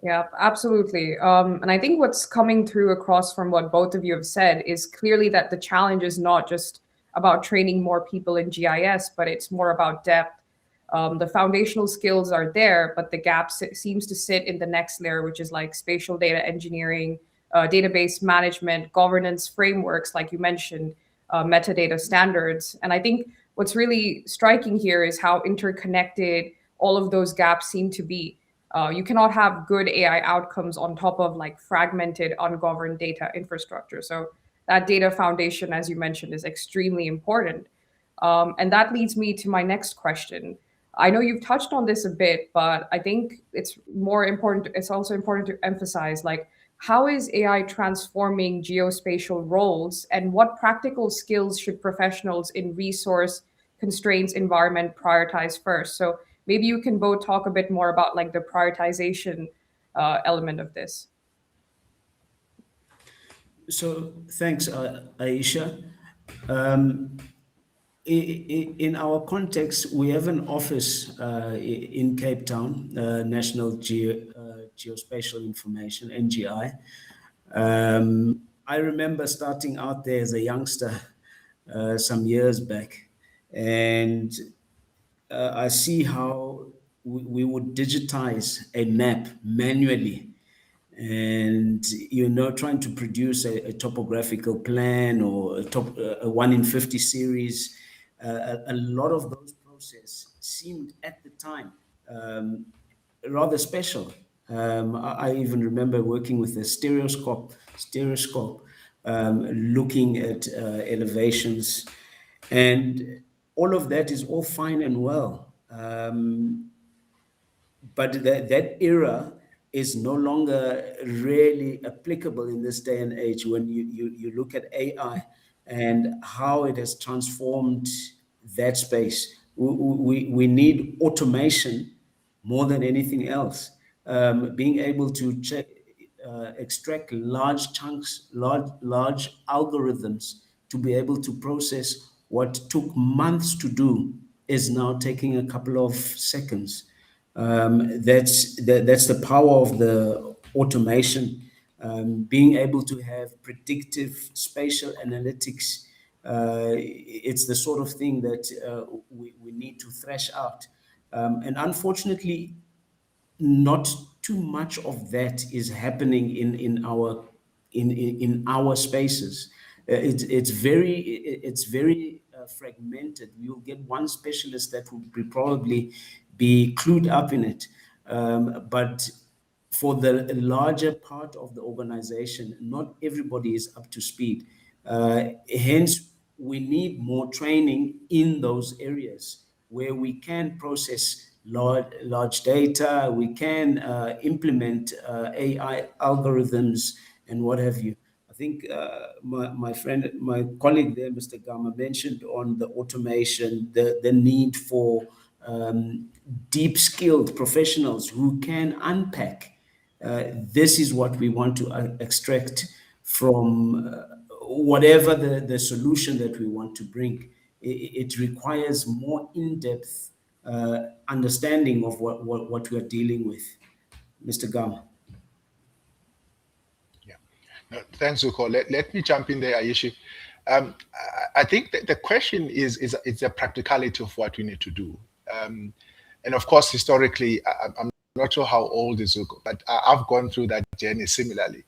Yeah, absolutely. And I think what's coming through across from what both of you have said is clearly that the challenge is not just about training more people in GIS, but it's more about depth. The foundational skills are there, but the gap seems to sit in the next layer, which is like spatial data engineering, database management, governance frameworks, like you mentioned, metadata standards. And I think what's really striking here is how interconnected all of those gaps seem to be. You cannot have good AI outcomes on top of like fragmented, ungoverned data infrastructure. So that data foundation, as you mentioned, is extremely important. And that leads me to my next question. I know you've touched on this a bit, but I think it's also important to emphasize, like, how is AI transforming geospatial roles, and what practical skills should professionals in resource constraints environment prioritize first? So maybe you can both talk a bit more about like the prioritization element of this. So thanks, Aisha. In our context, we have an office in Cape Town, National Geospatial Information, NGI. I remember starting out there as a youngster some years back, and I see how we would digitize a map manually, and trying to produce a topographical plan or a 1 in 50 series. A lot of those processes seemed at the time rather special. I even remember working with a stereoscope, looking at elevations, and all of that is all fine and well. But that era is no longer really applicable in this day and age when you look at AI and how it has transformed that space. We need automation more than anything else. Being able to extract large chunks, large algorithms to be able to process what took months to do is now taking a couple of seconds. That's the power of the automation. Being able to have predictive spatial analytics, it's the sort of thing that we need to thresh out. And unfortunately, not too much of that is happening in our spaces. It's very fragmented. You'll get one specialist that will probably be clued up in it, but for the larger part of the organization, not everybody is up to speed. Hence, we need more training in those areas where we can process large data, we can implement AI algorithms and what have you. I think my colleague there, Mr. Gama, mentioned on the automation, the need for deep skilled professionals who can unpack. This is what we want to extract from whatever the solution that we want to bring. It requires more in-depth understanding of what we are dealing with. Mr. Gama. Yeah. Thanks, Zuko. Let me jump in there, Aishi. I think that the question is the practicality of what we need to do. And of course, historically, I'm not sure how old is Zuko, but I've gone through that journey similarly.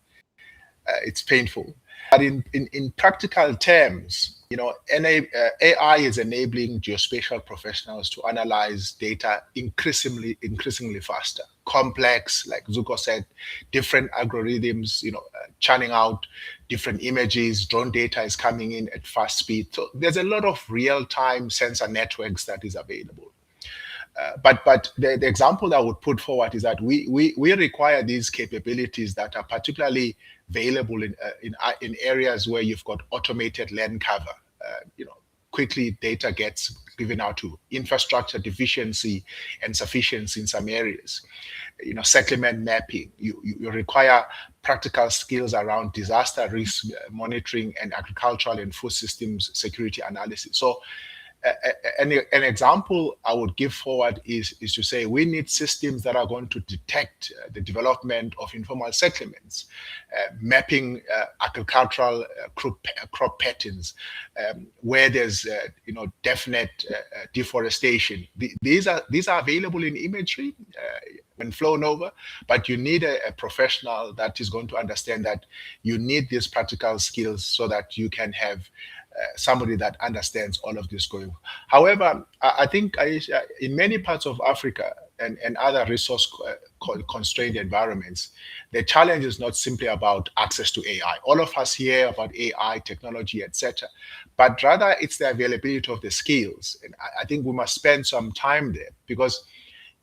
It's painful. But in practical terms, AI is enabling geospatial professionals to analyze data increasingly faster, complex, like Zuko said, different algorithms, churning out different images. Drone data is coming in at fast speed. So there's a lot of real-time sensor networks that is available. But the example I would put forward is that we require these capabilities that are particularly available in areas where you've got automated land cover. Quickly data gets given out to infrastructure deficiency and sufficiency in some areas. Settlement mapping. You require practical skills around disaster risk monitoring and agricultural and food systems security analysis. So an example I would give forward is to say we need systems that are going to detect the development of informal settlements, mapping agricultural crop patterns where there's definite deforestation. These are available in imagery when flown over, but you need a professional that is going to understand that you need these practical skills so that you can have somebody that understands all of this going. However, I think in many parts of Africa, and other resource constrained environments, the challenge is not simply about access to AI. All of us hear about AI, technology, etc., but rather it's the availability of the skills. And I think we must spend some time there, because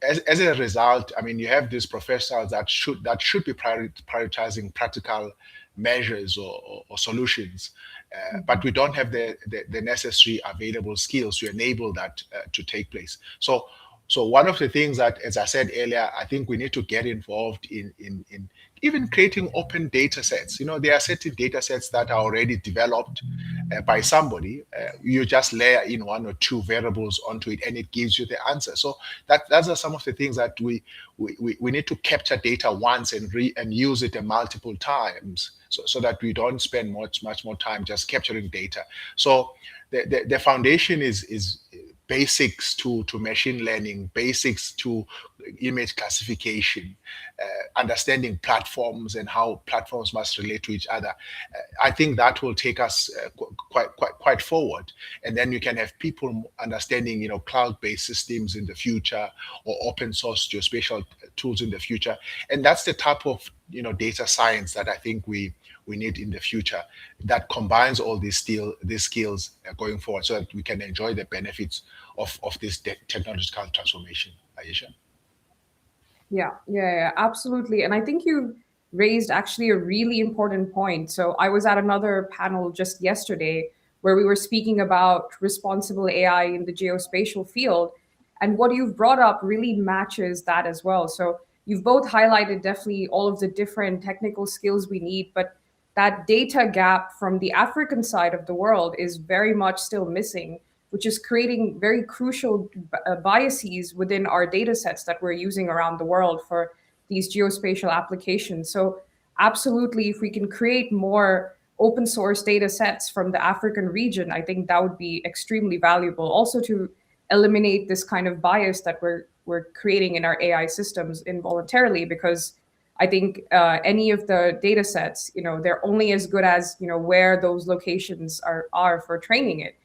as a result, I mean, you have these professionals that should be prioritizing practical measures or solutions, but we don't have the necessary available skills to enable that to take place. So one of the things that, as I said earlier, I think we need to get involved in even creating open data sets. You know, there are certain data sets that are already developed by somebody. You just layer in one or two variables onto it, and it gives you the answer. So those are some of the things that we need to capture data once and use it multiple times, so that we don't spend much more time just capturing data. So the foundation is basics to machine learning, basics to image classification, understanding platforms and how platforms must relate to each other. I think that will take us quite forward. And then you can have people understanding, you know, cloud-based systems in the future, or open source geospatial tools in the future. And that's the type of, you know, data science that I think we need in the future, that combines all these skills going forward, so that we can enjoy the benefits of this technological transformation. Aisha? Yeah, absolutely. And I think you raised actually a really important point. So I was at another panel just yesterday where we were speaking about responsible AI in the geospatial field. And what you've brought up really matches that as well. So you've both highlighted definitely all of the different technical skills we need, but that data gap from the African side of the world is very much still missing, which is creating very crucial biases within our data sets that we're using around the world for these geospatial applications. So absolutely, if we can create more open source data sets from the African region, I think that would be extremely valuable, also to eliminate this kind of bias that we're creating in our AI systems involuntarily, because I think any of the data sets, you know, they're only as good as, you know, where those locations are for training it.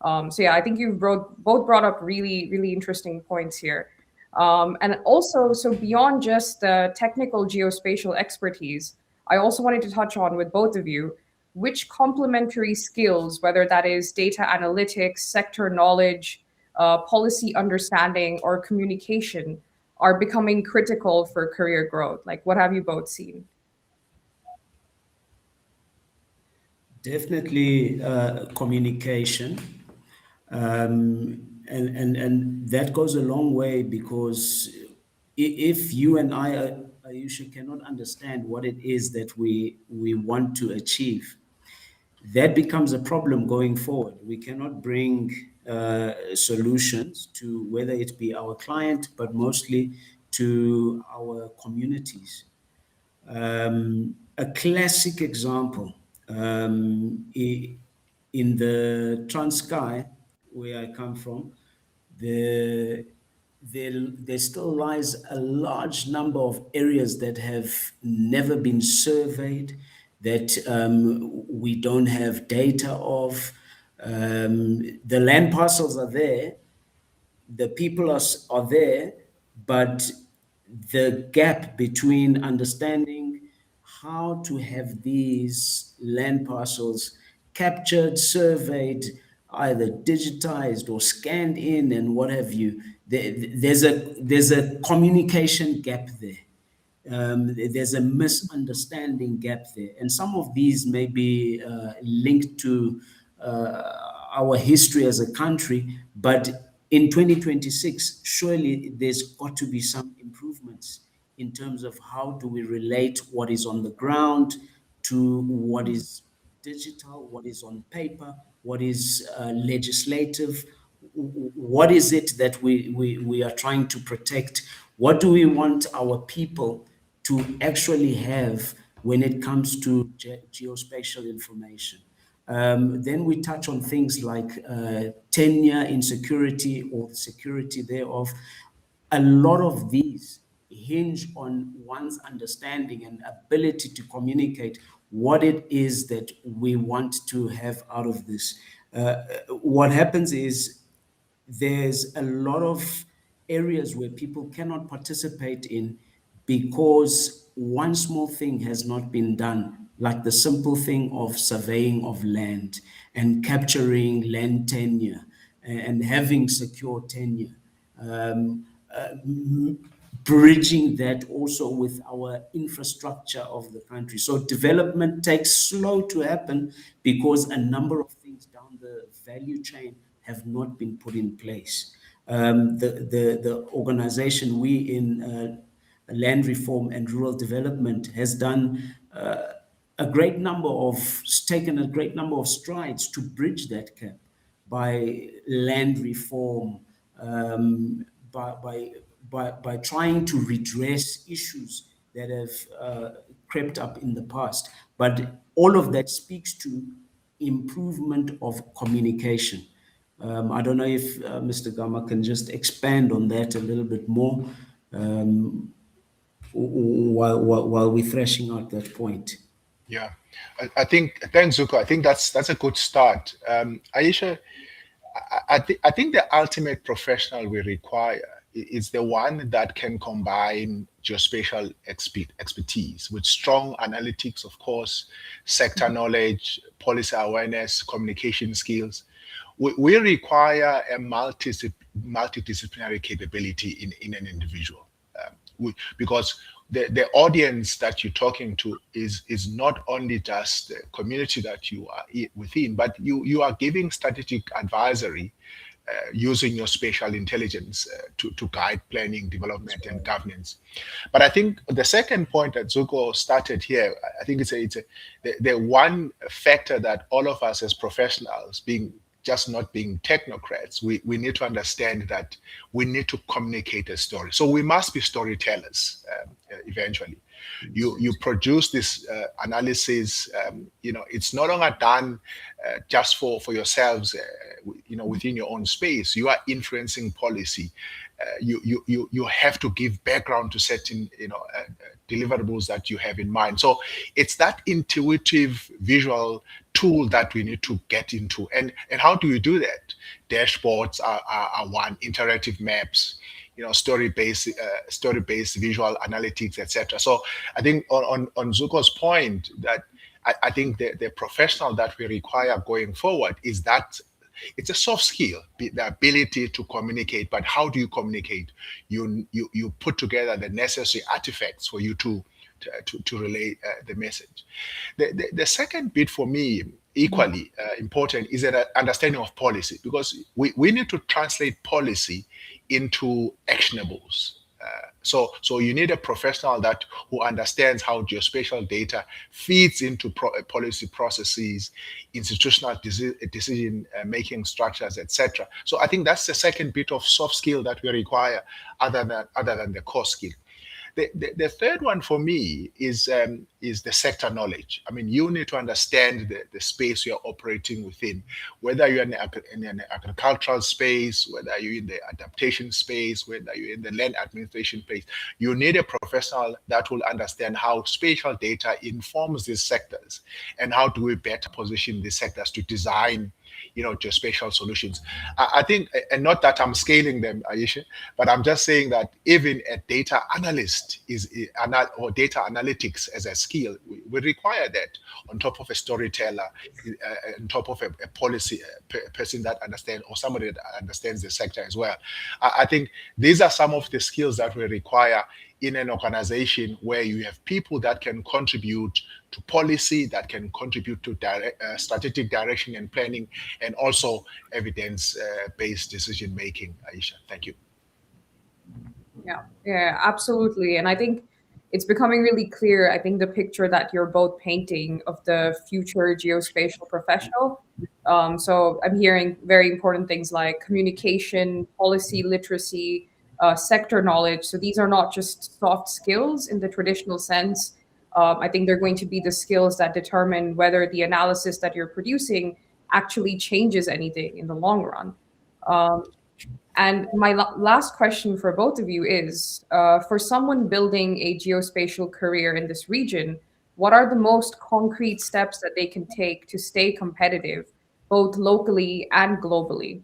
So yeah, I think you've both brought up really interesting points here. And also, so beyond just the technical geospatial expertise, I also wanted to touch on with both of you, which complementary skills, whether that is data analytics, sector knowledge, policy understanding, or communication, are becoming critical for career growth? Like, what have you both seen? Definitely communication. And that goes a long way, because if you and I, Ayusha, cannot understand what it is that we want to achieve, that becomes a problem going forward. We cannot bring solutions to, whether it be our client, but mostly to our communities. A classic example, in the Transkei, where I come from, there still lies a large number of areas that have never been surveyed, that we don't have data of. The land parcels are there, the people are there, but the gap between understanding how to have these land parcels captured, surveyed, either digitized or scanned in and what have you, there's a communication gap there. There's a misunderstanding gap there. And some of these may be linked to our history as a country, but in 2026, surely there's got to be some improvements in terms of how do we relate what is on the ground to what is digital, what is on paper, what is legislative, what is it that we are trying to protect, what do we want our people to actually have when it comes to geospatial information. Then we touch on things like tenure in security or security thereof. A lot of these hinge on one's understanding and ability to communicate what it is that we want to have out of this. What happens is there's a lot of areas where people cannot participate in because one small thing has not been done, like the simple thing of surveying of land and capturing land tenure and having secure tenure. Bridging that also with our infrastructure of the country. So development takes slow to happen because a number of things down the value chain have not been put in place. The organization we in Land Reform and Rural Development has done taken a great number of strides to bridge that gap by land reform, by trying to redress issues that have crept up in the past. But all of that speaks to improvement of communication. I don't know if Mr. Gama can just expand on that a little bit more while we're thrashing out that point. Yeah, I think, thanks, Zuko. I think that's a good start. Aisha, I think the ultimate professional we require is the one that can combine geospatial expertise with strong analytics, of course, sector knowledge, policy awareness, communication skills. We require a multidisciplinary capability in an individual. Because the audience that you're talking to is not only just the community that you are within, but you are giving strategic advisory using your spatial intelligence to guide planning, development, and governance. But I think the second point that Zuko started here, I think it's the one factor that all of us as professionals, not being technocrats, we need to understand that we need to communicate a story. So we must be storytellers eventually. You produce this analysis, it's no longer done just for yourselves, within your own space. You are influencing policy. You have to give background to certain deliverables that you have in mind. So it's that intuitive visual tool that we need to get into. And how do we do that? Dashboards are one, interactive maps, story-based visual analytics, etc. So I think on Zuko's point, that I think the professional that we require going forward is that it's a soft skill, the ability to communicate. But how do you communicate? You put together the necessary artifacts for you to relay the message. The second bit for me, equally important, is an understanding of policy, because we need to translate policy into actionables. So you need a professional who understands how geospatial data feeds into policy processes, institutional decision-making structures, etc. So I think that's the second bit of soft skill that we require, other than the core skill. The third one for me is the sector knowledge. I mean, you need to understand the space you're operating within, whether you're in an agricultural space, whether you're in the adaptation space, whether you're in the land administration space. You need a professional that will understand how spatial data informs these sectors, and how do we better position these sectors to design geospatial solutions. I think, and not that I'm scaling them, Aisha, but I'm just saying that even a data analyst or data analytics as a skill, we require that on top of a storyteller, on top of a policy person that understands, or somebody that understands the sector as well. I think these are some of the skills that we require in an organization where you have people that can contribute to policy, that can contribute to strategic direction and planning, and also evidence-based decision-making. Aisha, thank you. Yeah, absolutely. And I think it's becoming really clear, I think, the picture that you're both painting of the future geospatial professional. So I'm hearing very important things like communication, policy literacy, sector knowledge. So these are not just soft skills in the traditional sense. I think they're going to be the skills that determine whether the analysis that you're producing actually changes anything in the long run. And my last question for both of you is, for someone building a geospatial career in this region, what are the most concrete steps that they can take to stay competitive, both locally and globally?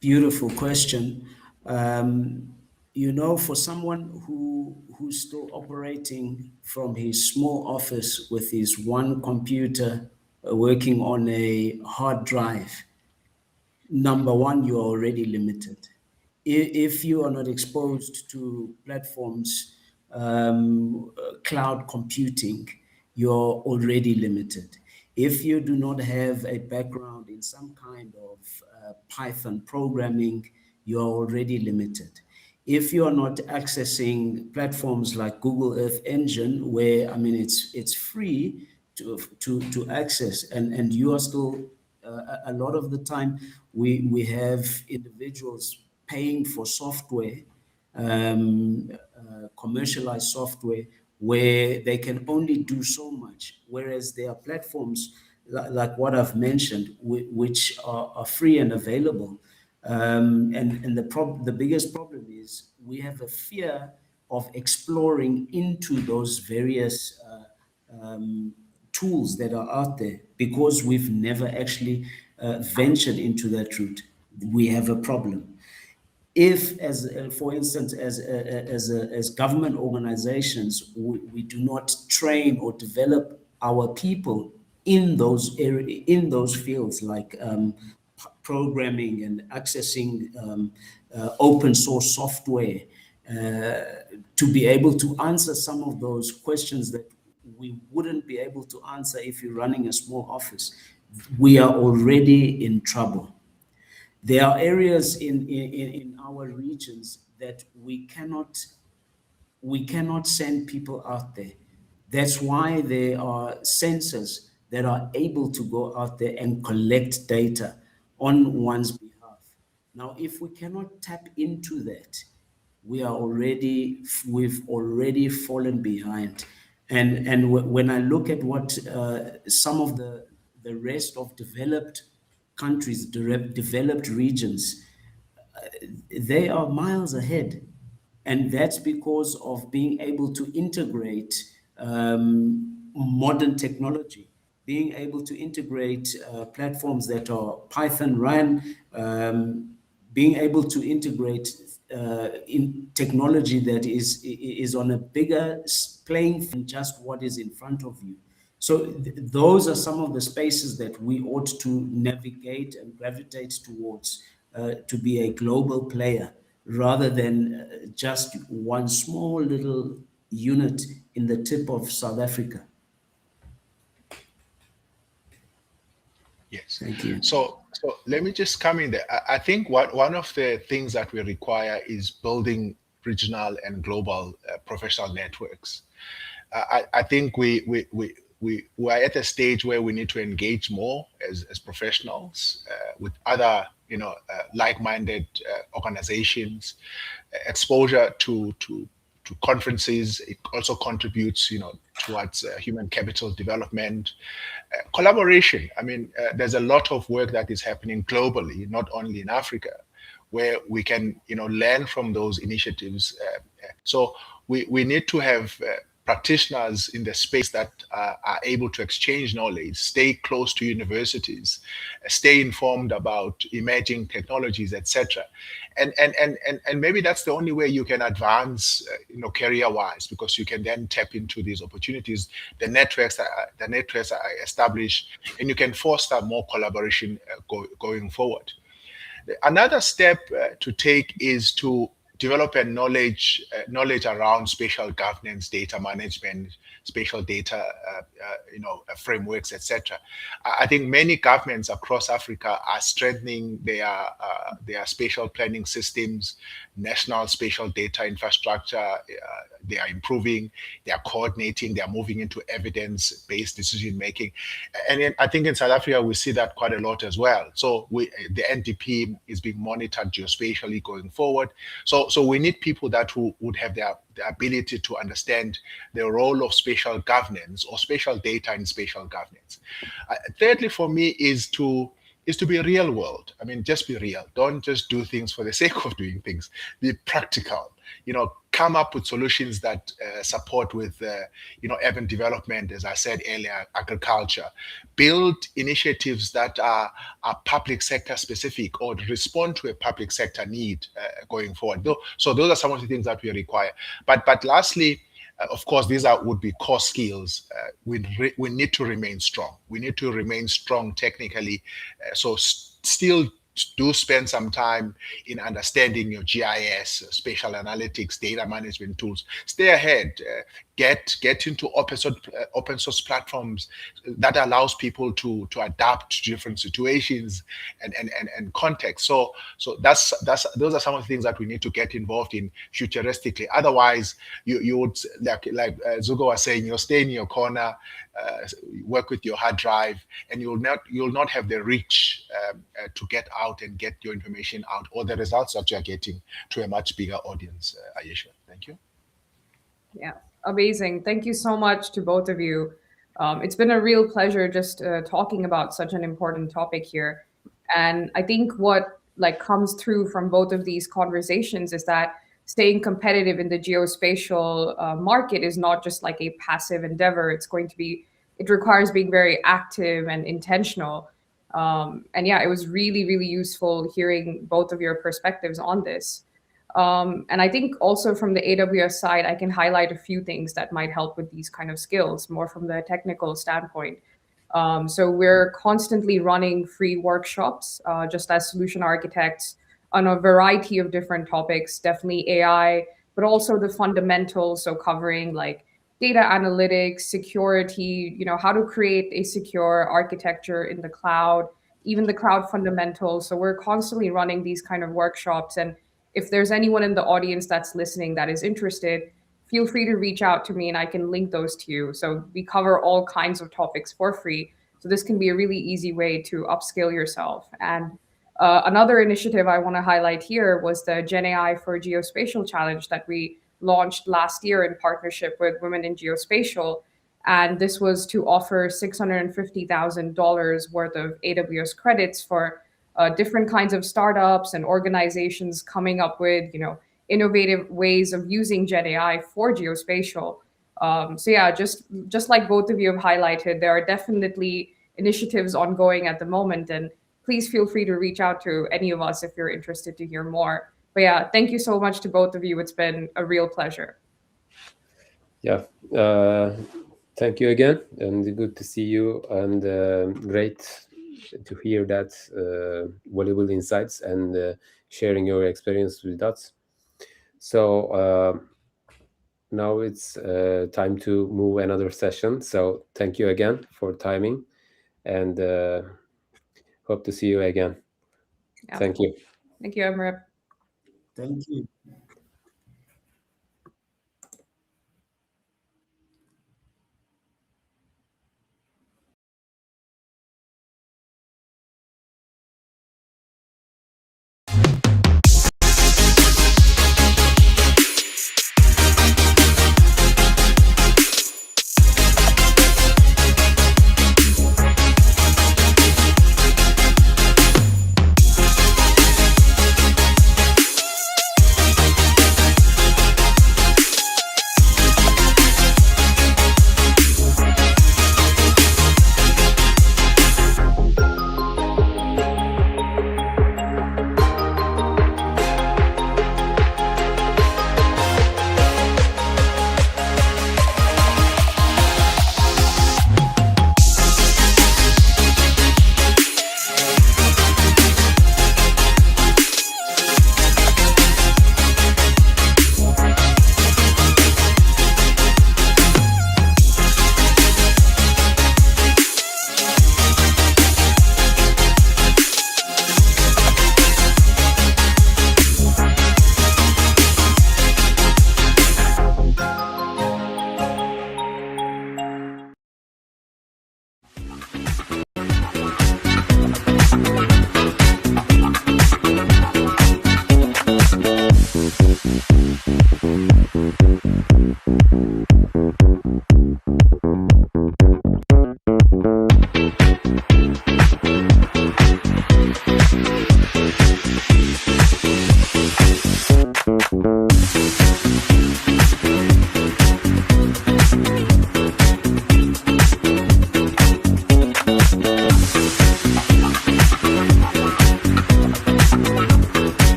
Beautiful question. You know, for someone who's still operating from his small office with his one computer, working on a hard drive, number one, you are already limited. If you are not exposed to platforms, cloud computing, you're already limited. If you do not have a background in some kind of Python programming, you're already limited. If you're not accessing platforms like Google Earth Engine, where, I mean, it's free to access, and you are still, a lot of the time, we have individuals paying for software, commercialized software, where they can only do so much, whereas there are platforms like what I've mentioned, which are free and available. And the biggest problem is we have a fear of exploring into those various tools that are out there because we've never actually ventured into that route. We have a problem. If, as for instance, as government organizations, we do not train or develop our people in those fields like programming and accessing open source software, to be able to answer some of those questions that we wouldn't be able to answer if you're running a small office, we are already in trouble. There are areas in our regions that we cannot send people out there. That's why there are sensors that are able to go out there and collect data on one's behalf. Now, if we cannot tap into that, we've already fallen behind. And when I look at what some of the rest of developed countries, developed regions, they are miles ahead. And that's because of being able to integrate modern technology, being able to integrate platforms that are Python run, being able to integrate in technology that is on a bigger playing than just what is in front of you. So those are some of the spaces that we ought to navigate and gravitate towards, to be a global player rather than just one small little unit in the tip of South Africa. Yes. Thank you. So let me just come in there. I think one of the things that we require is building regional and global professional networks. I think we are at a stage where we need to engage more as professionals with other like-minded organizations. Exposure to conferences, it also contributes towards human capital development. Collaboration. I mean, there's a lot of work that is happening globally, not only in Africa, where we can learn from those initiatives. So we need to have practitioners in the space that are able to exchange knowledge, stay close to universities, stay informed about emerging technologies, etc. And maybe that's the only way you can advance, career-wise, because you can then tap into these opportunities. The networks are established, and you can foster more collaboration going forward. Another step to take is to develop a knowledge around spatial governance, data management, spatial data, frameworks, etc. I think many governments across Africa are strengthening their spatial planning systems, national spatial data infrastructure. They are improving, they are coordinating, they are moving into evidence-based decision making, and I think in South Africa we see that quite a lot as well. So the NDP is being monitored geospatially going forward. So we need people that would have the ability to understand the role of spatial governance or spatial data in spatial governance. Thirdly, for me, is to be real world. I mean, just be real. Don't just do things for the sake of doing things. Be practical. come up with solutions that support with urban development, as I said earlier, agriculture, build initiatives that are public sector specific or respond to a public sector need going forward. So those are some of the things that we require. But lastly, of course, these would be core skills. We need to remain strong. We need to remain strong technically. Still do spend some time in understanding your GIS, spatial analytics, data management tools. Stay ahead. Get into open source platforms that allows people to adapt to different situations and contexts. So those are some of the things that we need to get involved in futuristically. Otherwise, you would like Zugo was saying, you'll stay in your corner, work with your hard drive, and you'll not have the reach to get out and get your information out, or the results that you're getting to a much bigger audience. Ayesha, thank you. Yeah, amazing. Thank you so much to both of you. It's been a real pleasure just talking about such an important topic here. And I think what comes through from both of these conversations is that staying competitive in the geospatial market is not just like a passive endeavor. It requires being very active and intentional. And yeah, it was really, really useful hearing both of your perspectives on this. And I think also from the AWS side, I can highlight a few things that might help with these kind of skills, more from the technical standpoint. So we're constantly running free workshops, just as solution architects, on a variety of different topics, definitely AI, but also the fundamentals, so covering like data analytics, security, how to create a secure architecture in the cloud, even the cloud fundamentals. So we're constantly running these kind of workshops. And if there's anyone in the audience that's listening that is interested, feel free to reach out to me and I can link those to you. So we cover all kinds of topics for free. So this can be a really easy way to upskill yourself. And another initiative I want to highlight here was the Gen AI for Geospatial Challenge that we launched last year in partnership with Women in Geospatial. And this was to offer $650,000 worth of AWS credits for different kinds of startups and organizations coming up with, innovative ways of using Gen AI for geospatial. So yeah, just like both of you have highlighted, there are definitely initiatives ongoing at the moment, and please feel free to reach out to any of us if you're interested to hear more. But yeah, thank you so much to both of you. It's been a real pleasure. Yeah, thank you again, and good to see you, and great to hear that valuable insights and sharing your experience with us. So now it's time to move another session. So thank you again for timing, and hope to see you again. Yeah. Thank you. Thank you, Emre. Thank you.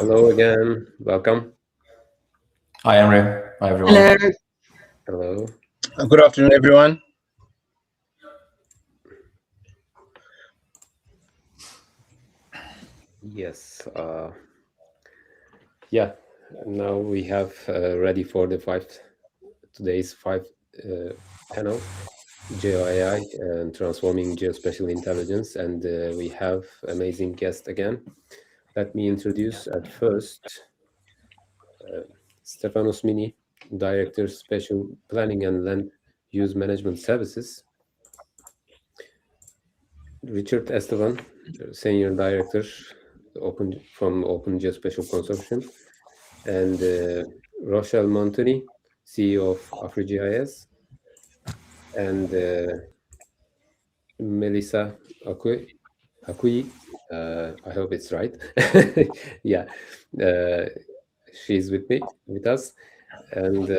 Hello again. Welcome. Hi, Emre. Hi, everyone. Hello. Hello. Good afternoon, everyone. Yes. Yeah. Now we have ready for the today's panel, GeoAI and transforming geospatial intelligence, and we have amazing guest again. Let me introduce at first Stefanos Mini, Director, Special Planning and Land Use Management Services. Richard Esteban, Senior Director, from Open Geospatial Consortium, and Rochelle Montoni, CEO of AfriGIS, and Melissa Akui. I hope it's right. Yeah, she's with us, and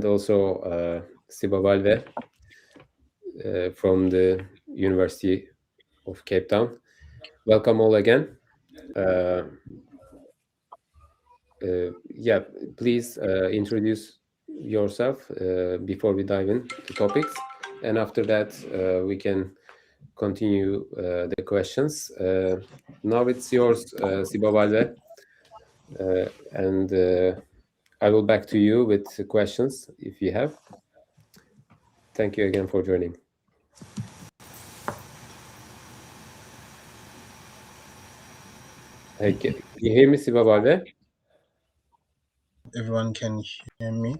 also Siba Valve from the University of Cape Town. Welcome all again. Yeah, please introduce yourself before we dive into topics, and after that we can continue the questions. Now it's yours, Siba Valve, and I will back to you with questions if you have. Thank you again for joining. Hey, can you hear me, Siba Valve? Everyone can hear me.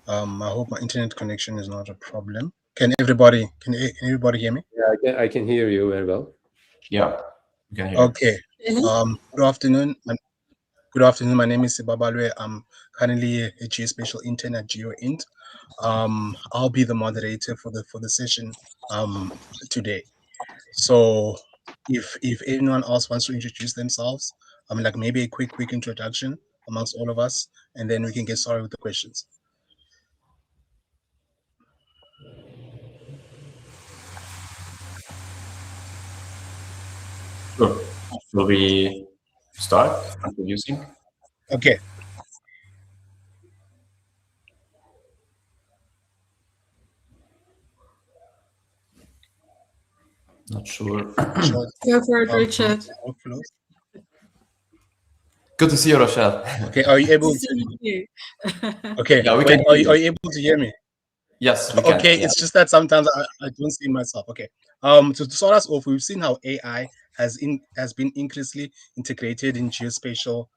I hope my internet connection is not a problem. Can everybody hear me? Yeah, I can hear you very well. Yeah, you can hear. Okay. Good afternoon. Good afternoon. My name is Sibabalwe. I'm currently a geospatial intern at GeoInt. I'll be the moderator for the session today. So if anyone else wants to introduce themselves, like maybe a quick introduction amongst all of us, and then we can get started with the questions. Sure. Shall we start introducing? Okay. Not sure. Go for it, Richard. Good to see you, Rochelle. Okay, are you able to see you? Okay, Yeah, we wait, can are hear you able to hear me? Yes, we can. Okay, Yeah. it's just that sometimes I don't see myself. Okay. To start us off, we've seen how AI has been increasingly integrated in geospatial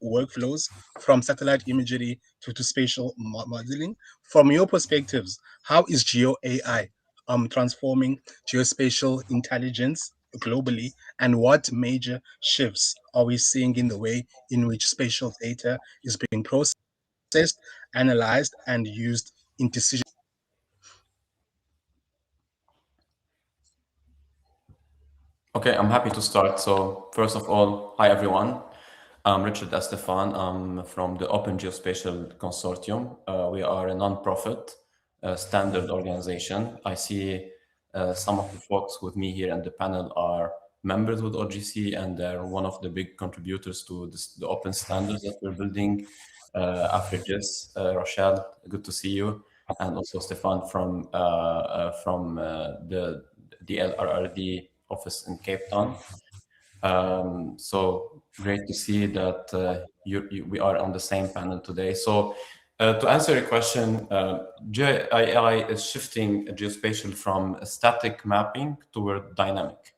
workflows, from satellite imagery to spatial modeling. From your perspectives, how is Geo AI transforming geospatial intelligence globally, and what major shifts are we seeing in the way in which spatial data is being processed, analyzed, and used in decision? Okay, I'm happy to start. So first of all, hi everyone. I'm Richard Estefan. I'm from the Open Geospatial Consortium. We are a non-profit standard organization. I see some of the folks with me here in the panel are members with OGC, and they're one of the big contributors to the open standards that we're building. Afrigis, Rochelle, good to see you, and also Stefan from the LRRD office in Cape Town. So great to see that we are on the same panel today. So to answer your question, GeoAI is shifting geospatial from static mapping toward dynamic,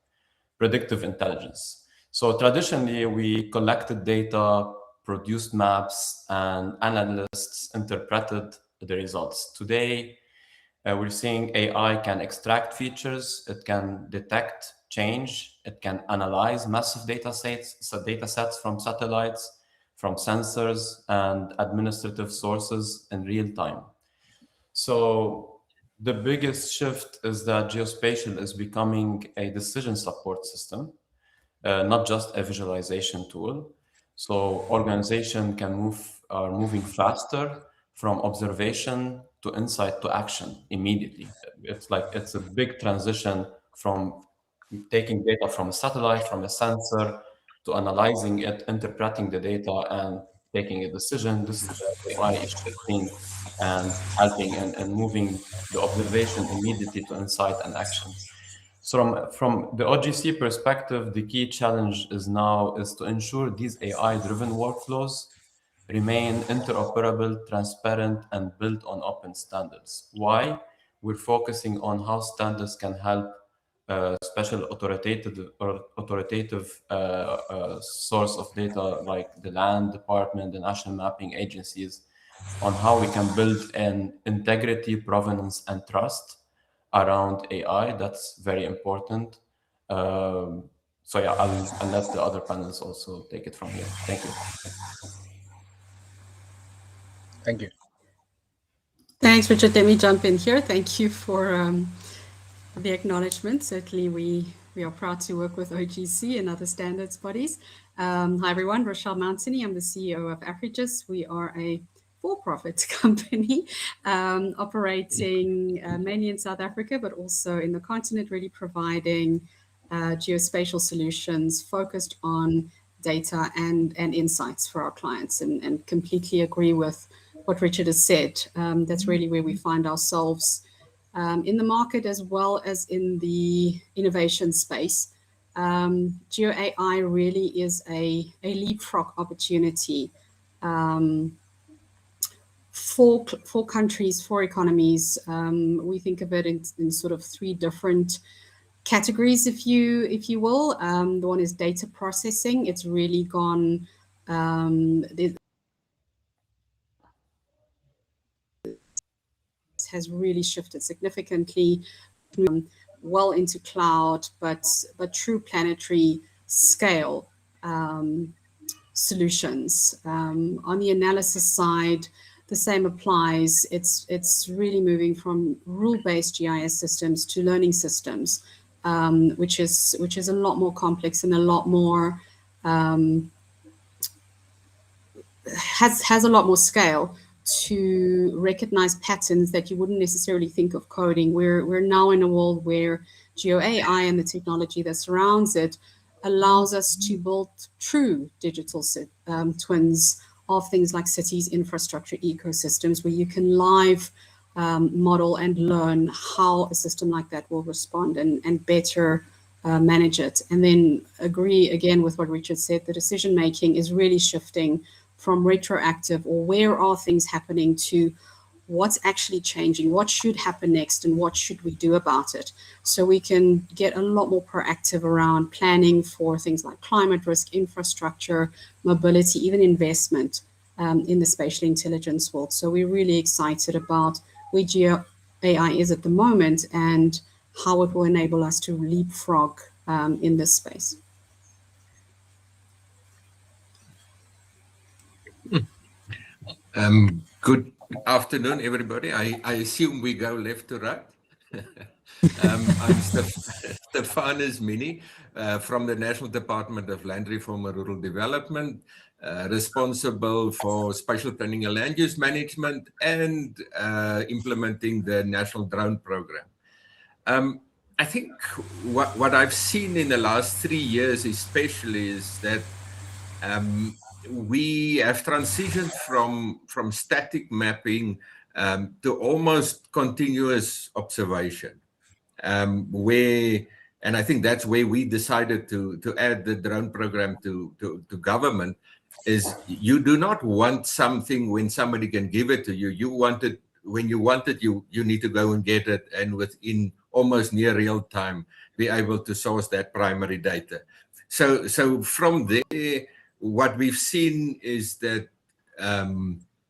predictive intelligence. So traditionally, we collected data, produced maps, and analysts interpreted the results. Today, we're seeing AI can extract features, it can detect change, it can analyze massive data sets from satellites, from sensors, and administrative sources in real time. So the biggest shift is that geospatial is becoming a decision support system, not just a visualization tool. So organization are moving faster from observation to insight to action immediately. It's a big transition from taking data from a satellite, from a sensor, to analyzing it, interpreting the data, and taking a decision. This is where AI is shifting and helping and moving the observation immediately to insight and action. So from the OGC perspective, the key challenge is to ensure these AI-driven workflows remain interoperable, transparent, and built on open standards. Why? We're focusing on how standards can help special authoritative source of data like the land department, the national mapping agencies, on how we can build an integrity, provenance, and trust around AI. That's very important. So yeah, I'll let the other panels also take it from here. Thank you. Thank you. Thanks, Richard. Let me jump in here. Thank you for the acknowledgement. Certainly, we are proud to work with OGC and other standards bodies. Hi, everyone. Rochelle Mountney. I'm the CEO of Afrigis. We are a for-profit company operating mainly in South Africa, but also in the continent, really providing geospatial solutions focused on data and insights for our clients, and completely agree with what Richard has said. That's really where we find ourselves in the market as well as in the innovation space. GeoAI really is a leapfrog opportunity for countries, for economies. We think of it in sort of three different categories, if you will. The one is data processing. It's really gone. has really shifted significantly, well into cloud, but true planetary scale solutions. On the analysis side, the same applies. It's really moving from rule-based GIS systems to learning systems, which is a lot more complex and a lot more has a lot more scale to recognize patterns that you wouldn't necessarily think of coding. We're now in a world where GeoAI and the technology that surrounds it allows us to build true digital twins of things like cities, infrastructure, ecosystems, where you can live model and learn how a system like that will respond and better manage it. And then agree again with what Richard said, the decision making is really shifting from retroactive or where are things happening to what's actually changing, what should happen next, and what should we do about it. So we can get a lot more proactive around planning for things like climate risk, infrastructure, mobility, even investment in the spatial intelligence world. So we're really excited about where GeoAI is at the moment and how it will enable us to leapfrog in this space. Good afternoon, everybody. I assume we go left to right. I'm Stefanus Mini from the National Department of Land Reform and Rural Development, responsible for spatial planning and land use management and implementing the National Drone Program. I think what I've seen in the last 3 years especially is that we have transitioned from static mapping to almost continuous observation, and I think that's where we decided to add the drone program to government. Is you do not want something when somebody can give it to you. You want it when you want it. You need to go and get it, and within almost near real time be able to source that primary data. So from there, what we've seen is that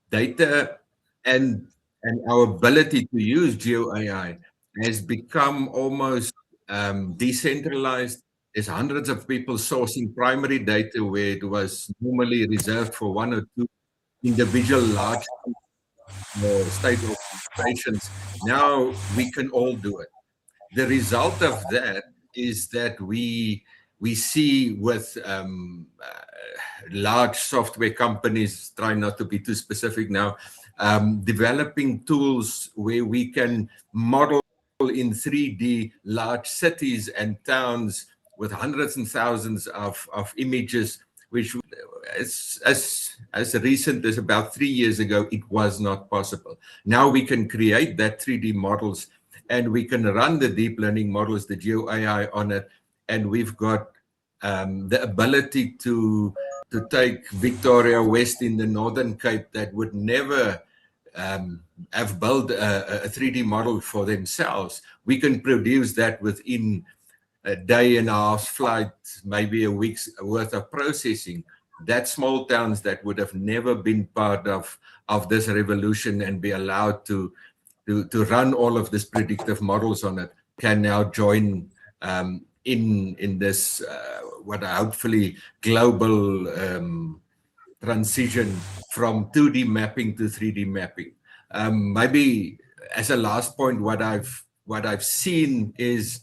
data and our ability to use GeoAI has become almost decentralized. There's hundreds of people sourcing primary data where it was normally reserved for 1 or 2 individual large state organizations. Now we can all do it. The result of that is that we see with large software companies, trying not to be too specific now, developing tools where we can model in 3D large cities and towns with hundreds and thousands of images, which as recent as about 3 years ago, it was not possible. Now we can create that 3D models and we can run the deep learning models, the GeoAI on it, and we've got the ability to take Victoria West in the Northern Cape that would never have built a 3D model for themselves. We can produce that within a day and a half flight, maybe a week's worth of processing. That small towns that would have never been part of this revolution and be allowed to run all of these predictive models on it can now join in this what hopefully global transition from 2D mapping to 3D mapping. Maybe as a last point, what I've seen is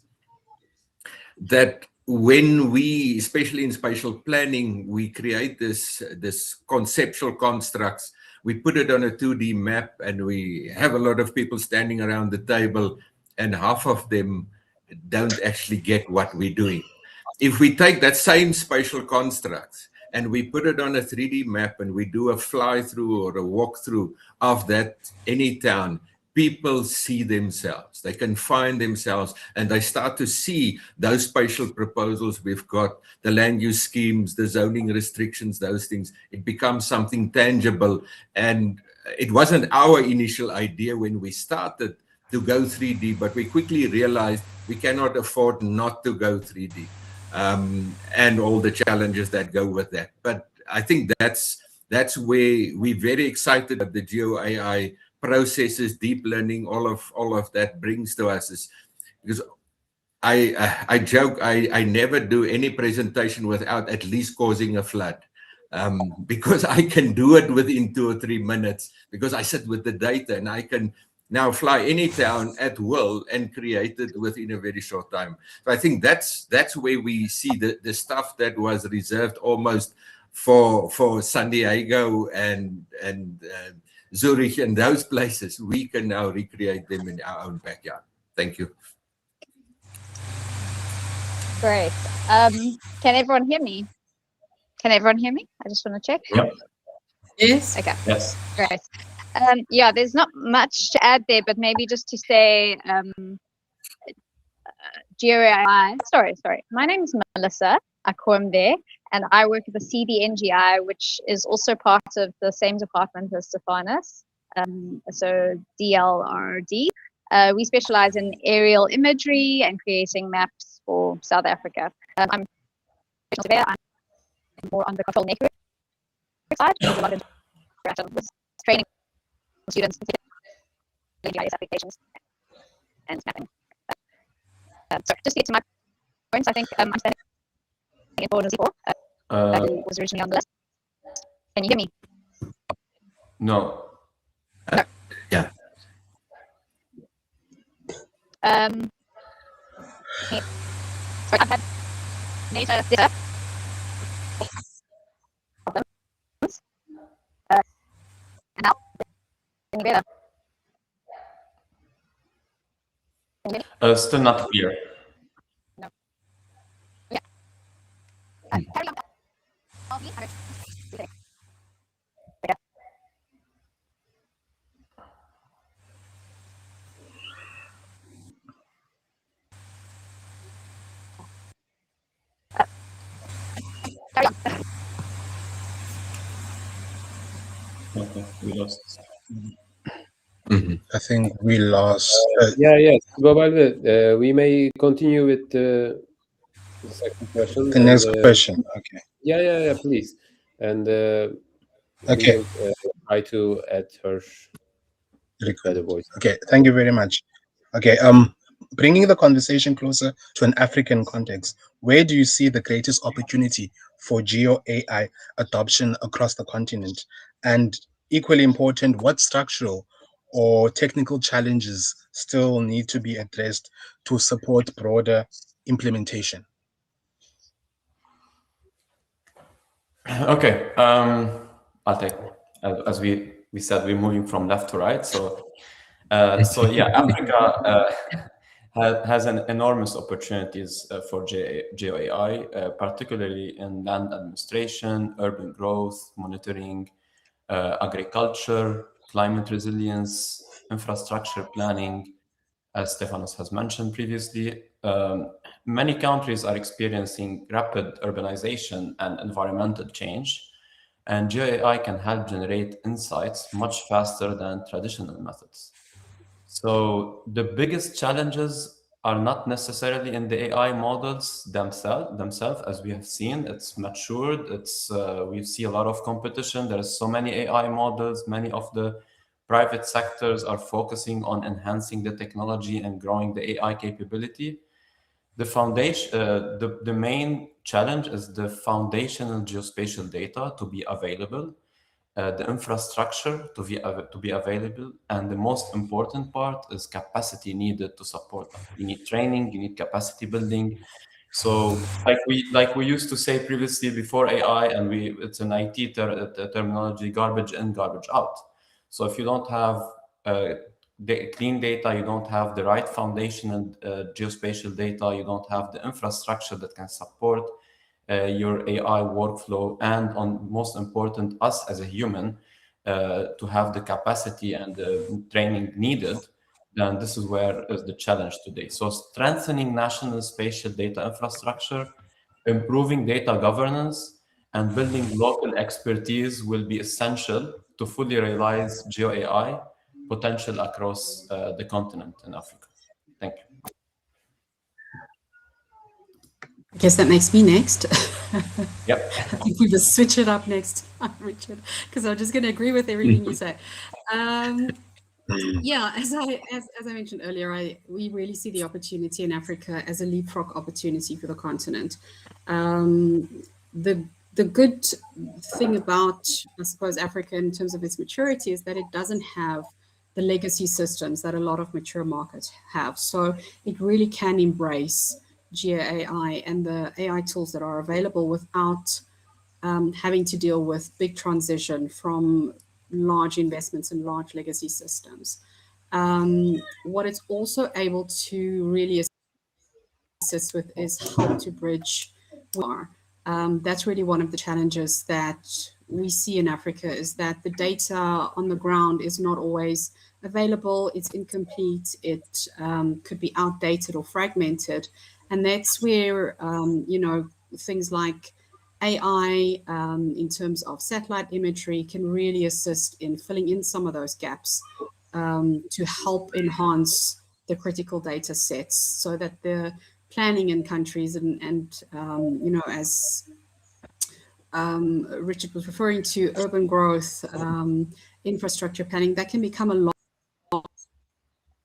that when we, especially in spatial planning, we create this conceptual constructs, we put it on a 2D map and we have a lot of people standing around the table and half of them don't actually get what we're doing. If we take that same spatial construct and we put it on a 3D map and we do a fly through or a walkthrough of that any town, people see themselves, they can find themselves, and they start to see those spatial proposals we've got, the land use schemes, the zoning restrictions, those things. It becomes something tangible. And it wasn't our initial idea when we started to go 3D, but we quickly realized we cannot afford not to go 3D, and all the challenges that go with that. But I think that's where we're very excited that the GeoAI processes, deep learning, all of that brings to us is because I joke, I never do any presentation without at least causing a flood. Because I can do it within 2 or 3 minutes because I sit with the data and I can now fly any town at will and create it within a very short time. So I think that's where we see the stuff that was reserved almost for San Diego and Zurich and those places. We can now recreate them in our own backyard. Thank you. Great. Can everyone hear me? Can everyone hear me? I just want to check. Yep. Yes. Okay. Yes. Great. Yeah, there's not much to add there, but maybe just to say, GeoAI. Sorry. My name is Melissa Akwembe, and I work at the CDNGI, which is also part of the same department as Stephanus. So DLRD. We specialize in aerial imagery and creating maps for South Africa. I'm more on the control network side. There's a lot of interaction with training students, GIS applications, and mapping. So just to get to my points, I think I'm standing in board before. That was originally on the list. Can you hear me? No. Yeah. Okay. Sorry, I've had data problems. Now, any better? Still not clear. No. Yeah. Carry on. I'll be okay. Carry on. Okay, we lost. I think we lost. Yes. Global, we may continue with the second question. The next question. Okay. Yeah, please. And Okay. we will try to add her better voice. Okay, thank you very much. Okay, bringing the conversation closer to an African context, where do you see the greatest opportunity for GeoAI adoption across the continent? And equally important, what structural or technical challenges still need to be addressed to support broader implementation? Okay, I'll take. As we said, we're moving from left to right. So yeah, Africa has an enormous opportunities for GeoAI, particularly in land administration, urban growth, monitoring, agriculture, climate resilience, infrastructure planning. As Stephanus has mentioned previously, many countries are experiencing rapid urbanization and environmental change, and GeoAI can help generate insights much faster than traditional methods. So the biggest challenges are not necessarily in the AI models themselves, as we have seen. It's matured. We see a lot of competition. There is so many AI models. Many of the private sectors are focusing on enhancing the technology and growing the AI capability. The foundation, the main challenge is the foundational geospatial data to be available, the infrastructure to be available, and the most important part is capacity needed to support that. You need training, you need capacity building. So like we used to say previously before AI, and it's an IT terminology, garbage in, garbage out. So if you don't have clean data, you don't have the right foundation and geospatial data, you don't have the infrastructure that can support your AI workflow, and most important, us as a human, to have the capacity and the training needed, then this is where is the challenge today. So strengthening national spatial data infrastructure, improving data governance, and building local expertise will be essential to fully realize GeoAI potential across the continent in Africa. Thank you. I guess that makes me next. Yep. I think we must switch it up next time, Richard, because I'm just going to agree with everything you say. Yeah, as I mentioned earlier, we really see the opportunity in Africa as a leapfrog opportunity for the continent. The good thing about, I suppose, Africa in terms of its maturity is that it doesn't have the legacy systems that a lot of mature markets have. So it really can embrace GeoAI and the AI tools that are available without having to deal with big transition from large investments and large legacy systems. What it's also able to really assist with is how to bridge more. That's really one of the challenges that we see in Africa, is that the data on the ground is not always available, it's incomplete, it could be outdated or fragmented. And that's where, you know, things like AI in terms of satellite imagery can really assist in filling in some of those gaps to help enhance the critical data sets so that the planning in countries and you know, as Richard was referring to, urban growth, infrastructure planning, that can become a lot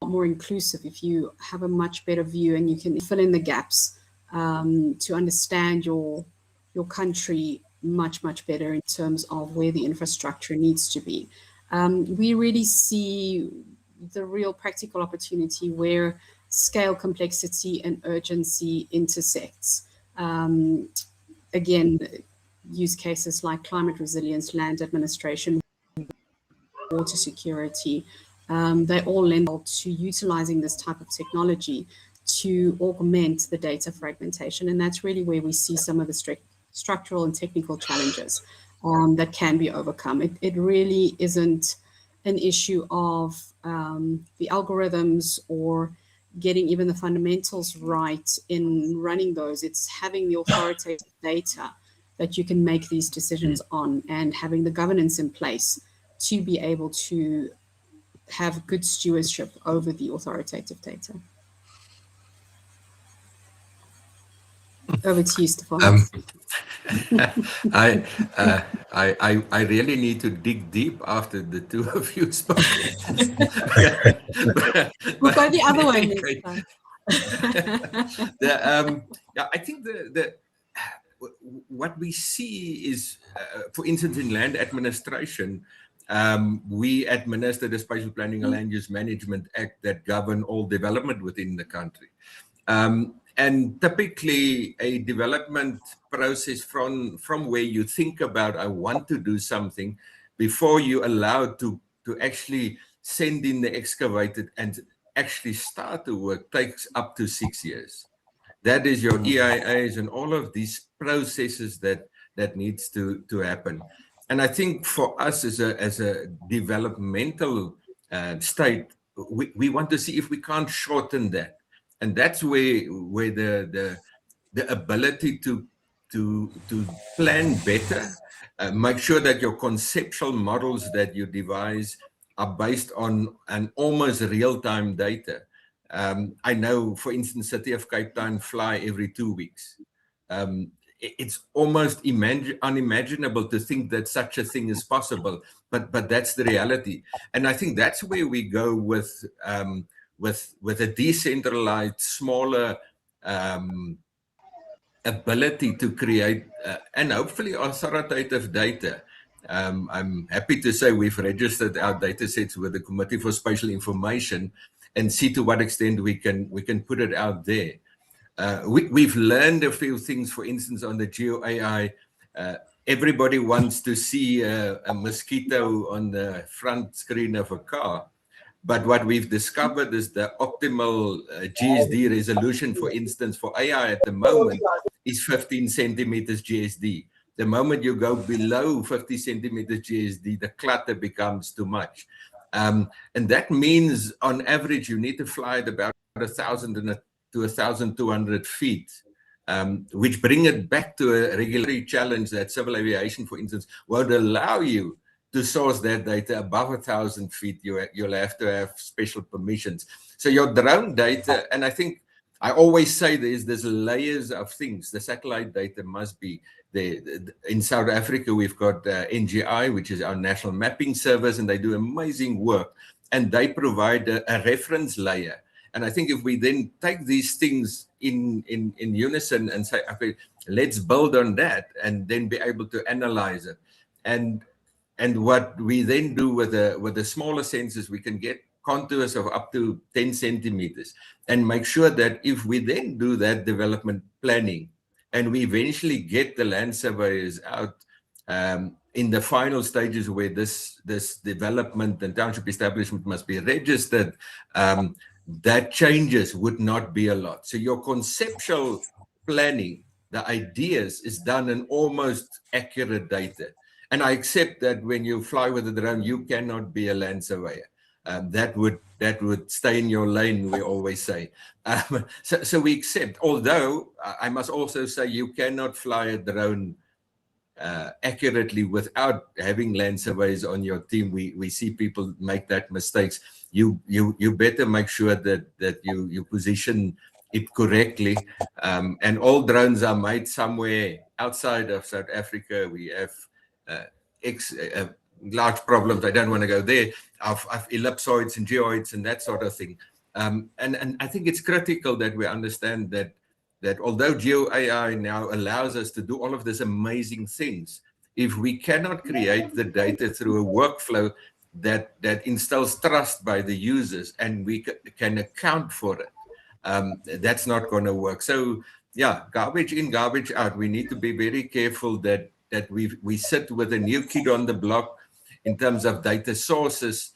more inclusive if you have a much better view and you can fill in the gaps to understand your country much better in terms of where the infrastructure needs to be. We really see the real practical opportunity where scale, complexity, and urgency intersects. Again, use cases like climate resilience, land administration, water security, they all lend to utilizing this type of technology to augment the data fragmentation. And that's really where we see some of the structural and technical challenges that can be overcome. It really isn't an issue of the algorithms or getting even the fundamentals right in running those. It's having the authoritative data that you can make these decisions on and having the governance in place to be able to have good stewardship over the authoritative data. Over to you, Stefan. I really need to dig deep after the two of you spoke. We'll go the other way next time. Yeah, I think what we see is, for instance, in land administration, we administer the Spatial Planning and Land Use Management Act that govern all development within the country. And typically a development process from where you think about, I want to do something, before you allow to actually send in the excavated and actually start the work, takes up to 6 years. That is your EIAs and all of these processes that needs to happen. And I think for us as a developmental state, we want to see if we can't shorten that. And that's where the ability to plan better, make sure that your conceptual models that you devise are based on an almost real-time data. I know, for instance, City of Cape Town fly every 2 weeks. It's almost unimaginable to think that such a thing is possible, but that's the reality. And I think that's where we go with a decentralized, smaller ability to create and hopefully authoritative data. I'm happy to say we've registered our data sets with the Committee for Spatial Information and see to what extent we can put it out there. We've learned a few things, for instance, on the GeoAI. Everybody wants to see a mosquito on the front screen of a car. But what we've discovered is the optimal GSD resolution, for instance, for AI at the moment is 15 centimeters GSD. The moment you go below 50 centimeters GSD, the clutter becomes too much. And that means on average, you need to fly at about 1,000 to 1,200 feet, which bring it back to a regulatory challenge that civil aviation, for instance, won't allow you to source that data above 1,000 feet. You'll have to have special permissions. So your drone data, and I think I always say there's layers of things. The satellite data must be in South Africa, we've got NGI, which is our national mapping service, and they do amazing work. And they provide a reference layer. And I think if we then take these things in unison and say, okay, let's build on that, and then be able to analyze it. And what we then do with the smaller sensors, we can get contours of up to 10 centimeters and make sure that if we then do that development planning and we eventually get the land surveyors out in the final stages where this development and township establishment must be registered, that changes would not be a lot. So your conceptual planning, the ideas, is done in almost accurate data. And I accept that when you fly with a drone, you cannot be a land surveyor. That would stay in your lane, we always say. So we accept, although I must also say you cannot fly a drone accurately without having land surveys on your team. We see people make that mistakes. You better make sure that you position it correctly. And all drones are made somewhere outside of South Africa. We have large problems. I don't want to go there, of ellipsoids and geoids and that sort of thing. And I think it's critical that we understand that although Geo AI now allows us to do all of these amazing things, if we cannot create the data through a workflow that instills trust by the users and we can account for it, that's not going to work. So yeah, garbage in, garbage out. We need to be very careful that we sit with a new kid on the block in terms of data sources.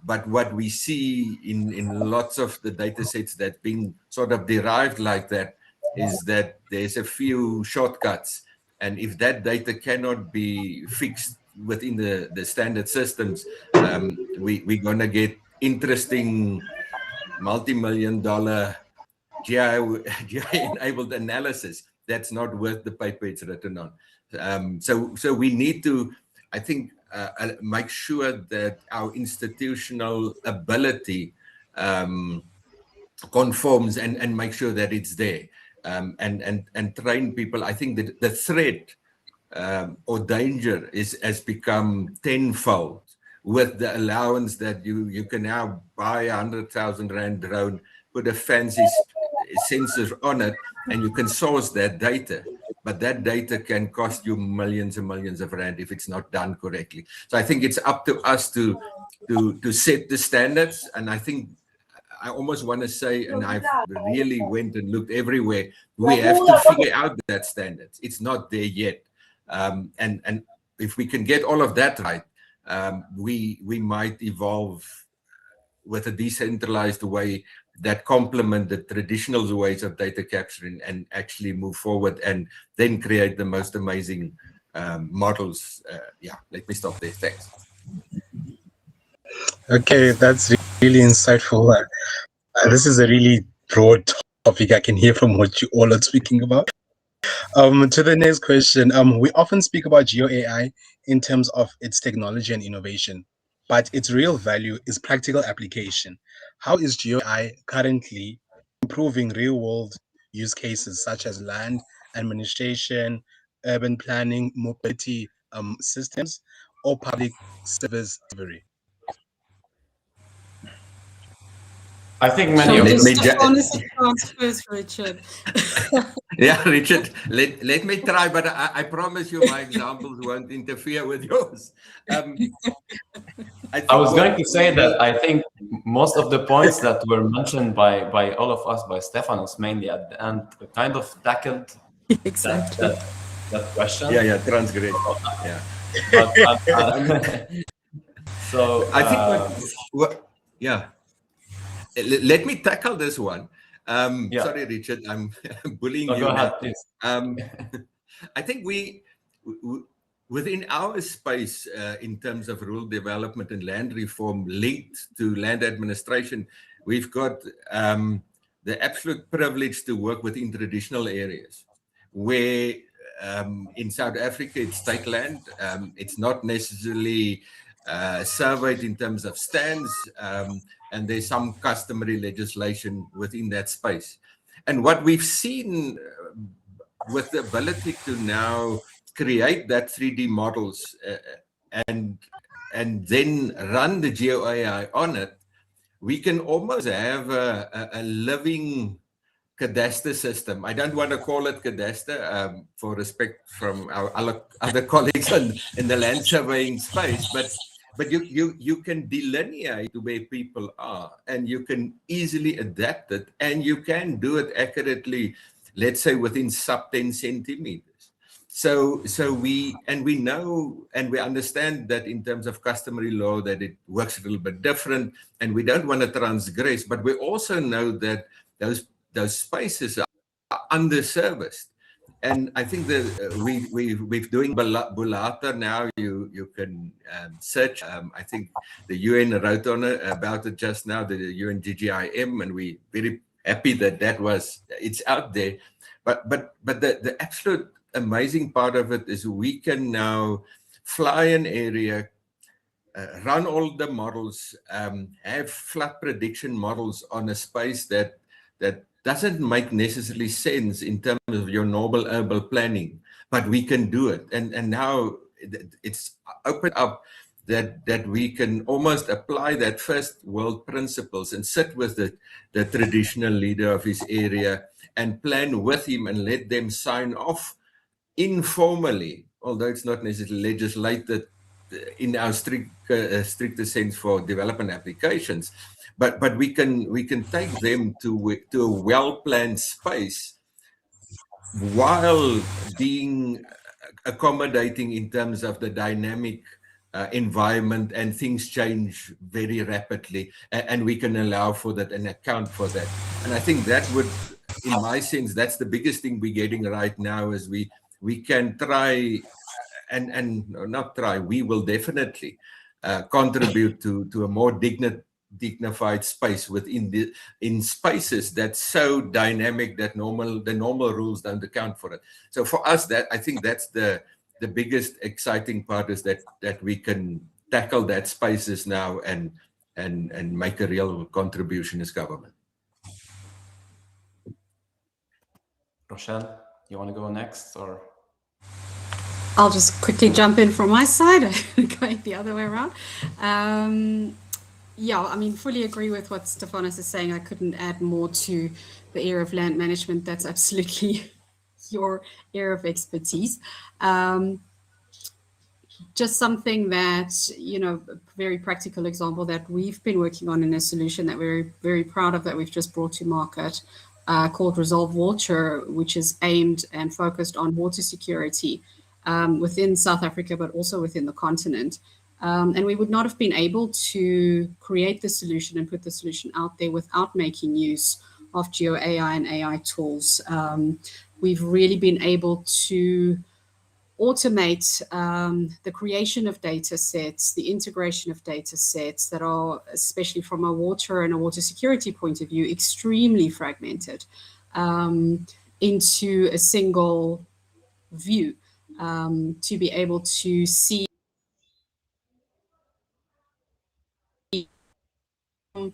But what we see in lots of the data sets that being sort of derived like that is that there's a few shortcuts. And if that data cannot be fixed within the standard systems, we're going to get interesting multi-million-dollar GI-enabled analysis that's not worth the paper it's written on. So we need to, I think, make sure that our institutional ability conforms and make sure that it's there, and train people. I think that the threat or danger has become tenfold with the allowance that you can now buy a 100,000 Rand drone, put a fancy sensor on it, and you can source that data. But that data can cost you millions and millions of Rand if it's not done correctly. So I think it's up to us to set the standards. And I think I almost want to say, and I've really went and looked everywhere, we have to figure out that standards. It's not there yet. And if we can get all of that right, we might evolve with a decentralized way that complement the traditional ways of data capturing and actually move forward and then create the most amazing models. Yeah, let me stop there. Thanks. Okay, that's really insightful. This is a really broad topic. I can hear from what you all are speaking about. To the next question, we often speak about Geo AI in terms of its technology and innovation, but its real value is practical application. How is Geo AI currently improving real-world use cases such as land administration, urban planning, mobility systems, or public service delivery? I think many of first, Richard. Yeah, Richard, let me try, but I promise you my examples won't interfere with yours. I was going to say that I think most of the points that were mentioned by all of us, by Stefanos mainly at the end, kind of tackled exactly that question. Yeah, transgress. Yeah. So I think yeah. Let me tackle this one. Sorry, Richard, I'm bullying you. Go ahead, please. I think within our space, in terms of rural development and land reform linked to land administration, we've got the absolute privilege to work within traditional areas where in South Africa, it's state land. It's not necessarily surveyed in terms of stands, and there's some customary legislation within that space. And what we've seen with the ability to now create that 3D models and then run the GeoAI on it, we can almost have a living cadastre system. I don't want to call it cadastre for respect from our other colleagues in the land surveying space, but you can delineate where people are, and you can easily adapt it, and you can do it accurately, let's say within sub 10 centimeters. So we know and we understand that in terms of customary law that it works a little bit different, and we don't want to transgress, but we also know that those spaces are underserviced. And I think that we're doing Bulata now. You can search. I think the UN wrote on it about it just now, the UN GGIM, and we're very happy that it's out there. But the absolute amazing part of it is we can now fly an area, run all the models, have flood prediction models on a space that doesn't make necessarily sense in terms of your normal urban planning, but we can do it. And now it's opened up that we can almost apply that first world principles and sit with the traditional leader of his area and plan with him and let them sign off informally, although it's not necessarily legislated in our stricter sense for development applications, but we can take them to a well-planned space while being accommodating in terms of the dynamic environment, and things change very rapidly, and we can allow for that and account for that. And I think that would, in my sense, that's the biggest thing we're getting right now, is we can try and not try, we will definitely contribute to a more dignified space in spaces that's so dynamic that the normal rules don't account for it. So for us, that I think that's the biggest exciting part, is that we can tackle that spaces now and make a real contribution as government. Rochelle, you want to go next, or? I'll just quickly jump in from my side, going the other way around. Yeah, I mean, fully agree with what Stefanos is saying. I couldn't add more to the area of land management. That's absolutely your area of expertise. Just something that, a very practical example that we've been working on in a solution that we're very proud of, that we've just brought to market, called Resolve Water, which is aimed and focused on water security within South Africa, but also within the continent. And we would not have been able to create the solution and put the solution out there without making use of GeoAI and AI tools. We've really been able to automate the creation of data sets, the integration of data sets that are, especially from a water and a water security point of view, extremely fragmented, into a single view, to be able to see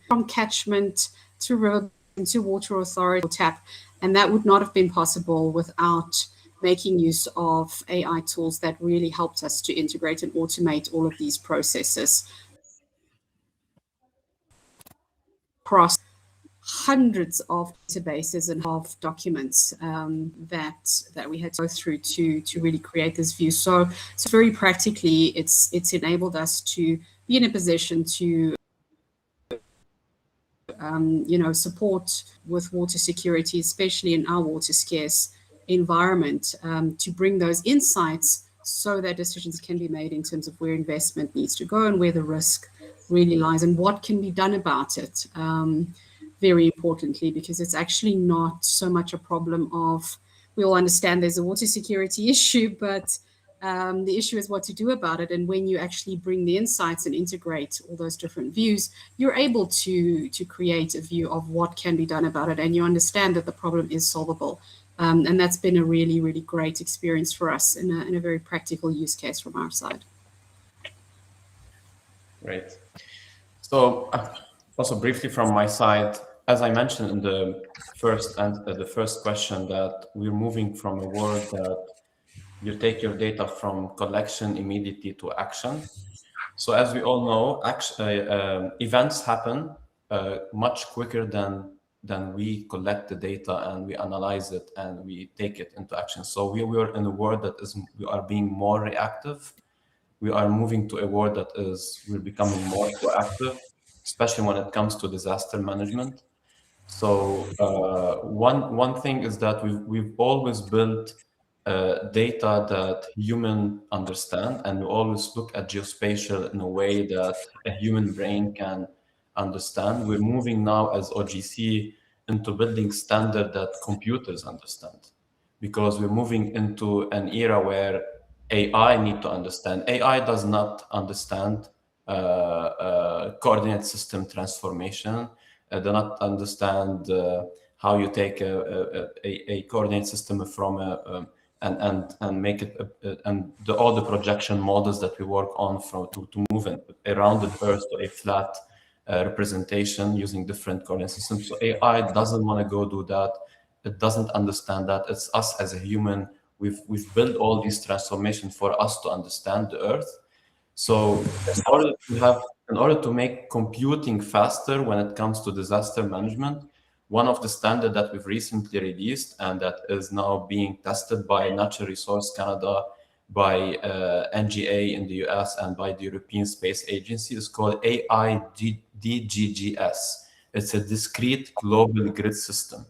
from catchment to river to water authority tap, and that would not have been possible without making use of AI tools that really helped us to integrate and automate all of these processes across hundreds of databases and of documents that we had to go through to really create this view. So very practically, it's enabled us to be in a position to support with water security, especially in our water scarce environment, to bring those insights so that decisions can be made in terms of where investment needs to go and where the risk really lies and what can be done about it. Very importantly, because it's actually not so much a problem of, we all understand there's a water security issue, but the issue is what to do about it. And when you actually bring the insights and integrate all those different views, you're able to create a view of what can be done about it. And you understand that the problem is solvable. And that's been a really, really great experience for us in a very practical use case from our side. Great. So also briefly from my side, as I mentioned in the first question, that we're moving from a world that you take your data from collection immediately to action. So as we all know, events happen much quicker than we collect the data and we analyze it and we take it into action. So we are in a world that we are being more reactive. We are moving to a world that we're becoming more proactive, especially when it comes to disaster management. So one thing is that we've always built data that human understand, and we always look at geospatial in a way that a human brain can understand. We're moving now as OGC into building standard that computers understand, because we're moving into an era where AI need to understand. AI does not understand coordinate system transformation, do not understand how you take a coordinate system from and make it and all the projection models that we work on to move a rounded Earth to a flat representation using different coordinate systems. So AI doesn't want to go do that. It doesn't understand that. It's us as a human. We've built all these transformations for us to understand the Earth. So in order to make computing faster when it comes to disaster management, one of the standards that we've recently released and that is now being tested by Natural Resource Canada, by NGA in the US, and by the European Space Agency is called AIDGGS. It's a discrete global grid system.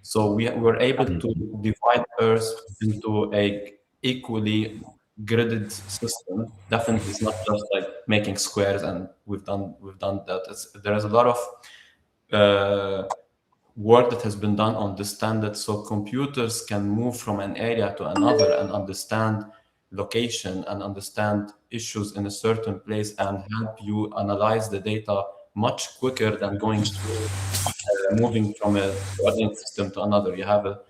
So we were able to divide Earth into a equally gridded system. Definitely, it's not just like making squares, and we've done that. There is a lot of work that has been done on this standard, so computers can move from an area to another and understand location and understand issues in a certain place and help you analyze the data much quicker than going through moving from a coordinate system to another. You have a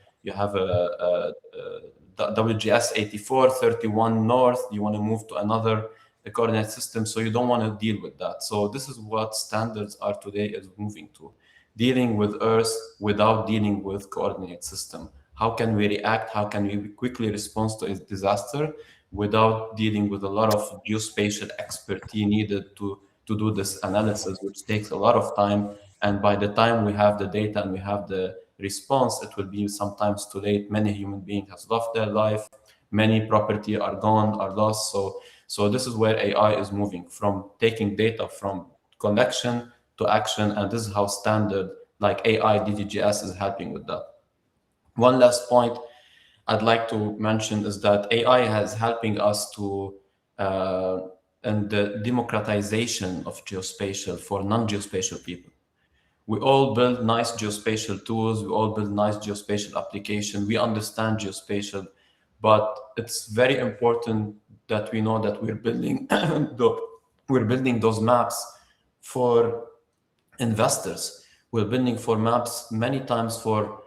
WGS 8431 north. You want to move to another coordinate system, so you don't want to deal with that. So this is what standards are today is moving to, dealing with Earth without dealing with coordinate system. How can we react? How can we quickly respond to a disaster without dealing with a lot of geospatial expertise needed to do this analysis, which takes a lot of time. And by the time we have the data and we have the response, it will be sometimes too late. Many human beings have lost their life. Many property are gone, are lost. So this is where AI is moving from taking data from collection to action. And this is how standard like AIDGGS is helping with that. One last point I'd like to mention is that AI is helping us to in the democratization of geospatial for non-geospatial people. We all build nice geospatial tools. We all build nice geospatial applications. We understand geospatial, but it's very important that we know that we're building those maps for investors. We're building for maps many times for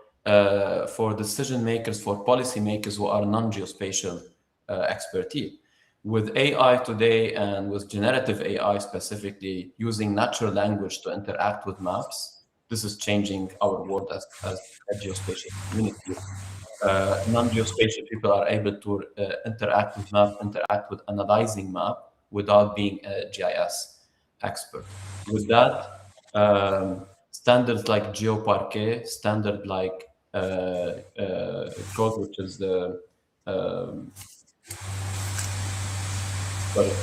decision makers, for policy makers who are non-geospatial expertise. With AI today and with generative AI specifically, using natural language to interact with maps, this is changing our world as a geospatial community. Non-geospatial people are able to interact with map, interact with analyzing map without being a GIS expert. With that, standards like GeoParquet, standard like code, which is the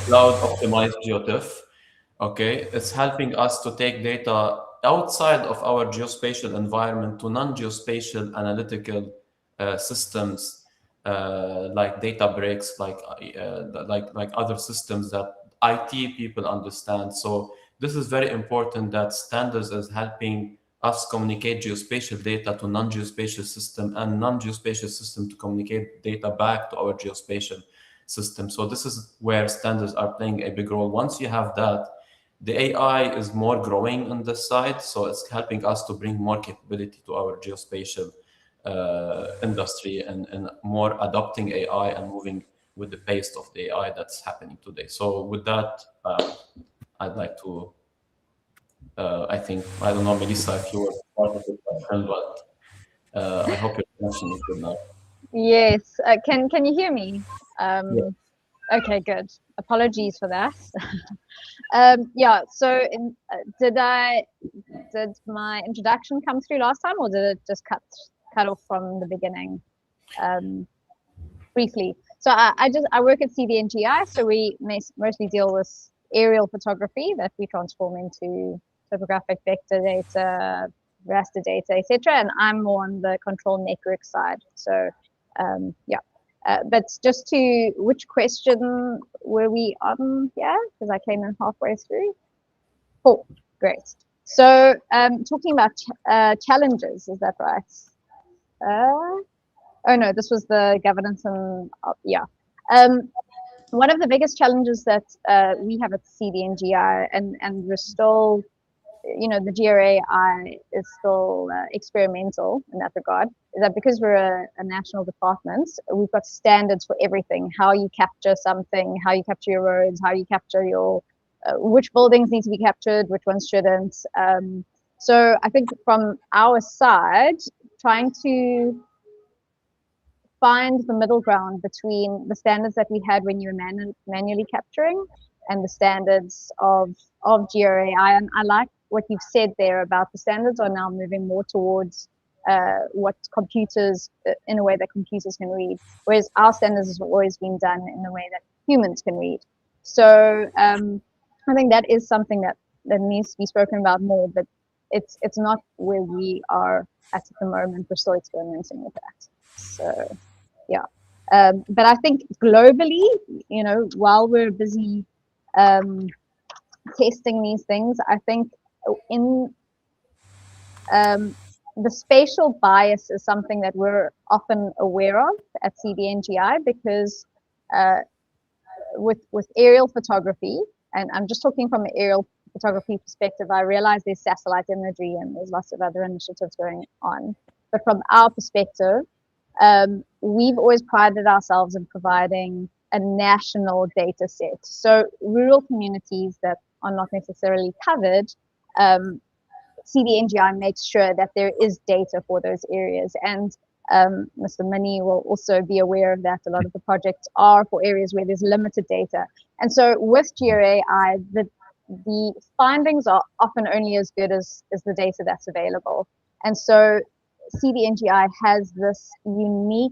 cloud optimized GeoTIFF. Okay, it's helping us to take data outside of our geospatial environment to non-geospatial analytical systems like Databricks, like other systems that IT people understand. So this is very important that standards is helping us communicate geospatial data to non-geospatial system and non-geospatial system to communicate data back to our geospatial system. So this is where standards are playing a big role. Once you have that, the AI is more growing on this side, so it's helping us to bring more capability to our geospatial industry and more adopting AI and moving with the pace of the AI that's happening today. So with that, I'd like to I think, I don't know, Melissa, if you were part of the question, but I hope your connection is good now. Yes. Can you hear me? Yeah. Okay, good. Apologies for that. Yeah. So, did my introduction come through last time, or did it just cut off from the beginning? Briefly. So I work at CDNGI, so we mostly deal with aerial photography that we transform into topographic vector data, raster data, etc. And I'm more on the control network side. So yeah. But just to, which question were we on here? Because I came in halfway through. Cool, great. So talking about challenges, is that right? Oh no, this was the governance and yeah. One of the biggest challenges that we have at CDNGI, and we're still, the GRAI is still experimental in that regard, is that because we're a national department, we've got standards for everything: how you capture something, how you capture your roads, how you capture your which buildings need to be captured, which ones shouldn't. So I think from our side, trying to find the middle ground between the standards that we had when you were manually capturing and the standards of GRAI. And I like what you've said there about the standards are now moving more towards what computers, in a way that computers can read, whereas our standards have always been done in a way that humans can read. So I think that is something that needs to be spoken about more, but it's not where we are at the moment. We're still experimenting with that. So yeah, but I think globally, while we're busy testing these things, I think in the spatial bias is something that we're often aware of at CDNGI, because with aerial photography, and I'm just talking from an aerial photography perspective, I realize there's satellite imagery and there's lots of other initiatives going on, but from our perspective, we've always prided ourselves in providing a national data set. So rural communities that are not necessarily covered, CDNGI makes sure that there is data for those areas. And Mr. Mani will also be aware of that. A lot of the projects are for areas where there's limited data. And so with GRAI, the findings are often only as good as the data that's available. And so CDNGI has this unique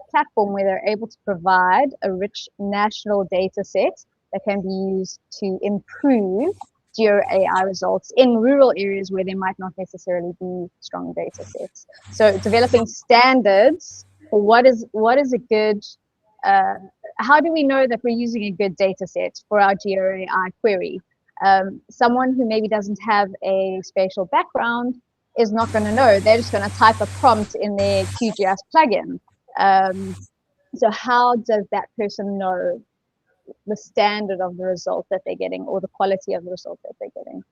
platform where they're able to provide a rich national data set that can be used to improve GeoAI results in rural areas where there might not necessarily be strong data sets. So developing standards for what is a good, how do we know that we're using a good data set for our GeoAI query? Someone who maybe doesn't have a spatial background is not going to know. They're just going to type a prompt in their QGIS plugin. So how does that person know the standard of the result that they're getting, or the quality of the result that they're getting?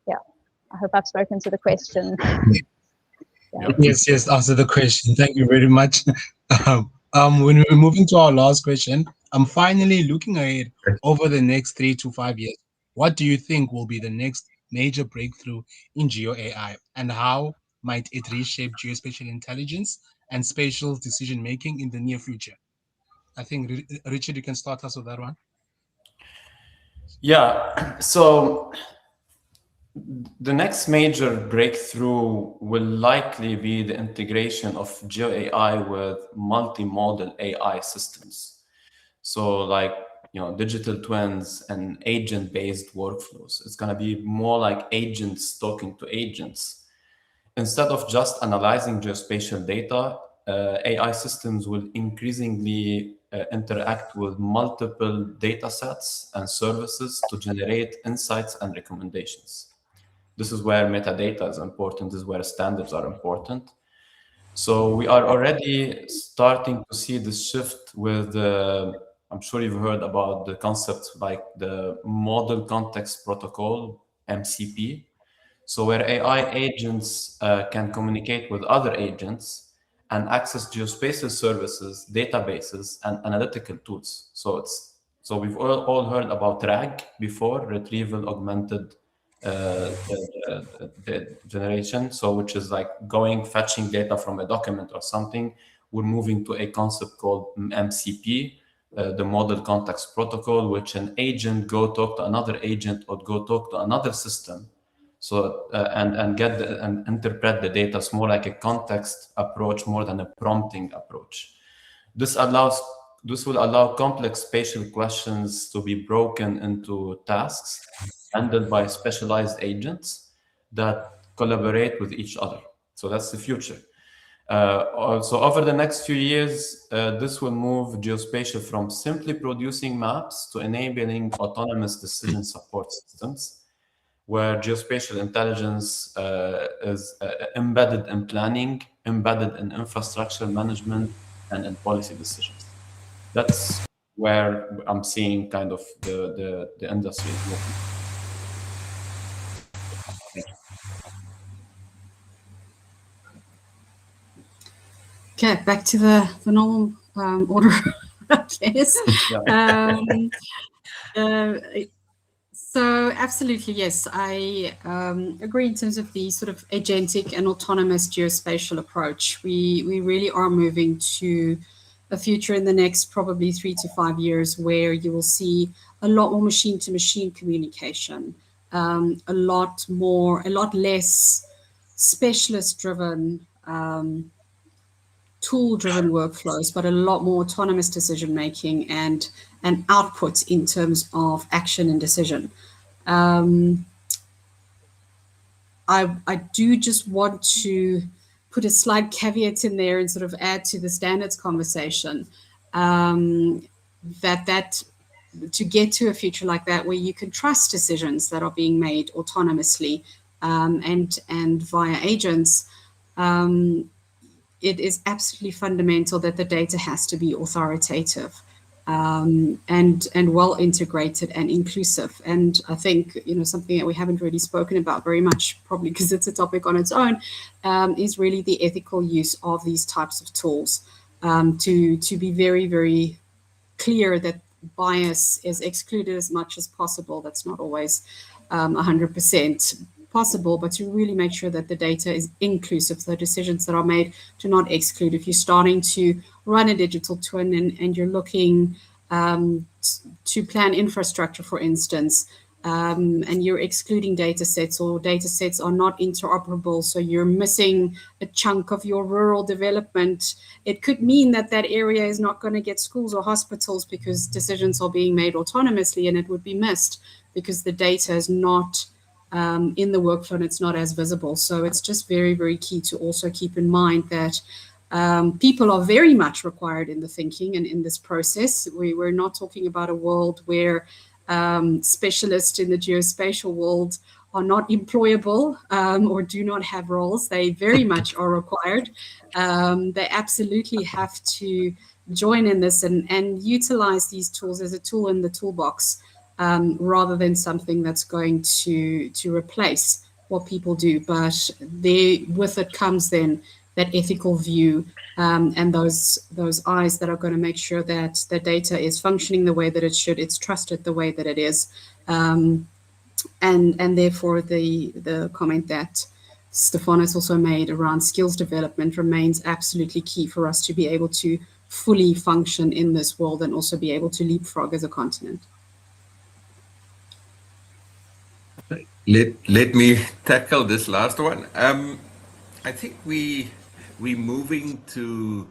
Yeah, I hope I've spoken to the question. Yeah. Yes, answer the question. Thank you very much. When we're moving to our last question, I'm finally looking ahead over the next 3 to 5 years. What do you think will be the next major breakthrough in GeoAI, and how might it reshape geospatial intelligence and spatial decision making in the near future? I think, Richard, you can start us with that one. Yeah, so the next major breakthrough will likely be the integration of GeoAI with multimodal AI systems. So like, digital twins and agent-based workflows. It's going to be more like agents talking to agents. Instead of just analyzing geospatial data, AI systems will increasingly interact with multiple data sets and services to generate insights and recommendations. This is where metadata is important. This is where standards are important. So we are already starting to see this shift with I'm sure you've heard about the concepts like the Model Context Protocol, MCP. So where AI agents can communicate with other agents and access geospatial services, databases, and analytical tools. So we've all heard about RAG before, Retrieval Augmented the generation. So which is like fetching data from a document or something. We're moving to a concept called MCP, the Model Context Protocol, which an agent go talk to another agent or go talk to another system. So and interpret the data. It's more like a context approach more than a prompting approach. This will allow complex spatial questions to be broken into tasks handled by specialized agents that collaborate with each other. So that's the future. Also, over the next few years, this will move geospatial from simply producing maps to enabling autonomous decision support systems, where geospatial intelligence is embedded in planning, embedded in infrastructure management, and in policy decisions. That's where I'm seeing kind of the industry is moving. Thank you. Okay, back to the normal order, I guess. So absolutely, yes, I agree in terms of the sort of agentic and autonomous geospatial approach. We really are moving to a future in the next probably 3 to 5 years where you will see a lot more machine-to-machine communication, a lot less specialist-driven, tool-driven workflows, but a lot more autonomous decision-making and output in terms of action and decision. I do just want to put a slight caveat in there and sort of add to the standards conversation, that to get to a future like that where you can trust decisions that are being made autonomously and via agents, it is absolutely fundamental that the data has to be authoritative and well integrated and inclusive. And I think, you know, something that we haven't really spoken about very much, probably because it's a topic on its own, is really the ethical use of these types of tools, to be very, very clear that bias is excluded as much as possible. That's not always 100% possible, but to really make sure that the data is inclusive, so decisions that are made do not exclude. If you're starting to run a digital twin and you're looking to plan infrastructure, for instance, and you're excluding data sets, or data sets are not interoperable, so you're missing a chunk of your rural development, it could mean that that area is not going to get schools or hospitals because decisions are being made autonomously, and it would be missed because the data is not in the workflow and it's not as visible. So it's just very, very key to also keep in mind that people are very much required in the thinking and in this process. We're not talking about a world where specialists in the geospatial world are not employable or do not have roles. They very much are required. They absolutely have to join in this and utilize these tools as a tool in the toolbox, rather than something that's going to replace what people do. But with it comes then that ethical view, and those eyes that are going to make sure that the data is functioning the way that it should, it's trusted the way that it is, and therefore the comment that Stefanos also made around skills development remains absolutely key for us to be able to fully function in this world and also be able to leapfrog as a continent. Let me tackle this last one. I think we're moving to,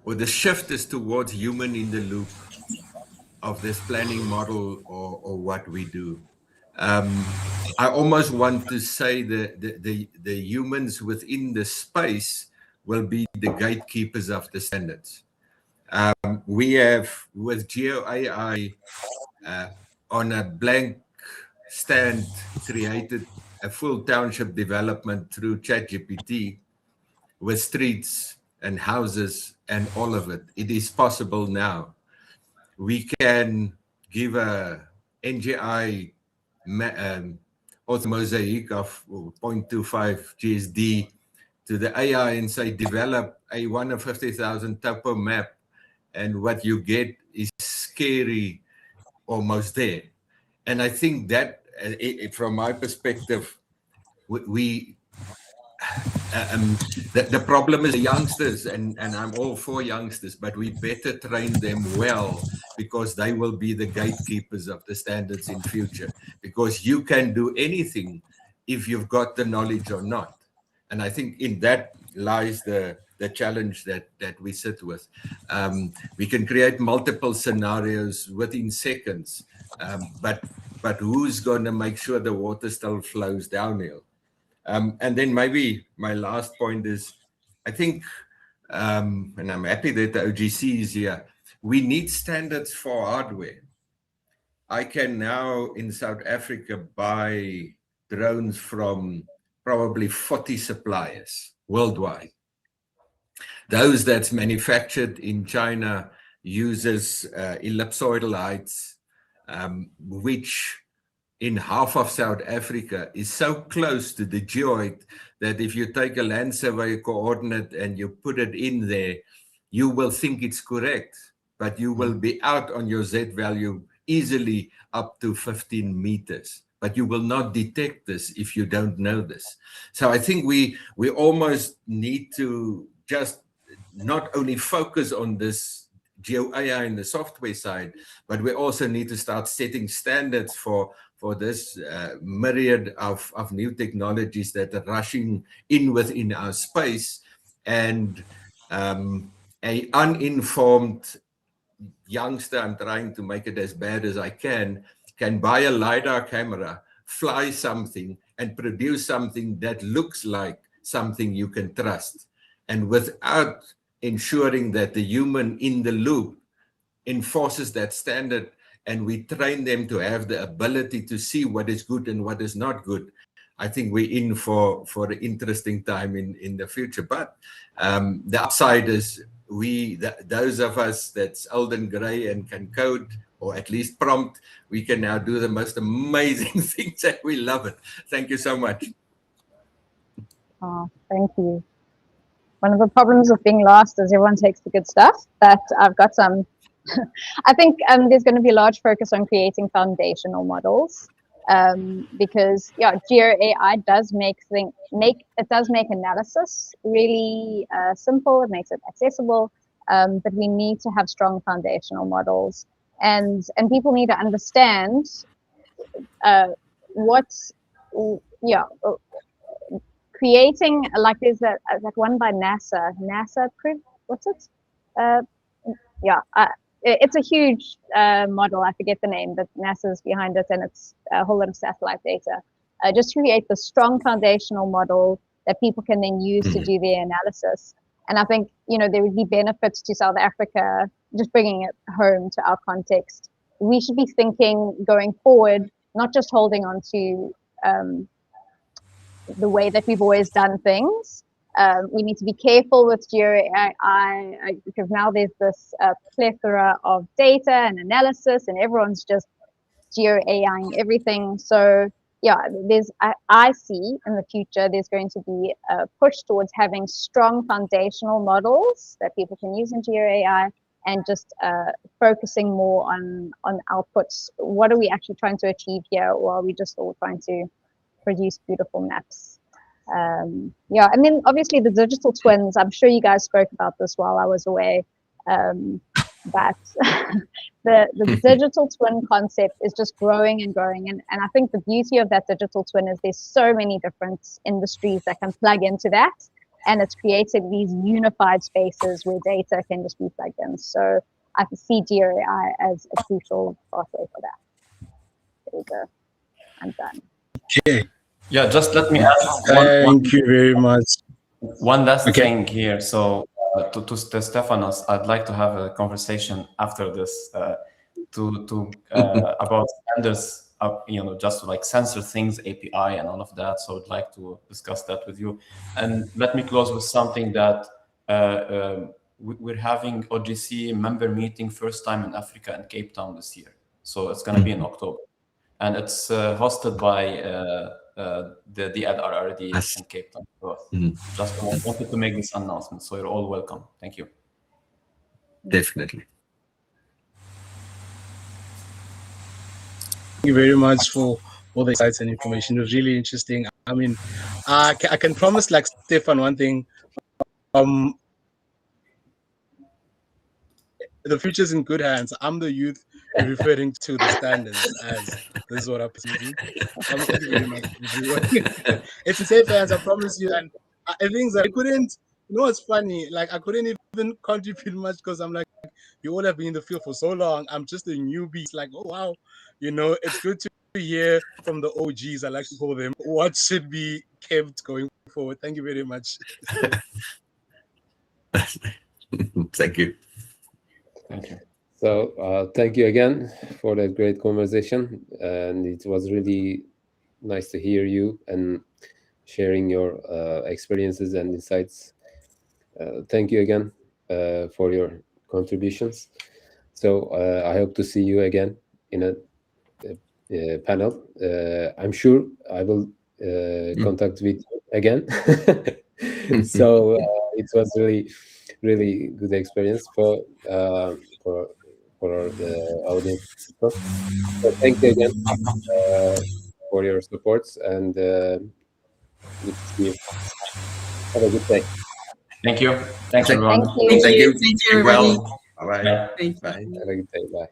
or the shift is towards human in the loop of this planning model or what we do. I almost want to say that the humans within the space will be the gatekeepers of the standards. We have, with Geo AI, on a blank stand, created a full township development through ChatGPT with streets and houses and all of it. It is possible now. We can give a NGI mosaic of 0.25 GSD to the AI and say, develop a 1 of 50,000 topo map, and what you get is scary almost there. And I think that from my perspective, the problem is the youngsters, and I'm all for youngsters, but we better train them well, because they will be the gatekeepers of the standards in future, because you can do anything if you've got the knowledge or not. And I think in that lies the challenge that we sit with. We can create multiple scenarios within seconds, but who's going to make sure the water still flows downhill? And then maybe my last point is, I think, and I'm happy that the OGC is here, we need standards for hardware. I can now in South Africa buy drones from probably 40 suppliers worldwide. Those that's manufactured in China uses ellipsoidal heights, which in half of South Africa is so close to the geoid that if you take a land survey coordinate and you put it in there, you will think it's correct, but you will be out on your Z value easily up to 15 meters. But you will not detect this if you don't know this. So I think we almost need to just not only focus on this Geo AI in the software side, but we also need to start setting standards for this myriad of new technologies that are rushing in within our space. And a uninformed youngster, I'm trying to make it as bad as I can buy a LiDAR camera, fly something, and produce something that looks like something you can trust. And without ensuring that the human in the loop enforces that standard, and we train them to have the ability to see what is good and what is not good, I think we're in for an interesting time in the future. But the upside is those of us that's old and gray and can code, or at least prompt, we can now do the most amazing things, and we love it. Thank you so much. Oh, thank you. One of the problems of being last is everyone takes the good stuff, but I've got some. I think there's going to be a large focus on creating foundational models, because Geo AI does make analysis really simple. It makes it accessible, but we need to have strong foundational models, and people need to understand creating, like there's that one by NASA, what's it? It's a huge model. I forget the name, but NASA's behind it, and it's a whole lot of satellite data. Just to create the strong foundational model that people can then use to do their analysis. And I think, there would be benefits to South Africa, just bringing it home to our context. We should be thinking going forward, not just holding on to the way that we've always done things. We need to be careful with Geo AI, because now there's this plethora of data and analysis, and everyone's just Geo AIing everything. So I see in the future there's going to be a push towards having strong foundational models that people can use in Geo AI, and just focusing more on outputs. What are we actually trying to achieve here, or are we just all trying to produce beautiful maps? And then obviously the digital twins, I'm sure you guys spoke about this while I was away, but the digital twin concept is just growing and growing, and I think the beauty of that digital twin is there's so many different industries that can plug into that, and it's created these unified spaces where data can just be plugged in. So I see Geo AI as a crucial pathway for that. There we go. I'm done. Okay. Yeah, just let me add Thank you very much. One last thing here. So to Stefanos, I'd like to have a conversation after this about standards, just to like censor things, API and all of that. So I'd like to discuss that with you. And let me close with something that we're having OGC member meeting first time in Africa in Cape Town this year. So it's going to be in October. And it's hosted by the DLRRD in Cape Town. So just wanted to make this announcement. So you're all welcome. Thank you. Definitely. Thank you very much for all the insights and information. It was really interesting. I mean, I can promise like Stefan one thing. The future's in good hands. I'm the youth you're referring to the standards as this is what I perceive. Thank you very much, everyone. It's in safe hands, I promise you. And things that I couldn't, you know, it's funny. Like I couldn't even contribute much because I'm like, you all have been in the field for so long. I'm just a newbie. It's like, oh wow, you know, it's good to hear from the OGs. I like to call them. What should be kept going forward? Thank you very much. Thank you. Thank you. So thank you again for that great conversation, and it was really nice to hear you and sharing your experiences and insights. Thank you again for your contributions. So I hope to see you again in a panel. I'm sure I will contact with you again. So it was really good experience for the audience. So thank you again for your supports, and good to see you. Have a good day. Thank you. Thanks, everyone. Thank you. Thank you, Keep well. everybody. Bye-bye. Thank you. Bye. Have a good day. Bye.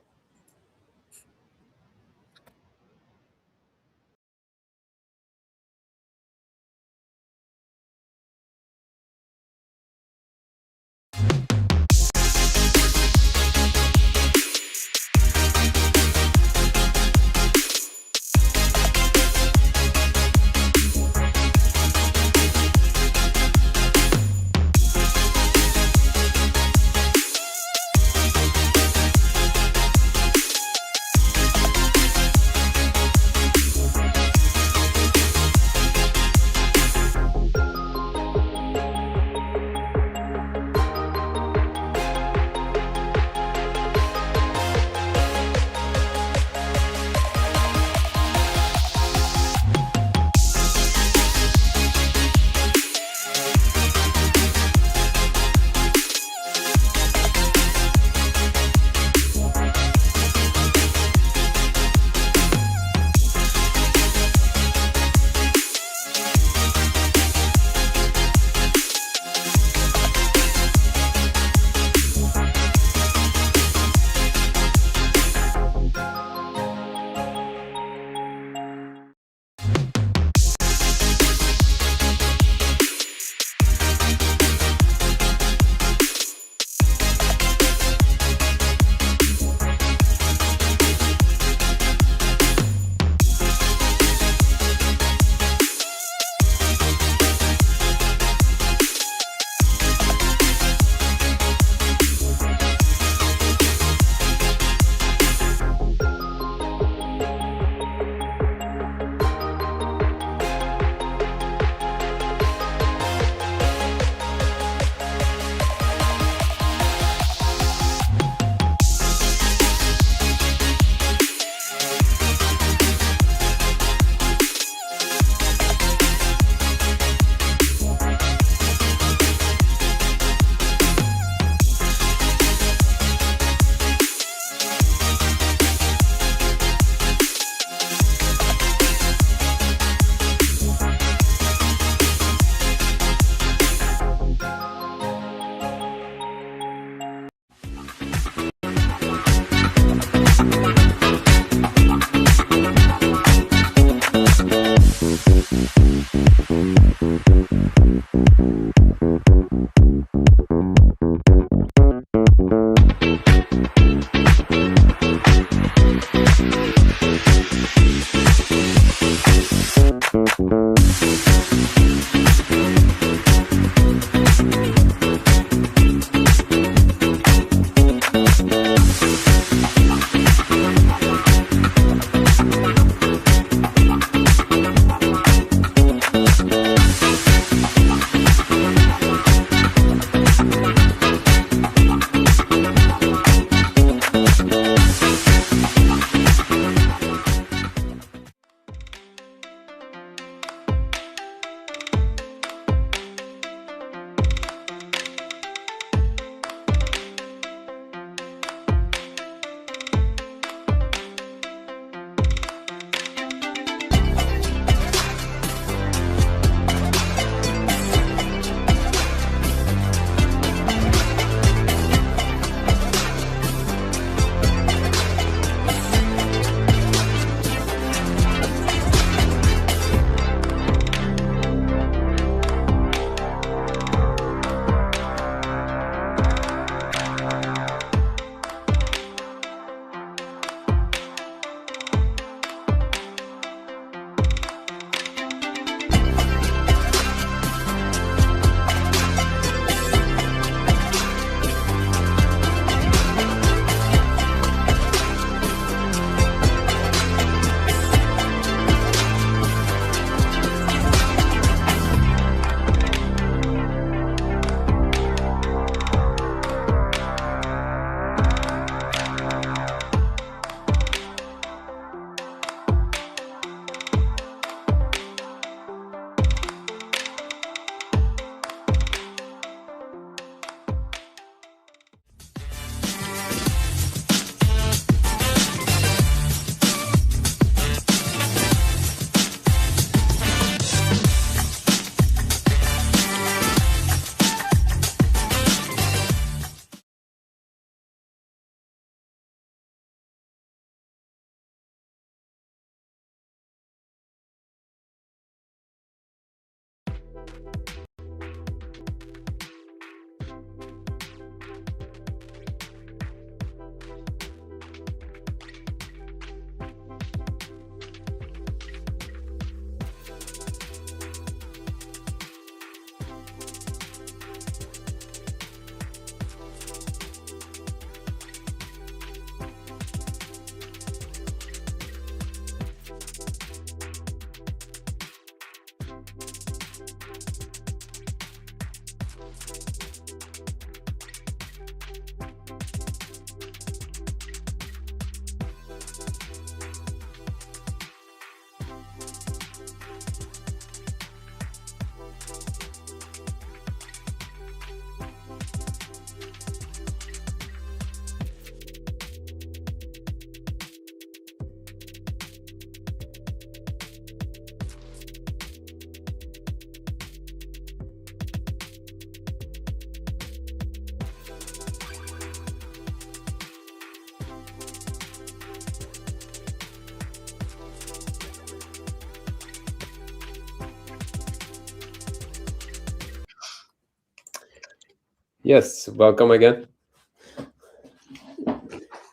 Yes, welcome again.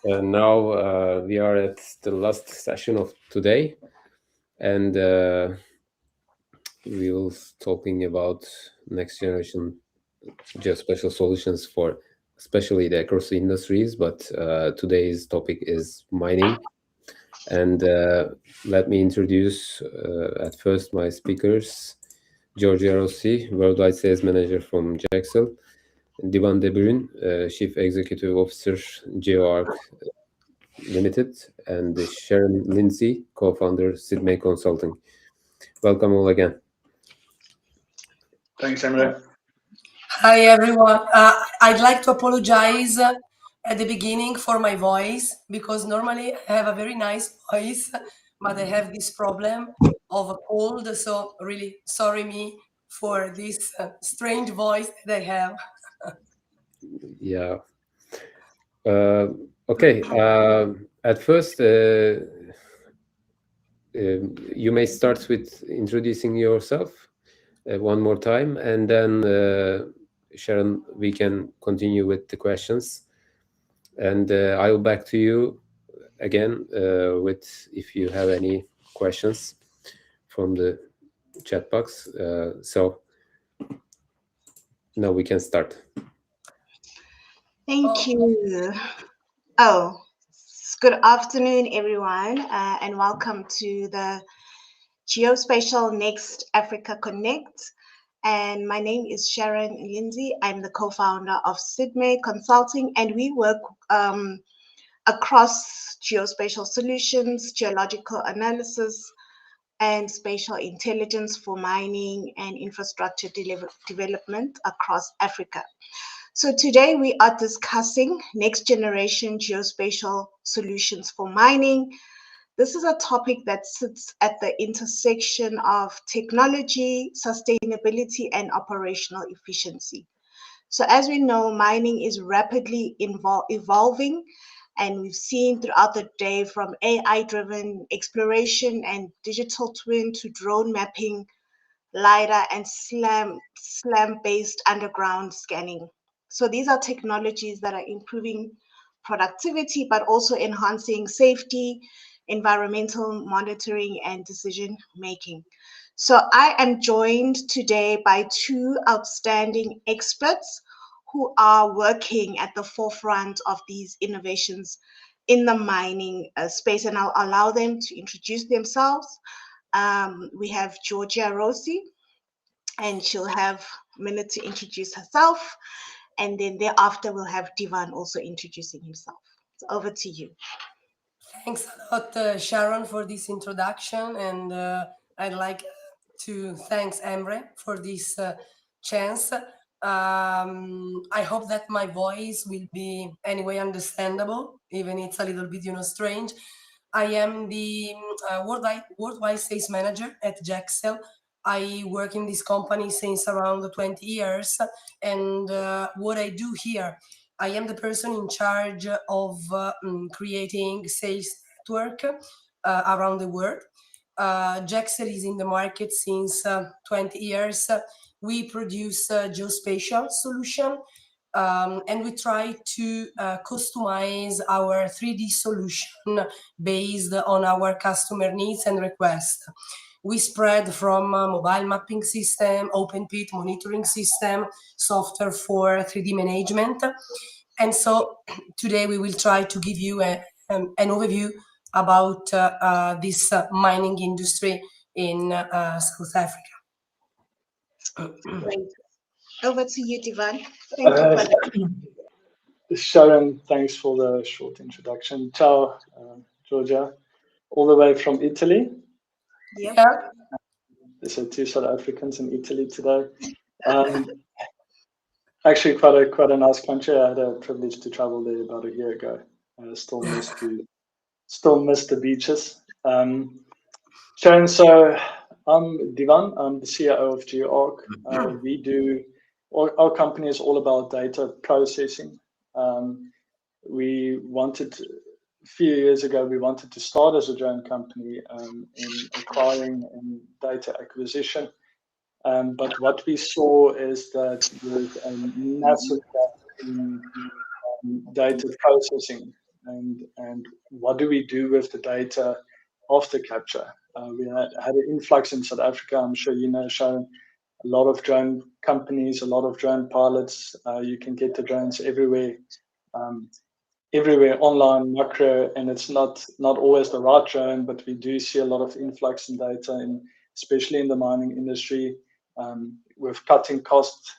And now we are at the last session of today, and we will talking about next generation geospatial solutions for especially the across the industries. But today's topic is mining, and let me introduce at first my speakers: Giorgia Rossi, Worldwide Sales Manager from Jaxel; Divan De Bruyne, Chief Executive Officer, GeoArc Limited; and Sharon Lindsay, co-founder, Sydney Consulting. Welcome all again. Thanks, Emre. Hi, everyone. I'd like to apologize at the beginning for my voice, because normally I have a very nice voice, but I have this problem of a cold. So really sorry me for this strange voice that I have. Yeah. Okay. At first, you may start with introducing yourself one more time, and then Sharon, we can continue with the questions. And I will back to you again with if you have any questions from the chat box. So now we can start. Thank you. Oh, good afternoon, everyone, and welcome to the GeoSpatialNext Africa Connect. And my name is Sharon Lindsay. I'm the co-founder of Sydney Consulting, and we work across geospatial solutions, geological analysis, and spatial intelligence for mining and infrastructure development across Africa. So today we are discussing next generation geospatial solutions for mining. This is a topic that sits at the intersection of technology, sustainability, and operational efficiency. So as we know, mining is rapidly evolving, and we've seen throughout the day from AI-driven exploration and digital twin to drone mapping, LiDAR, and SLAM-based underground scanning. So these are technologies that are improving productivity, but also enhancing safety, environmental monitoring, and decision making. So I am joined today by two outstanding experts who are working at the forefront of these innovations in the mining space, and I'll allow them to introduce themselves. We have Giorgia Rossi, and she'll have a minute to introduce herself. And then thereafter, we'll have Divan also introducing himself. So over to you. Thanks a lot, Sharon, for this introduction. And I'd like to thank Emre for this chance. I hope that my voice will be anyway understandable, even it's a little bit, strange. I am the worldwide sales manager at Jaxel. I work in this company since around 20 years. And what I do here, I am the person in charge of creating sales network around the world. Jaxel is in the market since 20 years. We produce a geospatial solution, and we try to customize our 3D solution based on our customer needs and requests. We spread from mobile mapping system, open pit monitoring system, software for 3D management. And so today we will try to give you an overview about this mining industry in South Africa. Great. Over to you, Divan. Thank you for that. Sharon, thanks for the short introduction. Ciao, Georgia, all the way from Italy. Yeah. So 2 South Africans in Italy today. Actually, quite a nice country. I had a privilege to travel there about a year ago. Still miss the beaches. Sharon, so I'm Divan. I'm the CIO of GeoArc. Our company is all about data processing. A few years ago, we wanted to start as a drone company in acquiring and data acquisition. But what we saw is that there's a massive gap in data processing and what do we do with the data after capture. We had an influx in South Africa. I'm sure you know, Sharon, a lot of drone companies, a lot of drone pilots. You can get the drones everywhere online, macro, and it's not always the right drone, but we do see a lot of influx in data, especially in the mining industry, with cutting costs,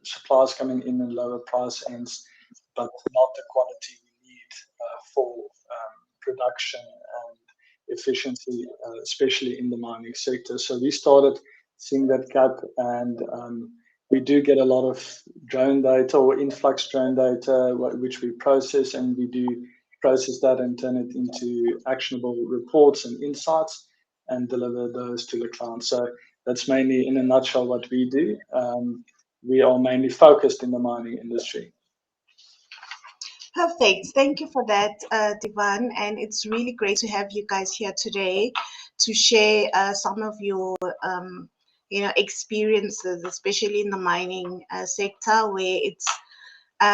suppliers coming in and lower price ends, but not the quality we need for production and efficiency, especially in the mining sector. So we started seeing that gap, and we do get a lot of drone data or influx drone data, which we process, and we do process that and turn it into actionable reports and insights and deliver those to the client. So that's mainly, in a nutshell, what we do. We are mainly focused in the mining industry. Perfect. Thank you for that, Divan. And it's really great to have you guys here today to share some of your experiences, especially in the mining sector, where it's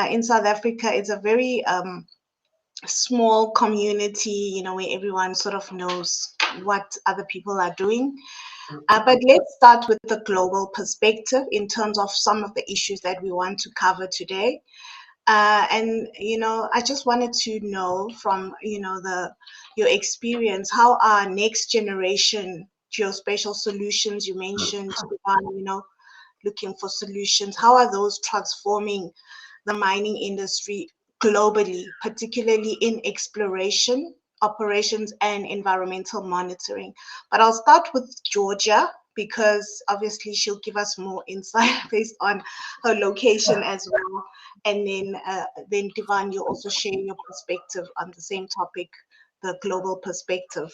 in South Africa, it's a very small community, where everyone sort of knows what other people are doing. But let's start with the global perspective in terms of some of the issues that we want to cover today. And I just wanted to know from your experience, how are next generation geospatial solutions, you mentioned, looking for solutions, how are those transforming the mining industry globally, particularly in exploration, operations, and environmental monitoring? But I'll start with Georgia, because obviously she'll give us more insight based on her location as well. And then Divan, you also share your perspective on the same topic, the global perspective.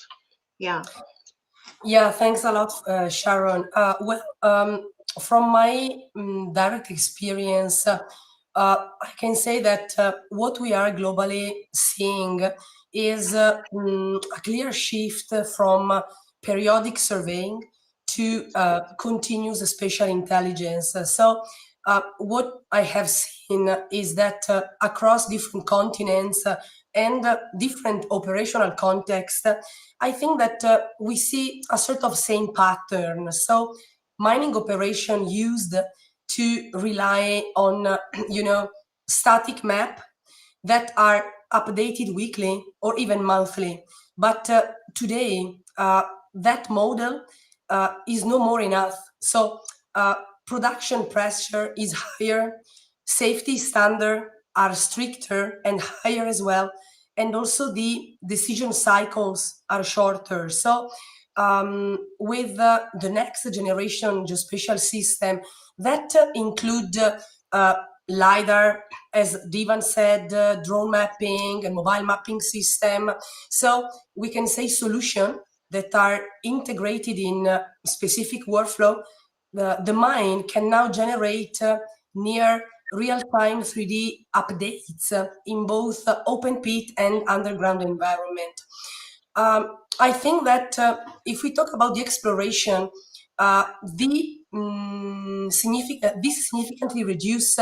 Yeah. Yeah, thanks a lot, Sharon. From my direct experience, I can say that what we are globally seeing is a clear shift from periodic surveying to continuous spatial intelligence. So what I have seen is that across different continents and different operational contexts, I think that we see a sort of same pattern. So mining operation used to rely on, static map that are updated weekly or even monthly. But today, that model is no more enough. So production pressure is higher, safety standards are stricter and higher as well, and also the decision cycles are shorter. So with the next generation geospatial system that include LiDAR, as Divan said, drone mapping and mobile mapping system. So we can say solutions that are integrated in specific workflow. The mine can now generate near real-time 3D updates in both open pit and underground environment. I think that if we talk about the exploration, this significantly reduce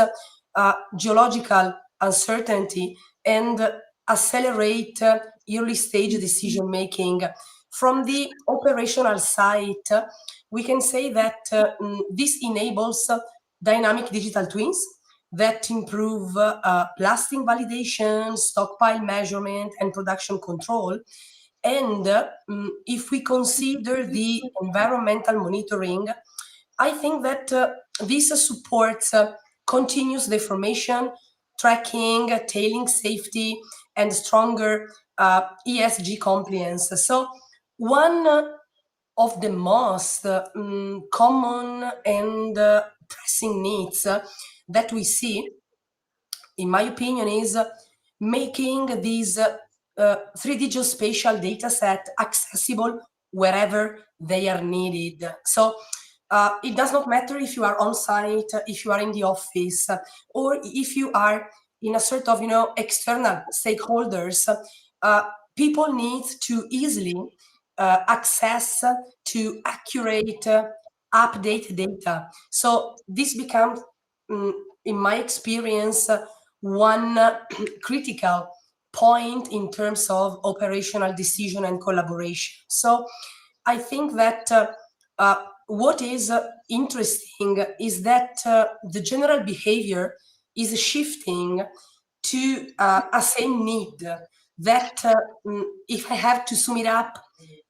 geological uncertainty and accelerate early stage decision making. From the operational side, we can say that this enables dynamic digital twins that improve blasting validation, stockpile measurement, and production control. And if we consider the environmental monitoring, I think that this supports continuous deformation, tracking, tailing safety, and stronger ESG compliance. So one of the most common and pressing needs that we see, in my opinion, is making these 3D geospatial data set accessible wherever they are needed. So it does not matter if you are on site, if you are in the office, or if you are in a sort of, external stakeholders. People need to easily access to accurate, update data. So this becomes, in my experience, one critical point in terms of operational decision and collaboration. So I think that what is interesting is that the general behavior is shifting to a same need that, if I have to sum it up,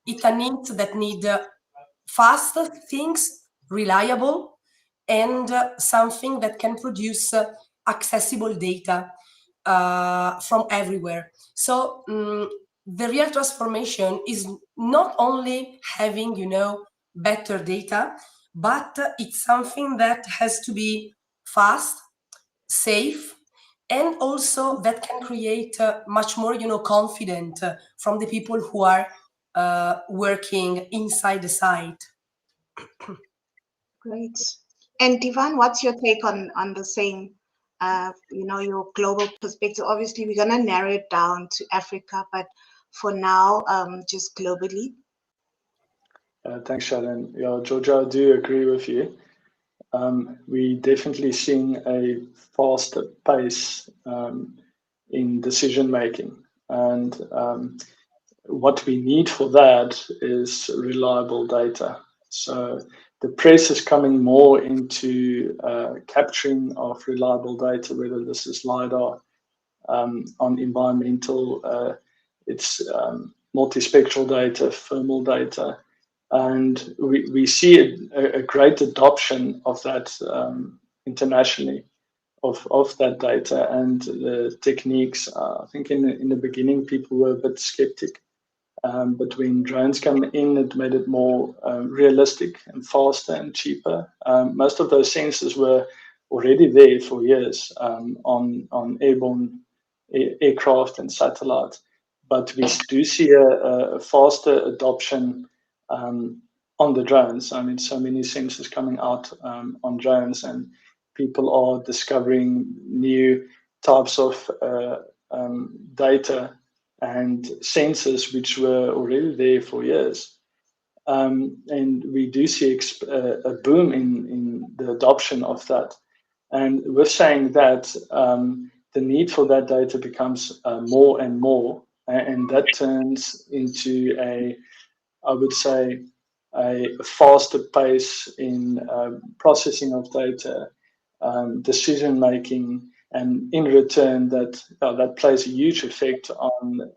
it's a need that need fast things, reliable, and something that can produce accessible data from everywhere. So the real transformation is not only having, better data, but it's something that has to be fast, safe, and also that can create much more, confident from the people who are working inside the site. Great. And Divan, what's your take on the same, your global perspective? Obviously, we're going to narrow it down to Africa, but for now, just globally. Thanks, Sharon. Yeah, Georgia, I do agree with you. We definitely seeing a faster pace in decision making, and what we need for that is reliable data. So the press is coming more into capturing of reliable data, whether this is LiDAR on environmental, it's multispectral data, thermal data. And we see a great adoption of that internationally, of that data and the techniques. I think in the beginning, people were a bit skeptic. But when drones come in, it made it more realistic and faster and cheaper. Most of those sensors were already there for years on airborne aircraft and satellite. But we do see a faster adoption on the drones. I mean, so many sensors coming out on drones, and people are discovering new types of data and sensors which were already there for years. And we do see a boom in the adoption of that. And we're saying that the need for that data becomes more and more, and that turns into I would say, a faster pace in processing of data, decision making, and in return, that plays a huge effect on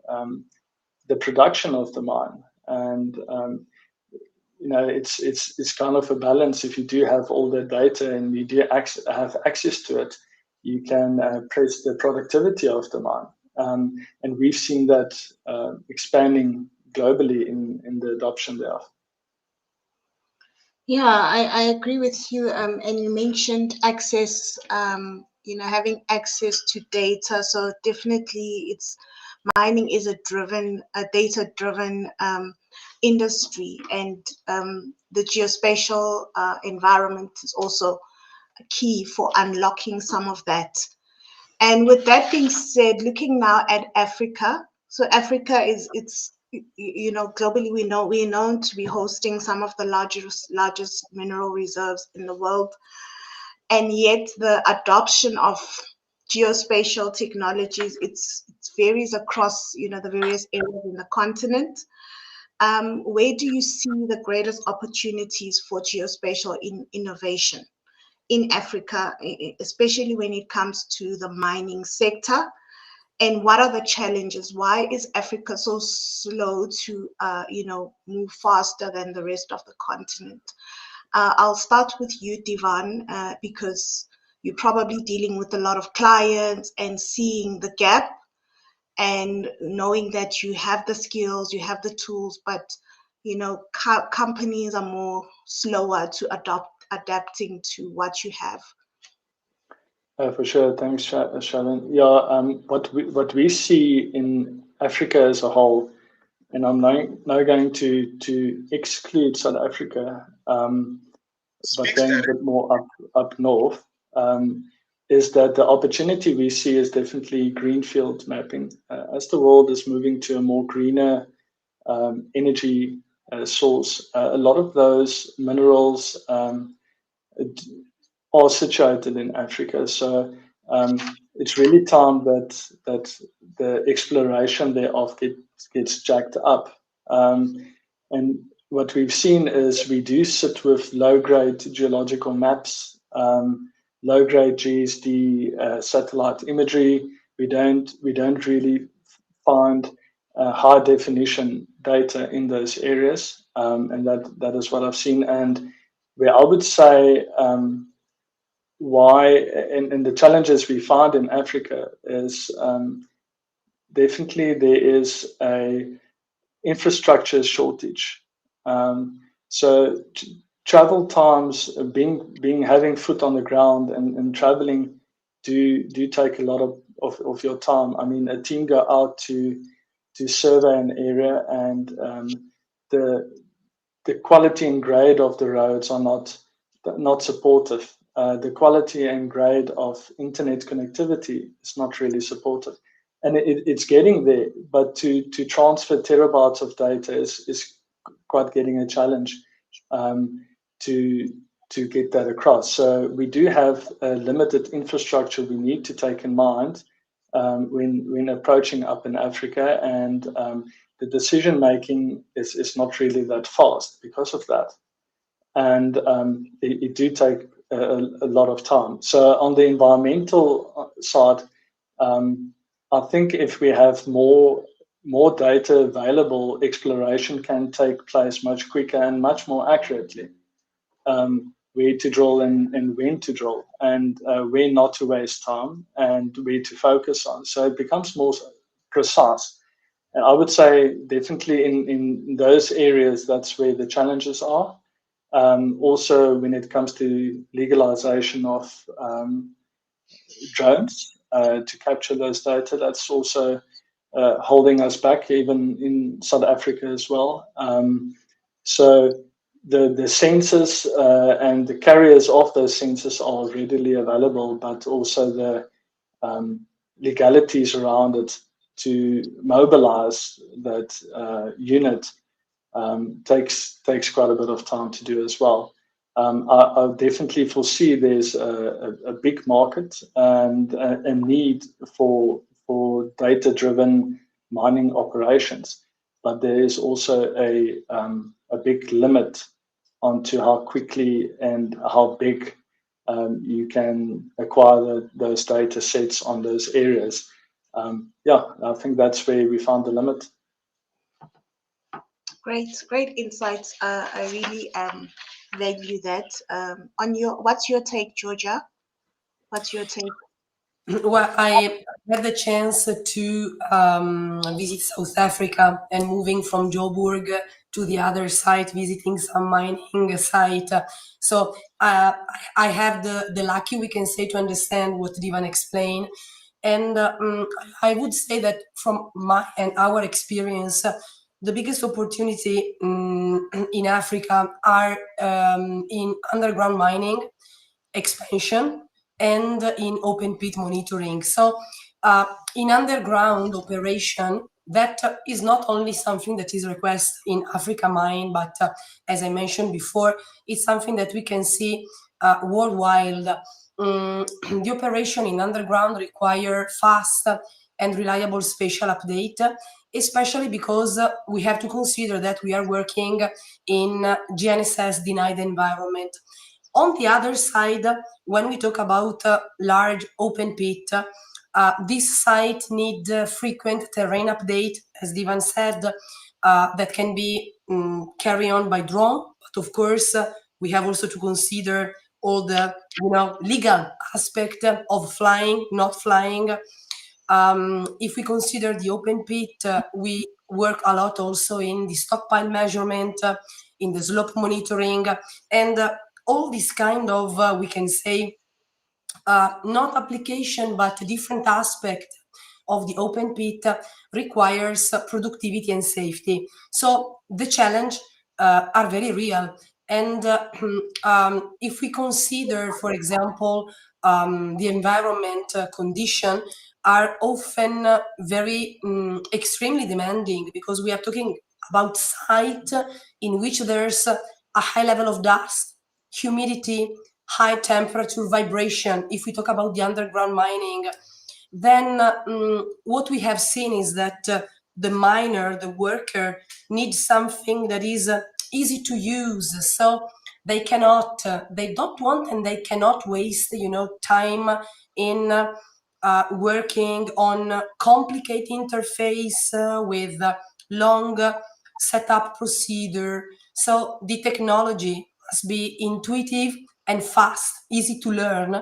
the production of the mine. And it's kind of a balance. If you do have all the data and you do have access to it, you can press the productivity of the mine. And we've seen that expanding globally in the adoption thereof. Yeah, I agree with you. And you mentioned access, having access to data. So definitely mining is a data-driven industry, and the geospatial environment is also key for unlocking some of that. And with that being said, looking now at Africa, so Africa it's globally we're known to be hosting some of the largest mineral reserves in the world, and yet the adoption of geospatial technologies it varies across the various areas in the continent. Where do you see the greatest opportunities for geospatial innovation in Africa, especially when it comes to the mining sector? And what are the challenges? Why is Africa so slow to, move faster than the rest of the continent? I'll start with you, Divan, because you're probably dealing with a lot of clients and seeing the gap and knowing that you have the skills, you have the tools, but companies are more slower to adapting to what you have. For sure, thanks, Sharon. Yeah, what we see in Africa as a whole, and I'm now going to exclude South Africa, but going a bit more up north, is that the opportunity we see is definitely greenfield mapping. As the world is moving to a more greener energy source, a lot of those minerals are situated in Africa. So it's really time that the exploration thereof gets jacked up. And what we've seen is we do sit with low-grade geological maps, low-grade GSD satellite imagery. We don't really find high-definition data in those areas, and that is what I've seen. And where I would say why and the challenges we find in Africa is definitely there is a infrastructure shortage. So travel times, having foot on the ground and traveling do take a lot of your time. I mean, a team go out to survey an area, and the quality and grade of the roads are not supportive. The quality and grade of internet connectivity is not really supportive, and it's getting there. But to transfer terabytes of data is quite getting a challenge to get that across. So we do have a limited infrastructure we need to take in mind when approaching up in Africa, and the decision making is not really that fast because of that, and it do take a lot of time. So on the environmental side, I think if we have more data available, exploration can take place much quicker and much more accurately. Where to drill and when to drill, and where not to waste time and where to focus on. So it becomes more precise. And I would say definitely in those areas, that's where the challenges are. Also, when it comes to legalization of drones to capture those data, that's also holding us back, even in South Africa as well. So the sensors and the carriers of those sensors are readily available, but also the legalities around it to mobilize that unit takes quite a bit of time to do as well. I definitely foresee there's a big market and a need for data-driven mining operations, but there is also a big limit onto how quickly and how big you can acquire those data sets on those areas. Yeah, I think that's where we found the limit. Great insights. I really value that. What's your take, Georgia? What's your take? Well, I had the chance to visit South Africa, and moving from Joburg to the other site, visiting some mining site. So I have the lucky, we can say, to understand what Divan explained. And I would say that from my and our experience, the biggest opportunity in Africa are in underground mining expansion and in open pit monitoring. So in underground operation, that is not only something that is requested in Africa Mine, but as I mentioned before, it's something that we can see worldwide. The operation in underground require fast and reliable spatial update, especially because we have to consider that we are working in GNSS denied environment. On the other side, when we talk about large open pit, this site need frequent terrain update, as Divan said, that can be carried on by drone. But of course, we have also to consider all the legal aspect of flying, not flying. If we consider the open pit, we work a lot also in the stockpile measurement, in the slope monitoring, and all this kind of, we can say, not application, but different aspect of the open pit requires productivity and safety. So the challenge are very real. And if we consider, for example, the environment condition are often very extremely demanding, because we are talking about site in which there's a high level of dust, humidity, high temperature, vibration. If we talk about the underground mining, then what we have seen is that the miner, the worker, needs something that is easy to use. So they cannot, they don't want, and they cannot waste, time in working on complicated interface with long setup procedure. So the technology must be intuitive and fast, easy to learn.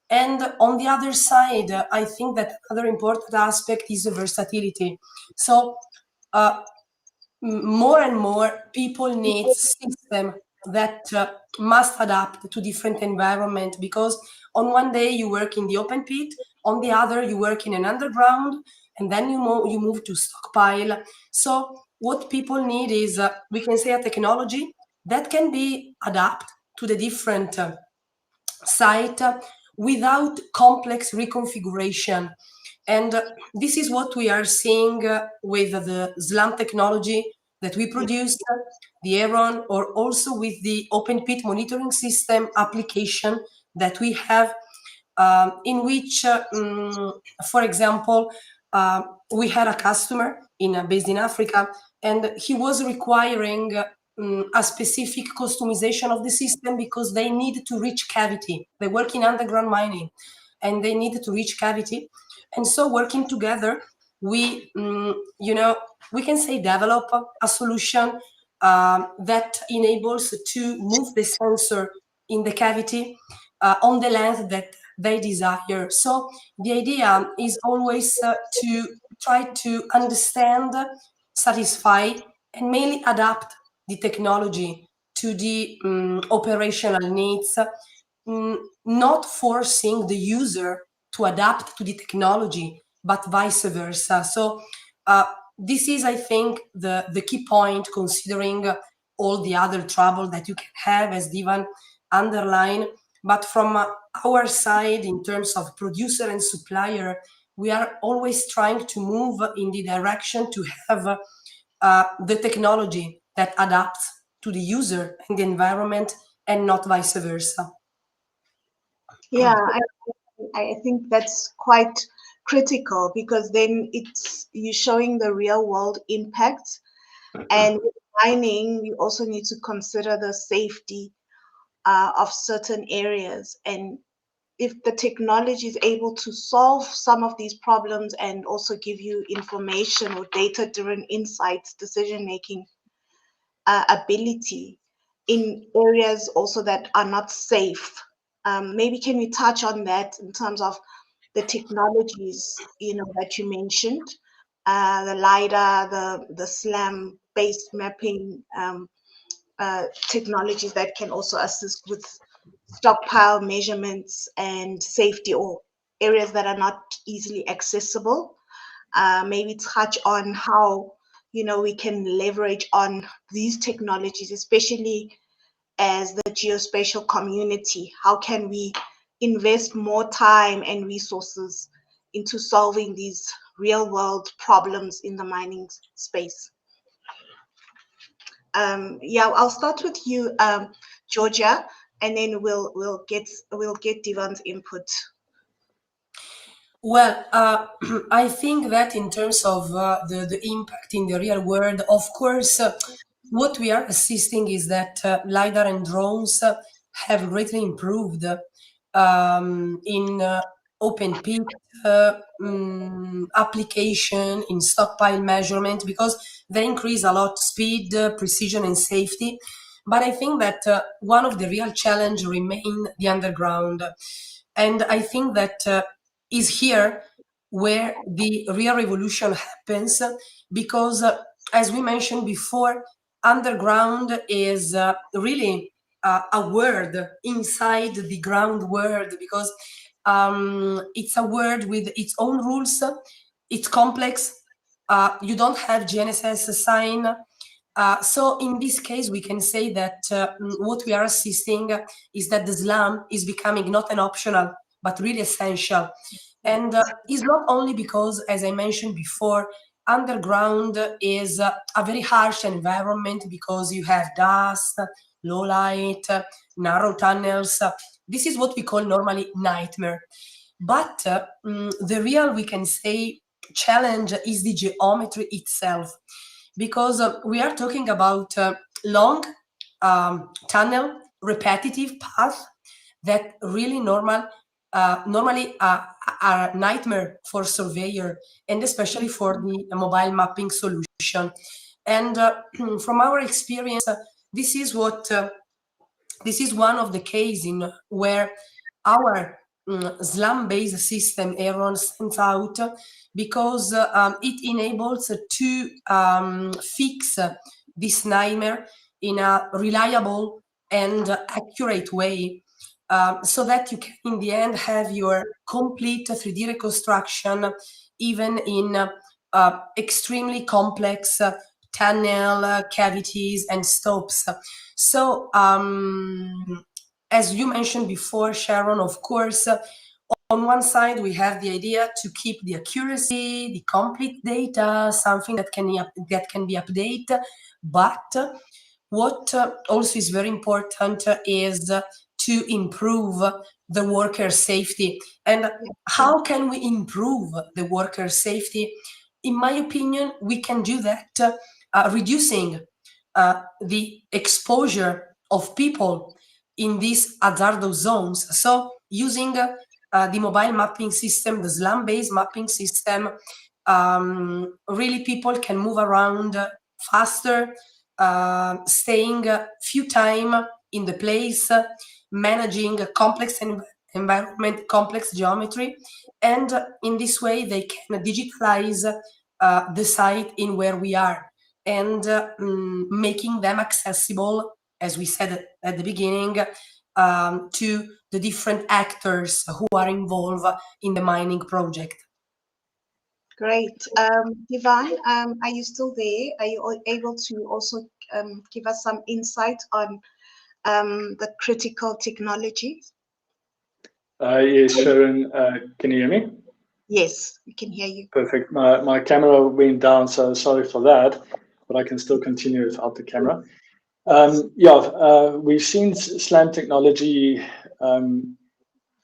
And on the other side, I think that another important aspect is the versatility. So more and more people need system that must adapt to different environment, because on one day you work in the open pit, on the other you work in an underground, and then you move to stockpile. So what people need is, we can say, a technology that can be adapted to the different site without complex reconfiguration. And this is what we are seeing with the SLAM technology that we produce, the Aeron, or also with the open pit monitoring system application that we have, in which, for example, we had a customer based in Africa, and he was requiring a specific customization of the system because they needed to reach cavity. They work in underground mining, and they needed to reach cavity. And so working together, we, we can say, develop a solution that enables to move the sensor in the cavity on the length that they desire. So the idea is always to try to understand, satisfy, and mainly adapt the technology to the operational needs, not forcing the user to adapt to the technology, but vice versa. So this is, I think, the key point, considering all the other trouble that you can have, as Divan underlined. But from our side, in terms of producer and supplier, we are always trying to move in the direction to have the technology that adapts to the user and the environment, and not vice versa. Yeah, I think that's quite critical, because then you're showing the real world impact. And with mining, you also need to consider the safety of certain areas. And if the technology is able to solve some of these problems and also give you information or data-driven insights, decision-making ability in areas also that are not safe. Maybe can we touch on that in terms of the technologies, that you mentioned, the LiDAR, the SLAM-based mapping technologies that can also assist with stockpile measurements and safety, or areas that are not easily accessible. Maybe touch on how we can leverage on these technologies, especially as the geospatial community. How can we invest more time and resources into solving these real world problems in the mining space. Yeah, I'll start with you, Georgia, and then we'll get Devon's input. Well, I think that in terms of the impact in the real world, of course, what we are assisting is that LiDAR and drones have greatly improved in open pit application, in stockpile measurement, because they increase a lot speed, precision, and safety. But I think that one of the real challenge remain the underground. And I think that is here where the real revolution happens, because as we mentioned before, underground is really a word inside the ground world, because it's a word with its own rules, it's complex, you don't have GNSS sign. So in this case, we can say that what we are assisting is that the SLAM is becoming not an optional, but really essential. And it's not only because, as I mentioned before, underground is a very harsh environment, because you have dust, low light, narrow tunnels. This is what we call normally nightmare. But the real, we can say, challenge is the geometry itself, because we are talking about long tunnel, repetitive path that really normally are a nightmare for surveyor, and especially for the mobile mapping solution. And from our experience, this is what this is one of the cases in where our SLAM-based system Aaron stands out, because it enables to fix this nightmare in a reliable and accurate way, so that you can in the end have your complete 3D reconstruction even in extremely complex tunnel cavities and stopes. So as you mentioned before, Sharon, of course, on one side we have the idea to keep the accuracy, the complete data, something that can be updated. But what also is very important is to improve the worker safety. And how can we improve the worker safety? In my opinion, we can do that reducing the exposure of people in these hazardous zones. So using the mobile mapping system, the SLAM-based mapping system, really people can move around faster, staying few time in the place, managing a complex environment, complex geometry, and in this way they can digitalize the site in where we are, and making them accessible, as we said at the beginning, to the different actors who are involved in the mining project. Great. Devon, are you still there? Are you able to also give us some insight on the critical technologies? Yes, Sharon, can you hear me? Yes, we can hear you. Perfect. My camera went down, so sorry for that, but I can still continue without the camera. We've seen SLAM technology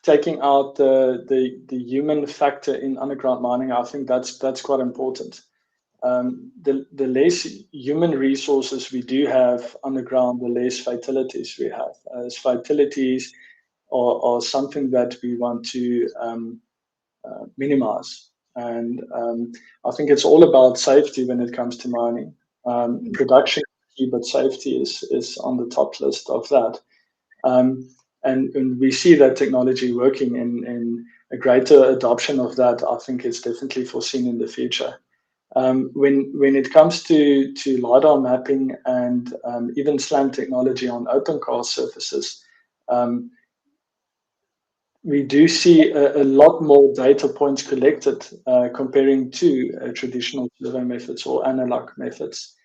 taking out the human factor in underground mining. I think that's quite important. The less human resources we do have underground, the less fatalities we have. As fatalities are something that we want to minimize. And I think it's all about safety when it comes to mining. Production is key, but safety is on the top list of that. And we see that technology working, in a greater adoption of that. I think it's definitely foreseen in the future. When it comes to LiDAR mapping and even SLAM technology on open cast surfaces, we do see a lot more data points collected comparing to traditional survey methods or analog methods,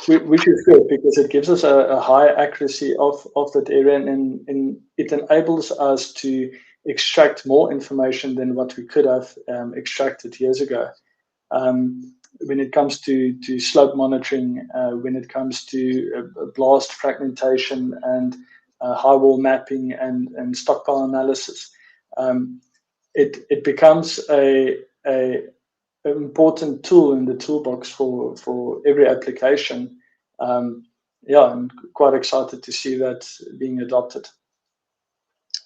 which is good because it gives us a higher accuracy of that area, and it enables us to extract more information than what we could have extracted years ago. When it comes to slope monitoring, when it comes to blast fragmentation and high wall mapping and stockpile analysis, it becomes a important tool in the toolbox for every application. Yeah, I'm quite excited to see that being adopted.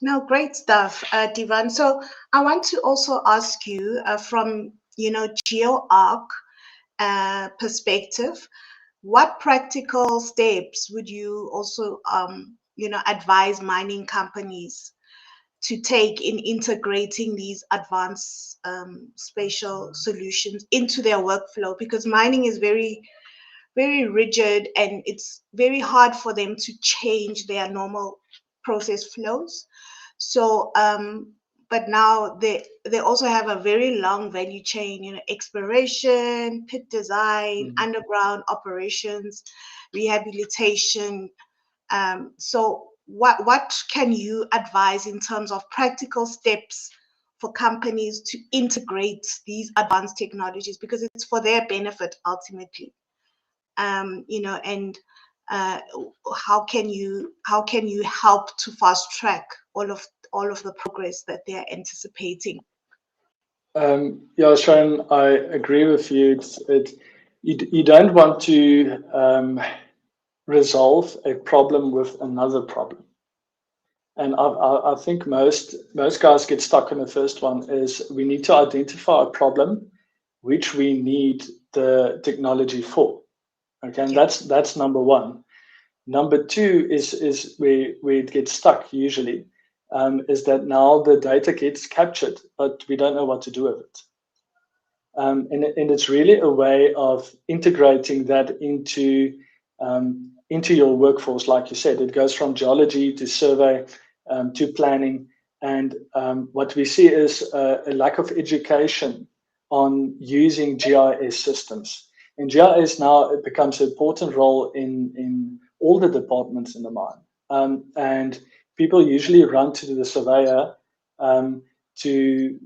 No, great stuff, Divan. So I want to also ask you from, GeoArc perspective, what practical steps would you also, advise mining companies to take in integrating these advanced spatial solutions into their workflow? Because mining is very, very rigid, and it's very hard for them to change their normal process flows. So, but now they also have a very long value chain, exploration, pit design, underground operations, rehabilitation. So what can you advise in terms of practical steps for companies to integrate these advanced technologies, because it's for their benefit ultimately? And how can you help to fast track all of the progress that they are anticipating? Yeah, Sharon, I agree with you. You don't want to resolve a problem with another problem. And I think most guys get stuck in the first one. Is we need to identify a problem which we need the technology for. Okay, and that's number one. Number two is where it gets stuck usually, is that now the data gets captured, but we don't know what to do with it. And it's really a way of integrating that into your workforce. Like you said, it goes from geology to survey to planning. And what we see is a lack of education on using GIS systems. And GIS now, it becomes an important role in all the departments in the mine. And people usually run to the surveyor to,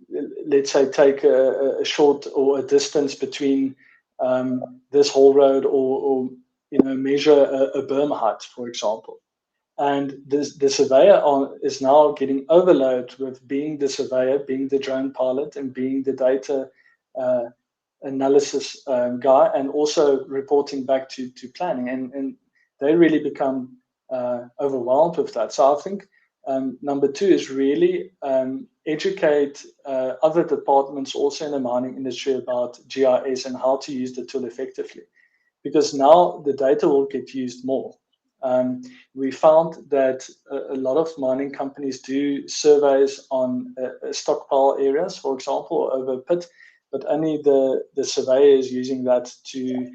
let's say, take a short or a distance between this whole road, or measure a berm height, for example. And the surveyor is now getting overloaded with being the surveyor, being the drone pilot, and being the data analysis guy, and also reporting back to planning. And they really become overwhelmed with that. So I think number two is really educate other departments also in the mining industry about GIS and how to use the tool effectively, because now the data will get used more. We found that a lot of mining companies do surveys on stockpile areas, for example, over a pit, but only the surveyor is using that to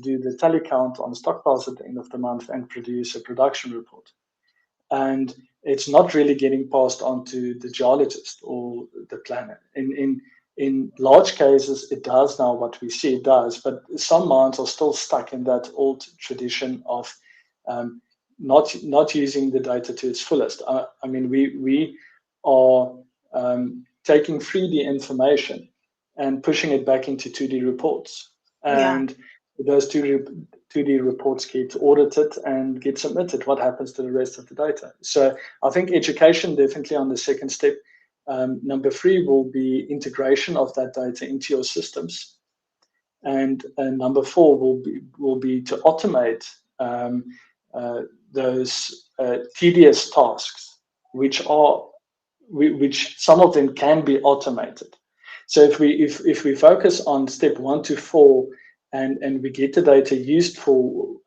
do the tally count on stockpiles at the end of the month and produce a production report. And it's not really getting passed on to the geologist or the planner. In large cases, it does now. What we see, it does, but some mines are still stuck in that old tradition of not using the data to its fullest. I mean, we are taking 3D information and pushing it back into 2D reports, and those 2D reports get audited and get submitted. What happens to the rest of the data? So I think education definitely on the second step. Number three will be integration of that data into your systems, and number four will be to automate those tedious tasks, which some of them can be automated. So if we focus on step 1 to 4, and we get the data used for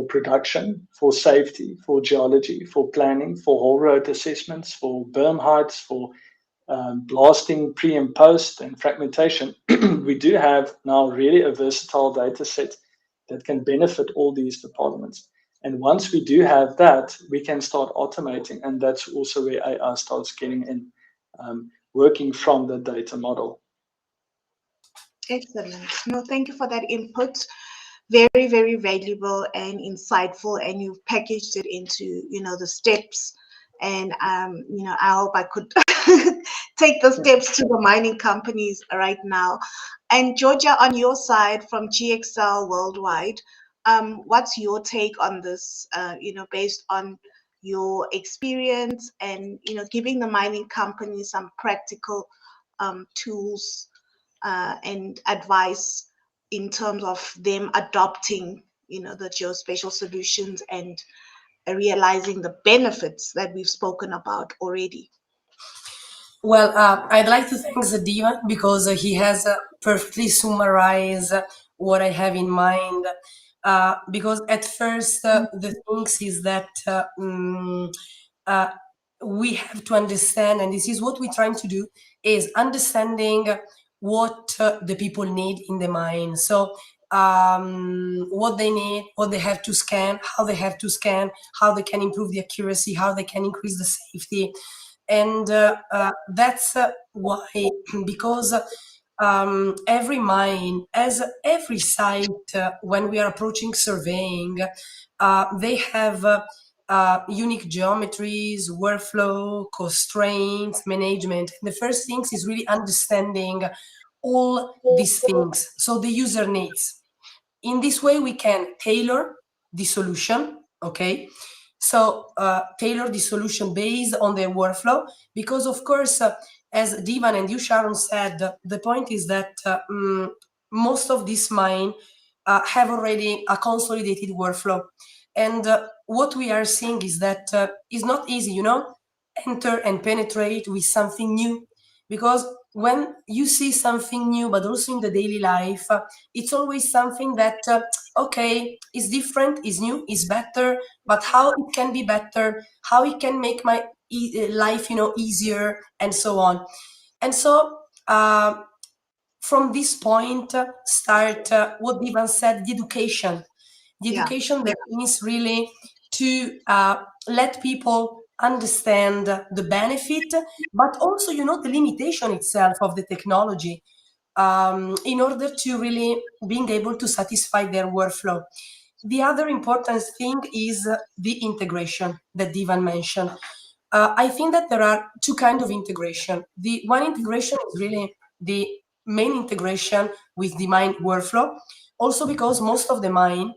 production, for safety, for geology, for planning, for whole road assessments, for berm heights, for blasting pre and post, and fragmentation, we do have now really a versatile data set that can benefit all these departments. And once we do have that, we can start automating, and that's also where AI starts getting in, working from the data model. Excellent. No, thank you for that input. Very, very valuable and insightful, and you've packaged it into, the steps. And, I hope I could take the steps to the mining companies right now. And Georgia, on your side from GXL Worldwide, what's your take on this, based on your experience and, giving the mining companies some practical tools and advice in terms of them adopting, the geospatial solutions and realizing the benefits that we've spoken about already? Well, I'd like to thank Zadiva because he has perfectly summarized what I have in mind. Because at first, the things is that we have to understand, and this is what we're trying to do, is understanding what the people need in the mine. So what they need, what they have to scan, how they have to scan, how they can improve the accuracy, how they can increase the safety. And that's why, because every mine, as every site, when we are approaching surveying, they have unique geometries, workflow, constraints, management. The first things is really understanding all these things. So the user needs. In this way, we can tailor the solution, okay? So tailor the solution based on their workflow, because of course, as Divan and you, Sharon, said, the point is that most of these mine have already a consolidated workflow. And what we are seeing is that it's not easy, enter and penetrate with something new, because when you see something new, but also in the daily life, it's always something that, okay, is different, is new, is better, but how it can be better, how it can make my life, easier, and so on. And so from this point, start what Divan said, the education. The education that means really to let people understand the benefit, but also, the limitation itself of the technology, in order to really being able to satisfy their workflow. The other important thing is the integration that Divan mentioned. I think that there are two kinds of integration. The one integration is really the main integration with the mine workflow, also because most of the mine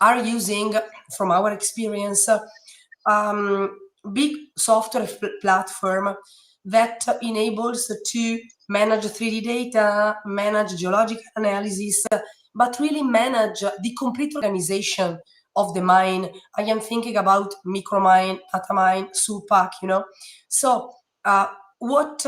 are using, from our experience, big software platform that enables to manage 3D data, manage geological analysis, but really manage the complete organization of the mine. I am thinking about micromine, datamine, SUPAC, So what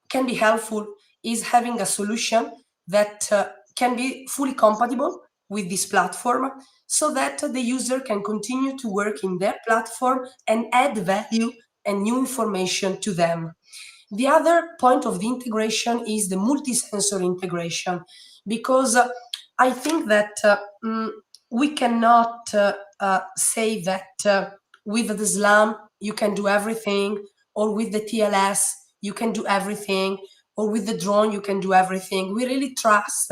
can be helpful is having a solution that can be fully compatible with this platform, so that the user can continue to work in their platform and add value and new information to them. The other point of the integration is the multi-sensor integration, because I think that we cannot say that with the SLAM you can do everything, or with the TLS you can do everything, or with the drone you can do everything. We really trust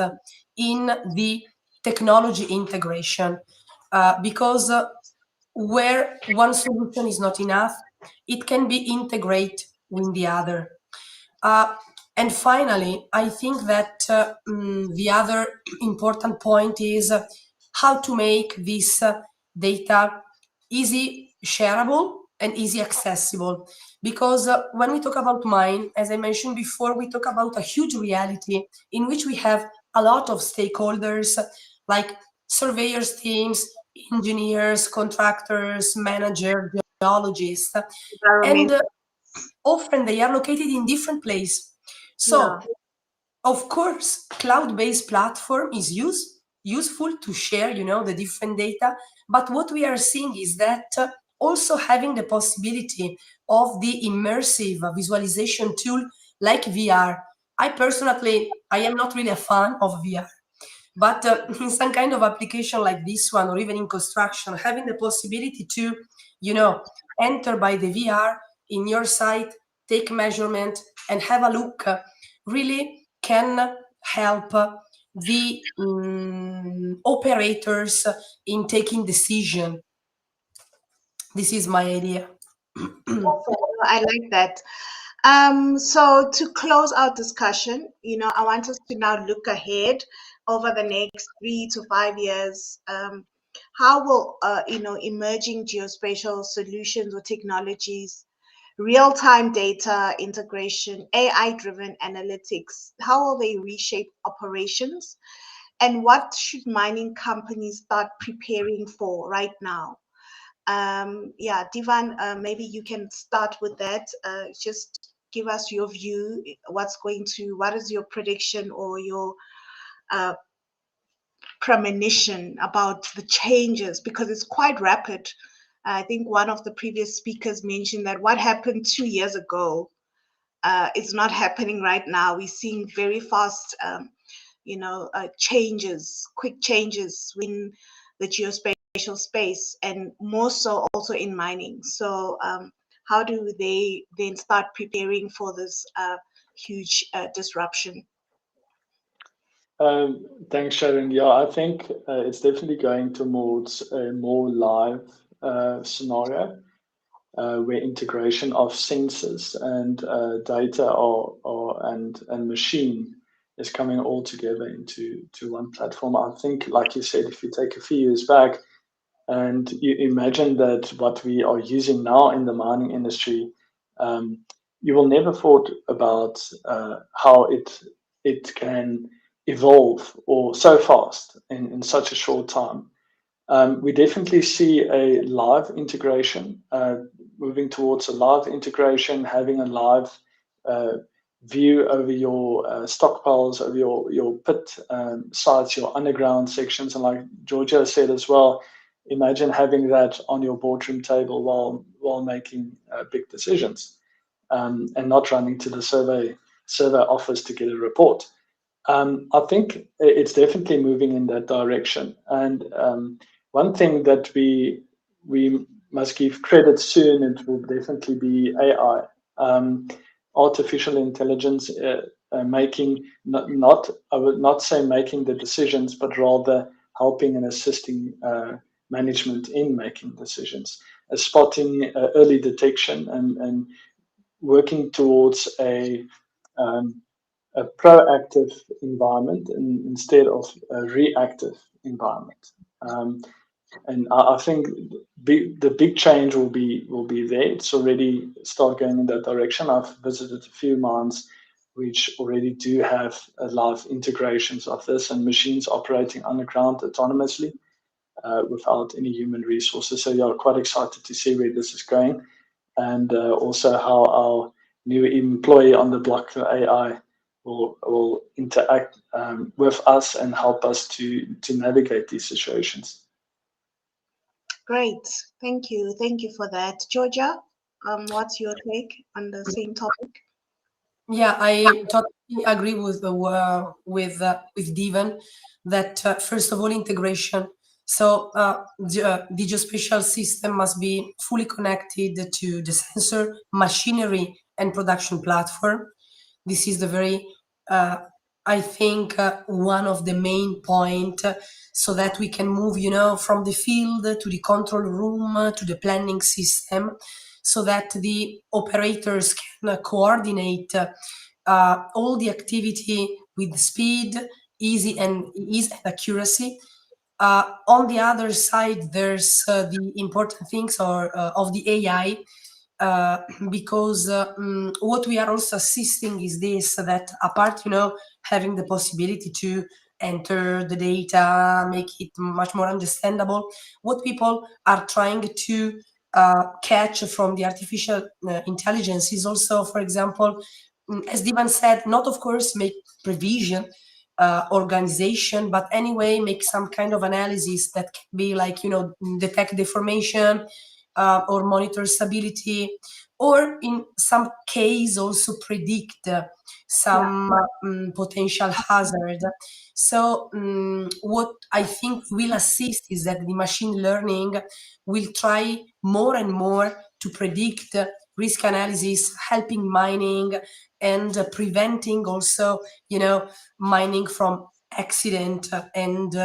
in the technology integration, because where one solution is not enough, it can be integrated with the other. And finally, I think that the other important point is how to make this data easy shareable and easy accessible. Because when we talk about mine, as I mentioned before, we talk about a huge reality in which we have a lot of stakeholders, like surveyors teams, engineers, contractors, managers, geologists, and often they are located in different places. So, of course, cloud-based platform is useful to share, the different data. But what we are seeing is that also having the possibility of the immersive visualization tool like VR. I am not really a fan of VR. But in some kind of application like this one, or even in construction, having the possibility to, enter by the VR in your site, take measurement, and have a look, really can help the operators in taking decision. This is my idea. I like that. So to close our discussion, I want us to now look ahead over the next 3 to 5 years. How will, emerging geospatial solutions or technologies, real-time data integration, AI-driven analytics, how will they reshape operations? And what should mining companies start preparing for right now? Yeah, Divan, maybe you can start with that. Just give us your view. What is your prediction or your premonition about the changes? Because it's quite rapid. I think one of the previous speakers mentioned that what happened 2 years ago is not happening right now. We're seeing very fast, changes, quick changes in the geospatial space, and more so also in mining. So how do they then start preparing for this huge disruption? Thanks, Sharon. Yeah, I think it's definitely going towards a more live scenario where integration of sensors and data and machine is coming all together into one platform. I think, like you said, if you take a few years back and you imagine that what we are using now in the mining industry, you will never thought about how it can evolve or so fast in such a short time. We definitely see a live integration, moving towards a live integration, having a live view over your stockpiles, over your pit sites, your underground sections. And like Georgia said as well, imagine having that on your boardroom table while making big decisions, and not running to the survey office to get a report. I think it's definitely moving in that direction. And one thing that we must give credit soon, it will definitely be AI, artificial intelligence, making I would not say making the decisions, but rather helping and assisting management in making decisions, spotting early detection and working towards a proactive environment instead of a reactive environment. And I think the big change will be there. It's already start going in that direction. I've visited a few mines which already do have live integrations of this and machines operating underground autonomously without any human resources. So yeah, quite excited to see where this is going, and also how our new employee on the block, AI, will interact with us and help us to navigate these situations. Great, thank you for that. Georgia, what's your take on the same topic? Yeah, I totally agree with Divan that first of all, integration. So the geospatial system must be fully connected to the sensor, machinery, and production platform. This is the very, I think, one of the main point, so that we can move, from the field to the control room to the planning system, so that the operators can coordinate all the activity with speed, ease and accuracy. On the other side, there's the important things of the AI, because what we are also assisting is this, that apart, having the possibility to enter the data, make it much more understandable, what people are trying to catch from the artificial intelligence is also, for example, as Divan said, not of course make provision, organization, but anyway make some kind of analysis that can be like, detect deformation, or monitor stability, or in some case also predict some potential hazard. So what I think will assist is that the machine learning will try more and more to predict risk analysis, helping mining and preventing also, mining from accident and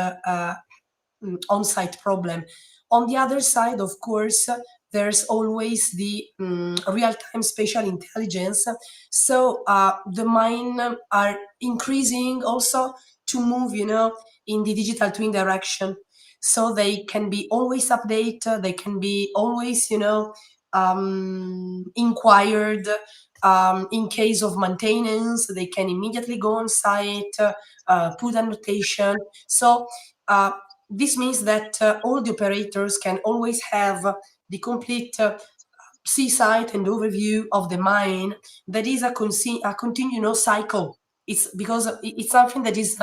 on-site problem. On the other side, of course, there's always the real-time spatial intelligence. So the mine are increasing also to move, in the digital twin direction. So they can be always updated, they can be always, inquired. In case of maintenance, they can immediately go on site, put annotation. So this means that all the operators can always have the complete seaside and overview of the mine. That is a continuous cycle. It's because it's something that is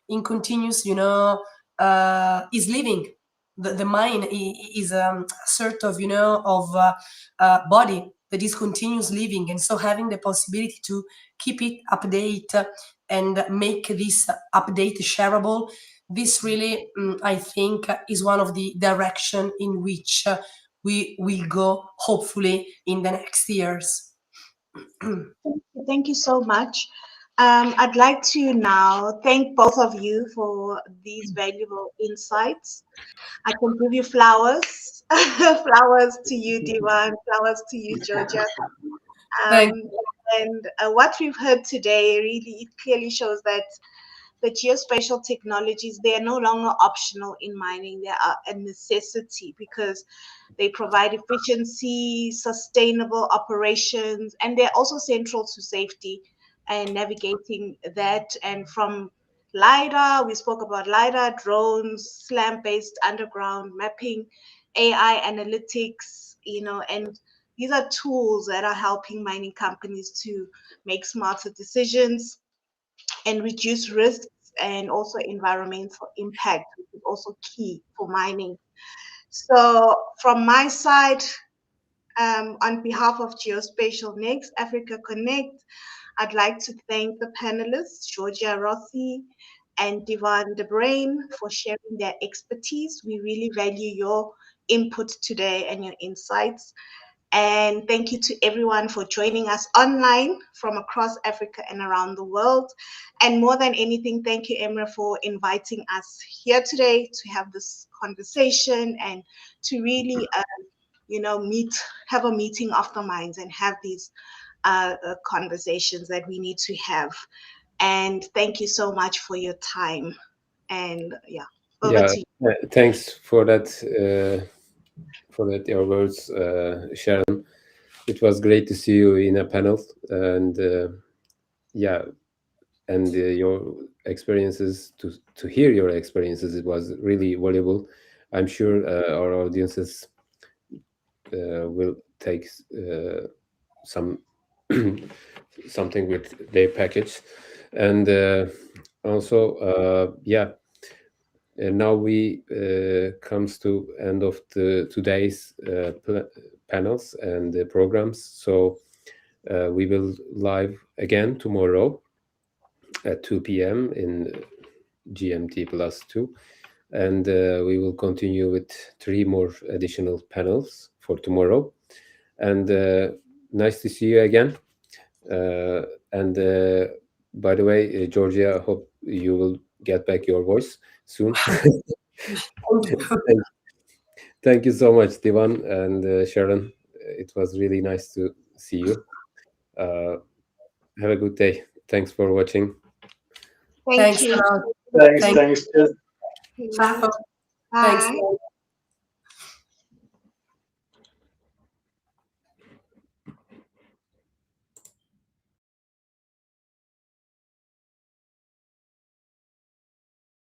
in continuous, is living. The mine is a sort of, body that is continuous living, and so having the possibility to keep it update and make this update shareable, this really, I think, is one of the direction in which we will go, hopefully, in the next years. Thank you so much. I'd like to now thank both of you for these valuable insights. I can give you flowers, flowers to you, Divan, flowers to you, Georgia. And what we've heard today really, it clearly shows that the geospatial technologies, they are no longer optional in mining. They are a necessity because they provide efficiency, sustainable operations, and they're also central to safety and navigating that. And from LiDAR, we spoke about LiDAR, drones, SLAM-based underground mapping, AI analytics, and these are tools that are helping mining companies to make smarter decisions and reduce risks and also environmental impact, which is also key for mining. So from my side, on behalf of GeoSpatialNext Africa Connect, I'd like to thank the panelists, Georgia Rossi and Divan De Brain, for sharing their expertise. We really value your input today and your insights. And thank you to everyone for joining us online from across Africa and around the world. And more than anything, thank you, Emre, for inviting us here today to have this conversation and to really, have a meeting of the minds and have these conversations that we need to have. And thank you so much for your time. And over to you. Thanks for that. Your words, Sharon. It was great to see you in a panel, and your experiences, to hear your experiences, it was really valuable. I'm sure our audiences will take something with their package, and also and now we comes to end of today's panels and programs. So we will live again tomorrow at 2 p.m. in GMT +2, and we will continue with 3 more additional panels for tomorrow. And nice to see you again. And by the way, Georgia, I hope you will get back your voice soon. Thank you so much, Divan and Sharon. It was really nice to see you. Have a good day. Thanks for watching. Thank you. Thanks. Bye. Thanks.